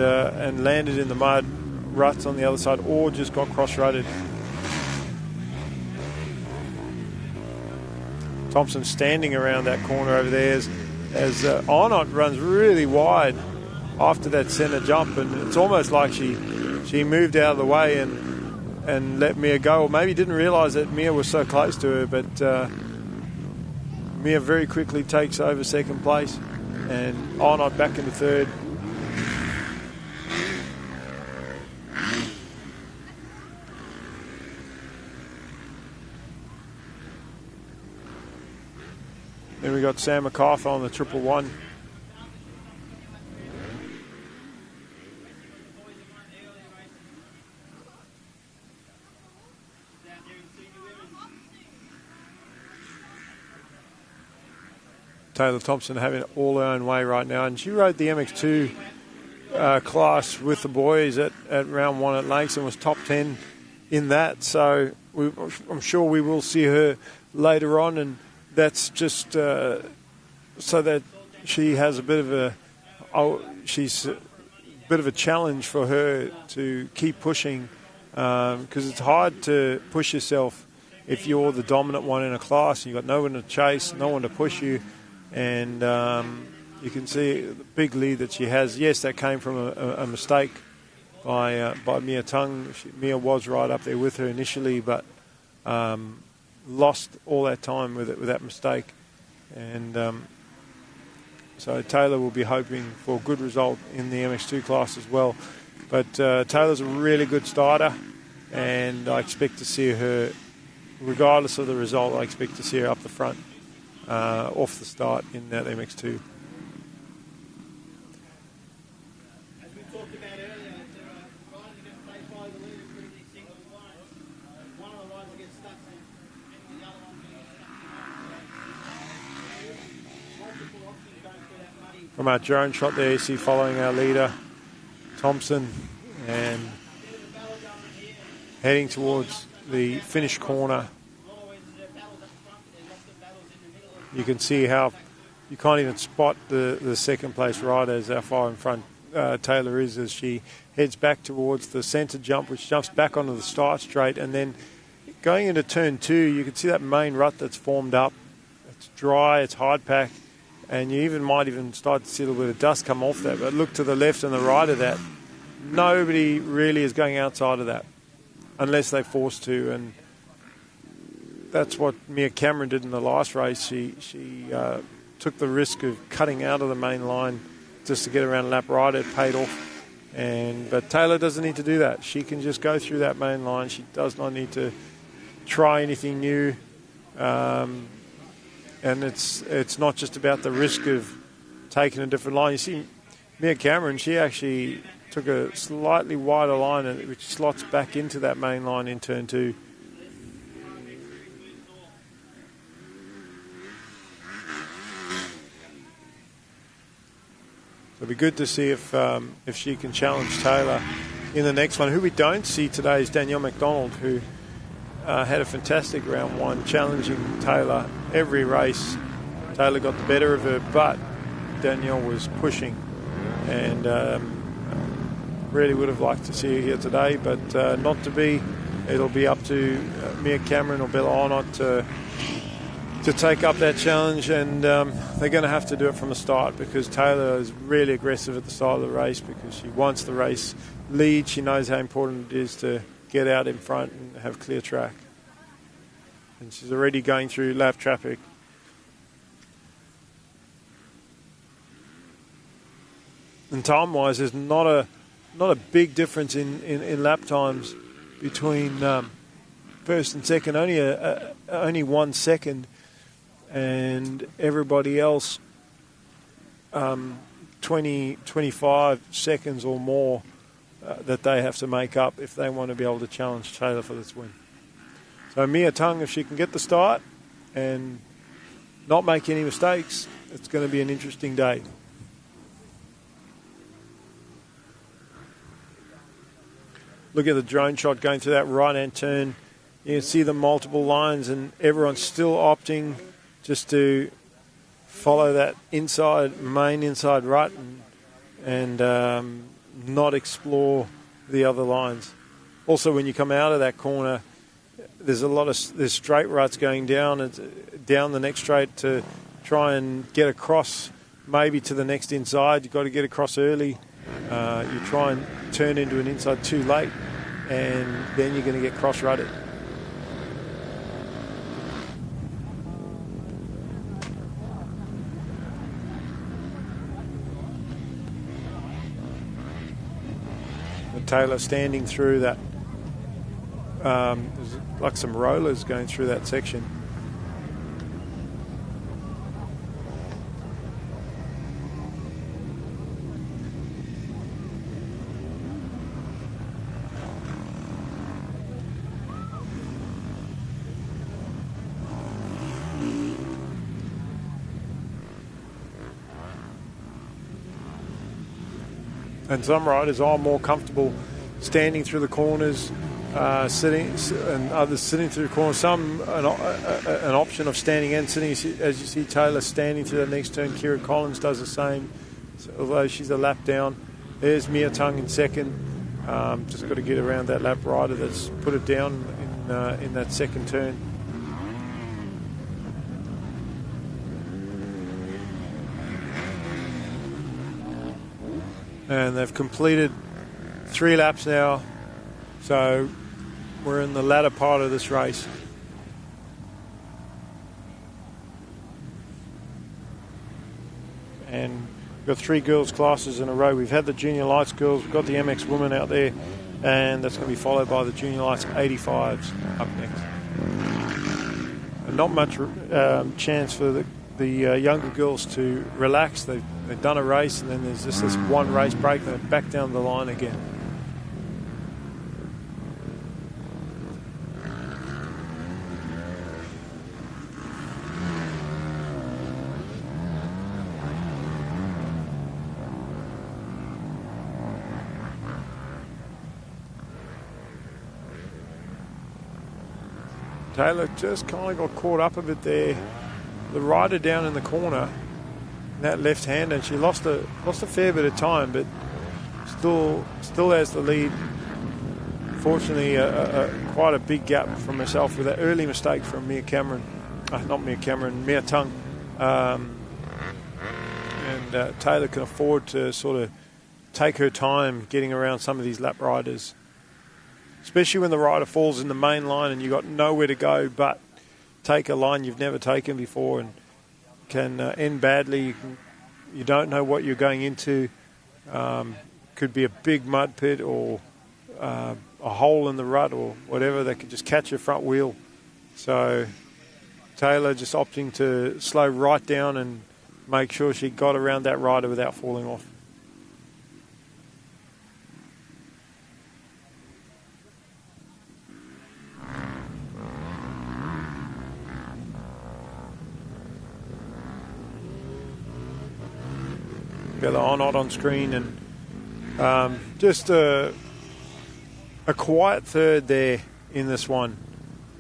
landed in the mud ruts on the other side, or just got cross-rutted. Thompson standing around that corner over there as Arnott runs really wide after that centre jump, and it's almost like she moved out of the way and let Mia go, or maybe didn't realise that Mia was so close to her, but Mia very quickly takes over second place, and Arnott back into third. Then we got Sam MacArthur on the 111. Taylor Thompson having it all her own way right now, and she rode the MX2 class with the boys at round 1 at Lakes and was top 10 in that, so I'm sure we will see her later on, and that's just so that she has a bit of a challenge for her to keep pushing, because it's hard to push yourself if you're the dominant one in a class and you've got no one to chase, no one to push you, and you can see the big lead that she has. Yes, that came from a mistake by Mia Tung. Mia was right up there with her initially, but lost all that time with that mistake, and so Taylor will be hoping for a good result in the MX2 class as well. But Taylor's a really good starter, and I expect to see her, regardless of the result, I expect to see her up the front off the start in that MX2. From our drone shot there, you see following our leader, Thompson, and heading towards the finish corner. You can see how you can't even spot the second place riders, how far in front Taylor is, as she heads back towards the centre jump, which jumps back onto the start straight, and then going into turn 2, you can see that main rut that's formed up. It's dry, it's hard packed, and you might even start to see a little bit of dust come off that. But look to the left and the right of that. Nobody really is going outside of that unless they're forced to, and that's what Mia Cameron did in the last race. She took the risk of cutting out of the main line just to get around a lap right. It paid off. But Taylor doesn't need to do that. She can just go through that main line. She does not need to try anything new. And it's not just about the risk of taking a different line. You see, Mia Cameron, she actually took a slightly wider line, which slots back into that main line in turn 2. It'll be good to see if she can challenge Taylor in the next one. Who we don't see today is Danielle McDonald, who had a fantastic round 1, challenging Taylor every race. Taylor got the better of her, but Danielle was pushing, and really would have liked to see her here today, but not to be. It'll be up to Mia Cameron or Bella Arnott to take up that challenge, and they're going to have to do it from the start, because Taylor is really aggressive at the start of the race because she wants the race lead. She knows how important it is to get out in front and have clear track. And she's already going through lap traffic. And time-wise, there's not a big difference in lap times between first and second. Only 1 second, and everybody else 25 seconds or more that they have to make up if they want to be able to challenge Taylor for this win. So Mia Tung, if she can get the start and not make any mistakes, it's going to be an interesting day. look at the drone shot going through that right-hand turn. You can see the multiple lines, and everyone's still opting just to follow that main inside rut and not explore the other lines. Also, when you come out of that corner, there's straight ruts going down the next straight to try and get across, maybe to the next inside. You've got to get across early. You try and turn into an inside too late, and then you're going to get cross-rutted. Taylor standing through that. There's like some rollers going through that section. And some riders are more comfortable standing through the corners, sitting, and others sitting through the corners. Some an option of standing and sitting. As you see Taylor standing through the next turn. Kira Collins does the same, although she's a lap down. There's Mia Tung in second. Just got to get around that lap rider that's put it down in that second turn. And they've completed 3 laps now, so we're in the latter part of this race. And we've got 3 girls classes in a row. We've had the Junior Lights girls, we've got the MX women out there, and that's going to be followed by the Junior Lights 85s up next. And not much chance for the younger girls to relax. They've done a race, and then there's just this one race break, and they're back down the line again. Taylor just kind of got caught up a bit there. The rider down in the corner, that left hand, and she lost a fair bit of time, but still has the lead. Fortunately, quite a big gap from herself with that early mistake from Mia Tung. And Taylor can afford to sort of take her time getting around some of these lap riders, especially when the rider falls in the main line and you've got nowhere to go but take a line you've never taken before, and can end badly. You don't know what you're going into. Could be a big mud pit or a hole in the rut or whatever that could just catch your front wheel. So Taylor just opting to slow right down and make sure she got around that rider without falling off. Bella Arnott on screen, and just a quiet third there in this one.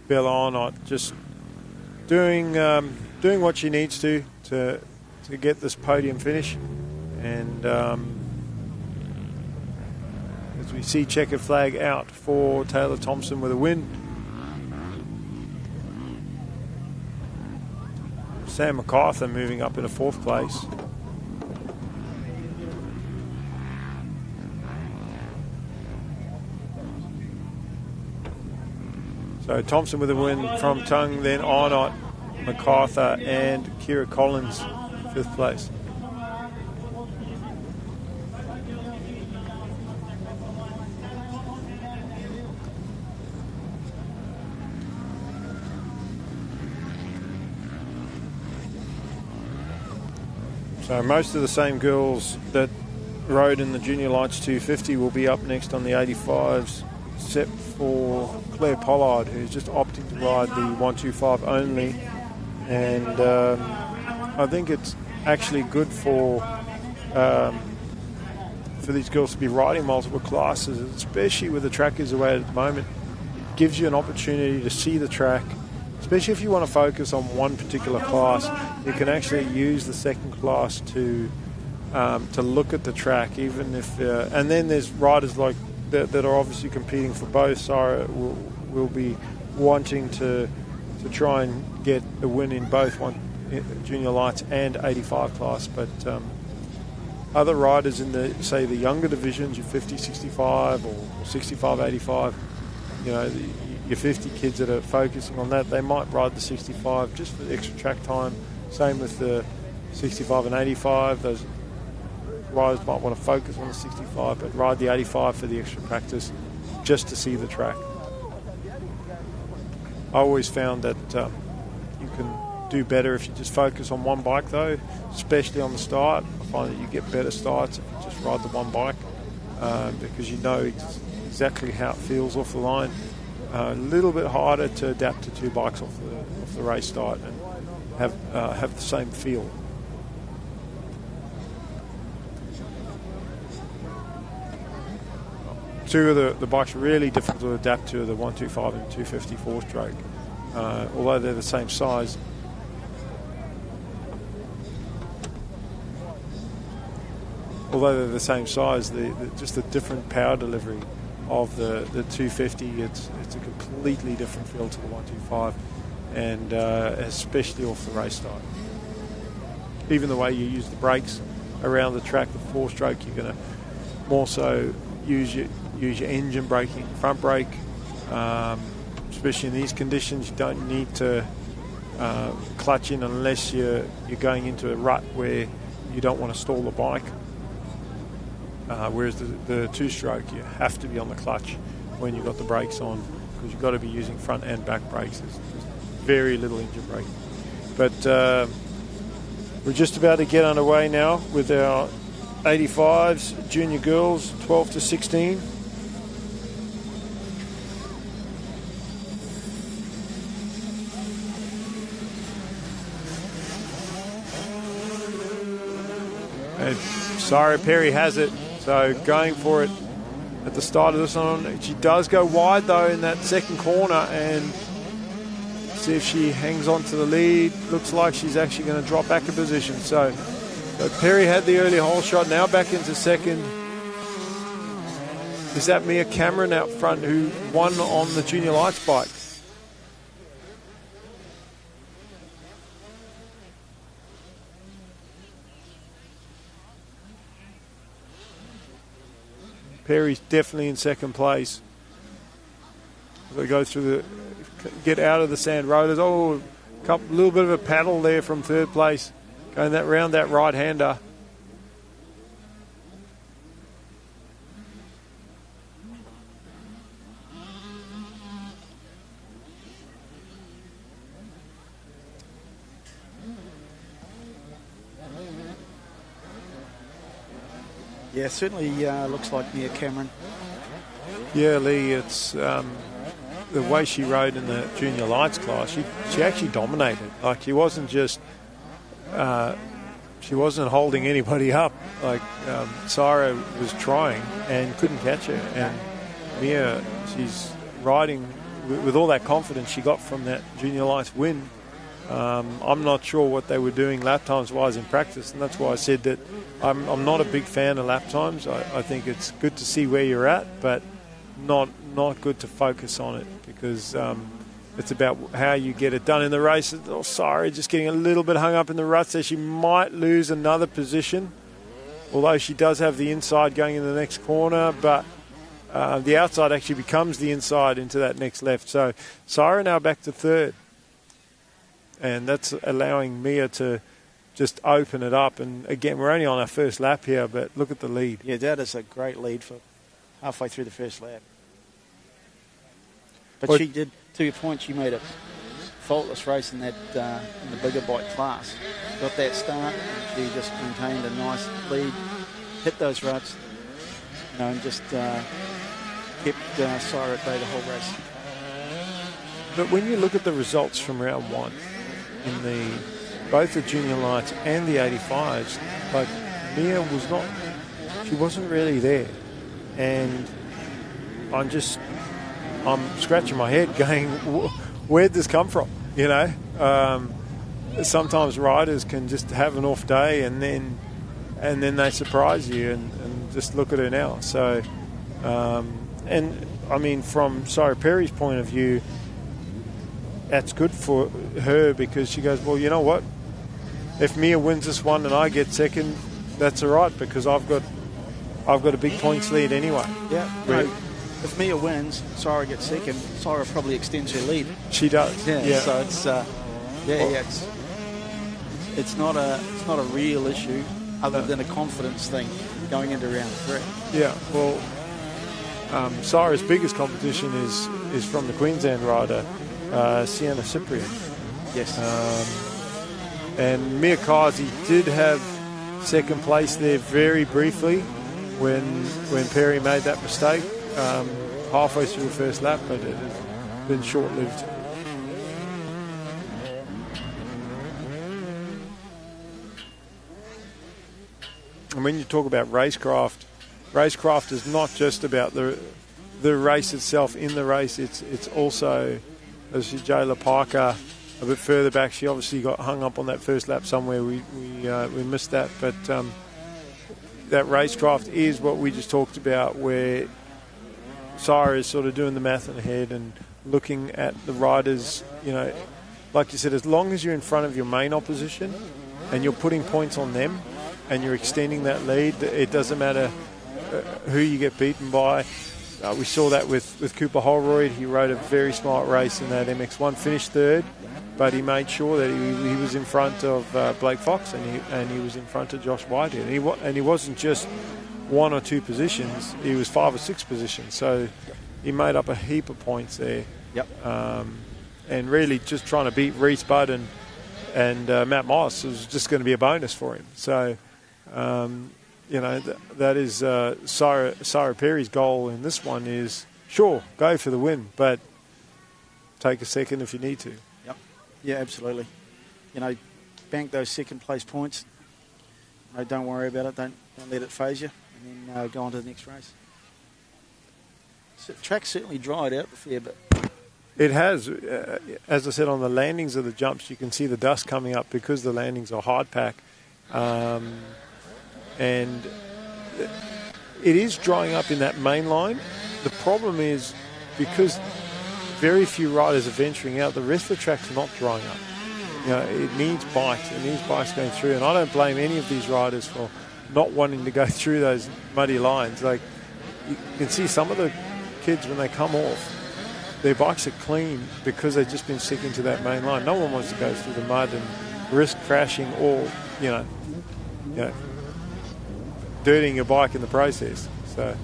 Bella Arnott just doing what she needs to get this podium finish, and as we see checkered flag out for Taylor Thompson with a win. Sam MacArthur moving up into 4th place. So Thompson with a win from Tung, then Arnott, MacArthur and Kira Collins, 5th place. So most of the same girls that rode in the Junior Lights 250 will be up next on the 85s, except for Claire Pollard, who's just opting to ride the 125 only. And I think it's actually good for for these girls to be riding multiple classes, especially with the track is the way at the moment. It gives you an opportunity to see the track, especially if you want to focus on one particular class. You can actually use the second class to look at the track, even if and then there's riders like that are obviously competing for both. Sarah will be wanting to try and get a win in both junior lights and 85 class, but other riders in the younger divisions, your 50, 65 or 65, 85, your 50 kids that are focusing on that, they might ride the 65 just for the extra track time. Same with the 65 and 85. Those riders might want to focus on the 65 but ride the 85 for the extra practice just to see the track. I always found that you can do better if you just focus on one bike, though, especially on the start. I find that you get better starts if you just ride the one bike because you know exactly how it feels off the line. A little bit harder to adapt to two bikes off the race start and have the same feel. Two of the bikes are really difficult to adapt to, the 125 and 254 stroke. Although they're the same size, just the different power delivery of the 250, it's a completely different feel to the 125, and especially off the race start. Even the way you use the brakes around the track, the four-stroke, you're going to more so use your engine braking, front brake. Especially in these conditions, you don't need to clutch in unless you're going into a rut where you don't want to stall the bike. Whereas the two-stroke, you have to be on the clutch when you've got the brakes on, because you've got to be using front and back brakes. There's very little engine braking. But we're just about to get underway now with our 85s, junior girls, 12 to 16. And Sarah Perry has it, so going for it at the start of this one. She does go wide though in that second corner, and see if she hangs on to the lead. Looks like she's actually going to drop back a position. So Perry had the early hole shot, now back into second. Is that Mia Cameron out front who won on the junior lights bike? Perry's definitely in second place. They go through get out of the sand rollers. Oh, a little bit of a paddle there from third place. Going round that right-hander. Yeah, certainly looks like Mia Cameron. Yeah, Lee, it's the way she rode in the junior lights class. She actually dominated. Like, she wasn't just she wasn't holding anybody up. Like, Sarah was trying and couldn't catch her. And Mia, she's riding with all that confidence she got from that junior lights win. I'm not sure what they were doing lap times wise in practice, and that's why I said that I'm not a big fan of lap times. I think it's good to see where you're at, but not good to focus on it, because it's about how you get it done in the race. Oh, sorry, just getting a little bit hung up in the ruts there. She might lose another position, although she does have the inside going in the next corner, but the outside actually becomes the inside into that next left. So Sarah now back to third. And that's allowing Mia to just open it up. And again, we're only on our first lap here, but look at the lead. Yeah, that is a great lead for halfway through the first lap. But she did, to your point, she made a faultless race in that in the bigger bike class. Got that start, and she just maintained a nice lead, hit those ruts, and just kept Sarah at bay the whole race. But when you look at the results from round one, in both the junior lights and the 85s, like, Mia was not, she wasn't really there. And I'm scratching my head going, where'd this come from? You know, sometimes riders can just have an off day and then they surprise you, and just look at her now. So, and I mean, from Sarah Perry's point of view, that's good for her, because she goes, well, you know what? If Mia wins this one and I get second, that's all right, because I've got a big points lead anyway. Yeah. No, if Mia wins, Sarah gets second, Sarah probably extends her lead. She does. Yeah. So it's it's not a real issue other than a confidence thing going into round 3. Yeah. Well, Sarah's biggest competition is from the Queensland rider, Sienna Cyprian. Yes. And Mia Kazi did have second place there very briefly when Perry made that mistake halfway through the first lap, but it has been short-lived. And when you talk about racecraft is not just about the race itself in the race. It's also, as Jayla Parker a bit further back, she obviously got hung up on that first lap somewhere. We missed that, but that racecraft is what we just talked about, where Sarah is sort of doing the math in her head and looking at the riders. You know, like you said, as long as you're in front of your main opposition and you're putting points on them and you're extending that lead, it doesn't matter who you get beaten by. We saw that with Cooper Holroyd. He rode a very smart race in that MX1, finished third, but he made sure that he was in front of Blake Fox and he was in front of Josh Whitehead. And he wasn't just 1 or 2 positions, he was 5 or 6 positions. So he made up a heap of points there. Yep. And really just trying to beat Reese Budd and Matt Moss was just going to be a bonus for him. So, you know, that is Sarah Perry's goal in this one is, sure, go for the win, but take a second if you need to. Yep. Yeah, absolutely. You know, bank those second place points. No, don't worry about it. Don't let it phase you, and then go on to the next race. So, track's certainly dried out a fair bit. It has. As I said, on the landings of the jumps, you can see the dust coming up because the landings are hard pack. And it is drying up in that main line. The problem is, because very few riders are venturing out, the rest of the track's not drying up. You know, it needs bikes. It needs bikes going through. And I don't blame any of these riders for not wanting to go through those muddy lines. Like, you can see some of the kids, when they come off, their bikes are clean because they've just been sticking to that main line. No one wants to go through the mud and risk crashing or, you know, dirtying your bike in the process. So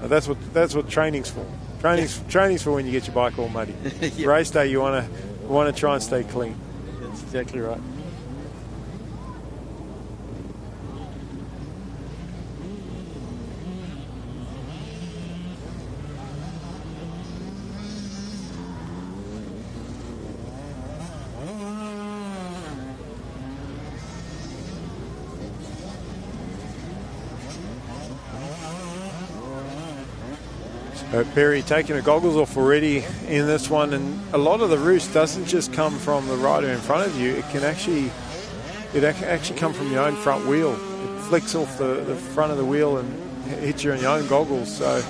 that's what training's for. Training's for when you get your bike all muddy. Yep. Race day, you want to try and stay clean. That's exactly right. Perry taking her goggles off already in this one, and a lot of the roost doesn't just come from the rider in front of you. It can actually come from your own front wheel. It flicks off the front of the wheel and hits you on your own goggles. So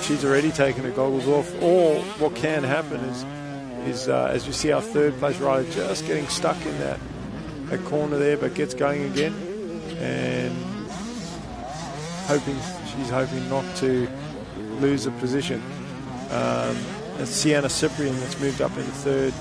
she's already taken her goggles off. Or what can happen is as you see our third place rider just getting stuck in that corner there, but gets going again, and she's hoping not to lose a position. It's Sienna Cyprian that's moved up into third.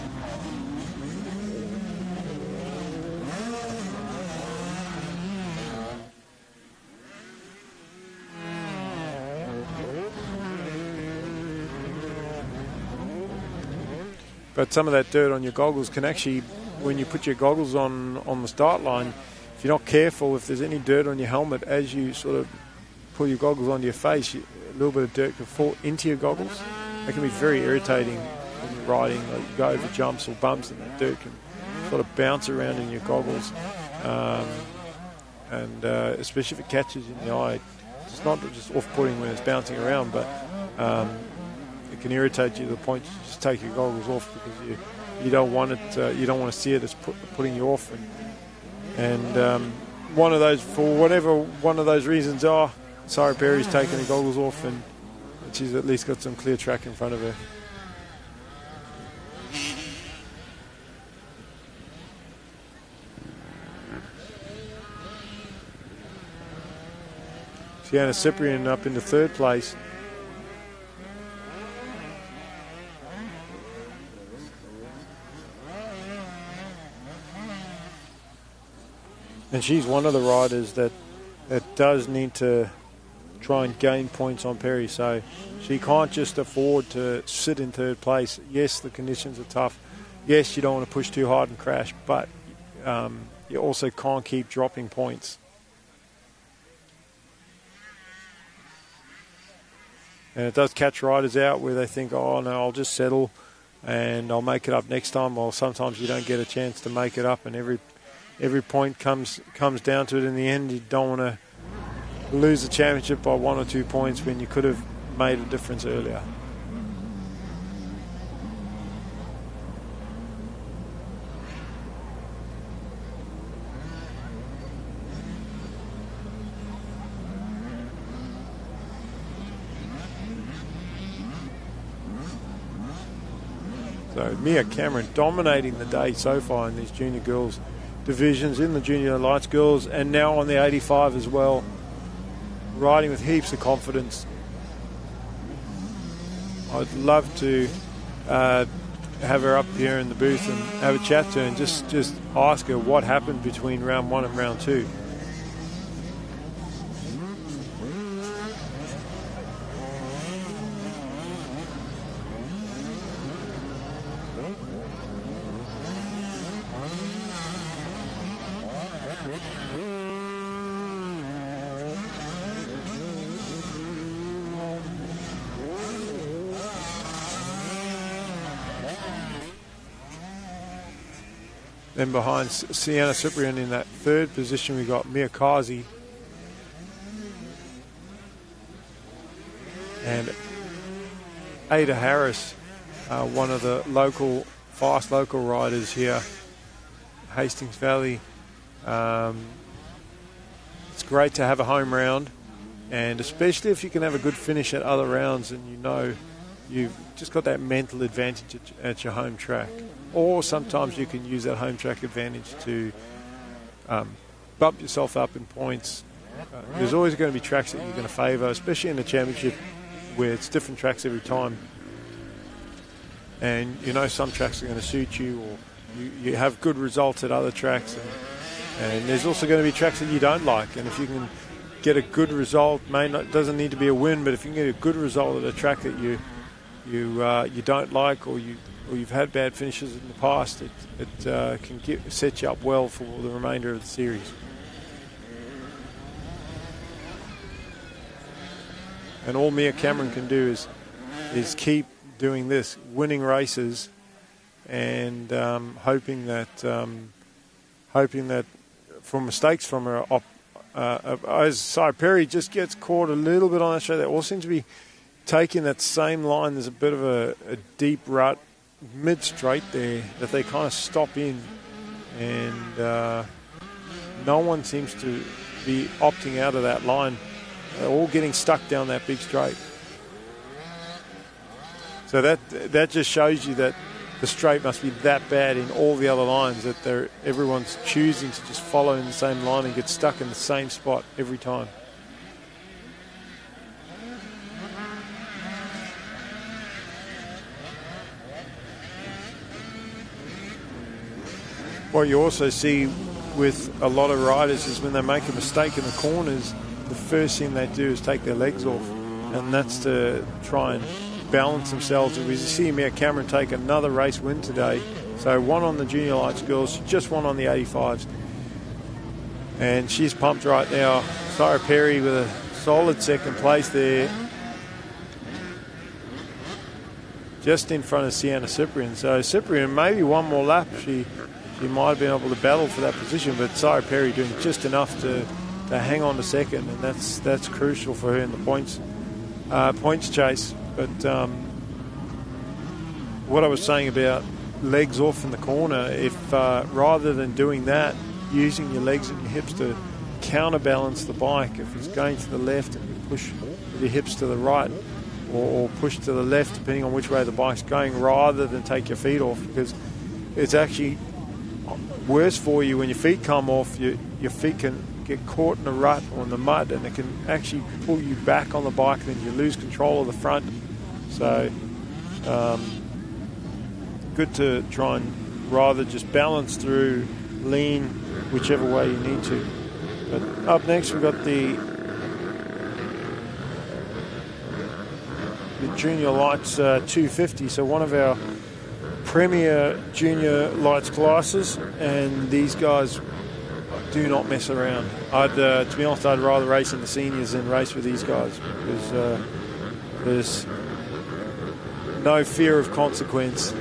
But some of that dirt on your goggles can actually, when you put your goggles on the start line, if you're not careful, if there's any dirt on your helmet as you sort of pull your goggles onto your face, a little bit of dirt can fall into your goggles. That can be very irritating when you're riding. Like, you go over jumps or bumps and that dirt can sort of bounce around in your goggles. and especially if it catches in the eye, it's not just off-putting when it's bouncing around, but it can irritate you to the point you just take your goggles off because you don't want it. You don't want to see it as putting you off. And one of those, for whatever one of those reasons are, Sarah Perry's taken the goggles off, and she's at least got some clear track in front of her. Sienna Cyprian up into third place. And she's one of the riders that does need to try and gain points on Perry. So she can't just afford to sit in third place. Yes, the conditions are tough. Yes, you don't want to push too hard and crash, but you also can't keep dropping points. And it does catch riders out where they think, oh no, I'll just settle and I'll make it up next time. Well, sometimes you don't get a chance to make it up, and every point comes down to it in the end. You don't want to lose the championship by 1 or 2 points when you could have made a difference earlier. So Mia Cameron dominating the day so far in these junior girls divisions, in the junior lights girls, and now on the 85 as well, riding with heaps of confidence. I'd love to have her up here in the booth and have a chat to her and just ask her what happened between round 1 and round 2. Then behind Sienna Cyprian in that third position, we got Mia Kazi and Ada Harris, one of the fast local riders here, Hastings Valley. It's great to have a home round, and especially if you can have a good finish at other rounds, and you know you've just got that mental advantage at your home track. Or sometimes you can use that home track advantage to bump yourself up in points. There's always going to be tracks that you're going to favour, especially in the championship where it's different tracks every time. And you know some tracks are going to suit you, or you have good results at other tracks. And there's also going to be tracks that you don't like. And if you can get a good result, doesn't need to be a win, but if you can get a good result at a track that you don't like, or you've had bad finishes in the past, it can set you up well for the remainder of the series. And all Mia Cameron can do is keep doing this, winning races, and hoping that from mistakes from her, as Sarah Perry just gets caught a little bit on that straight. They all seem to be taking that same line. There's a bit of a deep rut mid-straight there that they kind of stop in, and no one seems to be opting out of that line. They're all getting stuck down that big straight. So that just shows you that the straight must be that bad in all the other lines, that everyone's choosing to just follow in the same line and get stuck in the same spot every time. What you also see with a lot of riders is when they make a mistake in the corners, the first thing they do is take their legs off, and that's to try and balance themselves. We see Mia Cameron take another race win today. So one on the junior lights girls, just one on the 85s. And she's pumped right now. Sarah Perry with a solid second place there, just in front of Sienna Cyprian. So Cyprian, maybe one more lap, she might have been able to battle for that position, but Sarah Perry doing just enough to hang on to second, and that's crucial for her in the points chase. But what I was saying about legs off in the corner, if rather than doing that, using your legs and your hips to counterbalance the bike, if it's going to the left and you push with your hips to the right, or push to the left depending on which way the bike's going, rather than take your feet off, because it's actually worse for you when your feet come off. Your feet can get caught in a rut or in the mud, and it can actually pull you back on the bike, then you lose control of the front. So good to try and rather just balance through, lean whichever way you need to. But up next we've got the Junior Lights 250, so one of our premier junior lights classes, and these guys do not mess around. To be honest, I'd rather race in the seniors than race with these guys, because there's no fear of consequence.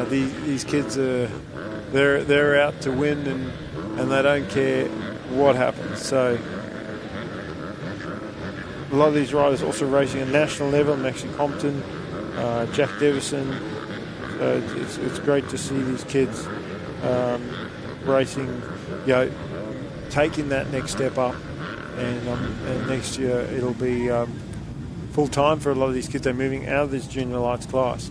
These kids they're out to win, and they don't care what happens. So a lot of these riders also racing at national level. MX2 Compton, Jack Devison. So it's great to see these kids racing, taking that next step up. And next year it'll be full time for a lot of these kids. They're moving out of this junior lights class.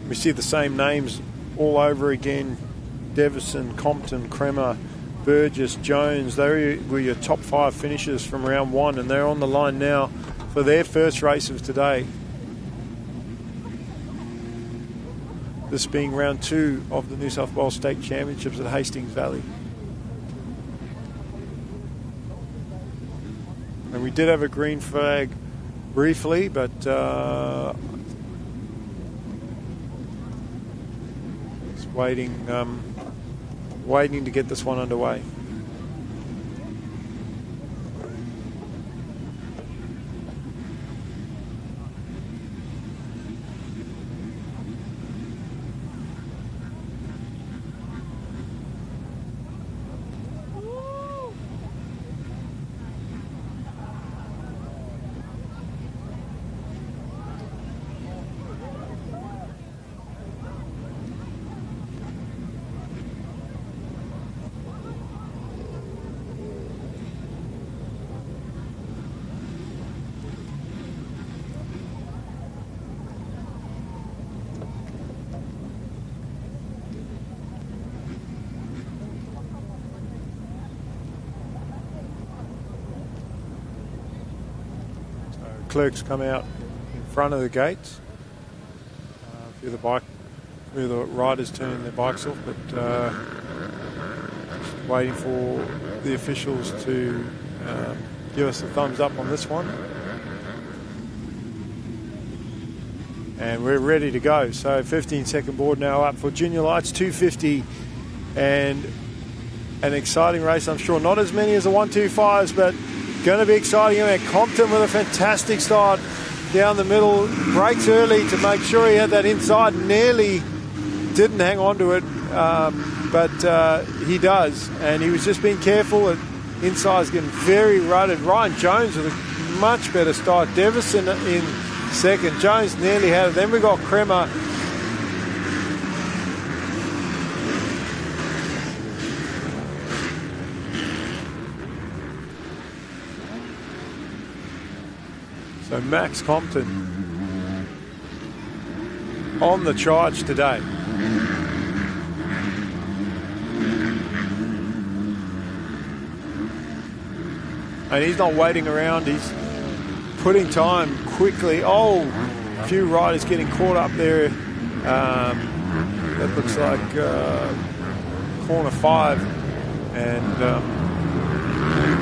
We see the same names all over again: Devison, Compton, Kremer, Burgess, Jones. They were your top 5 finishers from round 1, and they're on the line now for their first race of today. This being round 2 of the New South Wales State Championships at Hastings Valley. And we did have a green flag briefly, but waiting to get this one underway. Clerks come out in front of the gates. A few of the riders turning their bikes off, but just waiting for the officials to give us a thumbs up on this one. And we're ready to go. So 15-second board now up for Junior Lights 250, and an exciting race, I'm sure. Not as many as the 125s, but going to be exciting. And Compton with a fantastic start down the middle. Brakes early to make sure he had that inside. Nearly didn't hang on to it, but he does. And he was just being careful. And inside's getting very rutted. Ryan Jones with a much better start. Devison in second. Jones nearly had it. Then we got Kremer. So Max Compton on the charge today. And he's not waiting around, he's putting time quickly. Oh, a few riders getting caught up there. That looks like corner 5. And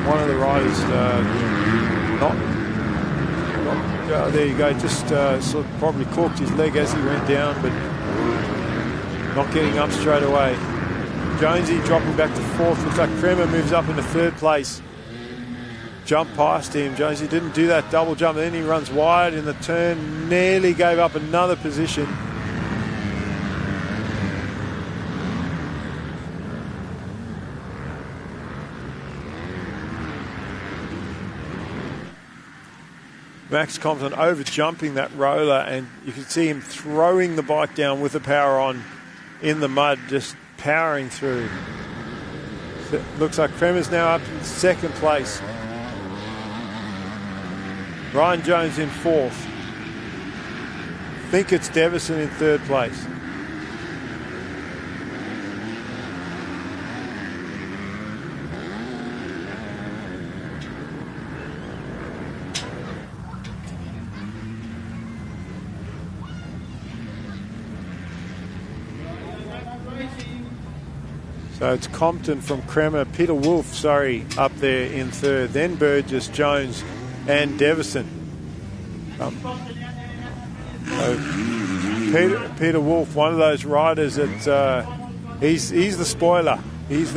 one of the riders not There you go. Just sort of probably corked his leg as he went down, but not getting up straight away. Jonesy dropping back to fourth. Looks like Kremer moves up into third place. Jump past him. Jonesy didn't do that double jump. Then he runs wide in the turn. Nearly gave up another position. Max Compton over jumping that roller, and you can see him throwing the bike down with the power on in the mud, just powering through. So looks like Kremer's now up in second place. Ryan Jones in fourth. I think it's Devison in third place. So it's Compton from Kremer, Peter Wolf, up there in third. Then Burgess, Jones, and Devison. So Peter Wolf, one of those riders that he's the spoiler. He's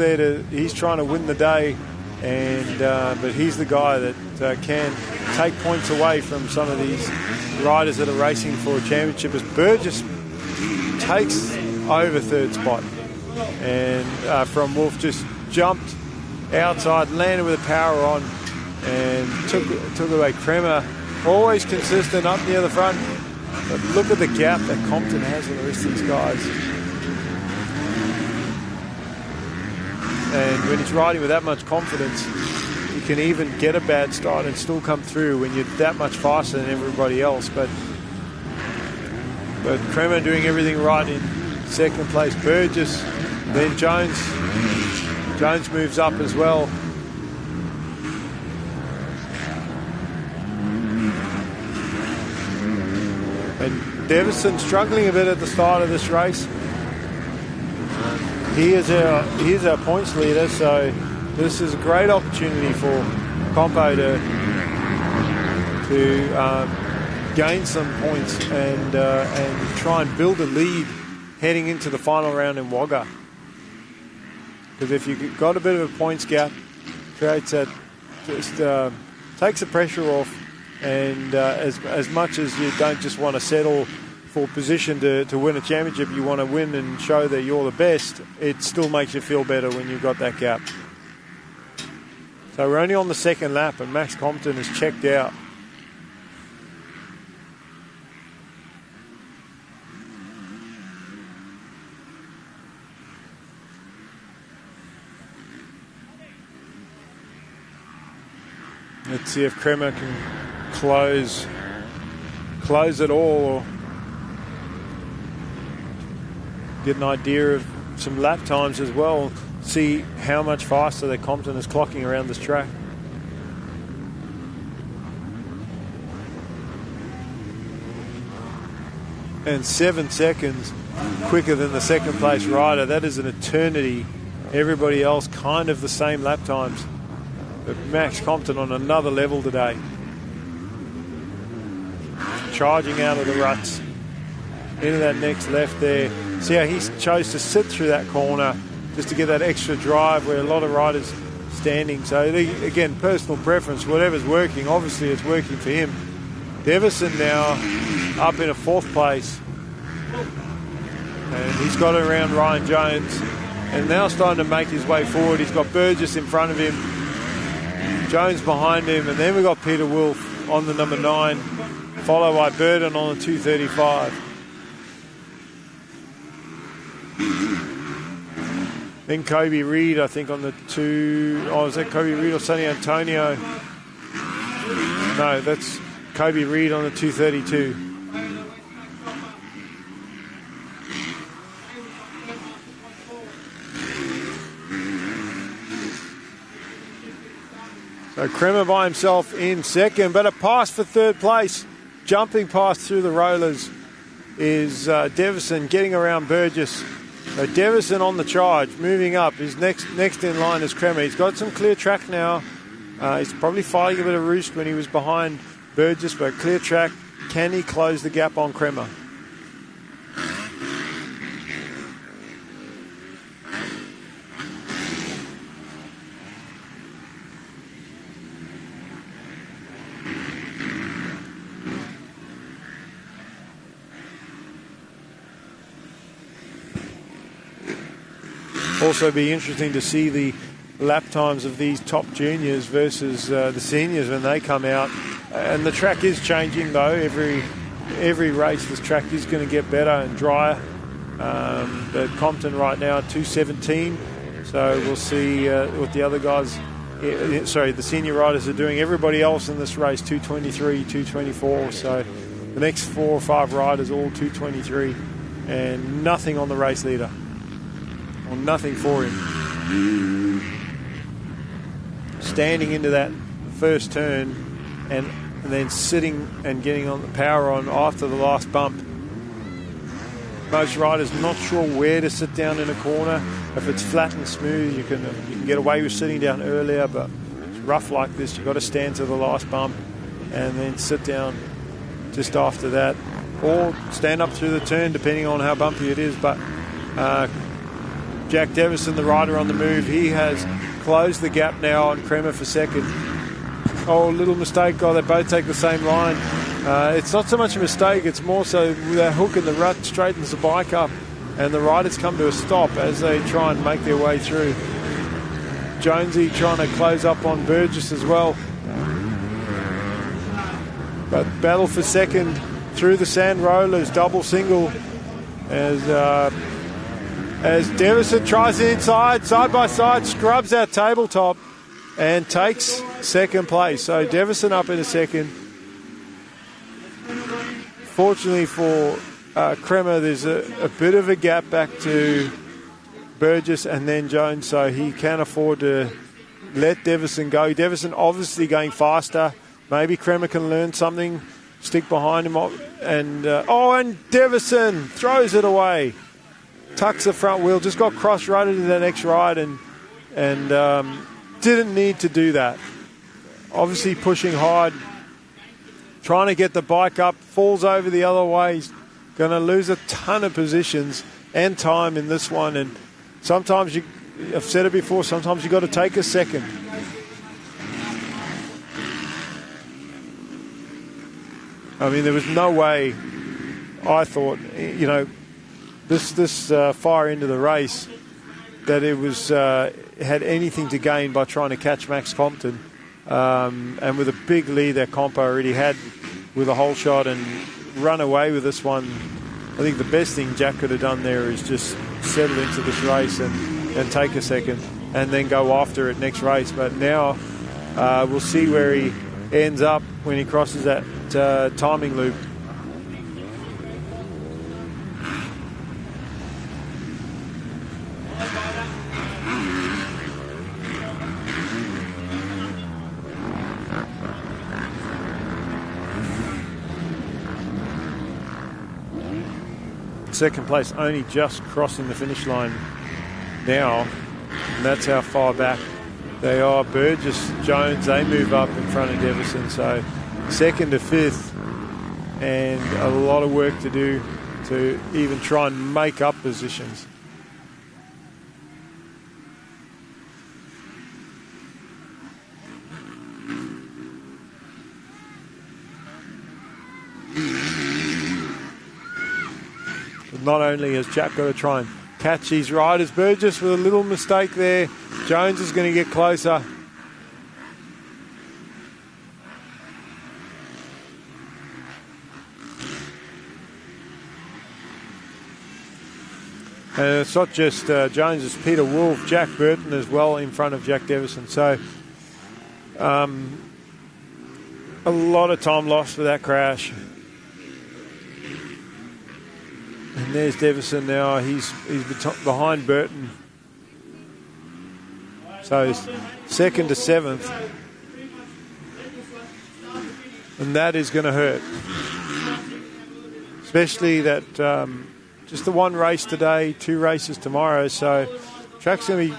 trying to win the day, and but he's the guy that can take points away from some of these riders that are racing for a championship. As Burgess takes over third spot. And from Wolf just jumped outside, landed with the power on, and took away Kremer. Always consistent up near the front. But look at the gap that Compton has with the rest of these guys. And when he's riding with that much confidence, you can even get a bad start and still come through when you're that much faster than everybody else. But Kremer doing everything right in second place. Burgess. Then Jones moves up as well. And Devison struggling a bit at the start of this race. He is our points leader, so this is a great opportunity for Compo to gain some points and try and build a lead heading into the final round in Wagga. Because if you've got a bit of a points gap, creates that, just takes the pressure off, and as much as you don't just want to settle for position to win a championship, you want to win and show that you're the best, it still makes you feel better when you've got that gap. So we're only on the second lap, and Max Compton is checked out. Let's see if Kremer can close it all, or get an idea of some lap times as well. See how much faster that Compton is clocking around this track. And 7 seconds quicker than the second place rider. That is an eternity. Everybody else kind of the same lap times. But Max Compton on another level today. Charging out of the ruts. Into that next left there. See how he chose to sit through that corner just to get that extra drive where a lot of riders standing. So again, personal preference, whatever's working, obviously it's working for him. Devison now up in a fourth place. And he's got it around Ryan Jones. And now starting to make his way forward. He's got Burgess in front of him. Jones behind him, and then we've got Peter Wolf on the number 9, followed by Burden on the 235. Then Kobe Reed, I think, on the 2... Oh, is that Kobe Reed or Sonny Antonio? No, that's Kobe Reed on the 232. So Kremer by himself in second, but a pass for third place. Jumping past through the rollers is Devison, getting around Burgess. So Devison on the charge, moving up. His next in line is Kremer. He's got some clear track now. He's probably fighting a bit of roost when he was behind Burgess, but clear track. Can he close the gap on Kremer? Also be interesting to see the lap times of these top juniors versus the seniors when they come out. And the track is changing though. Every race this track is going to get better and drier. But Compton right now 2:17. So we'll see what the other guys, the senior riders are doing. Everybody else in this race 2:23, 2:24. So the next 4 or 5 riders all 2:23 and nothing on the race leader. Or nothing for him. Standing into that first turn and then sitting and getting on the power on after the last bump. Most riders not sure where to sit down in a corner. If it's flat and smooth, you can get away with sitting down earlier, but it's rough like this, you've got to stand to the last bump and then sit down just after that, or stand up through the turn depending on how bumpy it is. But Jack Devison, the rider on the move, he has closed the gap now on Kremer for second. Oh, little mistake. Oh, they both take the same line. It's not so much a mistake, it's more so that hook in the rut straightens the bike up and the riders come to a stop as they try and make their way through. Jonesy trying to close up on Burgess as well. But battle for second through the sand rollers, double single as Devison tries the inside, side by side, scrubs that tabletop and takes second place. So Devison up in a second. Fortunately for Kremer, there's a bit of a gap back to Burgess and then Jones, so he can afford to let Devison go. Devison obviously going faster. Maybe Kremer can learn something, stick behind him, and Devison throws it away. Tucks the front wheel, just got cross-rutted to the next ride and didn't need to do that. Obviously pushing hard, trying to get the bike up, falls over the other way. He's going to lose a ton of positions and time in this one. And sometimes, I've said it before, sometimes you've got to take a second. I mean, there was no way, I thought, this far into the race, that it was had anything to gain by trying to catch Max Compton. And with a big lead that Compo already had with a whole shot and run away with this one, I think the best thing Jack could have done there is just settle into this race and take a second and then go after it next race. But now we'll see where he ends up when he crosses that timing loop. Second place only just crossing the finish line now, and that's how far back they are. Burgess, Jones, they move up in front of Devison, so second to fifth, and a lot of work to do to even try and make up positions. Not only has Jack got to try and catch these riders, Burgess with a little mistake there. Jones is going to get closer. And it's not just Jones, it's Peter Wolf, Jack Burton as well in front of Jack Devison. So a lot of time lost for that crash. And there's Devison now. He's behind Burton. So he's second to seventh. And that is going to hurt. Especially that just the one race today, 2 races tomorrow. So track's going to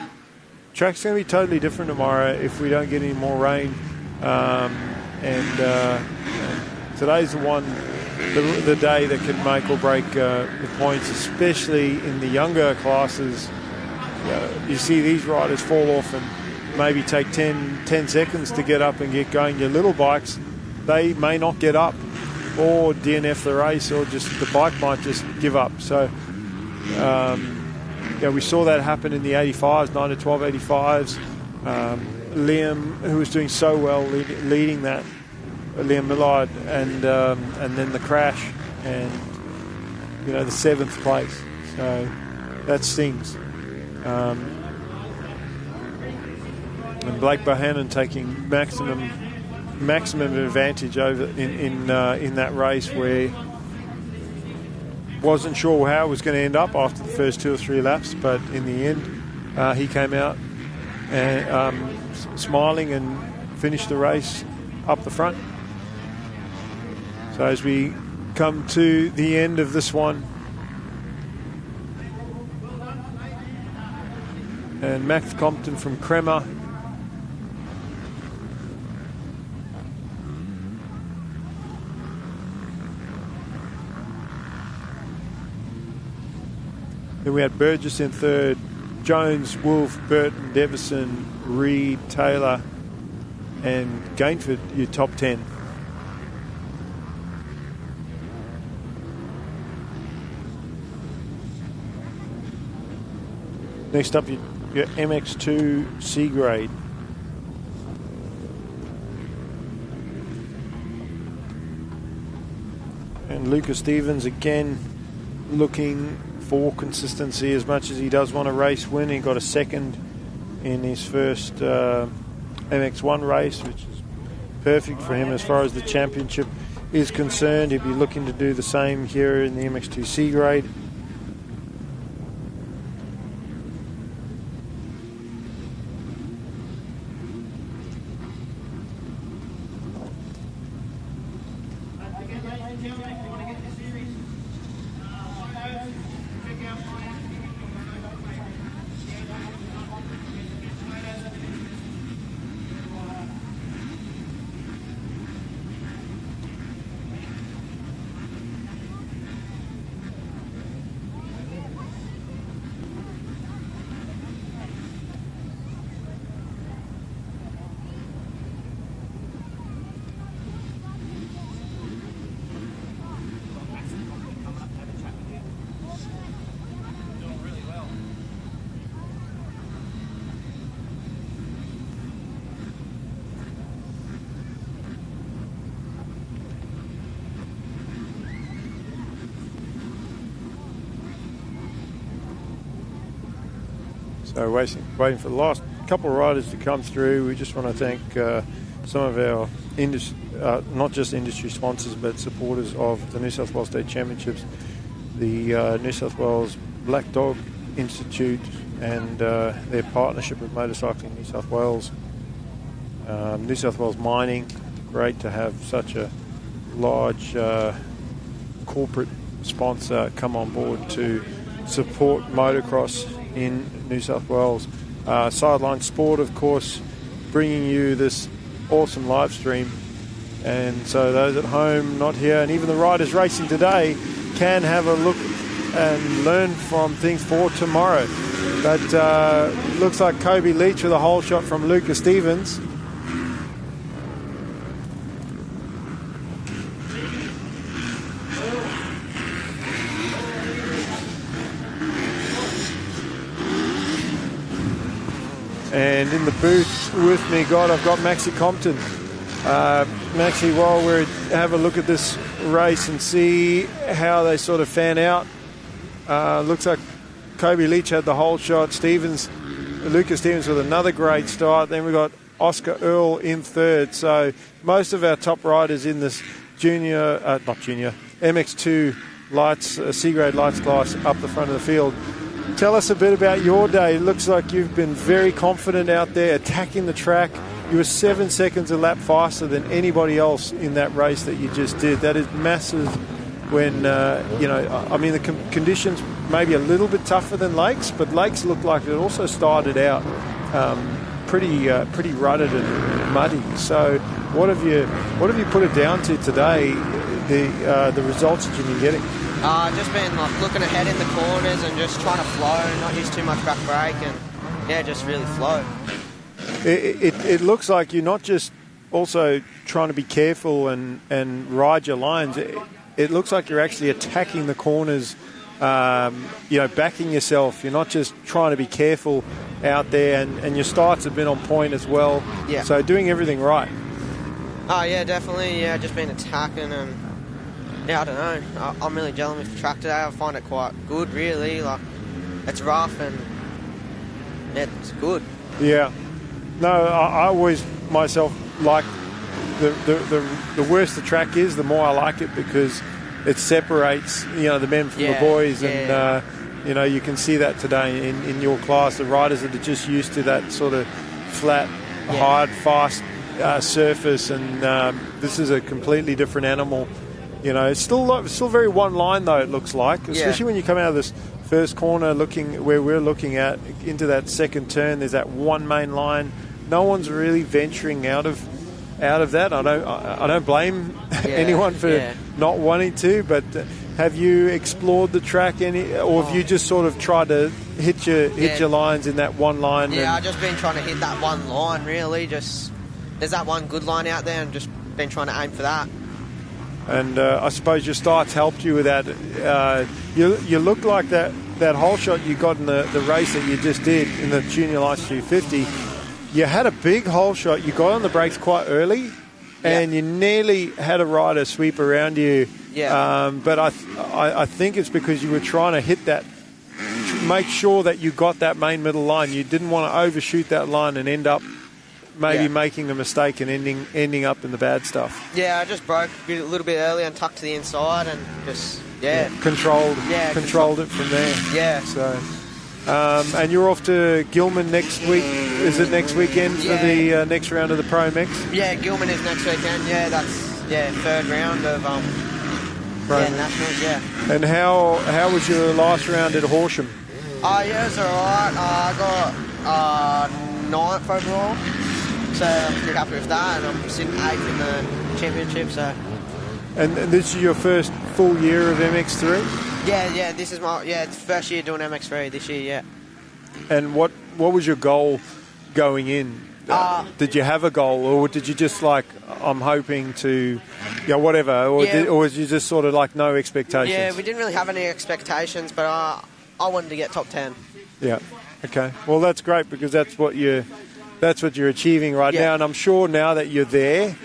be totally different tomorrow if we don't get any more rain. And today's the one, the day that can make or break the points, especially in the younger classes. You see these riders fall off and maybe take 10 seconds to get up and get going. Your little bikes, they may not get up or DNF the race, or just the bike might just give up. So we saw that happen in the 85s, 9 to 12 85s. Liam, who was doing so well leading that, Liam Millard, and then the crash and the 7th place. So that stings. And Blake Bohannon taking maximum advantage over in that race, where wasn't sure how it was going to end up after the first 2 or 3 laps, but in the end he came out and smiling and finished the race up the front. So as we come to the end of this one, and Max Compton from Crema then we had Burgess in third, Jones, Wolf, Burton, Devison, Reed, Taylor, and Gainford, your top 10. Next up, your MX2 C-grade. And Lucas Stevens again looking for consistency as much as he does want a race win. He got a second in his first MX1 race, which is perfect for him as far as the championship is concerned. He'll be looking to do the same here in the MX2 C-grade. So waiting for the last couple of riders to come through. We just want to thank some of our not just industry sponsors, but supporters of the New South Wales State Championships, the New South Wales Black Dog Institute, and their partnership with Motorcycling New South Wales. New South Wales Mining, great to have such a large corporate sponsor come on board to support motocross in New South Wales. Sideline Sport, of course, bringing you this awesome live stream, and so those at home not here, and even the riders racing today, can have a look and learn from things for tomorrow. But looks like Kobe Leach with a hole shot from Lucas Stevens. And in the booth with me, I've got Maxi Compton. Maxi, while we have a look at this race and see how they sort of fan out, looks like Kobe Leach had the hole shot. Lucas Stevens with another great start. Then we got Oscar Earl in third. So most of our top riders in this MX2 lights, C-grade lights class up the front of the field. Tell us a bit about your day. It looks like you've been very confident out there, attacking the track. You were 7 seconds a lap faster than anybody else in that race that you just did. That is massive when, the conditions may be a little bit tougher than Lakes, but Lakes looked like it also started out pretty rutted and muddy. So what have you put it down to today? The results that you've been getting. Just been like looking ahead in the corners and just trying to flow, not use too much back brake, and just really flow. It looks like you're not just also trying to be careful and ride your lines. It looks like you're actually attacking the corners, backing yourself. You're not just trying to be careful out there, and your starts have been on point as well. Yeah. So doing everything right. Oh, yeah, definitely. Yeah, just been attacking and, I don't know. I'm really gelling with the track today. I find it quite good, really. Like, it's rough and it's good. Yeah. No, I always myself like the worse the track is, the more I like it because it separates the men from the boys, and you can see that today in your class. The riders that are just used to that sort of flat, hard, fast surface, and this is a completely different animal. It's still very one line though. It looks like, especially when you come out of this first corner, looking where we're looking at into that second turn. There's that one main line. No one's really venturing out of that. I don't blame anyone for not wanting to, but have you explored the track or have you just sort of tried to hit your lines in that one line? Yeah, I've just been trying to hit that one line, really. Just there's that one good line out there, and just been trying to aim for that. And I suppose your starts helped you with that. You look like that hole shot you got in the race that you just did in the Junior Lights 250. You had a big hole shot. You got on the brakes quite early, and you nearly had a rider sweep around you. Yeah. But I think it's because you were trying to hit that, make sure that you got that main middle line. You didn't want to overshoot that line and end up maybe making a mistake and ending up in the bad stuff. Yeah, I just broke a little bit early and tucked to the inside and just controlled it from there. Yeah. So. And you're off to Gilman next week. Is it next weekend for the next round of the Pro MX? Yeah, Gilman is next weekend. Yeah, that's third round of nationals. Yeah. And how was your last round at Horsham? Yeah, it was alright. I got 9th overall, so I'm pretty happy with that. And I'm sitting 8th in the championship. So. And this is your first full year of MX3? Yeah, this is my first year doing MX3 this year, yeah. And what was your goal going in? Did you have a goal, or did you just like, I'm hoping to, whatever, or was you just sort of like no expectations? Yeah, we didn't really have any expectations, but I wanted to get top 10. Yeah, okay. Well, that's great because that's what you're achieving right now, and I'm sure now that you're there,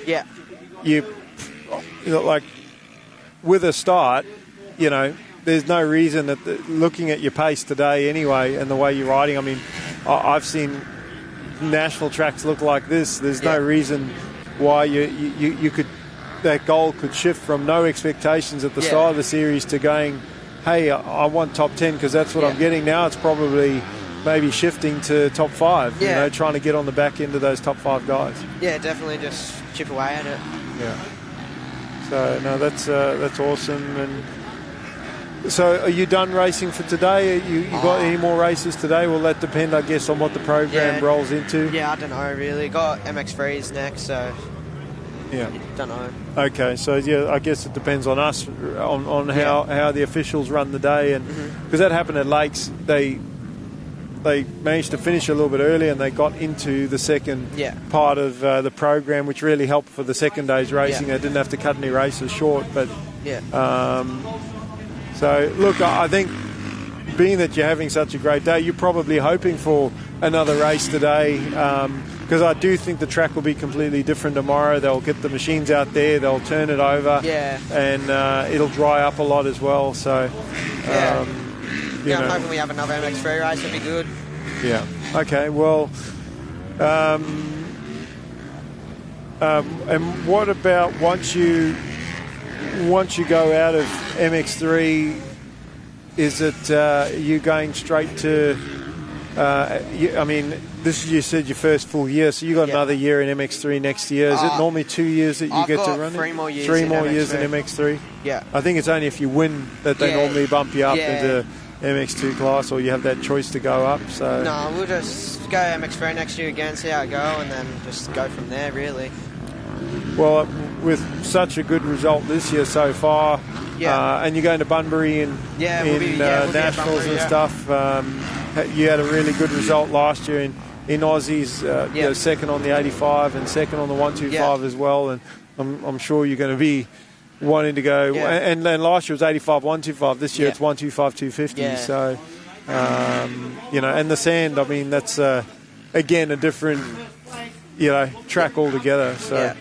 like with a start, there's no reason that looking at your pace today anyway and the way you're riding, I mean, I've seen national tracks look like this. There's no reason why you could, that goal could shift from no expectations at the start of the series to going, hey, I want top 10 because that's what I'm getting. Now it's probably maybe shifting to top 5, trying to get on the back end of those top 5 guys. Yeah, definitely just chip away at it. Yeah. So, no, that's awesome. And so are you done racing for today? You got any more races today? Will that depend, I guess, on what the program rolls into? Yeah, I don't know, really. Got MX3s next, so... Yeah. Don't know. Okay, so, I guess it depends on us, on how the officials run the day. And because that happened at Lakes, they managed to finish a little bit early and they got into the second part of the program, which really helped for the second day's racing. They didn't have to cut any races short. But so, look, I think being that you're having such a great day, you're probably hoping for another race today because I do think the track will be completely different tomorrow. They'll get the machines out there, they'll turn it over, and it'll dry up a lot as well. So, I'm hoping we have another MX3 race. It'll be good. Yeah. Okay. Well, and what about once you go out of MX3? Is it you going straight to? I mean, this is, you said your first full year, so you got another year in MX3 next year. Is it normally 2 years that you get to run it? 3 more years. 3 more years in MX3. Yeah. I think it's only if you win that they normally bump you up into MX2 class, or you have that choice to go up? So No, we'll just go MX3 next year again, see how it go, and then just go from there, really. Well, with such a good result this year so far, and you're going to Bunbury in we'll be at nationals Bunbury, and stuff. You had a really good result last year in Aussies, you know, second on the 85 and second on the 125 as well. And I'm sure you're going to be wanting to go. And then last year was 85 125. This year it's 125 250. Yeah. So you know, and the sand. I mean, that's again a different track altogether. So.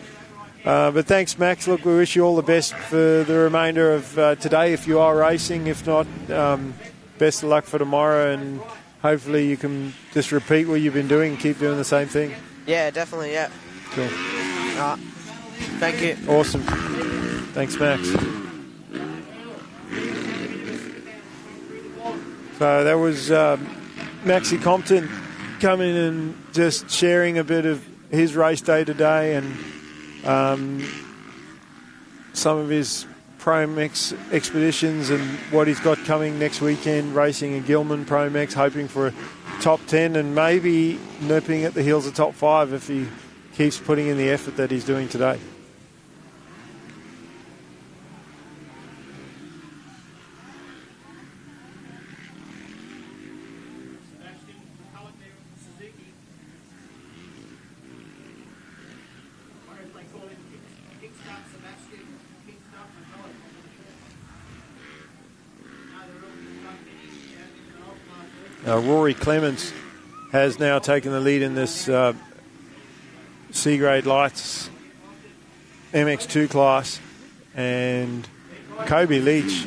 But thanks, Max. Look, we wish you all the best for the remainder of today if you are racing. If not, best of luck for tomorrow, and hopefully you can just repeat what you've been doing and keep doing the same thing. Yeah, definitely, yeah. Cool. Thank you. Awesome. Thanks, Max. So that was Maxie Compton coming and just sharing a bit of his race day today, and some of his Pro-Mex expeditions and what he's got coming next weekend, racing in Gilman Pro-Mex, hoping for a top 10 and maybe nipping at the heels of top 5 if he keeps putting in the effort that he's doing today. Rory Clements has now taken the lead in this C-grade lights MX2 class, and Kobe Leach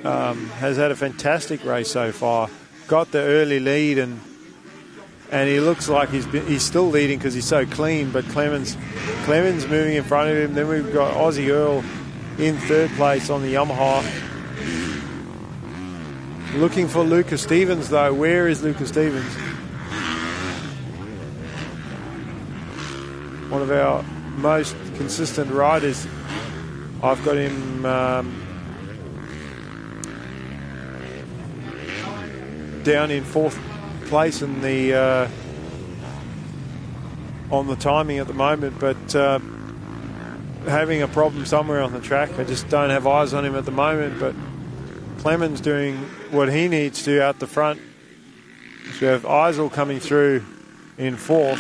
has had a fantastic race so far. Got the early lead, and he looks like he's still leading because he's so clean. But Clemens moving in front of him. Then we've got Aussie Earl in third place on the Yamaha. Looking for Lucas Stevens, though. Where is Lucas Stevens? One of our most consistent riders. I've got him down in fourth place in the on the timing at the moment, but having a problem somewhere on the track. I just don't have eyes on him at the moment, but Clemens doing what he needs to out the front. So we have Eisel coming through in fourth.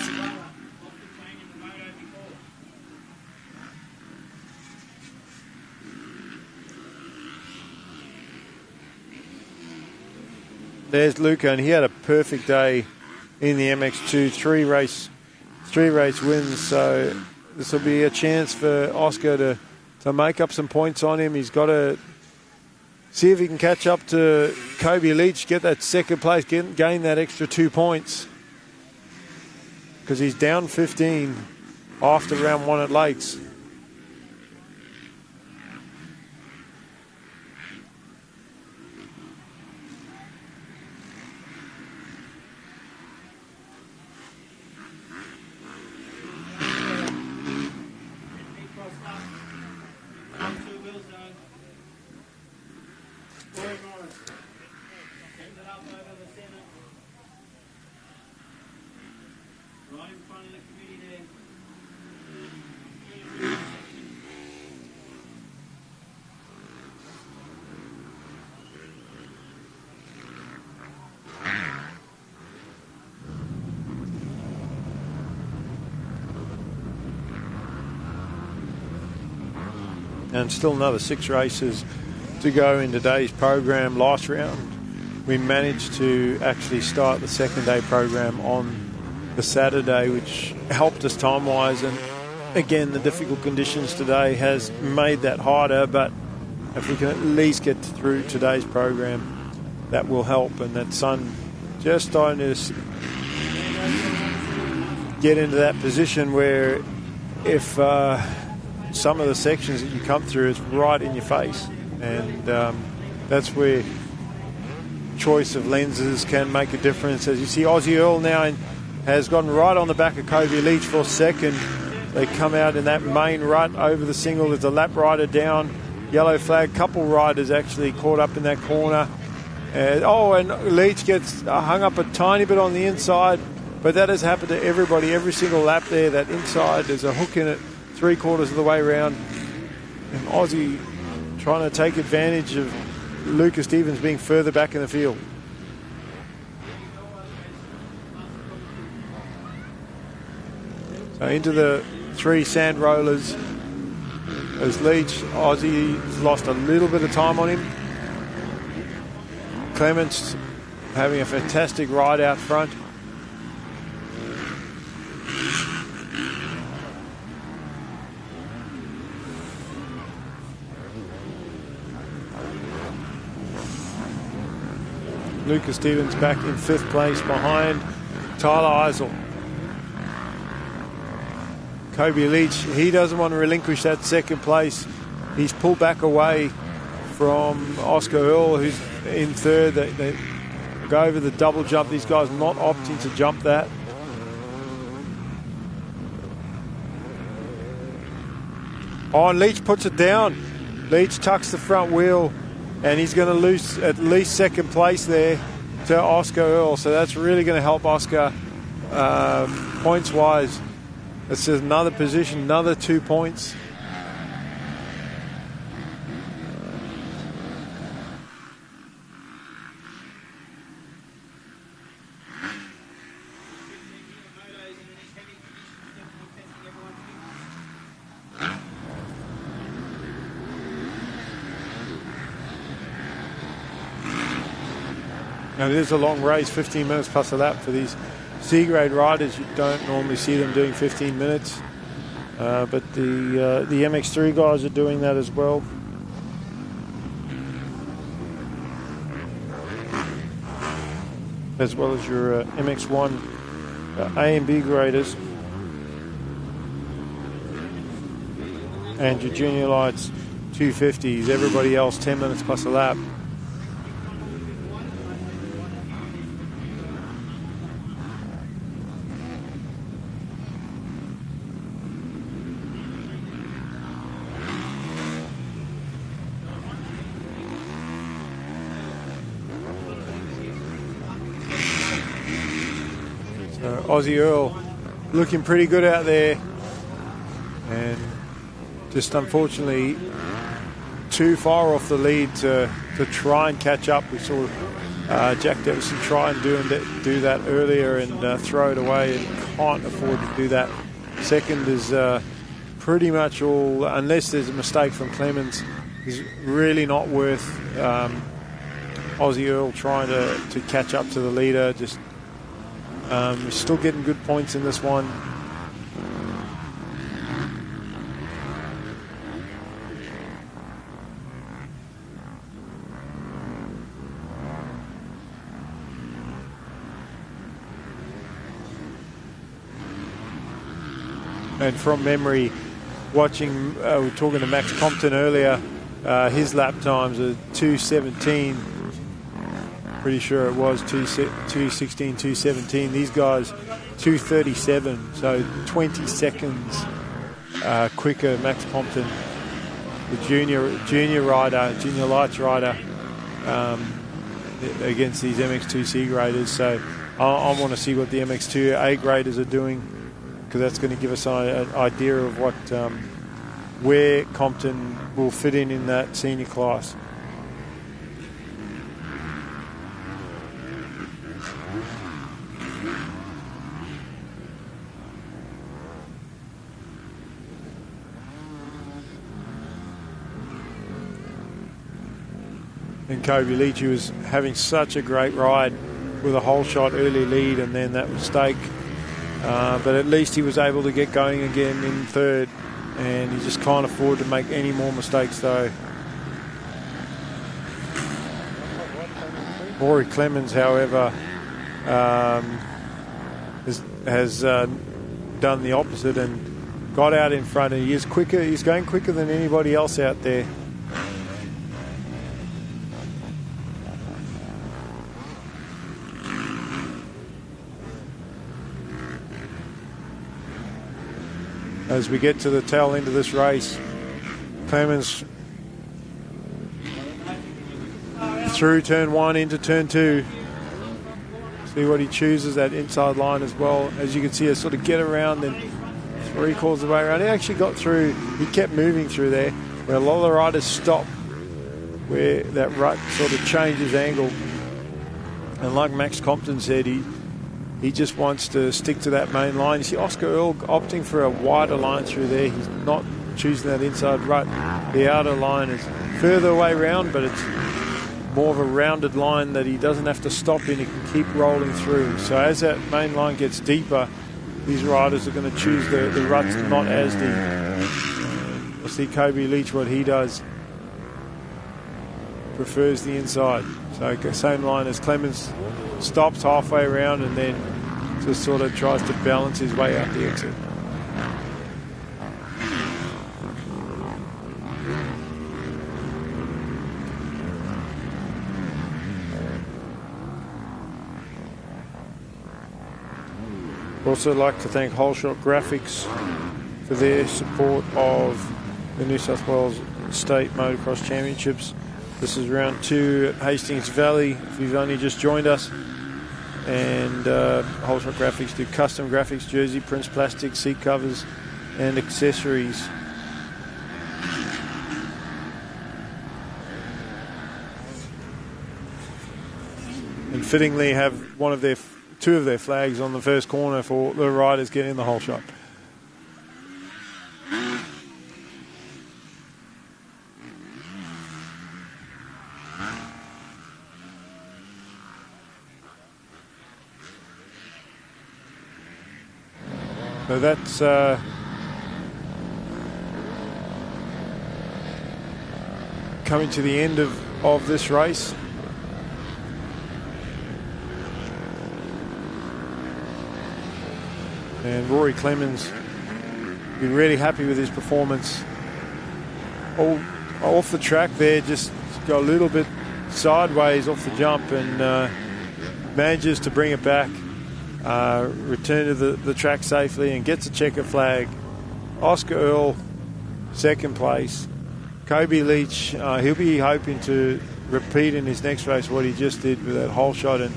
There's Luca, and he had a perfect day in the MX2, three race wins. So this will be a chance for Oscar to make up some points on him. He's got to see if he can catch up to Kobe Leach, get that second place, gain that extra 2 points, because he's down 15 after round one at Lakes. And still another 6 races to go in today's program. Last round, we managed to actually start the second day program on the Saturday, which helped us time-wise. And again, the difficult conditions today has made that harder. But if we can at least get through today's program, that will help. And that sun just starting to get into that position where if some of the sections that you come through is right in your face, and that's where choice of lenses can make a difference. As you see, Aussie Earl now has gotten right on the back of Kobe Leach for second. They come out in that main rut over the single. There's a lap rider down, yellow flag. Couple riders actually caught up in that corner. And Leach gets hung up a tiny bit on the inside, but that has happened to everybody every single lap there. That inside, there's a hook in it 3/4 of the way around. And Aussie trying to take advantage of Lucas Stevens being further back in the field. So into the 3 sand rollers as Leach. Aussie's lost a little bit of time on him. Clements having a fantastic ride out front. Lucas Stevens back in 5th place behind Tyler Eisel. Kobe Leach, he doesn't want to relinquish that 2nd place. He's pulled back away from Oscar Earl, who's in 3rd. They go over the double jump. These guys not opting to jump that. Oh, and Leach puts it down. Leach tucks the front wheel, and he's going to lose at least 2nd place there to Oscar Earl. So that's really going to help Oscar points-wise. This is another position, another 2 points. Now, it is a long race, 15 minutes plus a lap for these C-grade riders. You don't normally see them doing 15 minutes, but the MX3 guys are doing that as well. As well as your MX1 A and B graders. And your junior lights 250s. Everybody else 10 minutes plus a lap. Aussie Earl looking pretty good out there, and just unfortunately too far off the lead to try and catch up. We saw Jack Devison try and do that earlier and throw it away, and can't afford to do that. 2nd is pretty much all, unless there's a mistake from Clemens, is really not worth Aussie Earl trying to catch up to the leader. Just we're still getting good points in this one. And from memory, watching, we were talking to Max Compton earlier, his lap times are 2:17. Pretty sure it was 2:16, 2:17. These guys 2:37, so 20 seconds quicker. Max Compton, the junior lights rider, against these MX2 C-graders. So I want to see what the MX2 A graders are doing, because that's going to give us an idea of what where Compton will fit in that senior class. And Kobe Leach, who was having such a great ride with a whole shot early lead and then that mistake. But at least he was able to get going again in 3rd, and he just can't afford to make any more mistakes though. Rory Clemens, however, has done the opposite and got out in front, and he is quicker. He's going quicker than anybody else out there. As we get to the tail end of this race, Clemens through turn 1 into turn 2. See what he chooses, that inside line as well. As you can see, a sort of get around and 3/4 of the way around. He actually got through, he kept moving through there, where a lot of the riders stop, where that rut sort of changes angle. And like Max Compton said, he just wants to stick to that main line. You see Oscar Earl opting for a wider line through there. He's not choosing that inside rut. The outer line is further away round, but it's more of a rounded line that he doesn't have to stop in. He can keep rolling through. So as that main line gets deeper, these riders are going to choose the ruts not as deep. We'll see Kobe Leach, what he does. Prefers the inside. So same line as Clemens, stops halfway around and then just sort of tries to balance his way out the exit. Also like to thank Holeshot Graphics for their support of the New South Wales State Motocross Championships. This is round 2 at Hastings Valley, if you've only just joined us. And Holeshot Graphics do custom graphics, jersey prints, plastic, seat covers and accessories. And fittingly have two of their flags on the first corner for the riders getting the whole shot. So that's coming to the end of this race. And Rory Clemens been really happy with his performance. All off the track there, just got a little bit sideways off the jump and manages to bring it back, return to the track safely and gets a checker flag. Oscar Earl, second place. Kobe Leach, he'll be hoping to repeat in his next race what he just did with that whole shot, and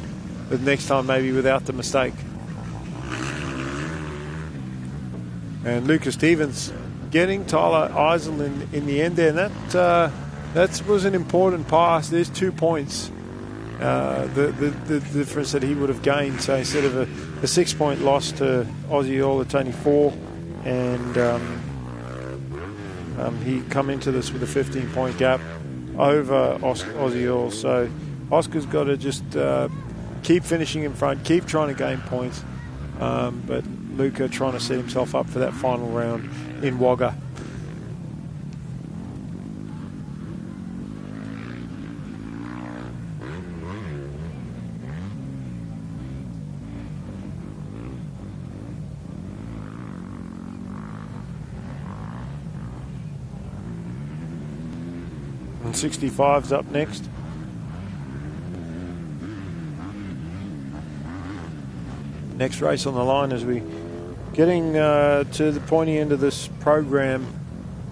the next time maybe without the mistake. And Lucas Stevens getting Tyler Eisel in the end there. And that was an important pass. There's 2 points. The difference that he would have gained. So instead of a 6-point loss to Aussie All, it's only 4. And he come into this with a 15-point gap over Aussie All. So Oscar's got to just keep finishing in front, keep trying to gain points. But Luca trying to set himself up for that final round in Wagga. And 65's up next. Next race on the line as we getting to the pointy end of this program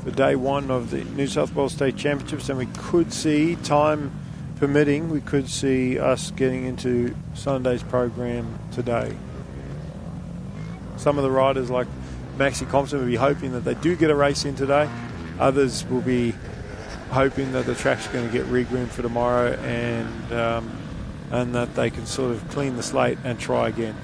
for day 1 of the New South Wales State Championships, and we could see, time permitting, we could see us getting into Sunday's program today. Some of the riders like Maxi Compton will be hoping that they do get a race in today. Others will be hoping that the track's going to get regroomed for tomorrow and that they can sort of clean the slate and try again.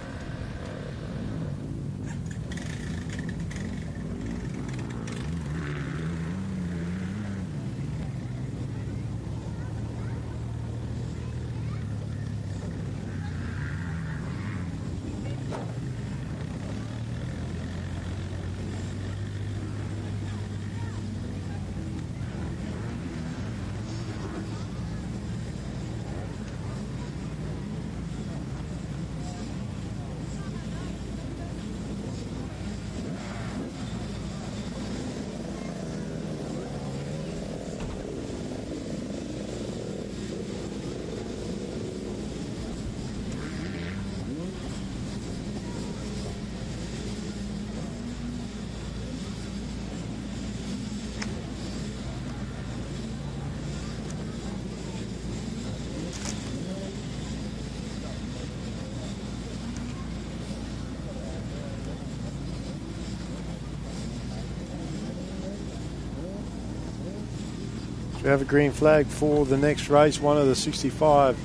We have a green flag for the next race, one of the 65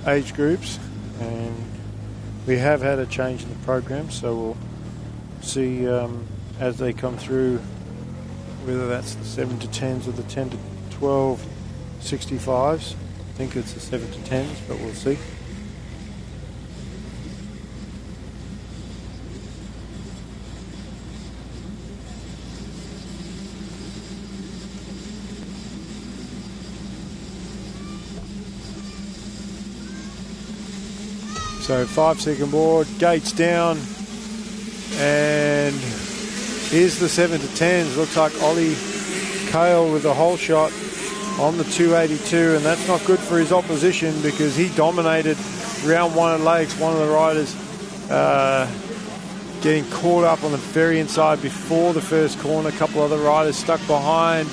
age groups, and we have had a change in the program, so we'll see as they come through whether that's the 7 to 10s or the 10 to 12 65s. I think it's the 7 to 10s, but we'll see. So 5-second board, gates down, and here's the 7 to 10s. Looks like Ollie Cale with the whole shot on the 282, and that's not good for his opposition because he dominated round one at Lakes. One of the riders getting caught up on the very inside before the first corner. A couple other riders stuck behind. A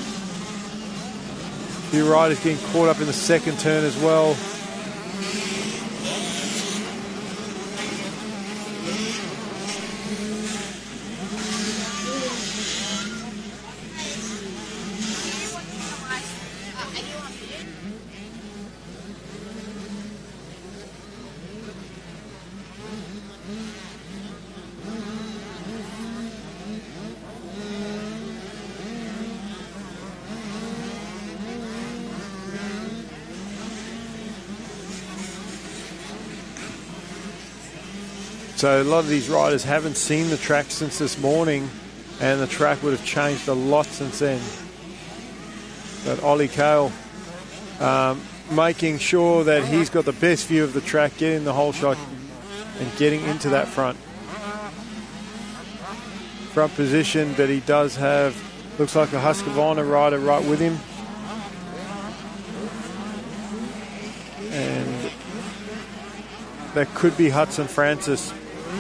few riders getting caught up in the second turn as well. So a lot of these riders haven't seen the track since this morning, and the track would have changed a lot since then. But Ollie Cale making sure that he's got the best view of the track, getting the whole shot and getting into that front position. But he does have, looks like a Husqvarna rider right with him. And that could be Hudson Francis,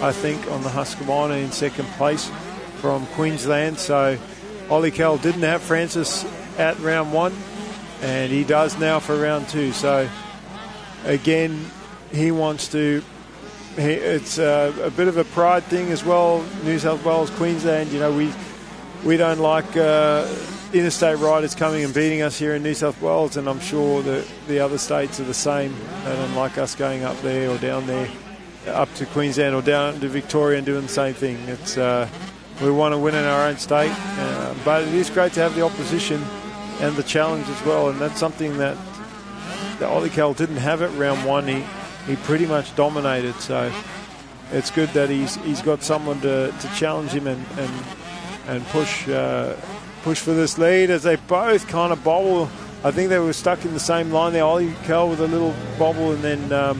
I think, on the Husqvarna in second place from Queensland. So Ollie Cale didn't have Francis at round one, and he does now for round two. So again, he wants to, it's a bit of a pride thing as well. New South Wales, Queensland, you know, we don't like interstate riders coming and beating us here in New South Wales, and I'm sure that the other states are the same. They don't like us going up there or down there, up to Queensland or down to Victoria and doing the same thing. It's we want to win in our own state, but it is great to have the opposition and the challenge as well, and that's something that Ollie Cale didn't have at round one. He pretty much dominated, so it's good that he's got someone to challenge him and push for this lead as they both kind of bobble. I think they were stuck in the same line there. Ollie Cale with a little bobble, and then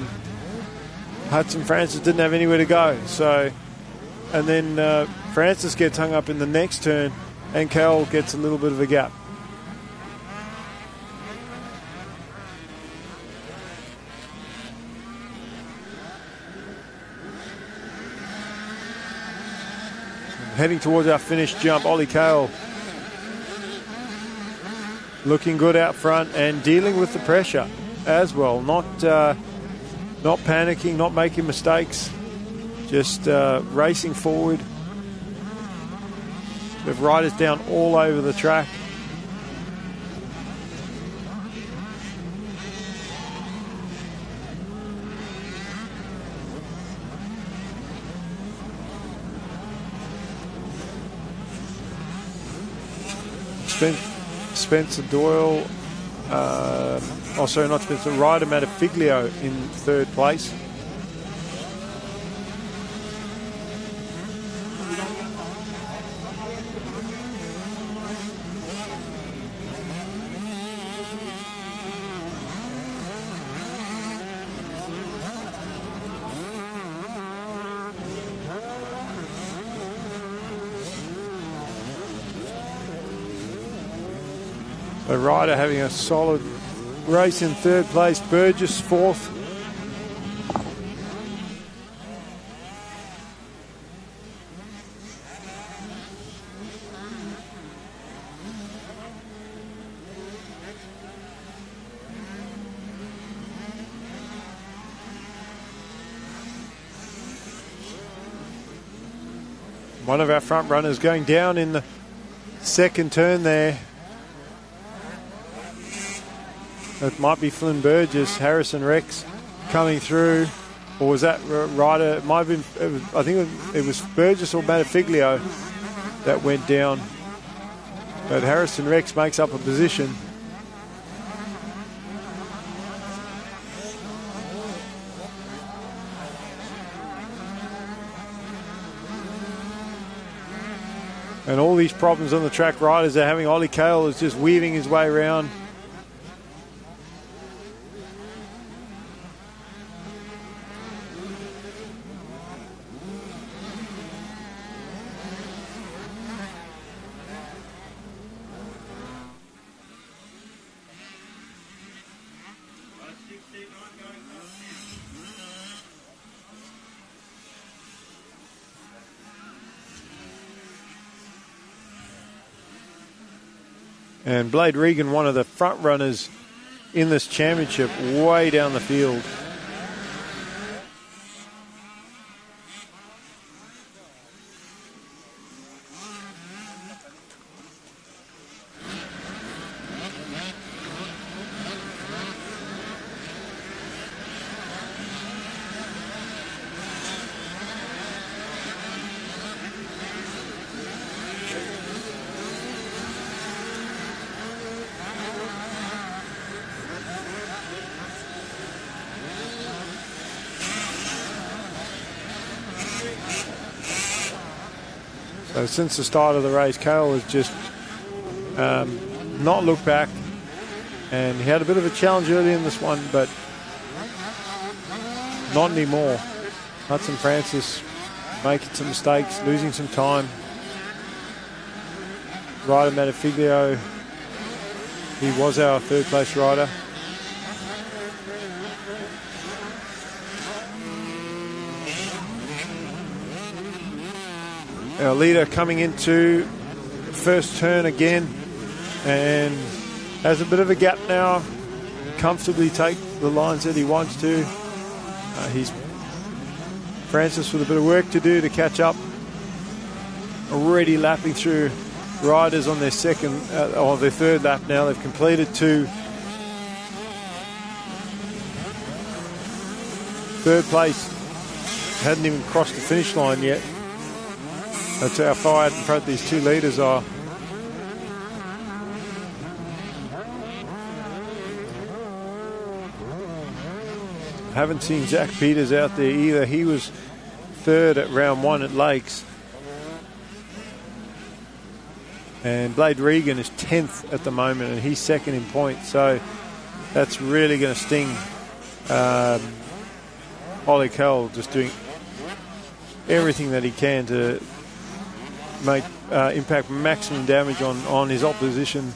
Hudson Francis didn't have anywhere to go. So, and then Francis gets hung up in the next turn, and Cale gets a little bit of a gap. Heading towards our finish jump, Ollie Cale looking good out front and dealing with the pressure as well. Not panicking, not making mistakes, just racing forward. We have riders down all over the track. Spencer Doyle, not Spencer, Ryder Matafiglio in third place. So Ryder having a solid race in third place. Burgess fourth. One of our front runners going down in the second turn there. It might be Flynn Burgess, Harrison Rex coming through. Or was that rider? It might have been, I think it was Burgess or Matafiglio that went down. But Harrison Rex makes up a position. And all these problems on the track riders are having. Ollie Cale is just weaving his way around. And Blade Regan, one of the front runners in this championship, way down the field. So since the start of the race, Cale has just not looked back, and he had a bit of a challenge early in this one, but not anymore. Hudson Francis making some mistakes, losing some time. Rider Matafiglio, he was our third place rider. Our leader coming into first turn again and has a bit of a gap now. Comfortably take the lines that he wants to. He's Francis with a bit of work to do to catch up. Already lapping through riders on their second or their third lap now. They've completed two. Third place, hadn't even crossed the finish line yet. That's how far out in front these two leaders are. Haven't seen Zach Peters out there either. He was third at round one at Lakes. And Blade Regan is 10th at the moment, and he's second in points. So that's really going to sting. Ollie Cale just doing everything that he can to make impact maximum damage on his opposition.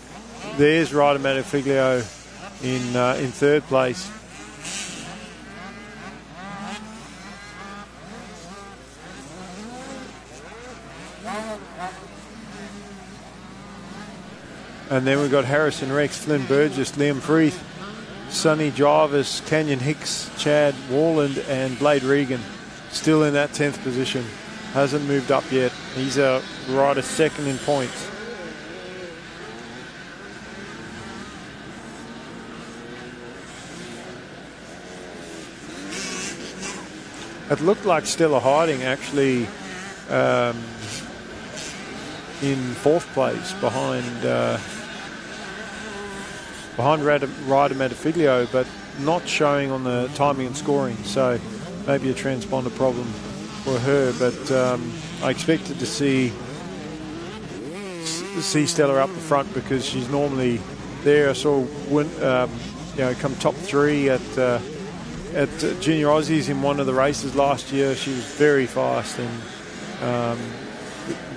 There's Rider Matafiglio in third place. And then we've got Harrison Rex, Flynn Burgess, Liam Freeth, Sonny Jarvis, Canyon Hicks, Chad Warland, and Blade Regan still in that 10th position. Hasn't moved up yet. He's a rider second in points. It looked like Stella Hiding actually in fourth place behind Rider Matafiglio, but not showing on the timing and scoring. So maybe a transponder problem for her, but I expected to see Stella up the front because she's normally there. I saw come top three at Junior Aussies in one of the races last year. She was very fast and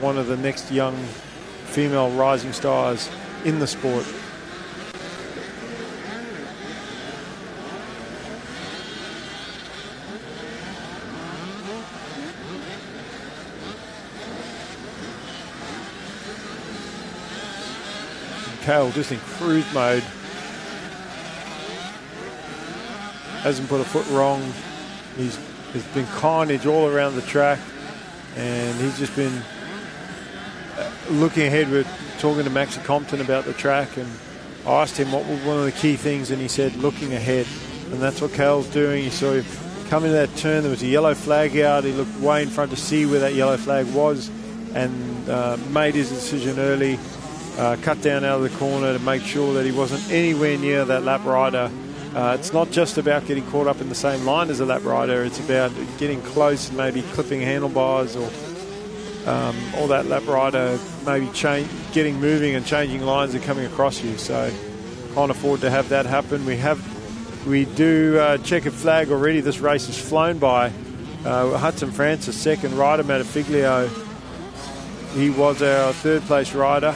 one of the next young female rising stars in the sport. Cale just in cruise mode. Hasn't put a foot wrong. There's been carnage all around the track, and he's just been looking ahead with talking to Maxie Compton about the track, and I asked him what was one of the key things, and he said looking ahead, and that's what Cale's doing. He saw him come into that turn, there was a yellow flag out, he looked way in front to see where that yellow flag was, and made his decision early, cut down out of the corner to make sure that he wasn't anywhere near that lap rider. It's not just about getting caught up in the same line as a lap rider, it's about getting close and maybe clipping handlebars or that lap rider maybe getting moving and changing lines and coming across you. So can't afford to have that happen. We do check a flag already. This race has flown by. Hudson Francis, second rider. Matafiglio, he was our third place rider.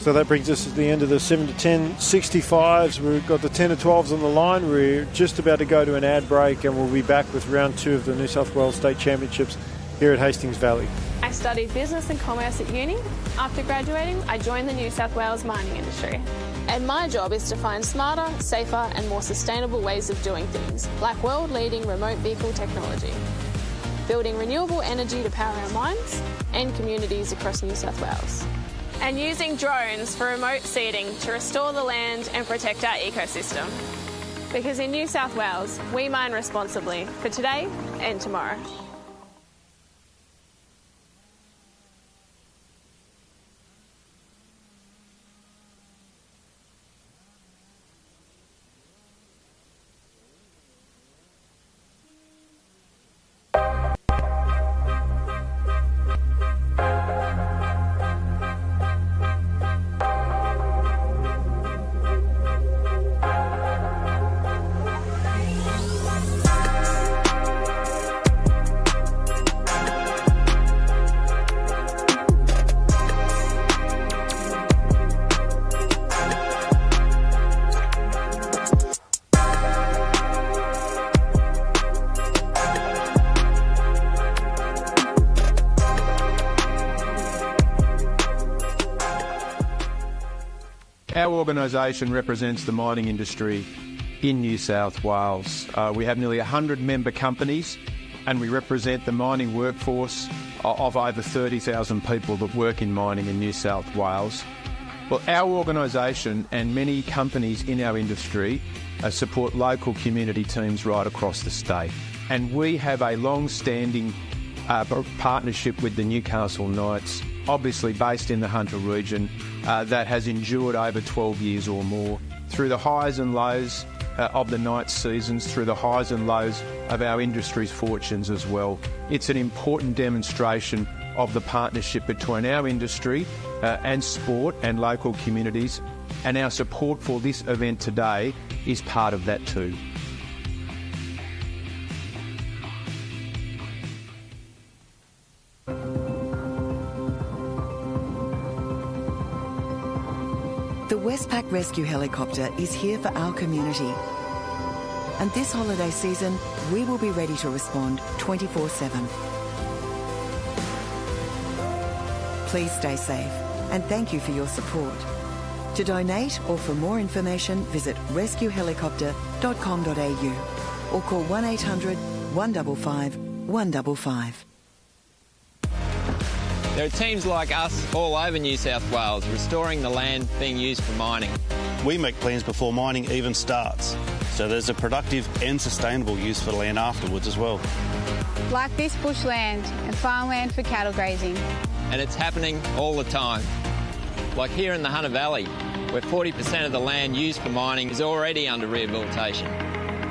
So that brings us to the end of the 7 to 10 65s. We've got the 10 to 12s on the line. We're just about to go to an ad break, and we'll be back with round 2 of the New South Wales State Championships here at Hastings Valley. I studied business and commerce at uni. After graduating, I joined the New South Wales mining industry. And my job is to find smarter, safer and more sustainable ways of doing things, like world-leading remote vehicle technology, building renewable energy to power our mines and communities across New South Wales, and using drones for remote seeding to restore the land and protect our ecosystem. Because in New South Wales, we mine responsibly for today and tomorrow. Our organisation represents the mining industry in New South Wales. We have nearly 100 member companies, and we represent the mining workforce of over 30,000 people that work in mining in New South Wales. Well, our organisation and many companies in our industry support local community teams right across the state. And we have a long-standing partnership with the Newcastle Knights, obviously based in the Hunter region, that has endured over 12 years or more, through the highs and lows of the Knights seasons, through the highs and lows of our industry's fortunes as well. It's an important demonstration of the partnership between our industry and sport and local communities, and our support for this event today is part of that too. The Westpac Rescue Helicopter is here for our community. And this holiday season, we will be ready to respond 24/7. Please stay safe, and thank you for your support. To donate or for more information, visit rescuehelicopter.com.au or call 1800 155 155. There are teams like us all over New South Wales restoring the land being used for mining. We make plans before mining even starts, so there's a productive and sustainable use for the land afterwards as well. Like this bushland and farmland for cattle grazing. And it's happening all the time. Like here in the Hunter Valley, where 40% of the land used for mining is already under rehabilitation.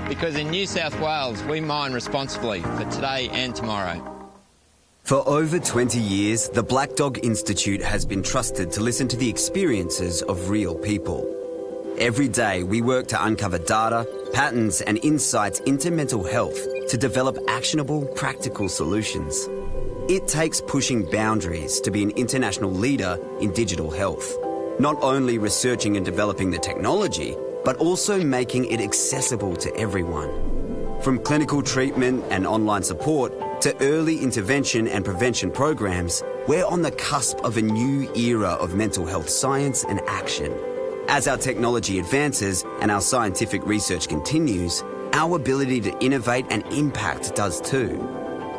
Because in New South Wales, we mine responsibly for today and tomorrow. For over 20 years, the Black Dog Institute has been trusted to listen to the experiences of real people. Every day, we work to uncover data, patterns and insights into mental health to develop actionable, practical solutions. It takes pushing boundaries to be an international leader in digital health. Not only researching and developing the technology, but also making it accessible to everyone. From clinical treatment and online support to early intervention and prevention programs, we're on the cusp of a new era of mental health science and action. As our technology advances and our scientific research continues, our ability to innovate and impact does too.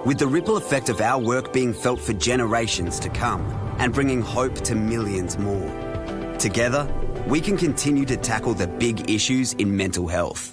With the ripple effect of our work being felt for generations to come and bringing hope to millions more. Together, we can continue to tackle the big issues in mental health.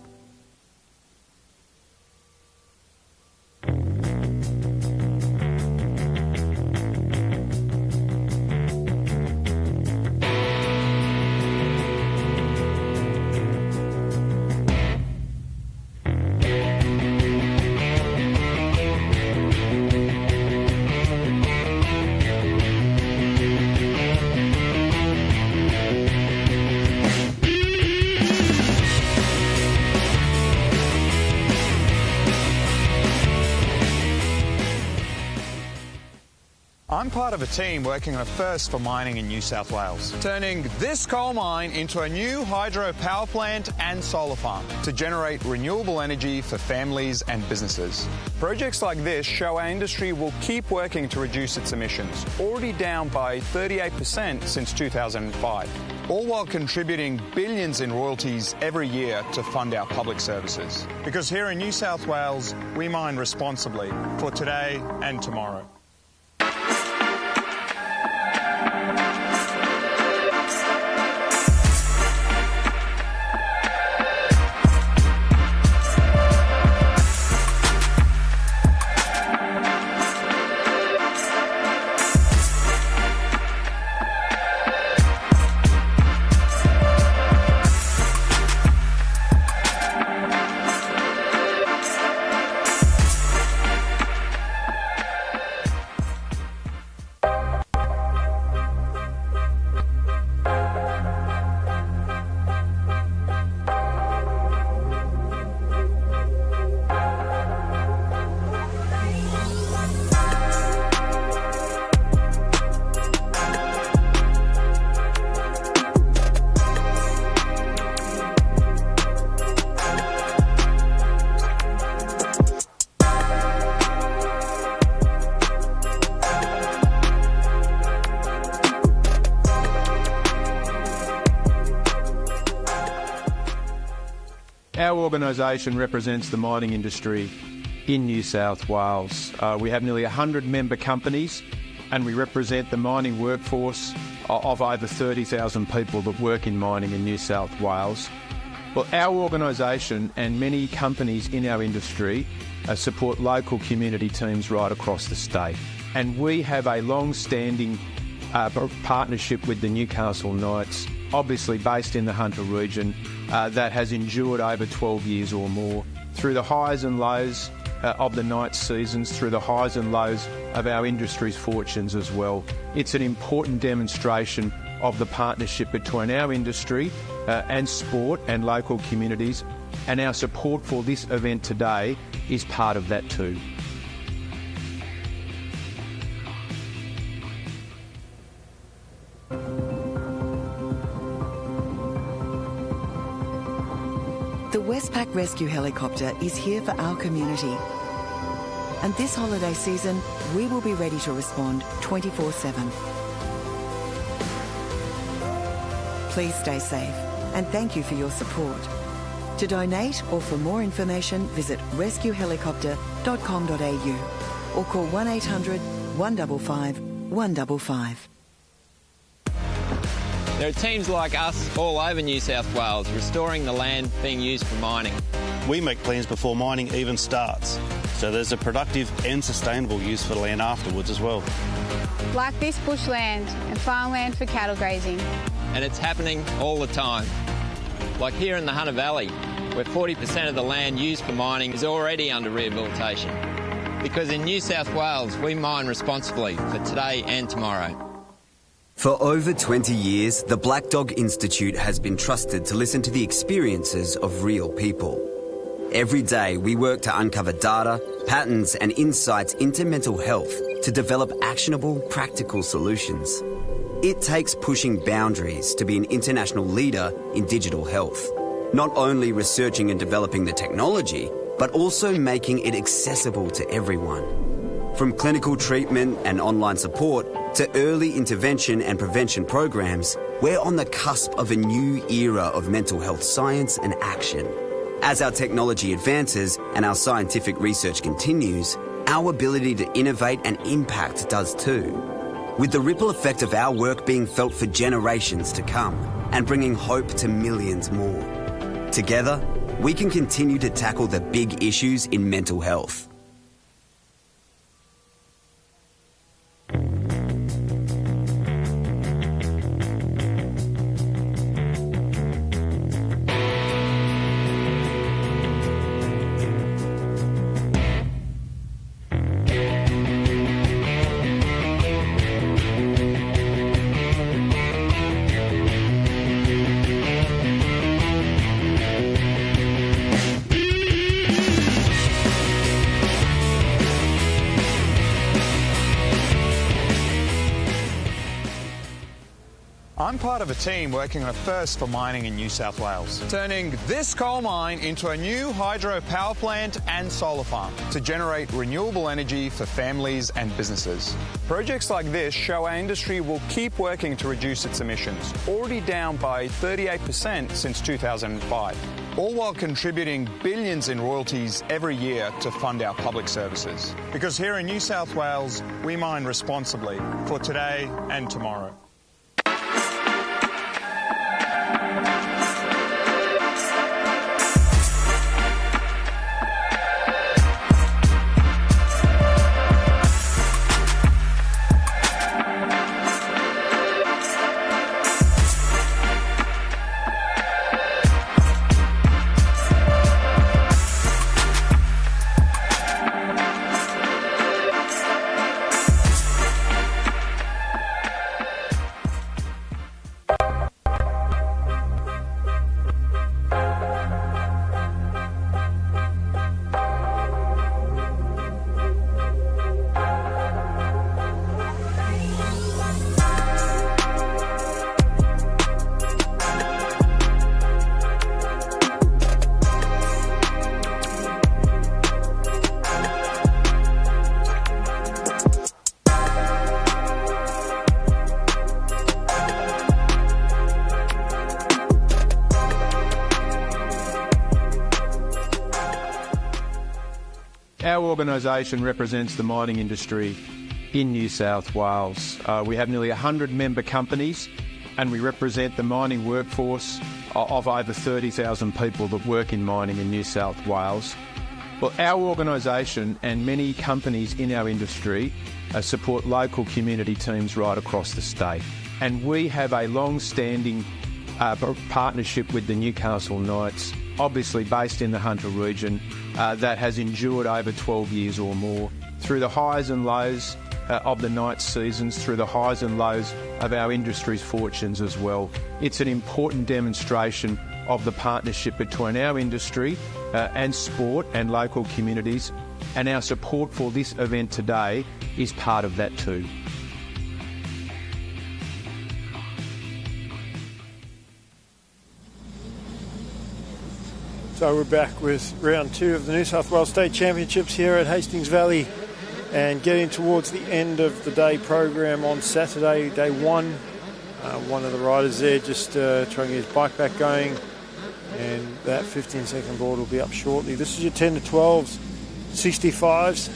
I'm part of a team working on a first for mining in New South Wales, turning this coal mine into a new hydro power plant and solar farm to generate renewable energy for families and businesses. Projects like this show our industry will keep working to reduce its emissions, already down by 38% since 2005, all while contributing billions in royalties every year to fund our public services. Because here in New South Wales, we mine responsibly for today and tomorrow. Our organisation represents the mining industry in New South Wales. We have nearly 100 member companies and we represent the mining workforce of over 30,000 people that work in mining in New South Wales. Well, our organisation and many companies in our industry support local community teams right across the state. And we have a long-standing partnership with the Newcastle Knights, obviously based in the Hunter region, that has endured over 12 years or more, through the highs and lows of the Knights seasons, through the highs and lows of our industry's fortunes as well. It's an important demonstration of the partnership between our industry and sport and local communities, and our support for this event today is part of that too. The Westpac Rescue Helicopter is here for our community. And this holiday season, we will be ready to respond 24/7. Please stay safe and thank you for your support. To donate or for more information, visit rescuehelicopter.com.au or call 1800 155 155. There are teams like us all over New South Wales restoring the land being used for mining. We make plans before mining even starts, So there's a productive and sustainable use for land afterwards as well. Like this bushland and farmland for cattle grazing. And it's happening all the time. Like here in the Hunter Valley, where 40% of the land used for mining is already under rehabilitation. Because in New South Wales, we mine responsibly for today and tomorrow. For over 20 years, the Black Dog Institute has been trusted to listen to the experiences of real people. Every day, we work to uncover data, patterns and insights into mental health to develop actionable, practical solutions. It takes pushing boundaries to be an international leader in digital health. Not only researching and developing the technology, but also making it accessible to everyone. From clinical treatment and online support to early intervention and prevention programs, we're on the cusp of a new era of mental health science and action. As our technology advances and our scientific research continues, our ability to innovate and impact does too. With the ripple effect of our work being felt for generations to come and bringing hope to millions more. Together, we can continue to tackle the big issues in mental health. I'm part of a team working on a first for mining in New South Wales, turning this coal mine into a new hydro power plant and solar farm to generate renewable energy for families and businesses. Projects like this show our industry will keep working to reduce its emissions, already down by 38% since 2005, all while contributing billions in royalties every year to fund our public services. Because here in New South Wales, we mine responsibly for today and tomorrow. Our organisation represents the mining industry in New South Wales. We have nearly 100 member companies and we represent the mining workforce of over 30,000 people that work in mining in New South Wales. Well, our organisation and many companies in our industry support local community teams right across the state. And we have a long-standing partnership with the Newcastle Knights, obviously based in the Hunter region, that has endured over 12 years or more, through the highs and lows of the Knights seasons, through the highs and lows of our industry's fortunes as well. It's an important demonstration of the partnership between our industry and sport and local communities, and our support for this event today is part of that too. So we're back with round 2 of the New South Wales State Championships here at Hastings Valley, and getting towards the end of the day program on Saturday, day 1. One of the riders there just trying to get his bike back going, and that 15-second board will be up shortly. This is your 10 to 12s, 65s.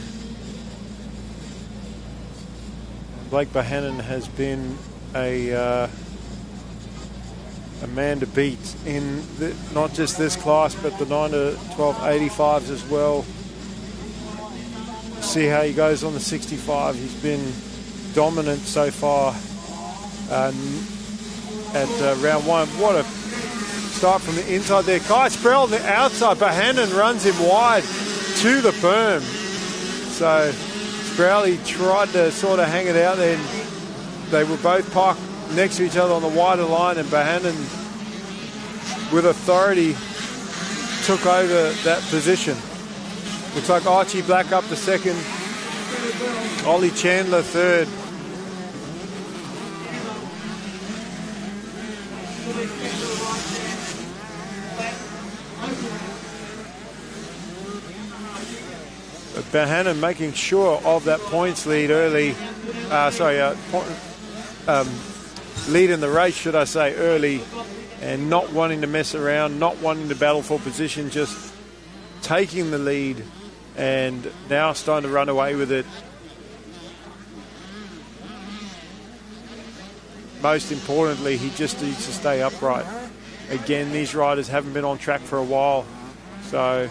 Blake Bohannon has been a man to beat in not just this class, but the 9 to 12 85s as well. see how he goes on the 65. He's been dominant so far at round one. What a start from the inside there. Kai Sproul on the outside. Bohannon runs him wide to the berm. So Sproul tried to sort of hang it out there. They were both parked next to each other on the wider line, and Bohannon, with authority, took over that position. Looks like Archie Black up to second. Ollie Chandler third. Bohannon making sure of that points lead early. Lead in the race, should I say, early, and not wanting to mess around, not wanting to battle for position, just taking the lead, and now starting to run away with it. Most importantly, he just needs to stay upright. Again, these riders haven't been on track for a while, so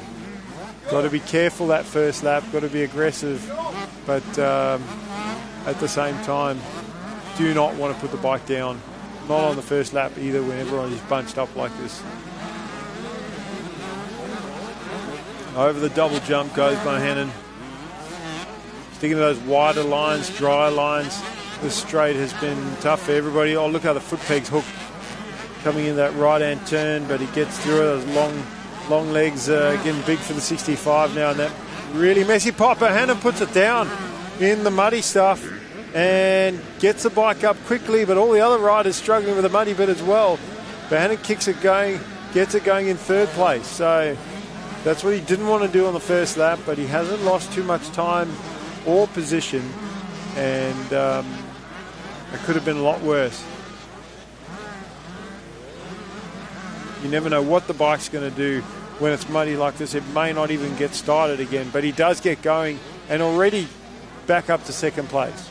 got to be careful that first lap, got to be aggressive, but at the same time, do not want to put the bike down. Not on the first lap either, when everyone is bunched up like this. Over the double jump goes Bohannon. Sticking to those wider lines, dry lines. This straight has been tough for everybody. Oh, look how the foot pegs hook coming in that right-hand turn, but he gets through it. Those long legs getting big for the 65 now, and that really messy pop. Bohannon puts it down in the muddy stuff and gets the bike up quickly, but all the other riders struggling with the muddy bit as well. Bohannon kicks it going, gets it going in third place. So that's what he didn't want to do on the first lap, but he hasn't lost too much time or position, and it could have been a lot worse. You never know what the bike's going to do when it's muddy like this. It may not even get started again, but he does get going and already back up to second place.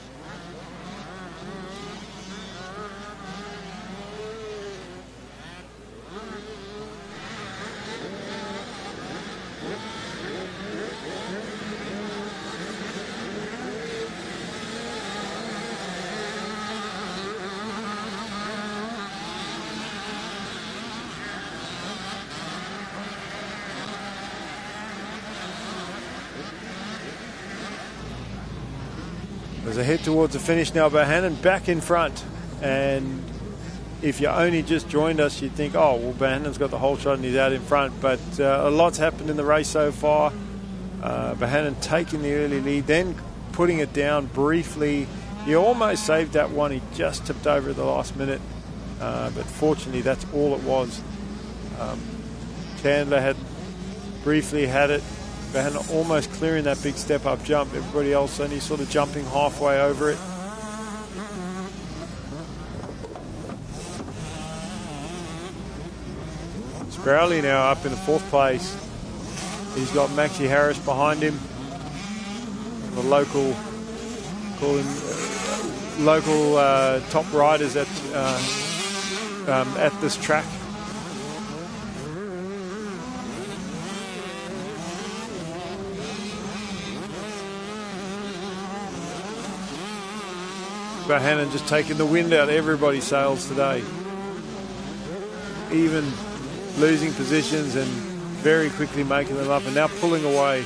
As I head towards the finish now, Bohannon back in front, and if you only just joined us, you'd think, oh, well, Bohannon's got the whole shot and he's out in front, but a lot's happened in the race so far. Bohannon taking the early lead, then putting it down briefly. He almost saved that one. He just tipped over at the last minute, but fortunately that's all it was. Chandler had briefly had it. Bohannon almost clearing that big step-up jump. Everybody else only sort of jumping halfway over it. Sprouley now up in the fourth place. He's got Maxie Harris behind him. The local top riders at this track. Bohannon just taking the wind out of everybody's sails today. Even losing positions and very quickly making them up, and now pulling away.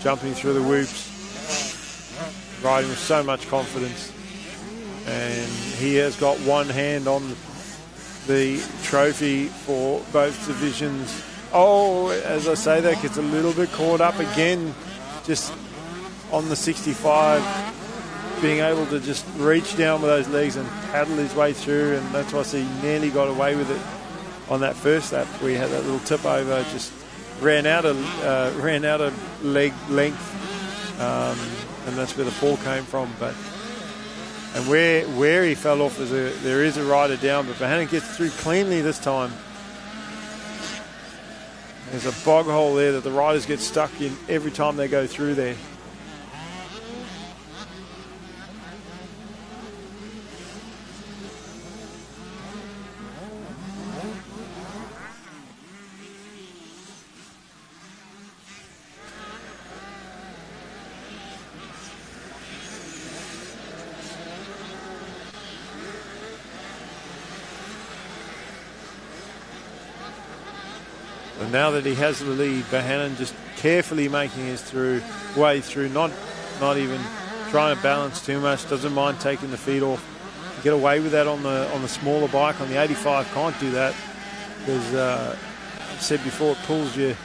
Jumping through the whoops. Riding with so much confidence, and he has got one hand on the trophy for both divisions. Oh, as I say that, gets a little bit caught up again, just on the 65, being able to just reach down with those legs and paddle his way through, and that's why I see he nearly got away with it on that first lap where he had that little tip over, just ran out of leg length. And that's where the fall came from. And where he fell off, there is a rider down, but Bohannon gets through cleanly this time. There's a bog hole there that the riders get stuck in every time they go through there. And now that he has the lead, Bohannon just carefully making his way through, not even trying to balance too much, doesn't mind taking the feet off. You get away with that on the smaller bike. On the 85, can't do that because I said before, it pulls your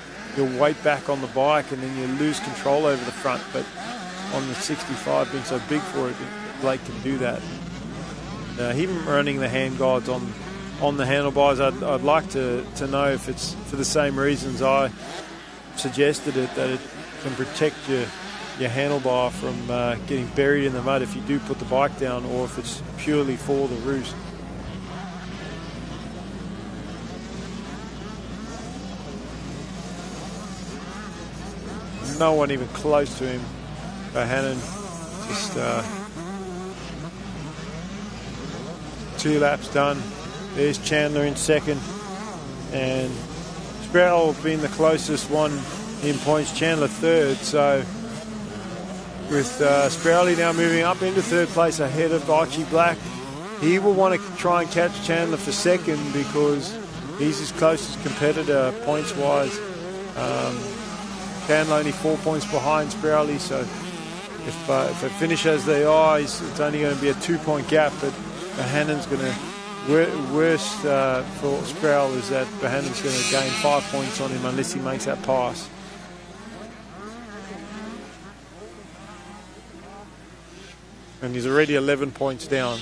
weight back on the bike and then you lose control over the front. But on the 65, being so big for it, Blake can do that. Him running the hand guards on the handlebars, I'd like to know if it's for the same reasons I suggested it, that it can protect your handlebar from getting buried in the mud if you do put the bike down, or if it's purely for the roost. No one even close to him. Bohannon just 2 laps done. There's Chandler in second, and Sproul being the closest one in points, Chandler third. So with Sproul now moving up into third place ahead of Archie Black, he will want to try and catch Chandler for second because he's his closest competitor points-wise. Chandler only 4 points behind Sproul, so if they finish as they are, it's only going to be a 2-point gap, but Bohannon's going to... Worst for Sproul is that Bohannon's going to gain 5 points on him unless he makes that pass. And he's already 11 points down.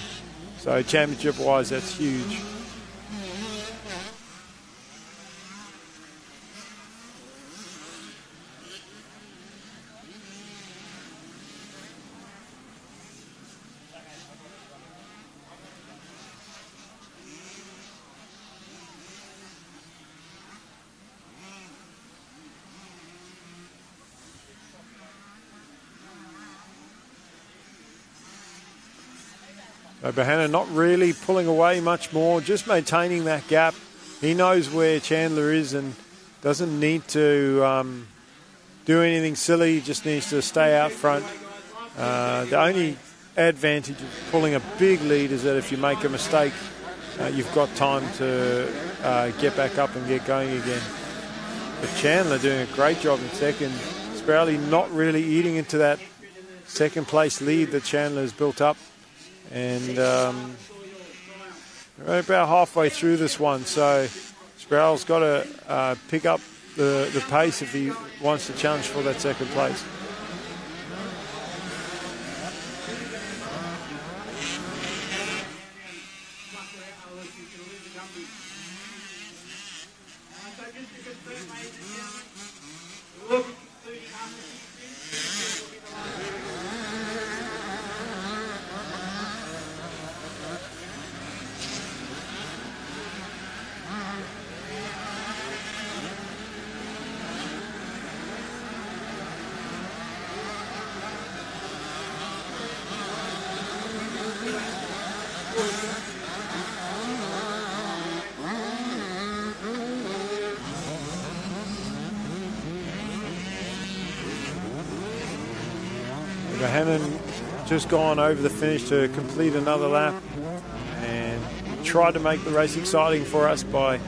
So championship-wise, that's huge. Bohannon not really pulling away much more, just maintaining that gap. He knows where Chandler is and doesn't need to do anything silly, he just needs to stay out front. The only advantage of pulling a big lead is that if you make a mistake, you've got time to get back up and get going again. But Chandler doing a great job in second. Sprouley not really eating into that second place lead that Chandler has built up. And we're about halfway through this one, so Sproul's got to pick up the pace if he wants to challenge for that second place. Bohannon just gone over the finish to complete another lap and tried to make the race exciting for us by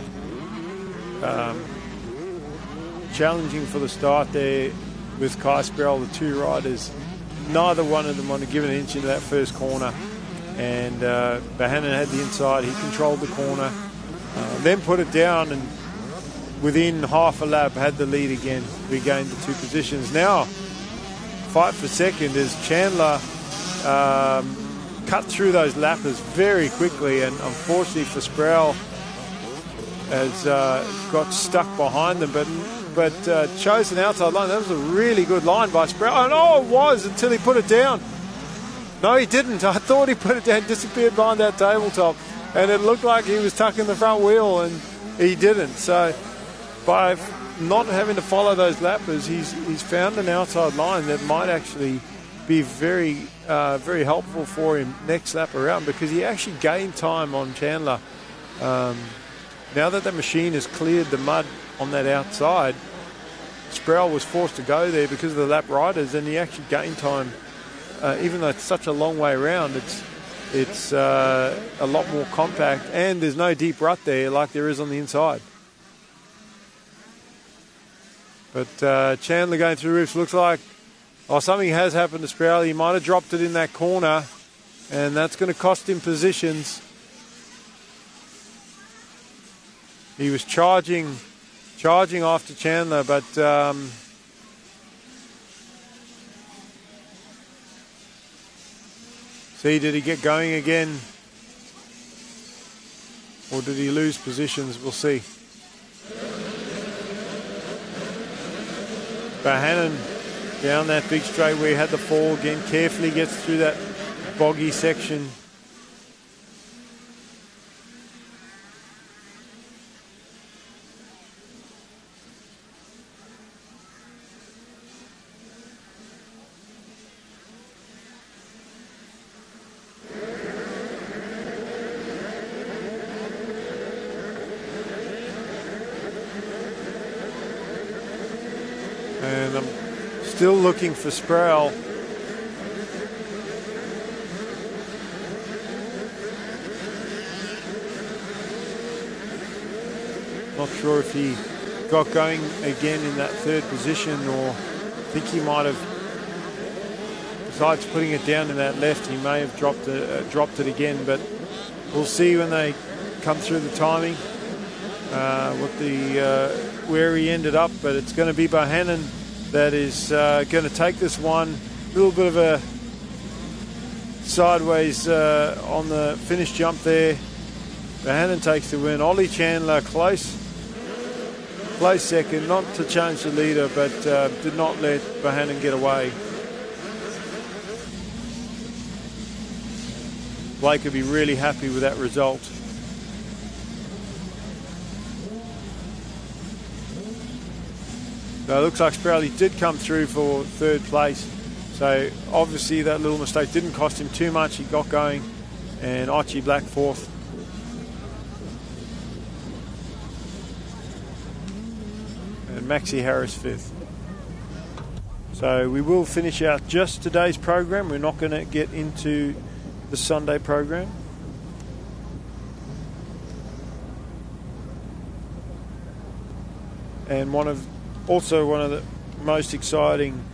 challenging for the start there with Kai Sproul, the two riders. Neither one of them wanted to give an inch into that first corner, and Bohannon had the inside. He controlled the corner, then put it down, and within half a lap had the lead again, regained the 2 positions. Now fight for second as Chandler cut through those lappers very quickly, and unfortunately for Sproul has got stuck behind them, but chose an outside line. That was a really good line by Sproul, and it was until he put it down. No, he didn't. I thought he put it down, disappeared behind that tabletop, and it looked like he was tucking the front wheel, and he didn't. So by not having to follow those lappers, he's found an outside line that might actually be very helpful for him next lap around, because he actually gained time on Chandler. Now that the machine has cleared the mud on that outside, Sproul was forced to go there because of the lap riders, and he actually gained time. Even though it's such a long way around, it's a lot more compact, and there's no deep rut there like there is on the inside. But Chandler going through roofs, looks like something has happened to Sproul. He might have dropped it in that corner, and that's going to cost him positions. He was charging after Chandler, but see, did he get going again? Or did he lose positions? We'll see. Bohannon down that big straight where he had the fall again, carefully gets through that boggy section. And I'm still looking for Sproul. Not sure if he got going again in that third position, or I think he might have, besides putting it down in that left, he may have dropped it again, but we'll see when they come through the timing where he ended up. But it's going to be Bohannon that is going to take this one. A little bit of a sideways on the finish jump there. Bohannon takes the win. Ollie Chandler close second, not to change the leader, but did not let Bohannon get away. Blake would be really happy with that result. So it looks like Sproul did come through for third place. So obviously that little mistake didn't cost him too much. He got going, and Archie Black fourth. And Maxie Harris fifth. So we will finish out just today's program. We're not going to get into the Sunday program. And one of the most exciting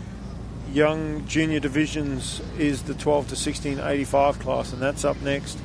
young junior divisions is the 12 to 16 85 class, and that's up next.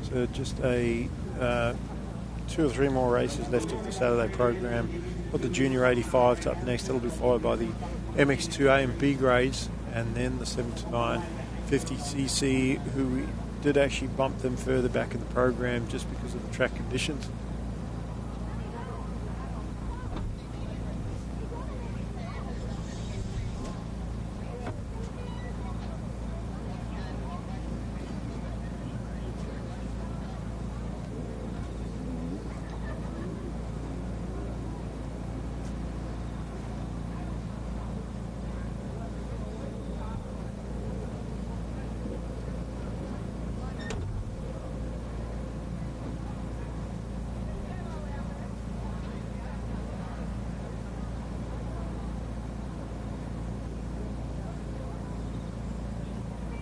So just two or three more races left of the Saturday program. Got the Junior 85s up next. That'll be followed by the MX2 A and B grades, and then the 7 to 9 50cc, who we did actually bump them further back in the program just because of the track conditions.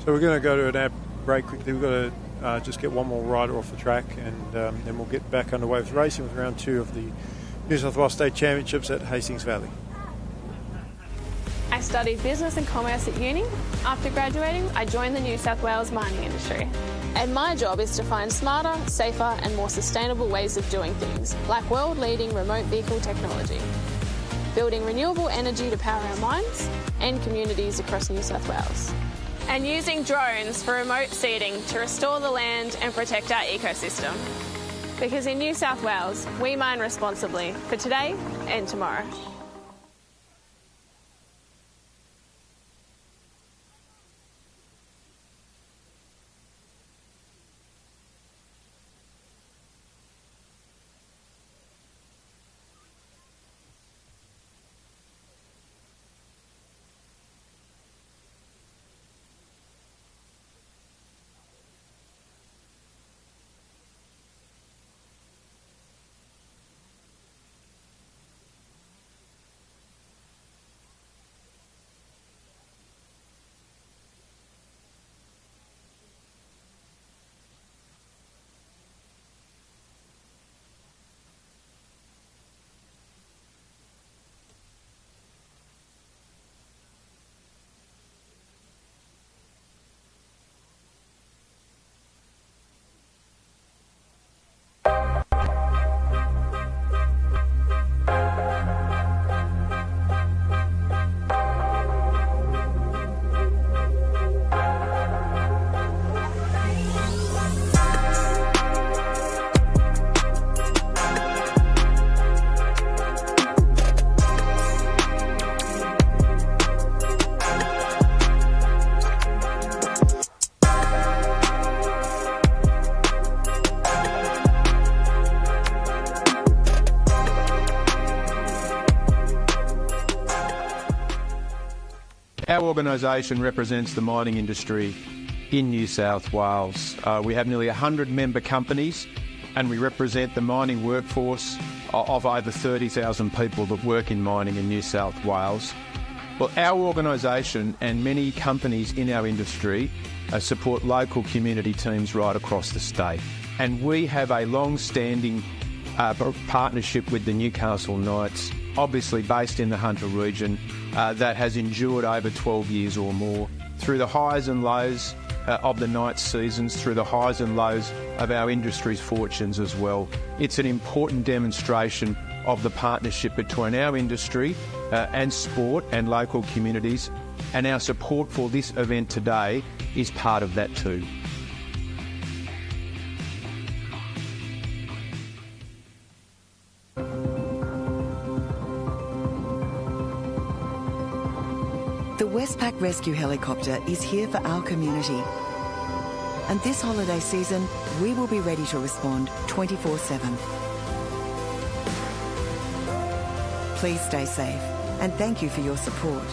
So we're going to go to an ad break quickly. We've got to just get one more rider off the track, and then we'll get back underway with racing with round 2 of the New South Wales State Championships at Hastings Valley. I studied business and commerce at uni. After graduating, I joined the New South Wales mining industry. And my job is to find smarter, safer and more sustainable ways of doing things, like world-leading remote vehicle technology, building renewable energy to power our mines and communities across New South Wales, and using drones for remote seeding to restore the land and protect our ecosystem. Because in New South Wales, we mine responsibly for today and tomorrow. Our organisation represents the mining industry in New South Wales. We have nearly 100 member companies, and we represent the mining workforce of over 30,000 people that work in mining in New South Wales. Well, our organisation and many companies in our industry support local community teams right across the state. And we have a long-standing partnership with the Newcastle Knights, obviously based in the Hunter region, that has endured over 12 years or more, through the highs and lows of the Knights seasons, through the highs and lows of our industry's fortunes as well. It's an important demonstration of the partnership between our industry and sport and local communities, and our support for this event today is part of that too. The Westpac Rescue Helicopter is here for our community. And this holiday season, we will be ready to respond 24/7. Please stay safe, and thank you for your support.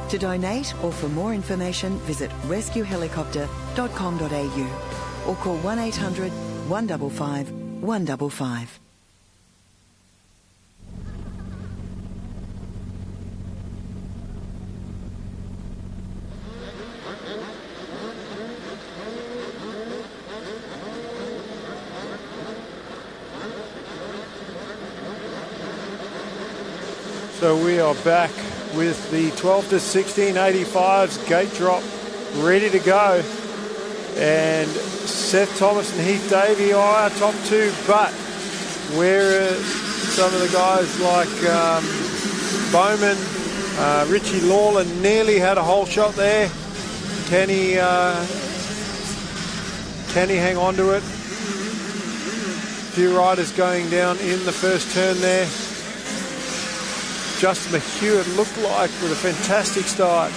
To donate or for more information, visit rescuehelicopter.com.au or call 1800 155 155. So we are back with the 12 to 1685s gate drop ready to go. And Seth Thomas and Heath Davey are our top two, but where are some of the guys like Bowman, Richie Lawler nearly had a whole shot there. Can he hang on to it? A few riders going down in the first turn there. Justin McHugh, it looked like, with a fantastic start.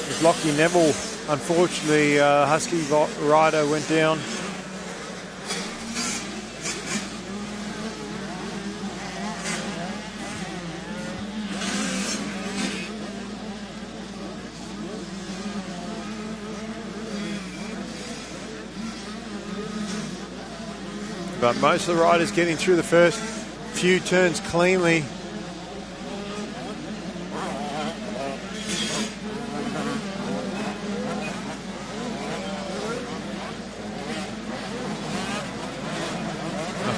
With Lockie Neville, unfortunately, Husky rider went down. But most of the riders getting through the first few turns cleanly.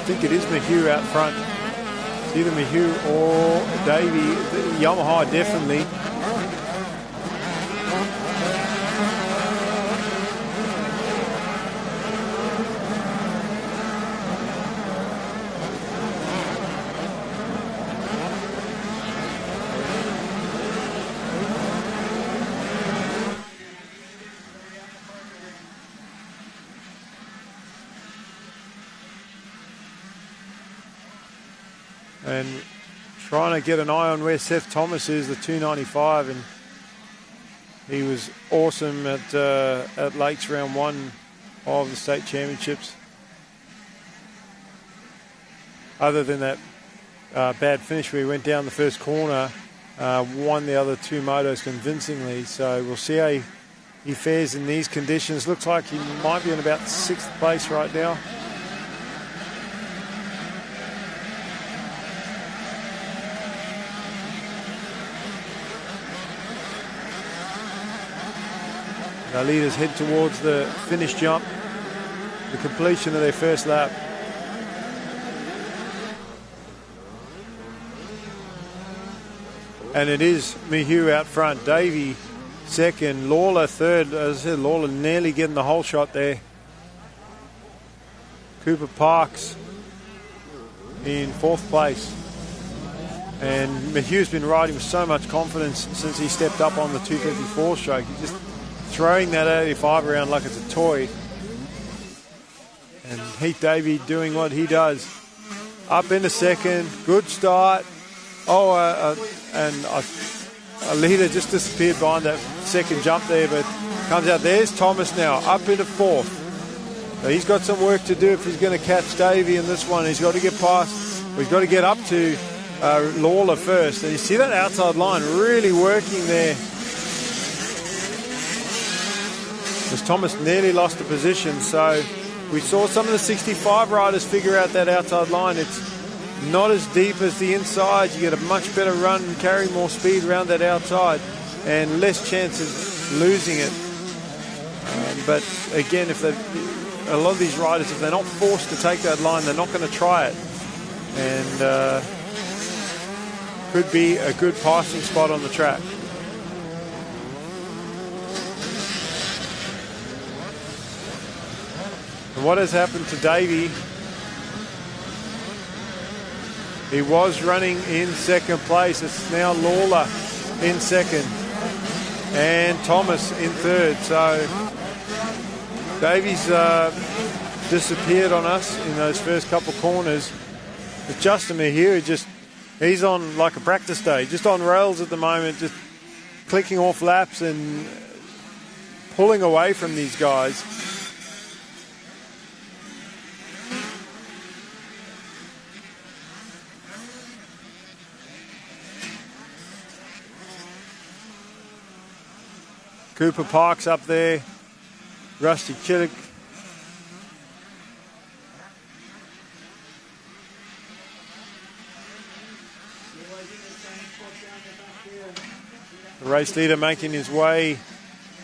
think it is Mayhew out front. It's either Mayhew or Davey. Yamaha definitely. And trying to get an eye on where Seth Thomas is, the 295, and he was awesome at Lakes round 1 of the state championships. Other than that bad finish where he went down the first corner, won the other 2 motos convincingly. So we'll see how he fares in these conditions. Looks like he might be in about 6th place right now. Our leaders head towards the finish jump, the completion of their first lap. And it is Mayhew out front, Davey second, Lawler third. As I said, Lawler nearly getting the whole shot there. Cooper Parks in 4th place. And Mayhew's been riding with so much confidence since he stepped up on the 254 stroke. He just throwing that 85 around like it's a toy. And Heath Davey doing what he does. Up into second, good start. And a leader just disappeared behind that second jump there, but comes out. There's Thomas now, up into 4th. So he's got some work to do if he's going to catch Davey in this one. He's got to get past, he's got to get up to Lawler first. And you see that outside line really working there. As Thomas nearly lost the position, so we saw some of the 65 riders figure out that outside line. It's not as deep as the inside. You get a much better run and carry more speed around that outside and less chance of losing it. But again, a lot of these riders, if they're not forced to take that line, they're not going to try it. And could be a good passing spot on the track. And what has happened to Davey? He was running in 2nd place. It's now Lawler in 2nd and Thomas in 3rd. So Davey's disappeared on us in those first couple corners. But Justin here, he's on like a practice day, just on rails at the moment, just clicking off laps and pulling away from these guys. Cooper Parks up there, Rusty Killick. The race leader making his way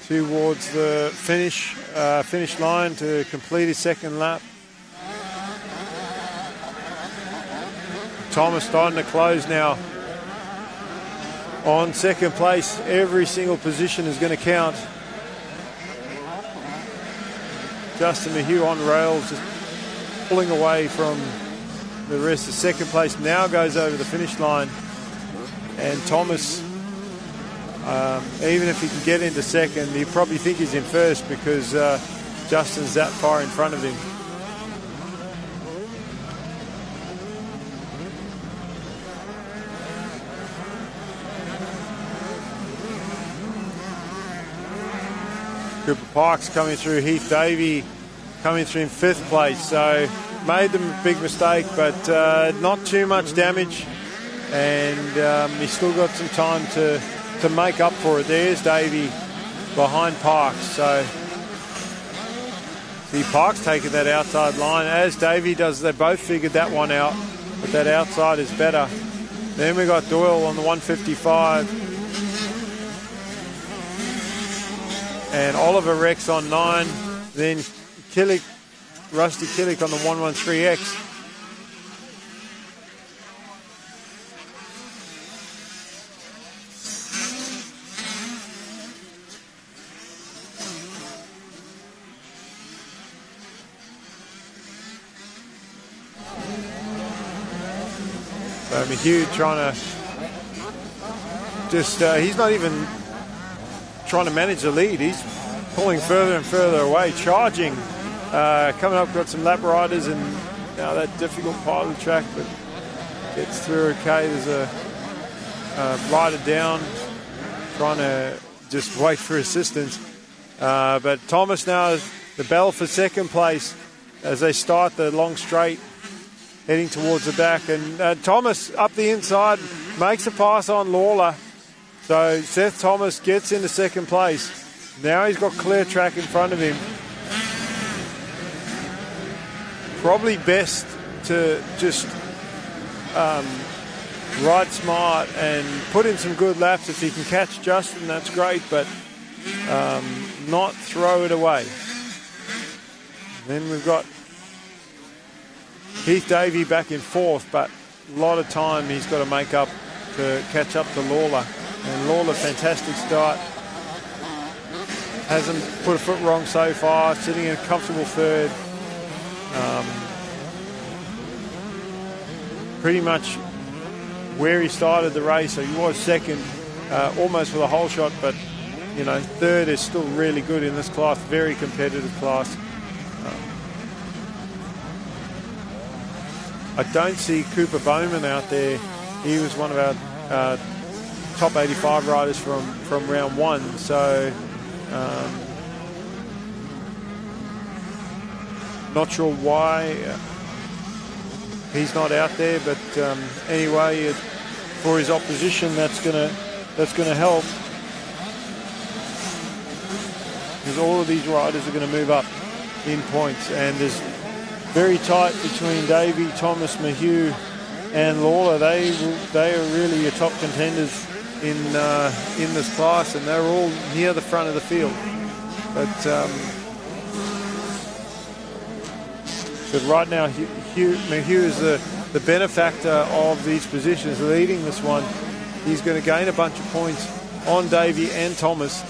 towards the finish line to complete his 2nd lap. Thomas starting to close now. On 2nd place, every single position is going to count. Justin Mayhew on rails, just pulling away from the rest. The 2nd place now goes over the finish line. And Thomas, even if he can get into 2nd, you probably think he's in 1st because Justin's that far in front of him. Cooper Parks coming through, Heath Davey coming through in 5th place. So made them a big mistake, but not too much damage. And he's still got some time to make up for it. There's Davey behind Parks. So see Parks taking that outside line, as Davey does. They both figured that one out, but that outside is better. Then we got Doyle on the 155. And Oliver Rex on 9. Then Rusty Killick on the 113X. Mayhew trying to just, he's not even trying to manage the lead. He's pulling further and further away, charging. Coming up, got some lap riders and now that difficult part of the track, but gets through okay. There's a rider down, trying to just wait for assistance. But Thomas now is the bell for second place as they start the long straight, heading towards the back. And Thomas up the inside makes a pass on Lawler. So Seth Thomas gets into second place. Now he's got clear track in front of him. Probably best to just ride smart and put in some good laps. If he can catch Justin, that's great, but not throw it away. Then we've got Heath Davey back in fourth, but a lot of time he's got to make up to catch up to Lawler. And Lawler, fantastic start. Hasn't put a foot wrong so far, sitting in a comfortable third. Pretty much where he started the race, so he was second, almost with a whole shot, but you know, third is still really good in this class, very competitive class. I don't see Cooper Bowman out there. He was one of our top 85 riders from round one, so not sure why he's not out there, but anyway, for his opposition, that's gonna help, because all of these riders are going to move up in points, and there's very tight between Davey, Thomas, Mayhew, and Lawler. They are really your top contenders in this class, and they're all near the front of the field. But right now, Mayhew is the benefactor of these positions, leading this one. He's going to gain a bunch of points on Davey and Thomas.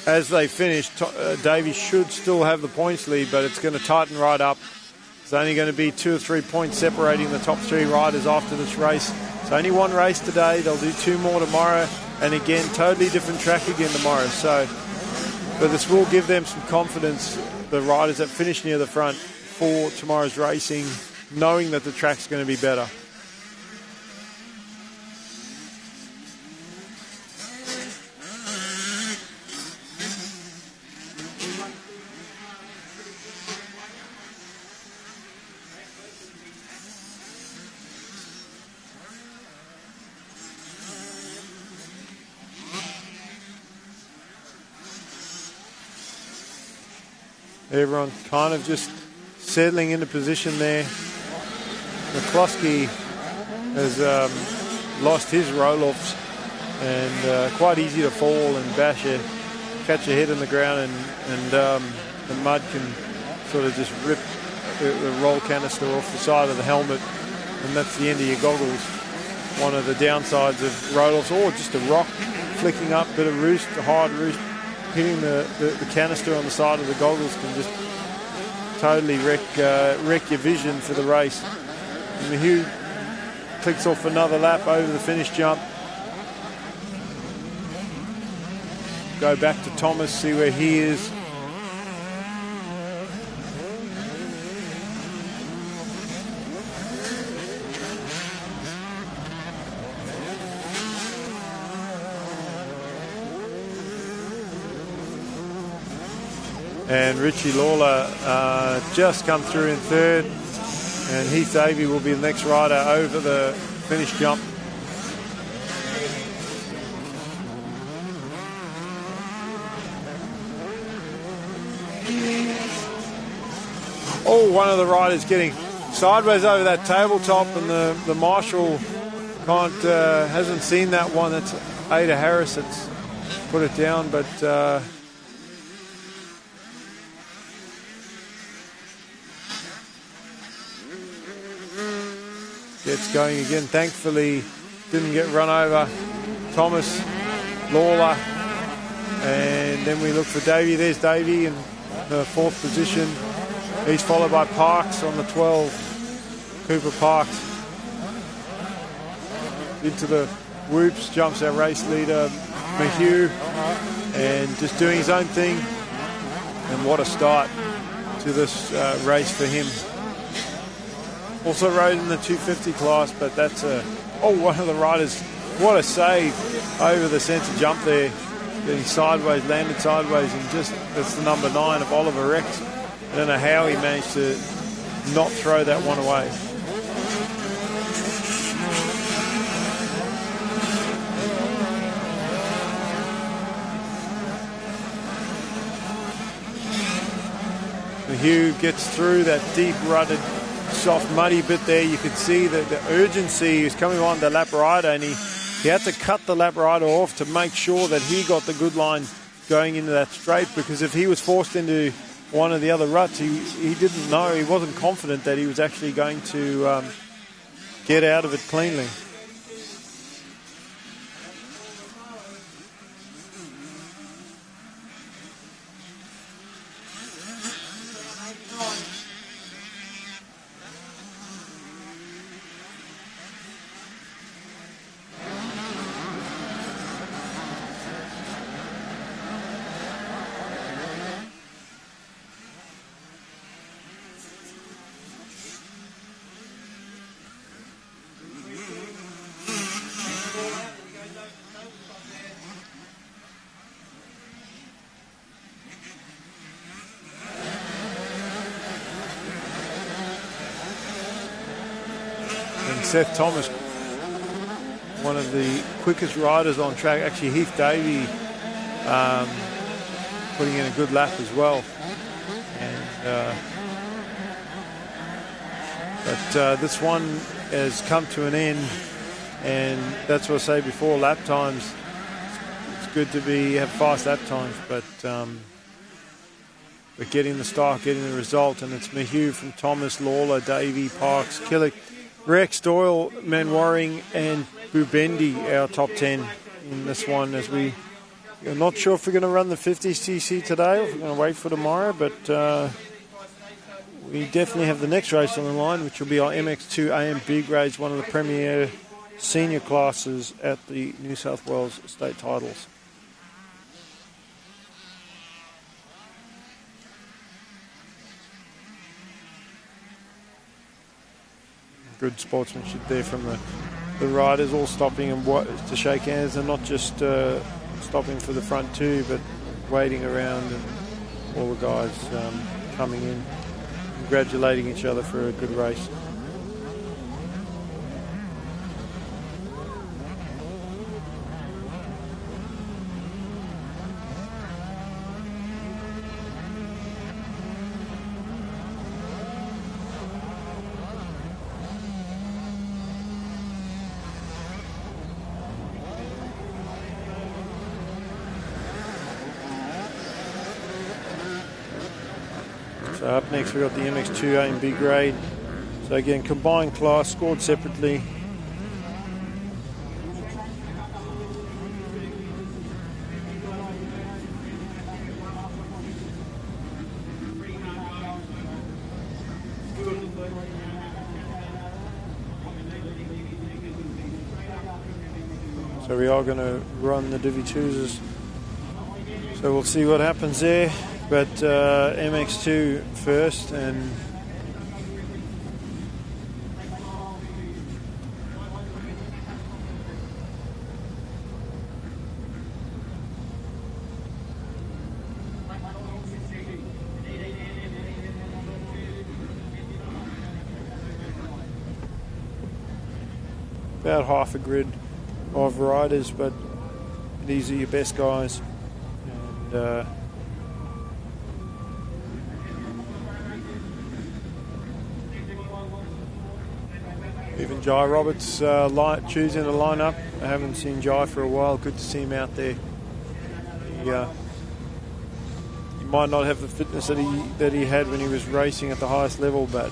As they finish, Davey should still have the points lead, but it's going to tighten right up. It's only going to be 2 or 3 points separating the top 3 riders after this race. It's only one race today. They'll do 2 more tomorrow, and again, totally different track again tomorrow. So, but this will give them some confidence, the riders that finish near the front, for tomorrow's racing, knowing that the track's going to be better. Everyone kind of just settling into position there. McCloskey has lost his roll-offs, and quite easy to fall and catch your head in the ground, and the mud can sort of just rip the roll canister off the side of the helmet, and that's the end of your goggles. One of the downsides of roll-offs, or just a rock flicking up, bit of roost, a hard roost, hitting the canister on the side of the goggles can just totally wreck your vision for the race. And Mayhew clicks off another lap over the finish jump. Go back to Thomas, see where he is. And Richie Lawler just come through in third, and Heath Davey will be the next rider over the finish jump. Oh, one of the riders getting sideways over that tabletop, and the marshal hasn't seen that one. That's Ada Harris that's put it down, but gets going again. Thankfully, didn't get run over. Thomas, Lawler, and then we look for Davey. There's Davey in the fourth position. He's followed by Parks on the 12. Cooper Parks into the whoops, jumps our race leader Mayhew, and just doing his own thing. And what a start to this race for him. Also rode in the 250 class, but that's one of the riders. What a save over the centre jump there. Getting sideways, landed sideways, and that's the number 9 of Oliver Rex. I don't know how he managed to not throw that one away. Hugh gets through that deep rutted, soft muddy bit there. You could see that the urgency is coming on the lap rider, and he had to cut the lap rider off to make sure that he got the good line going into that straight, because if he was forced into one of the other ruts, he didn't know, he wasn't confident that he was actually going to get out of it cleanly. Seth Thomas, one of the quickest riders on track. Actually, Heath Davey putting in a good lap as well. And but this one has come to an end, and that's what I say before, lap times. It's good to have fast lap times, but we're getting the start, getting the result, and it's Mayhew from Thomas, Lawler, Davey, Parks, Killick, Rex, Doyle, Manwaring, and Bubendi, our top 10 in this one. As we're not sure if we're going to run the 50cc today or if we're going to wait for tomorrow, but we definitely have the next race on the line, which will be our MX2 A and B grades, one of the premier senior classes at the New South Wales state titles. Good sportsmanship there from the riders, all stopping and to shake hands, and not just stopping for the front two, but waiting around, and all the guys coming in, congratulating each other for a good race. So up next we've got the MX2 A and B grade. So again, combined class, scored separately. So we are going to run the Divi 2s. So we'll see what happens there. But MX2 first, and about half a grid of riders, but these are your best guys. And even Jai Roberts choosing to line up. I haven't seen Jai for a while. Good to see him out there. He might not have the fitness that he had when he was racing at the highest level, but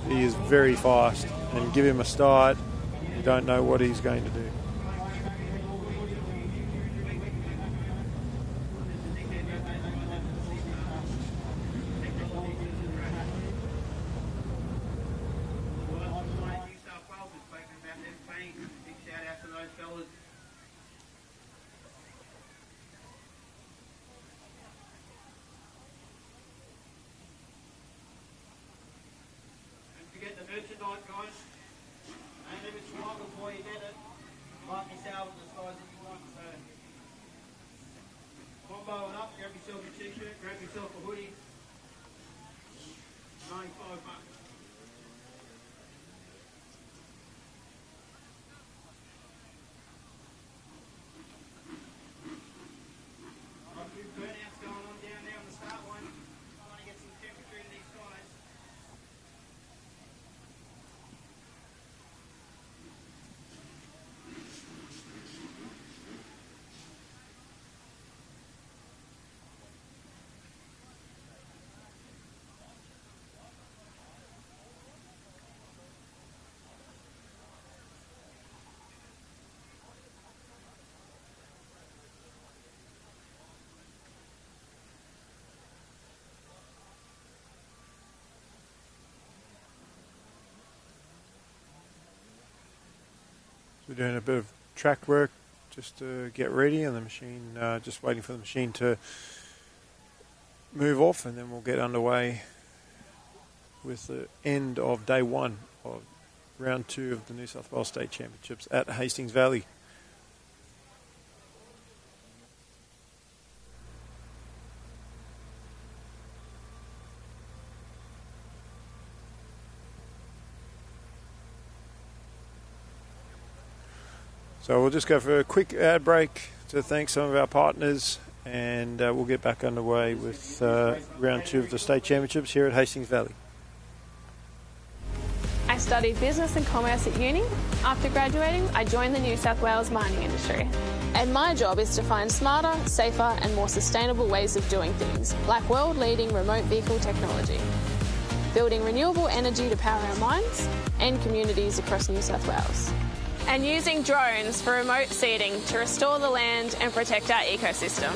he is very fast. And give him a start, you don't know what he's going to do. guys. And if it's long before you get it, like yourself the size that you want. So, combo it up, grab yourself a t-shirt, grab yourself a hoodie. 95 bucks. Burnouts going on down there on the start line. I want to get some temperature in these guys. We're doing a bit of track work just to get ready, and the machine, just waiting for the machine to move off, and then we'll get underway with the end of day one of round 2 of the New South Wales State Championships at Hastings Valley. So we'll just go for a quick ad break to thank some of our partners, and we'll get back underway with round 2 of the State Championships here at Hastings Valley. I studied business and commerce at uni. After graduating, I joined the New South Wales mining industry. And my job is to find smarter, safer and more sustainable ways of doing things, like world-leading remote vehicle technology, building renewable energy to power our mines and communities across New South Wales, and using drones for remote seeding to restore the land and protect our ecosystem.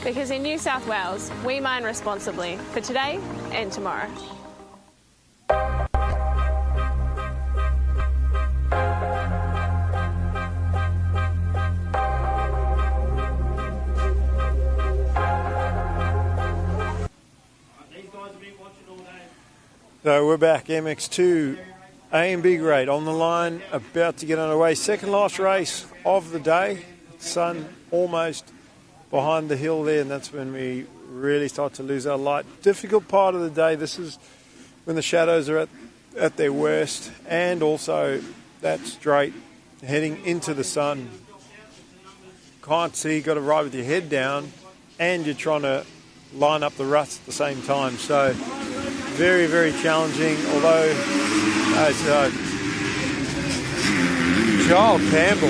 Because in New South Wales, we mine responsibly for today and tomorrow. So we're back, MX2 A and B grade on the line, about to get underway. Second last race of the day. Sun almost behind the hill there, and that's when we really start to lose our light. Difficult part of the day. This is when the shadows are at their worst, and also that straight heading into the sun. Can't see, got to ride with your head down, and you're trying to line up the ruts at the same time. So very, very challenging, although as Charles Campbell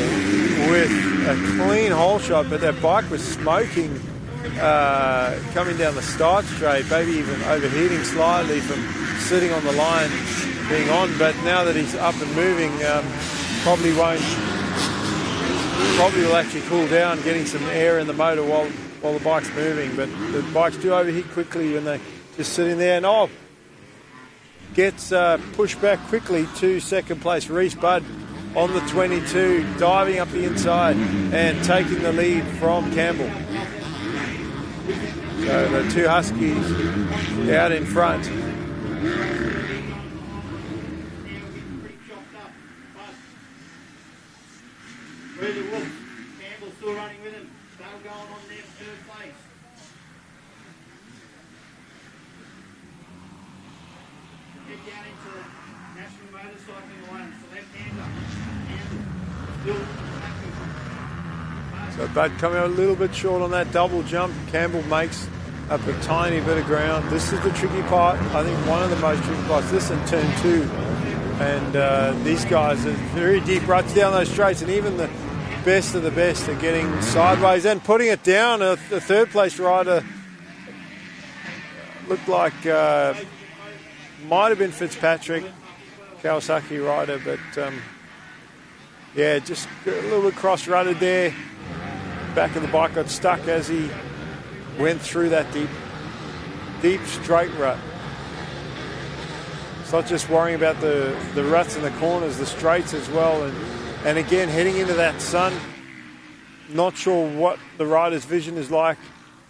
with a clean hole shot, but that bike was smoking coming down the start straight, maybe even overheating slightly from sitting on the line being on, but now that he's up and moving, probably will actually cool down, getting some air in the motor while the bike's moving. But the bikes do overheat quickly when they just sit in there. And gets pushed back quickly to second place. Reese Budd on the 22, diving up the inside and taking the lead from Campbell. So the two Huskies out in front. Really Wolf, Campbell still running with him. They're going on their third place. Get down into the National Motorcycling Alliance, the left-hander. So Bud coming out a little bit short on that double jump. Campbell makes up a tiny bit of ground. This is the tricky part. I think one of the most tricky parts. This in turn 2. And these guys are very deep ruts down those straights, and even the best of the best are getting sideways and putting it down. The third place rider looked like might have been Fitzpatrick, Kawasaki rider, but yeah, just a little bit cross-rutted there. Back of the bike got stuck as he went through that deep straight rut. It's not just worrying about the ruts in the corners, the straights as well. And again, heading into that sun, not sure what the rider's vision is like.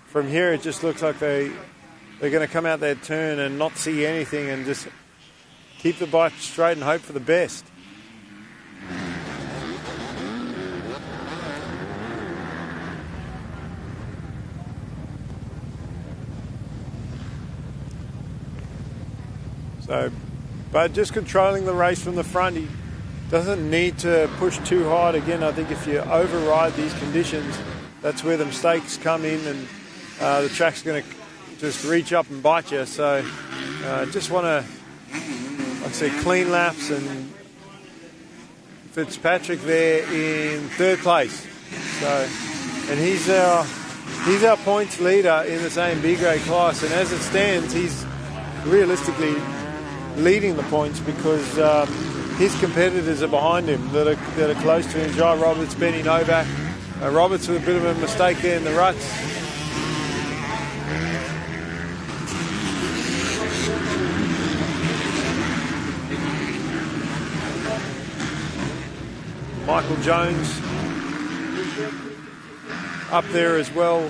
From here, it just looks like they're going to come out their turn and not see anything and just keep the bike straight and hope for the best. So, but just controlling the race from the front, he doesn't need to push too hard. Again, I think if you override these conditions, that's where the mistakes come in, and the track's going to just reach up and bite you. So, just want to, like I say, clean laps, and Fitzpatrick there in 3rd place. So, and he's our points leader in this A and B grade class, and as it stands, he's realistically leading the points because his competitors are behind him that are close to him. Jai Roberts, Benny Novak. Roberts with a bit of a mistake there in the ruts. Michael Jones up there as well.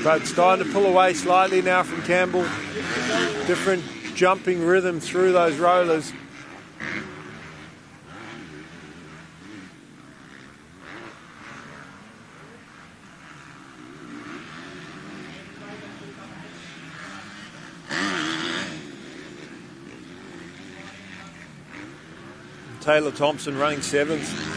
But starting to pull away slightly now from Campbell. Different jumping rhythm through those rollers. Taylor Thompson running 7th.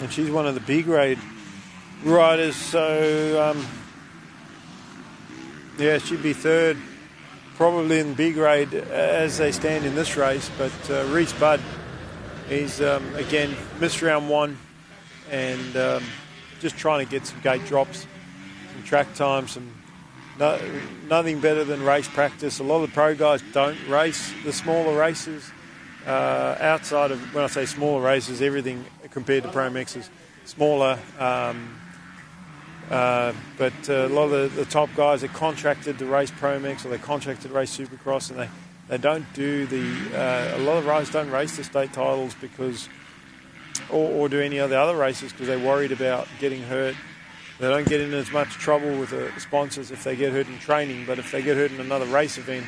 And she's one of the B grade riders, so yeah, she'd be 3rd probably in B grade as they stand in this race. But Reese Budd, he's again missed round 1 and just trying to get some gate drops, some track time, nothing better than race practice. A lot of the pro guys don't race the smaller races. Outside of, when I say smaller races, everything compared to Pro Mx's smaller, but a lot of the top guys are contracted to race Pro Mx or they're contracted to race Supercross, and they don't do a lot of riders don't race the state titles because, or do any other races because they're worried about getting hurt. They don't get in as much trouble with the sponsors if they get hurt in training, but if they get hurt in another race event,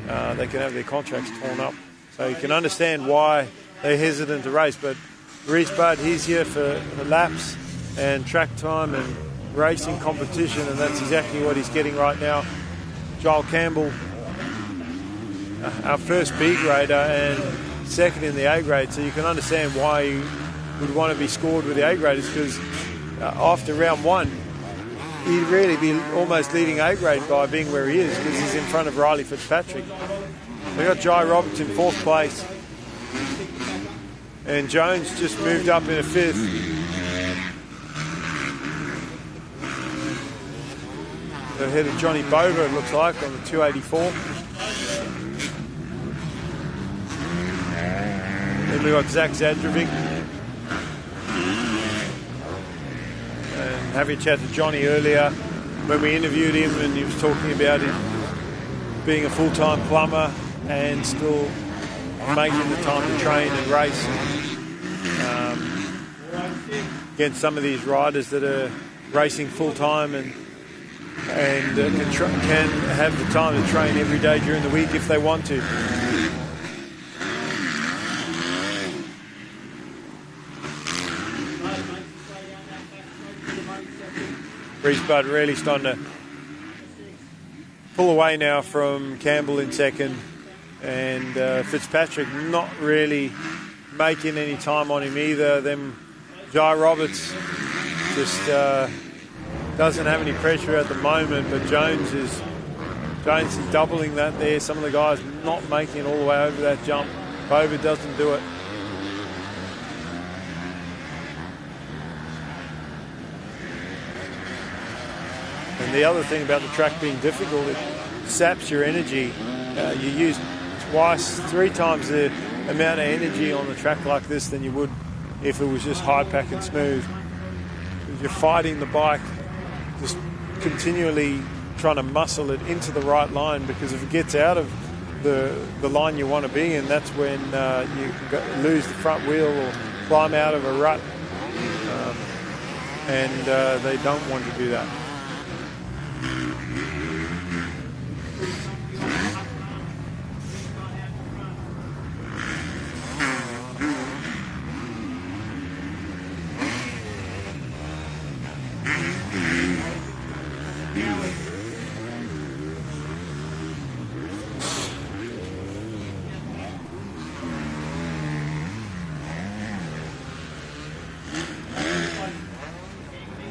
they can have their contracts torn up. So you can understand why they're hesitant to race. But Reese Budd, he's here for laps and track time and racing competition, and that's exactly what he's getting right now. Joel Campbell, our first B grader and 2nd in the A grade, so you can understand why he would want to be scored with the A graders, because after round 1, he'd really be almost leading A grade by being where he is, because he's in front of Riley Fitzpatrick. We got Jai Roberts in 4th place, and Jones just moved up in a 5th. Ahead of Johnny Bover, it looks like, on the 284. Then we got Zach Zadrovic. And having a chat to Johnny earlier when we interviewed him, and he was talking about him being a full-time plumber and still making the time to train and race. Against some of these riders that are racing full-time and can have the time to train every day during the week if they want to. Reese Budd really starting to pull away now from Campbell in 2nd, and Fitzpatrick not really making any time on him either. Then Jai Roberts just doesn't have any pressure at the moment, but Jones is doubling that there. Some of the guys not making it all the way over that jump. Bover doesn't do it. And the other thing about the track being difficult, it saps your energy. You use 3 times the amount of energy on a track like this than you would if it was just high pack and smooth. You're fighting the bike, just continually trying to muscle it into the right line, because if it gets out of the line you want to be in, that's when you can lose the front wheel or climb out of a rut, and they don't want to do that.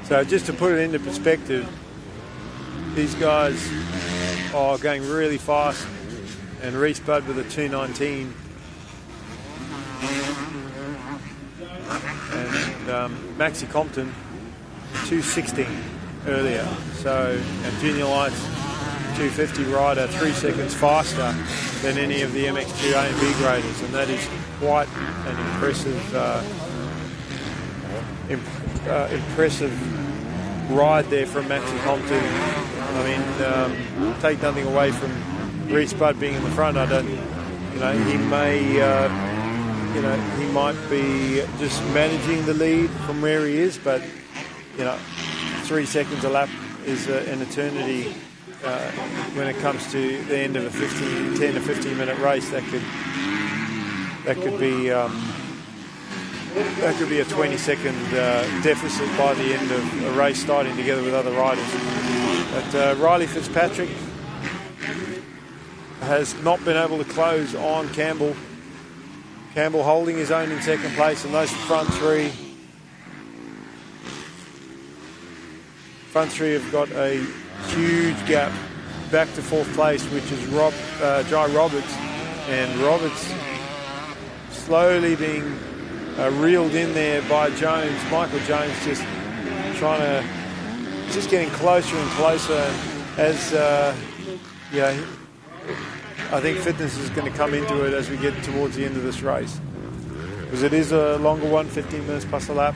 So just to put it into perspective, these guys are going really fast, and Reese Budd with a 2:19, and Maxi Compton 2:16 earlier. So, and Junior Lights 250 rider 3 seconds faster than any of the MX2 A and B graders, and that is quite an impressive ride there from Maxi Compton. I mean, take nothing away from Reese Budd being in the front. I don't, he may, he might be just managing the lead from where he is, but 3 seconds a lap is an eternity when it comes to the end of a 10 to 15 minute race. That could be a 20-second deficit by the end of a race starting together with other riders. But Riley Fitzpatrick has not been able to close on Campbell. Campbell holding his own in second place, and those front three have got a huge gap back to fourth place, which is Jai Roberts, and Roberts slowly being reeled in there by Jones. Michael Jones just getting closer and closer as I think fitness is going to come into it as we get towards the end of this race, because it is a longer one, 15 minutes plus a lap.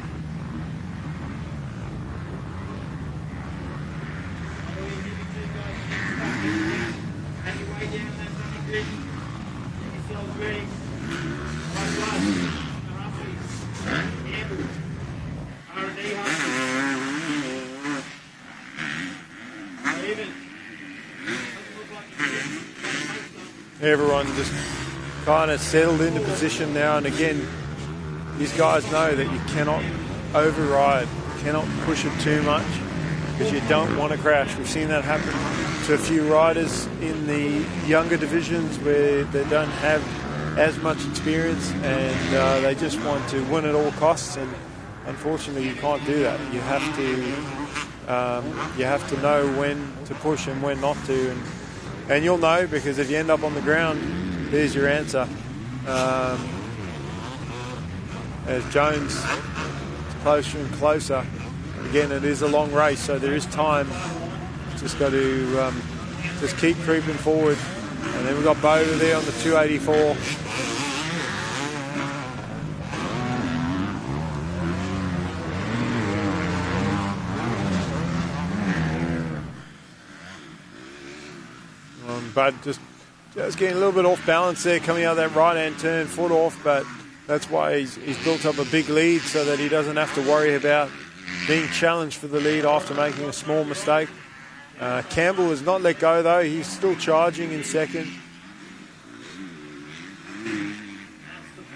Everyone just kind of settled into position now, and again, these guys know that you cannot override, you cannot push it too much, because you don't want to crash. We've seen that happen to a few riders in the younger divisions where they don't have as much experience, and they just want to win at all costs, and unfortunately you can't do that. You have to know when to push and when not to, and you'll know, because if you end up on the ground, there's your answer. As Jones is closer and closer, again, it is a long race, so there is time. Just got to just keep creeping forward. And then we've got Boda there on the 284. Bud just getting a little bit off balance there, coming out of that right-hand turn, foot off, but that's why he's built up a big lead, so that he doesn't have to worry about being challenged for the lead after making a small mistake. Campbell has not let go, though. He's still charging in second.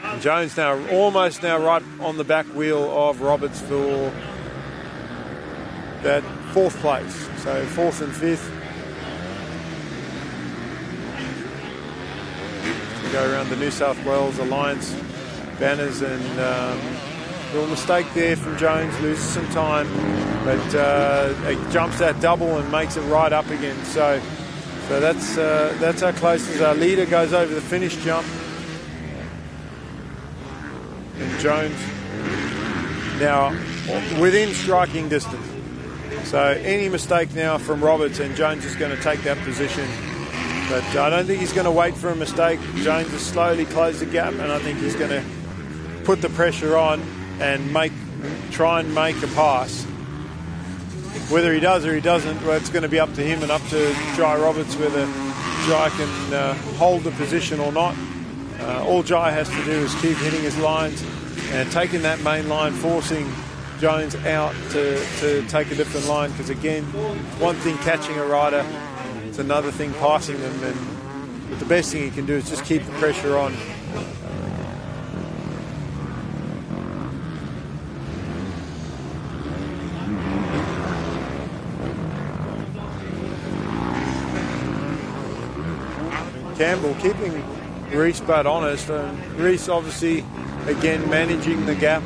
And Jones almost right on the back wheel of Roberts for that fourth place. So fourth and fifth. We go around the New South Wales Alliance banners, and a little mistake there from Jones, loses some time, but he jumps that double and makes it right up again. So that's how close as our leader goes over the finish jump. And Jones now within striking distance. So any mistake now from Roberts, and Jones is going to take that position. But I don't think he's going to wait for a mistake. Jones has slowly closed the gap, and I think he's going to put the pressure on and try and make a pass. Whether he does or he doesn't, well, it's going to be up to him and up to Jai Roberts, whether Jai can hold the position or not. All Jai has to do is keep hitting his lines and taking that main line, forcing Jones out to take a different line, because again, one thing catching a rider, it's another thing passing them, but the best thing he can do is just keep the pressure on. Campbell keeping Reese but honest, and Reese obviously again managing the gap.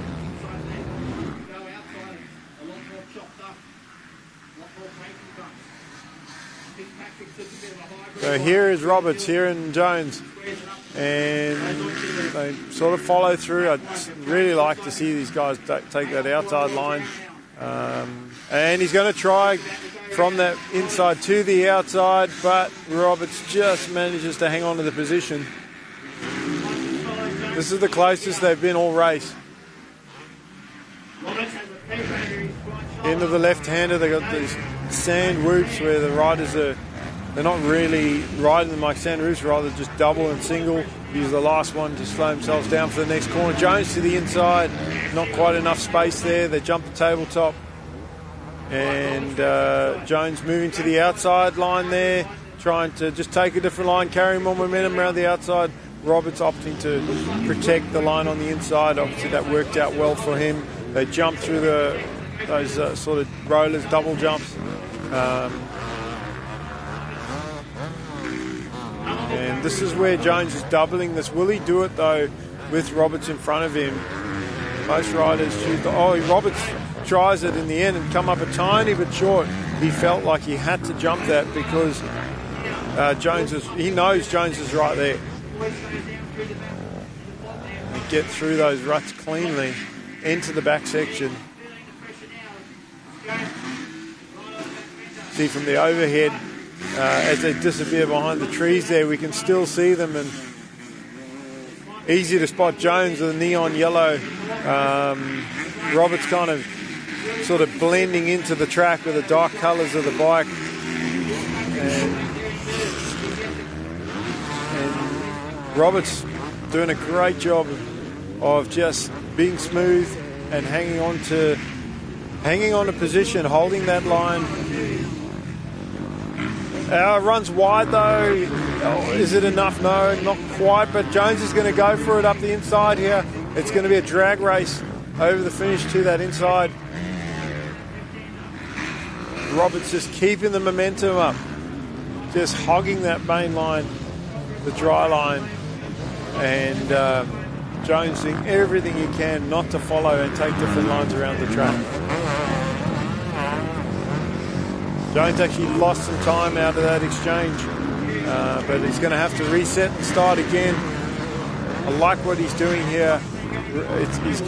So here is Roberts, here in Jones, and they sort of follow through. I'd really like to see these guys take that outside line, and he's going to try from that inside to the outside, but Roberts just manages to hang on to the position. This is the closest they've been all race. End of the left-hander, they got these sand whoops where the riders they're not really riding them like sand whoops, rather just double and single. Use the last one to slow themselves down for the next corner. Jones to the inside, not quite enough space there. They jump the tabletop. And Jones moving to the outside line there, trying to just take a different line, carry more momentum around the outside. Roberts opting to protect the line on the inside. Obviously that worked out well for him. They jumped through those sort of rollers, double jumps. And this is where Jones is doubling this. Will he do it though with Roberts in front of him? Most riders choose to... Roberts tries it in the end and come up a tiny bit short. He felt like he had to jump that because he knows Jones is right there. And get through those ruts cleanly into the back section. See from the overhead, as they disappear behind the trees there, we can still see them, and easy to spot Jones with a neon yellow. Roberts kind of sort of blending into the track with the dark colours of the bike. And Roberts doing a great job of just being smooth and hanging on to position, holding that line. Runs wide though. Is it enough? No, not quite, but Jones is going to go for it up the inside here. It's going to be a drag race over the finish to that inside. Roberts just keeping the momentum up, just hogging that main line, the dry line, and Jones doing everything he can not to follow and take different lines around the track. Jones actually lost some time out of that exchange, but he's going to have to reset and start again. I like what he's doing here. He's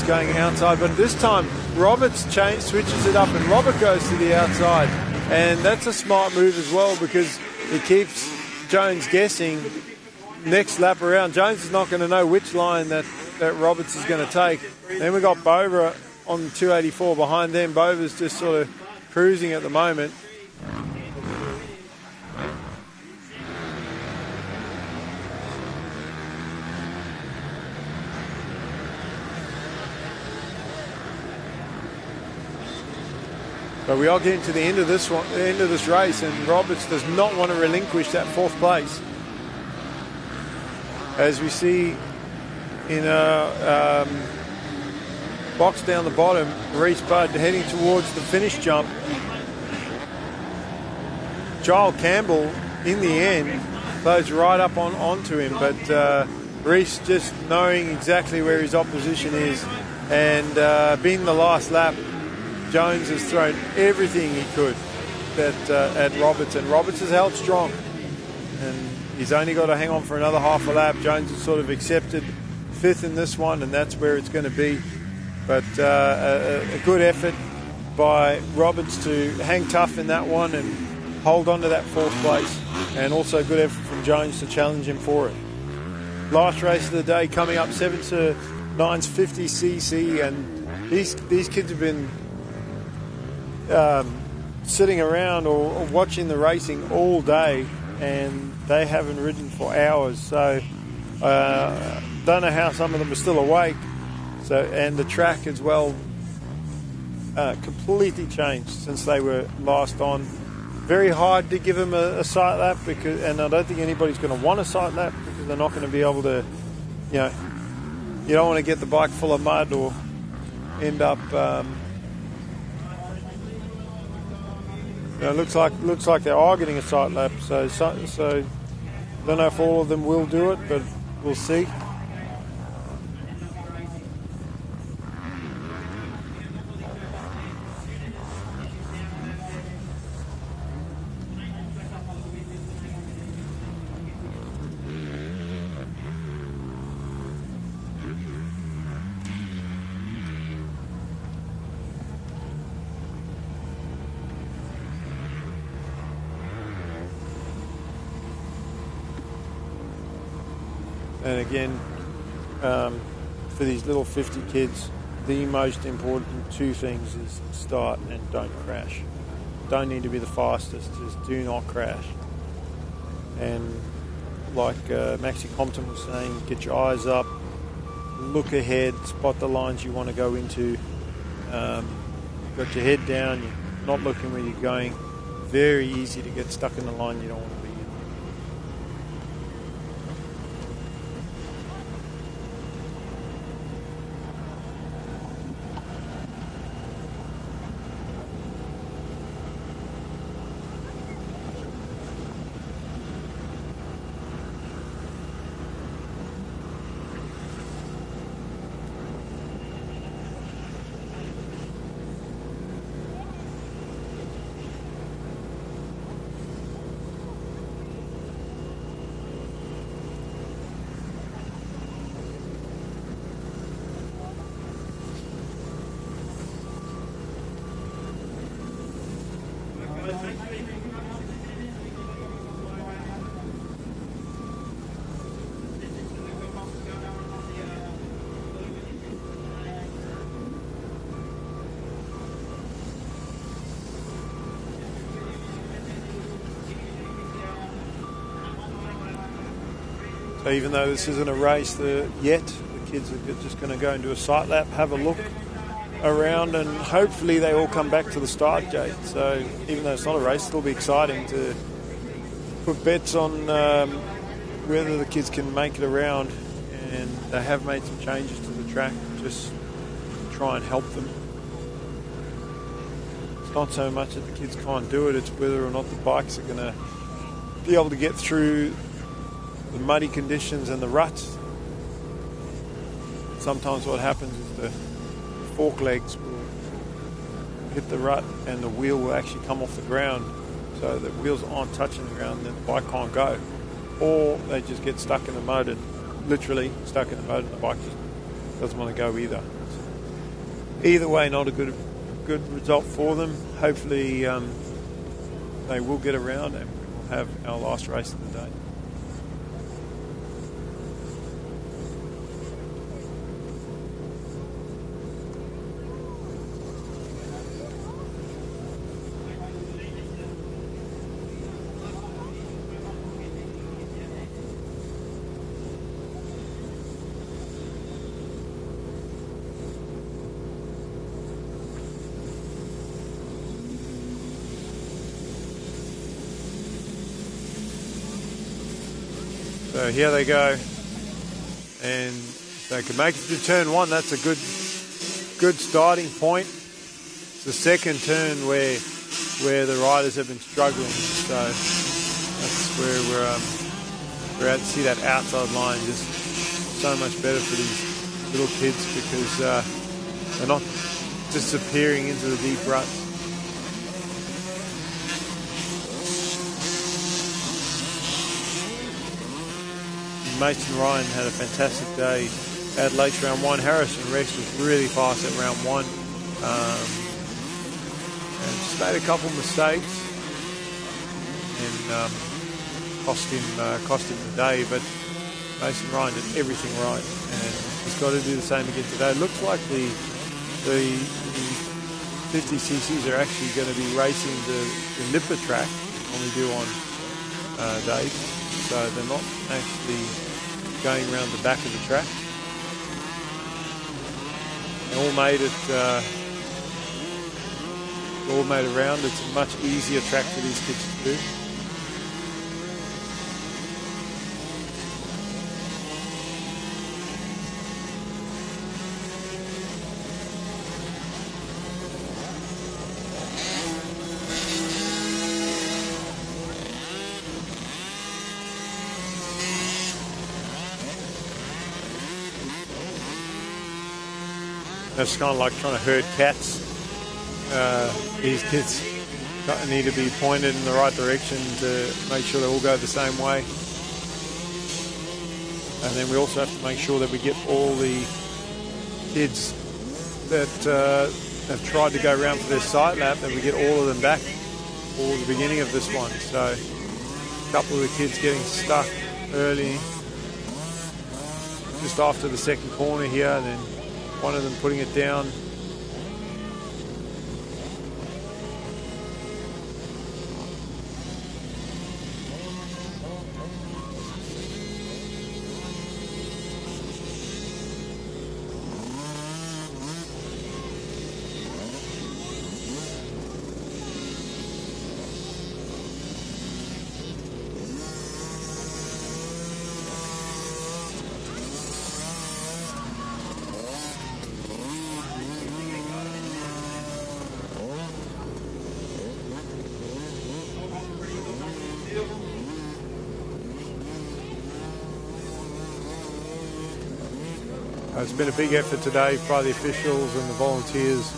going outside, but this time Roberts switches it up and Robert goes to the outside, and that's a smart move as well because it keeps Jones guessing next lap around. Jones is not going to know which line that Roberts is going to take. Then we got Bova on 284 behind them. Bova's just sort of cruising at the moment. But we are getting to the end of this race, and Roberts does not want to relinquish that fourth place. As we see in a box down the bottom, Reese Budd heading towards the finish jump. Giles Campbell, in the end, goes right up onto him, but Reese just knowing exactly where his opposition is, and being the last lap, Jones has thrown everything he could at Roberts, and Roberts has held strong, and he's only got to hang on for another half a lap. Jones has sort of accepted fifth in this one, and that's where it's going to be. But a good effort by Roberts to hang tough in that one and hold on to that fourth place, and also good effort from Jones to challenge him for it. Last race of the day coming up, 7 to 9's 50cc, and these kids have been sitting around or watching the racing all day, and they haven't ridden for hours. So don't know how some of them are still awake. So, and the track as well completely changed since they were last on. Very hard to give them a sight lap, and I don't think anybody's going to want a sight lap because they're not going to be able to, you know, you don't want to get the bike full of mud or end up. It looks like they are getting a sight lap. So I don't know if all of them will do it, but we'll see. And again, for these little 50 kids, the most important two things is start and don't crash. Don't need to be the fastest, just do not crash. And like Maxie Compton was saying, get your eyes up, look ahead, spot the lines you want to go into. Got your head down, you're not looking where you're going. Very easy to get stuck in the line you don't want to be in. So even though this isn't a race yet, the kids are just going to go and do a sight lap, have a look around, and hopefully they all come back to the start gate. So even though it's not a race, it'll be exciting to put bets on whether the kids can make it around. And they have made some changes to the track just to try and help them. It's not so much that the kids can't do it, it's whether or not the bikes are going to be able to get through the muddy conditions and the ruts. Sometimes what happens is the fork legs will hit the rut and the wheel will actually come off the ground, so the wheels aren't touching the ground and the bike can't go, or they just get stuck in the mud, and literally stuck in the mud, and the bike just doesn't want to go either. Either way, not a good result for them. Hopefully they will get around and we'll have our last race of the day. So here they go, and if they can make it to turn one, that's a good starting point. It's the second turn where the riders have been struggling, so that's where we're at to see that outside line just so much better for these little kids, because they're not disappearing into the deep ruts. Mason Ryan had a fantastic day at Lakes round one. Harrison Rex was really fast at round one. And just made a couple mistakes and cost him the day. But Mason Ryan did everything right, and he's got to do the same again today. It looks like the 50cc's are actually going to be racing the Nipper track, only do on Dave. So they're not actually going around the back of the track. They all made it. All made around. It's a much easier track for these kids to do. It's kind of like trying to herd cats. These kids need to be pointed in the right direction to make sure they all go the same way. And then we also have to make sure that we get all the kids that have tried to go around for their sight lap, that we get all of them back for the beginning of this one. So a couple of the kids getting stuck early, just after the second corner here, and then one of them putting it down. It's been a big effort today by the officials and the volunteers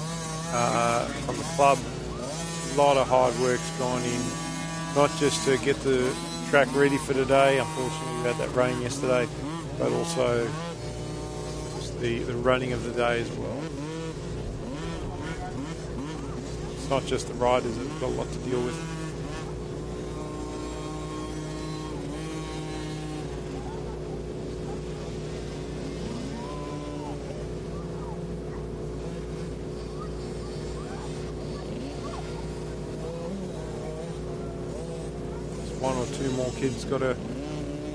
from the club. A lot of hard work's gone in, not just to get the track ready for today. Unfortunately, we had that rain yesterday, but also just the running of the day as well. It's not just the riders that have got a lot to deal with. One or two more kids got to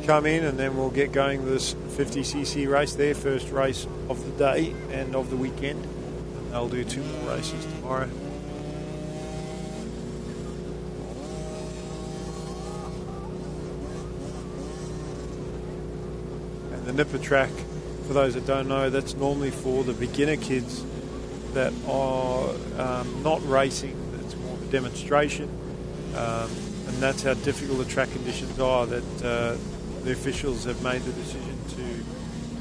come in, and then we'll get going this 50cc race, their first race of the day and of the weekend. And they'll do 2 more races tomorrow. And the Nipper track, for those that don't know, that's normally for the beginner kids that are not racing. It's more of a demonstration. And that's how difficult the track conditions are, that the officials have made the decision to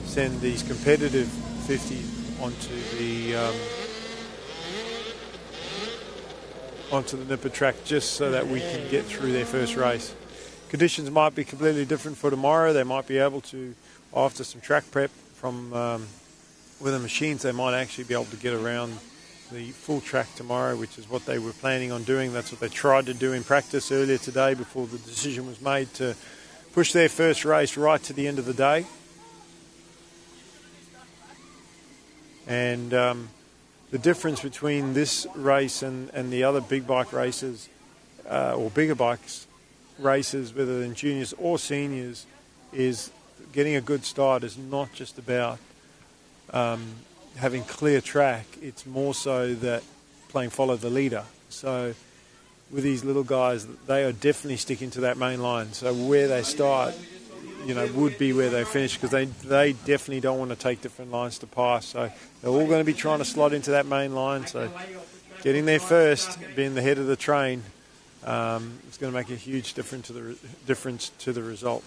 send these competitive 50s onto the Nipper track, just so that we can get through their first race. Conditions might be completely different for tomorrow. They might be able to, after some track prep from with the machines, they might actually be able to get around the full track tomorrow, which is what they were planning on doing. That's what they tried to do in practice earlier today before the decision was made to push their first race right to the end of the day. And the difference between this race and the other big bike races, or bigger bikes races, whether they're juniors or seniors, is getting a good start is not just about having clear track. It's more so that playing follow the leader. So with these little guys, they are definitely sticking to that main line. So where they start, would be where they finish, because they definitely don't want to take different lines to pass. So they're all going to be trying to slot into that main line. So getting there first, being the head of the train, is going to make a huge difference to the result.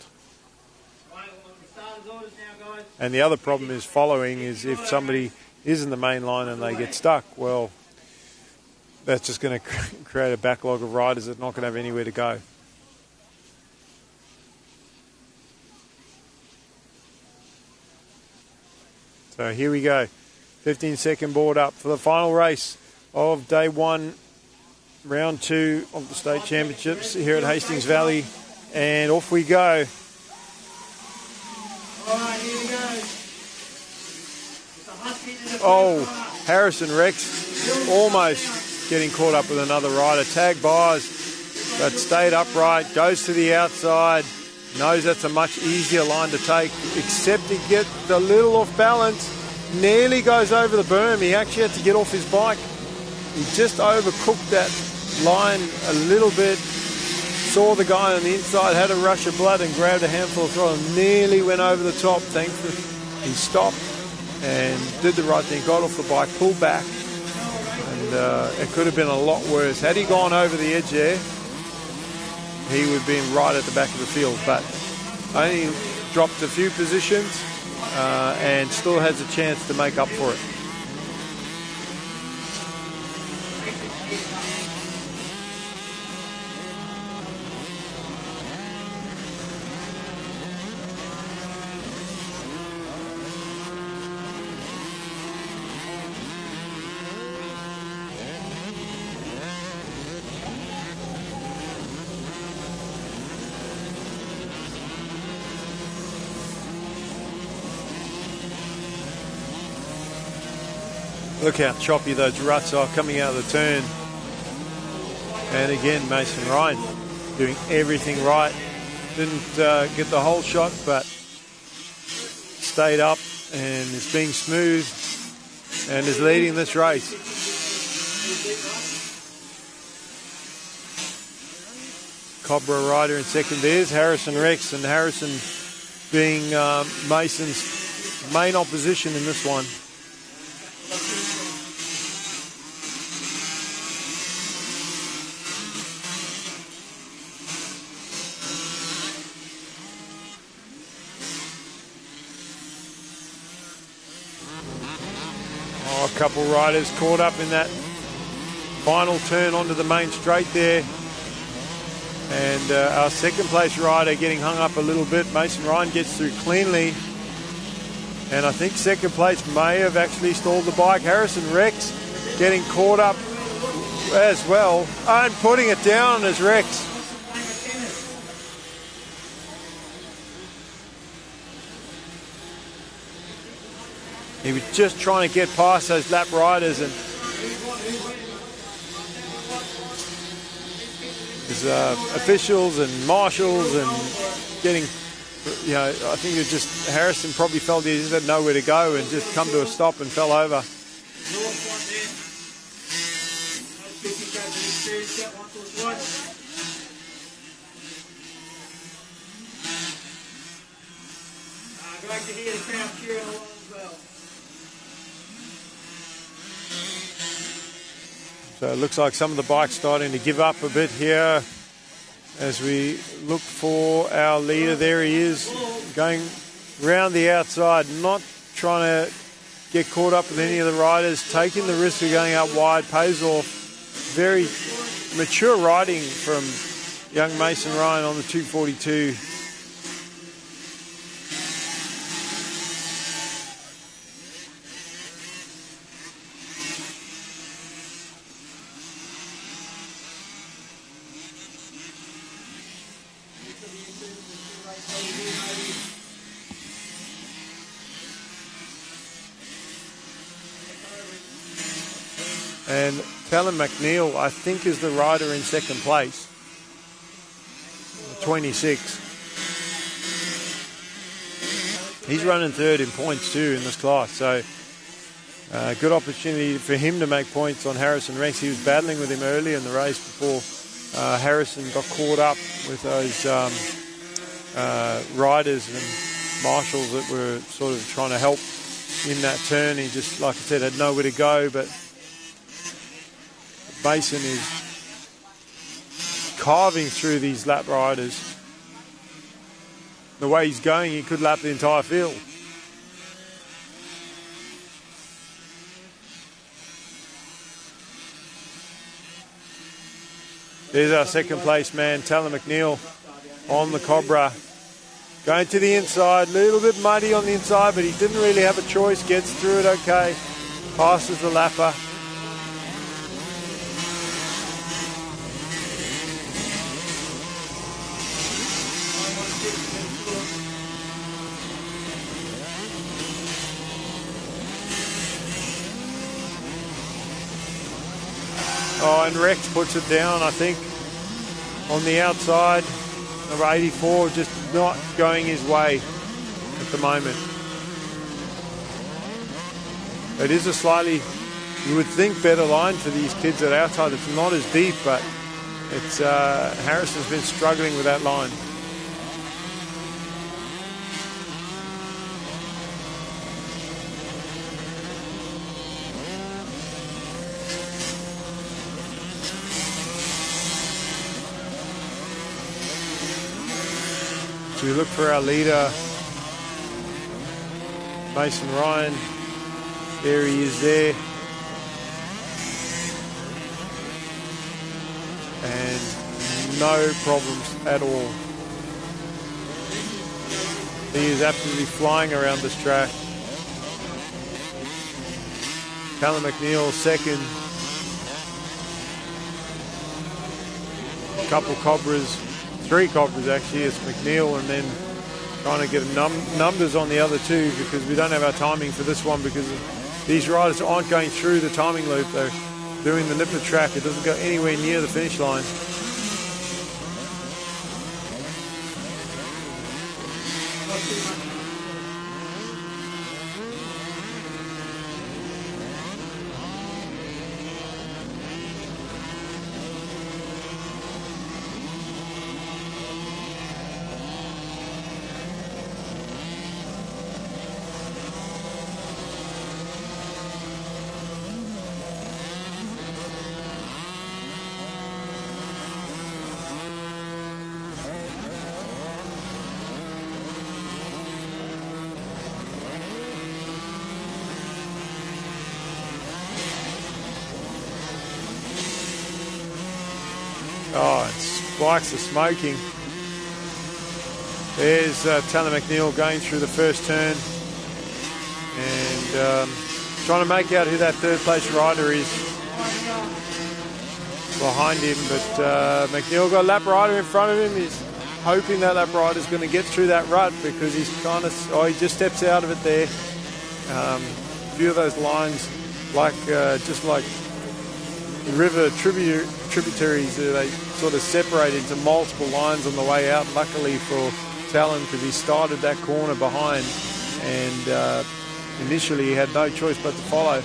And the other problem is following is if somebody is in the main line and they get stuck, well, that's just going to create a backlog of riders that are not going to have anywhere to go. So here we go. 15-second board up for the final race of day 1, round 2 of the state championships here at Hastings Valley. And off we go. Alright, here we go. Oh, Harrison Rex almost getting caught up with another rider. Tag bars but stayed upright, goes to the outside, knows that's a much easier line to take, except he gets a little off balance, nearly goes over the berm. He actually had to get off his bike. He just overcooked that line a little bit, saw the guy on the inside, had a rush of blood and grabbed a handful of throttle, nearly went over the top. Thankfully, he stopped and did the right thing, got off the bike, pulled back, and it could have been a lot worse. Had he gone over the edge there, he would have been right at the back of the field, but only dropped a few positions and still has a chance to make up for it. Look how choppy those ruts are coming out of the turn. And again, Mason Ryan doing everything right. Didn't get the whole shot, but stayed up and is being smooth and is leading this race. Cobra rider in second. There's Harrison Rex, and Harrison being Mason's main opposition in this one. A couple riders caught up in that final turn onto the main straight there, and our second place rider getting hung up a little bit. Mason Ryan gets through cleanly, and I think second place may have actually stalled the bike. Harrison Rex getting caught up as well and putting it down as Rex. He was just trying to get past those lap riders, and there's officials and marshals and getting, I think it was just Harrison probably felt he just had nowhere to go and just come to a stop and fell over. Great to hear the crowd cheering along as well. So it looks like some of the bikes starting to give up a bit here as we look for our leader. There he is, going round the outside, not trying to get caught up with any of the riders, taking the risk of going out wide, pays off. Very mature riding from young Mason Ryan on the 242. And Callum McNeil, I think, is the rider in second place, 26. He's running third in points too in this class, so good opportunity for him to make points on Harrison Rex. He was battling with him early in the race before Harrison got caught up with those riders and marshals that were sort of trying to help in that turn. He just, like I said, had nowhere to go, but Mason is carving through these lap riders. The way he's going, he could lap the entire field. There's our second place man, Taylor McNeil, on the Cobra. Going to the inside, a little bit muddy on the inside, but he didn't really have a choice. Gets through it okay, passes the lapper. Oh, and Rex puts it down, I think. on the outside. Number 84 just not going his way at the moment. It is a slightly, you would think, better line for these kids at outside. It's not as deep, but it's Harrison's been struggling with that line. So we look for our leader, Mason Ryan. There he is there. And no problems at all. He is absolutely flying around this track. Callum McNeil second. A couple Cobras, 3 Cobras actually. It's McNeil and then trying to get numbers on the other two because we don't have our timing for this one because these riders aren't going through the timing loop. They're doing the Nippler track. It doesn't go anywhere near the finish line. Oh, spikes are smoking. There's Taylor McNeil going through the first turn and trying to make out who that third place rider is behind him. But McNeil got a lap rider in front of him. He's hoping that lap rider is going to get through that rut because he's kind of, he just steps out of it there. A few of those lines, like just like river tributaries, they sort of separate into multiple lines on the way out. Luckily for Talon, because he started that corner behind and initially he had no choice but to follow.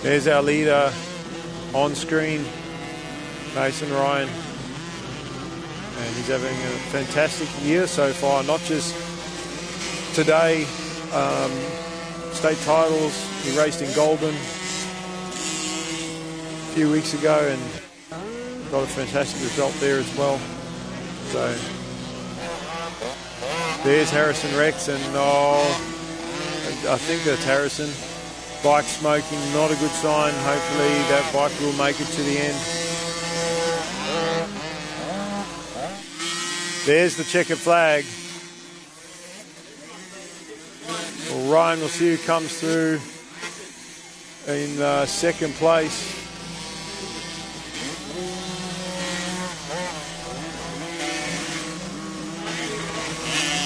There's our leader on screen, Mason Ryan, and he's having a fantastic year so far, not just today, state titles. He raced in Goulburn a few weeks ago and got a fantastic result there as well. So there's Harrison Rex, and I think that's Harrison. Bike smoking, not a good sign. Hopefully that bike will make it to the end. There's the checkered flag. Well, Ryan will see who comes through in second place.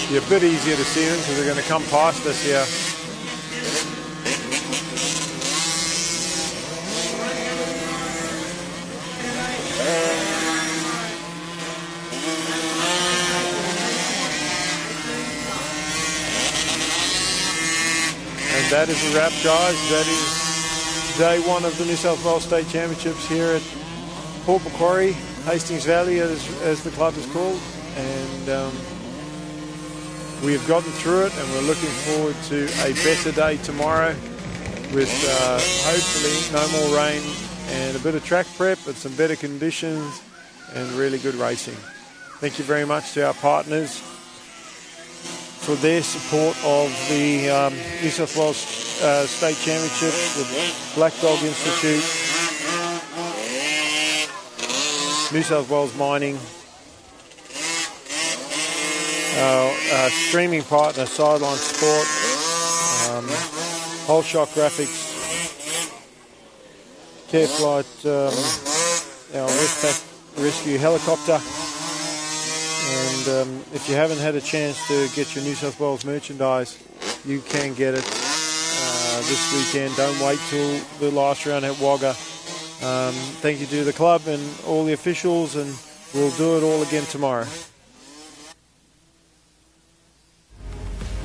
Be a bit easier to see them because they're going to come past us here. That is a wrap, guys. That is day one of the New South Wales State Championships here at Port Macquarie, Hastings Valley, as the club is called. And we have gotten through it, and we're looking forward to a better day tomorrow with hopefully no more rain and a bit of track prep and some better conditions and really good racing. Thank you very much to our partners for their support of the New South Wales State Championships, the Black Dog Institute, New South Wales Mining, our streaming partner Sideline Sport, Whole Shot Graphics, Careflight, our Westpac rescue helicopter. And if you haven't had a chance to get your New South Wales merchandise, you can get it this weekend. Don't wait till the last round at Wagga. Thank you to the club and all the officials, and we'll do it all again tomorrow.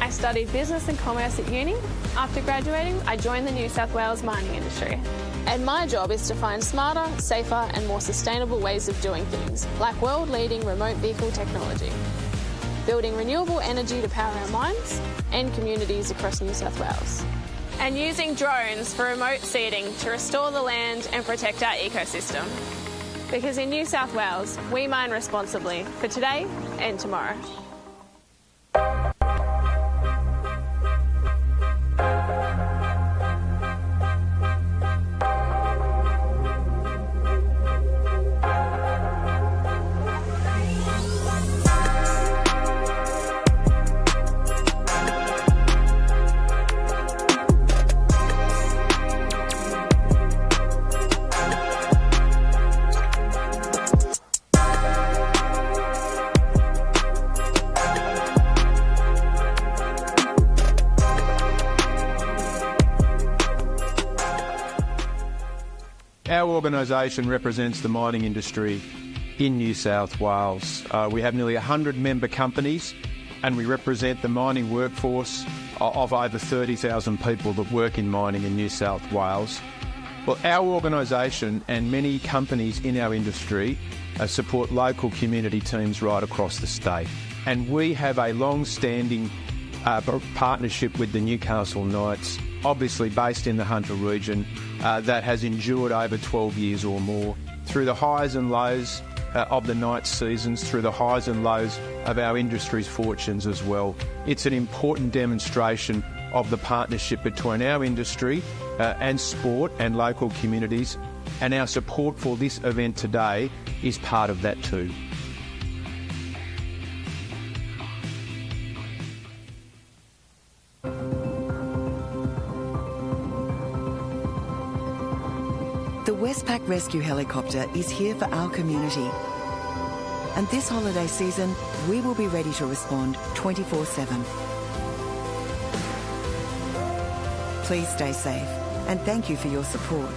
I studied business and commerce at uni. After graduating, I joined the New South Wales mining industry. And my job is to find smarter, safer and more sustainable ways of doing things, like world-leading remote vehicle technology, building renewable energy to power our mines and communities across New South Wales, and using drones for remote seeding to restore the land and protect our ecosystem. Because in New South Wales, we mine responsibly for today and tomorrow. Our organisation represents the mining industry in New South Wales. We have nearly 100 member companies, and we represent the mining workforce of over 30,000 people that work in mining in New South Wales. Well, our organisation and many companies in our industry support local community teams right across the state. And we have a long-standing partnership with the Newcastle Knights, obviously based in the Hunter region, that has endured over 12 years or more, through the highs and lows of the Knights seasons, through the highs and lows of our industry's fortunes as well. It's an important demonstration of the partnership between our industry and sport and local communities, and our support for this event today is part of that too. The Westpac Rescue Helicopter is here for our community. And this holiday season, we will be ready to respond 24/7. Please stay safe, and thank you for your support.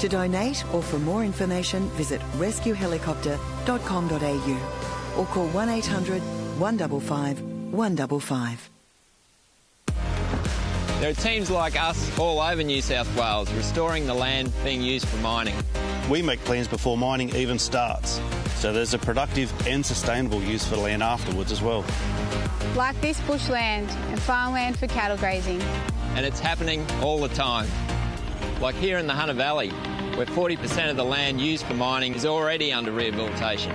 To donate or for more information, visit rescuehelicopter.com.au or call 1800 155 155. There are teams like us all over New South Wales restoring the land being used for mining. We make plans before mining even starts, so there's a productive and sustainable use for the land afterwards as well. Like this bushland and farmland for cattle grazing. And it's happening all the time. Like here in the Hunter Valley, where 40% of the land used for mining is already under rehabilitation.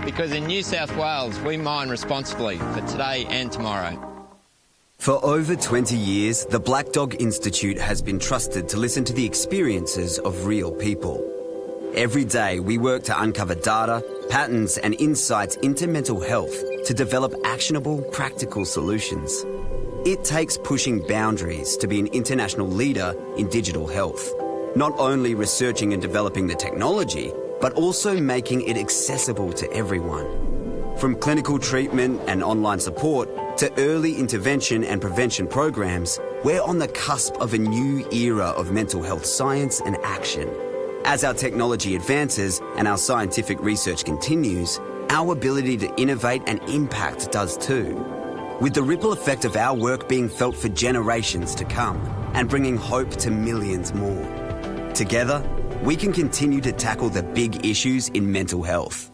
Because in New South Wales, we mine responsibly for today and tomorrow. For over 20 years, the Black Dog Institute has been trusted to listen to the experiences of real people. Every day, we work to uncover data, patterns and insights into mental health to develop actionable, practical solutions. It takes pushing boundaries to be an international leader in digital health. Not only researching and developing the technology, but also making it accessible to everyone. From clinical treatment and online support to early intervention and prevention programs, we're on the cusp of a new era of mental health science and action. As our technology advances and our scientific research continues, our ability to innovate and impact does too. With the ripple effect of our work being felt for generations to come and bringing hope to millions more. Together, we can continue to tackle the big issues in mental health.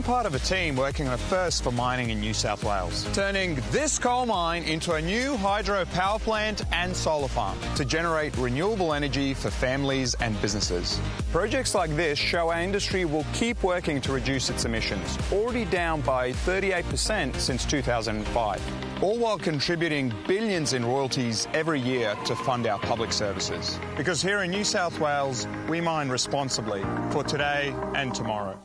I'm part of a team working on a first for mining in New South Wales, turning this coal mine into a new hydro power plant and solar farm to generate renewable energy for families and businesses. Projects like this show our industry will keep working to reduce its emissions, already down by 38% since 2005, all while contributing billions in royalties every year to fund our public services. Because here in New South Wales, we mine responsibly for today and tomorrow.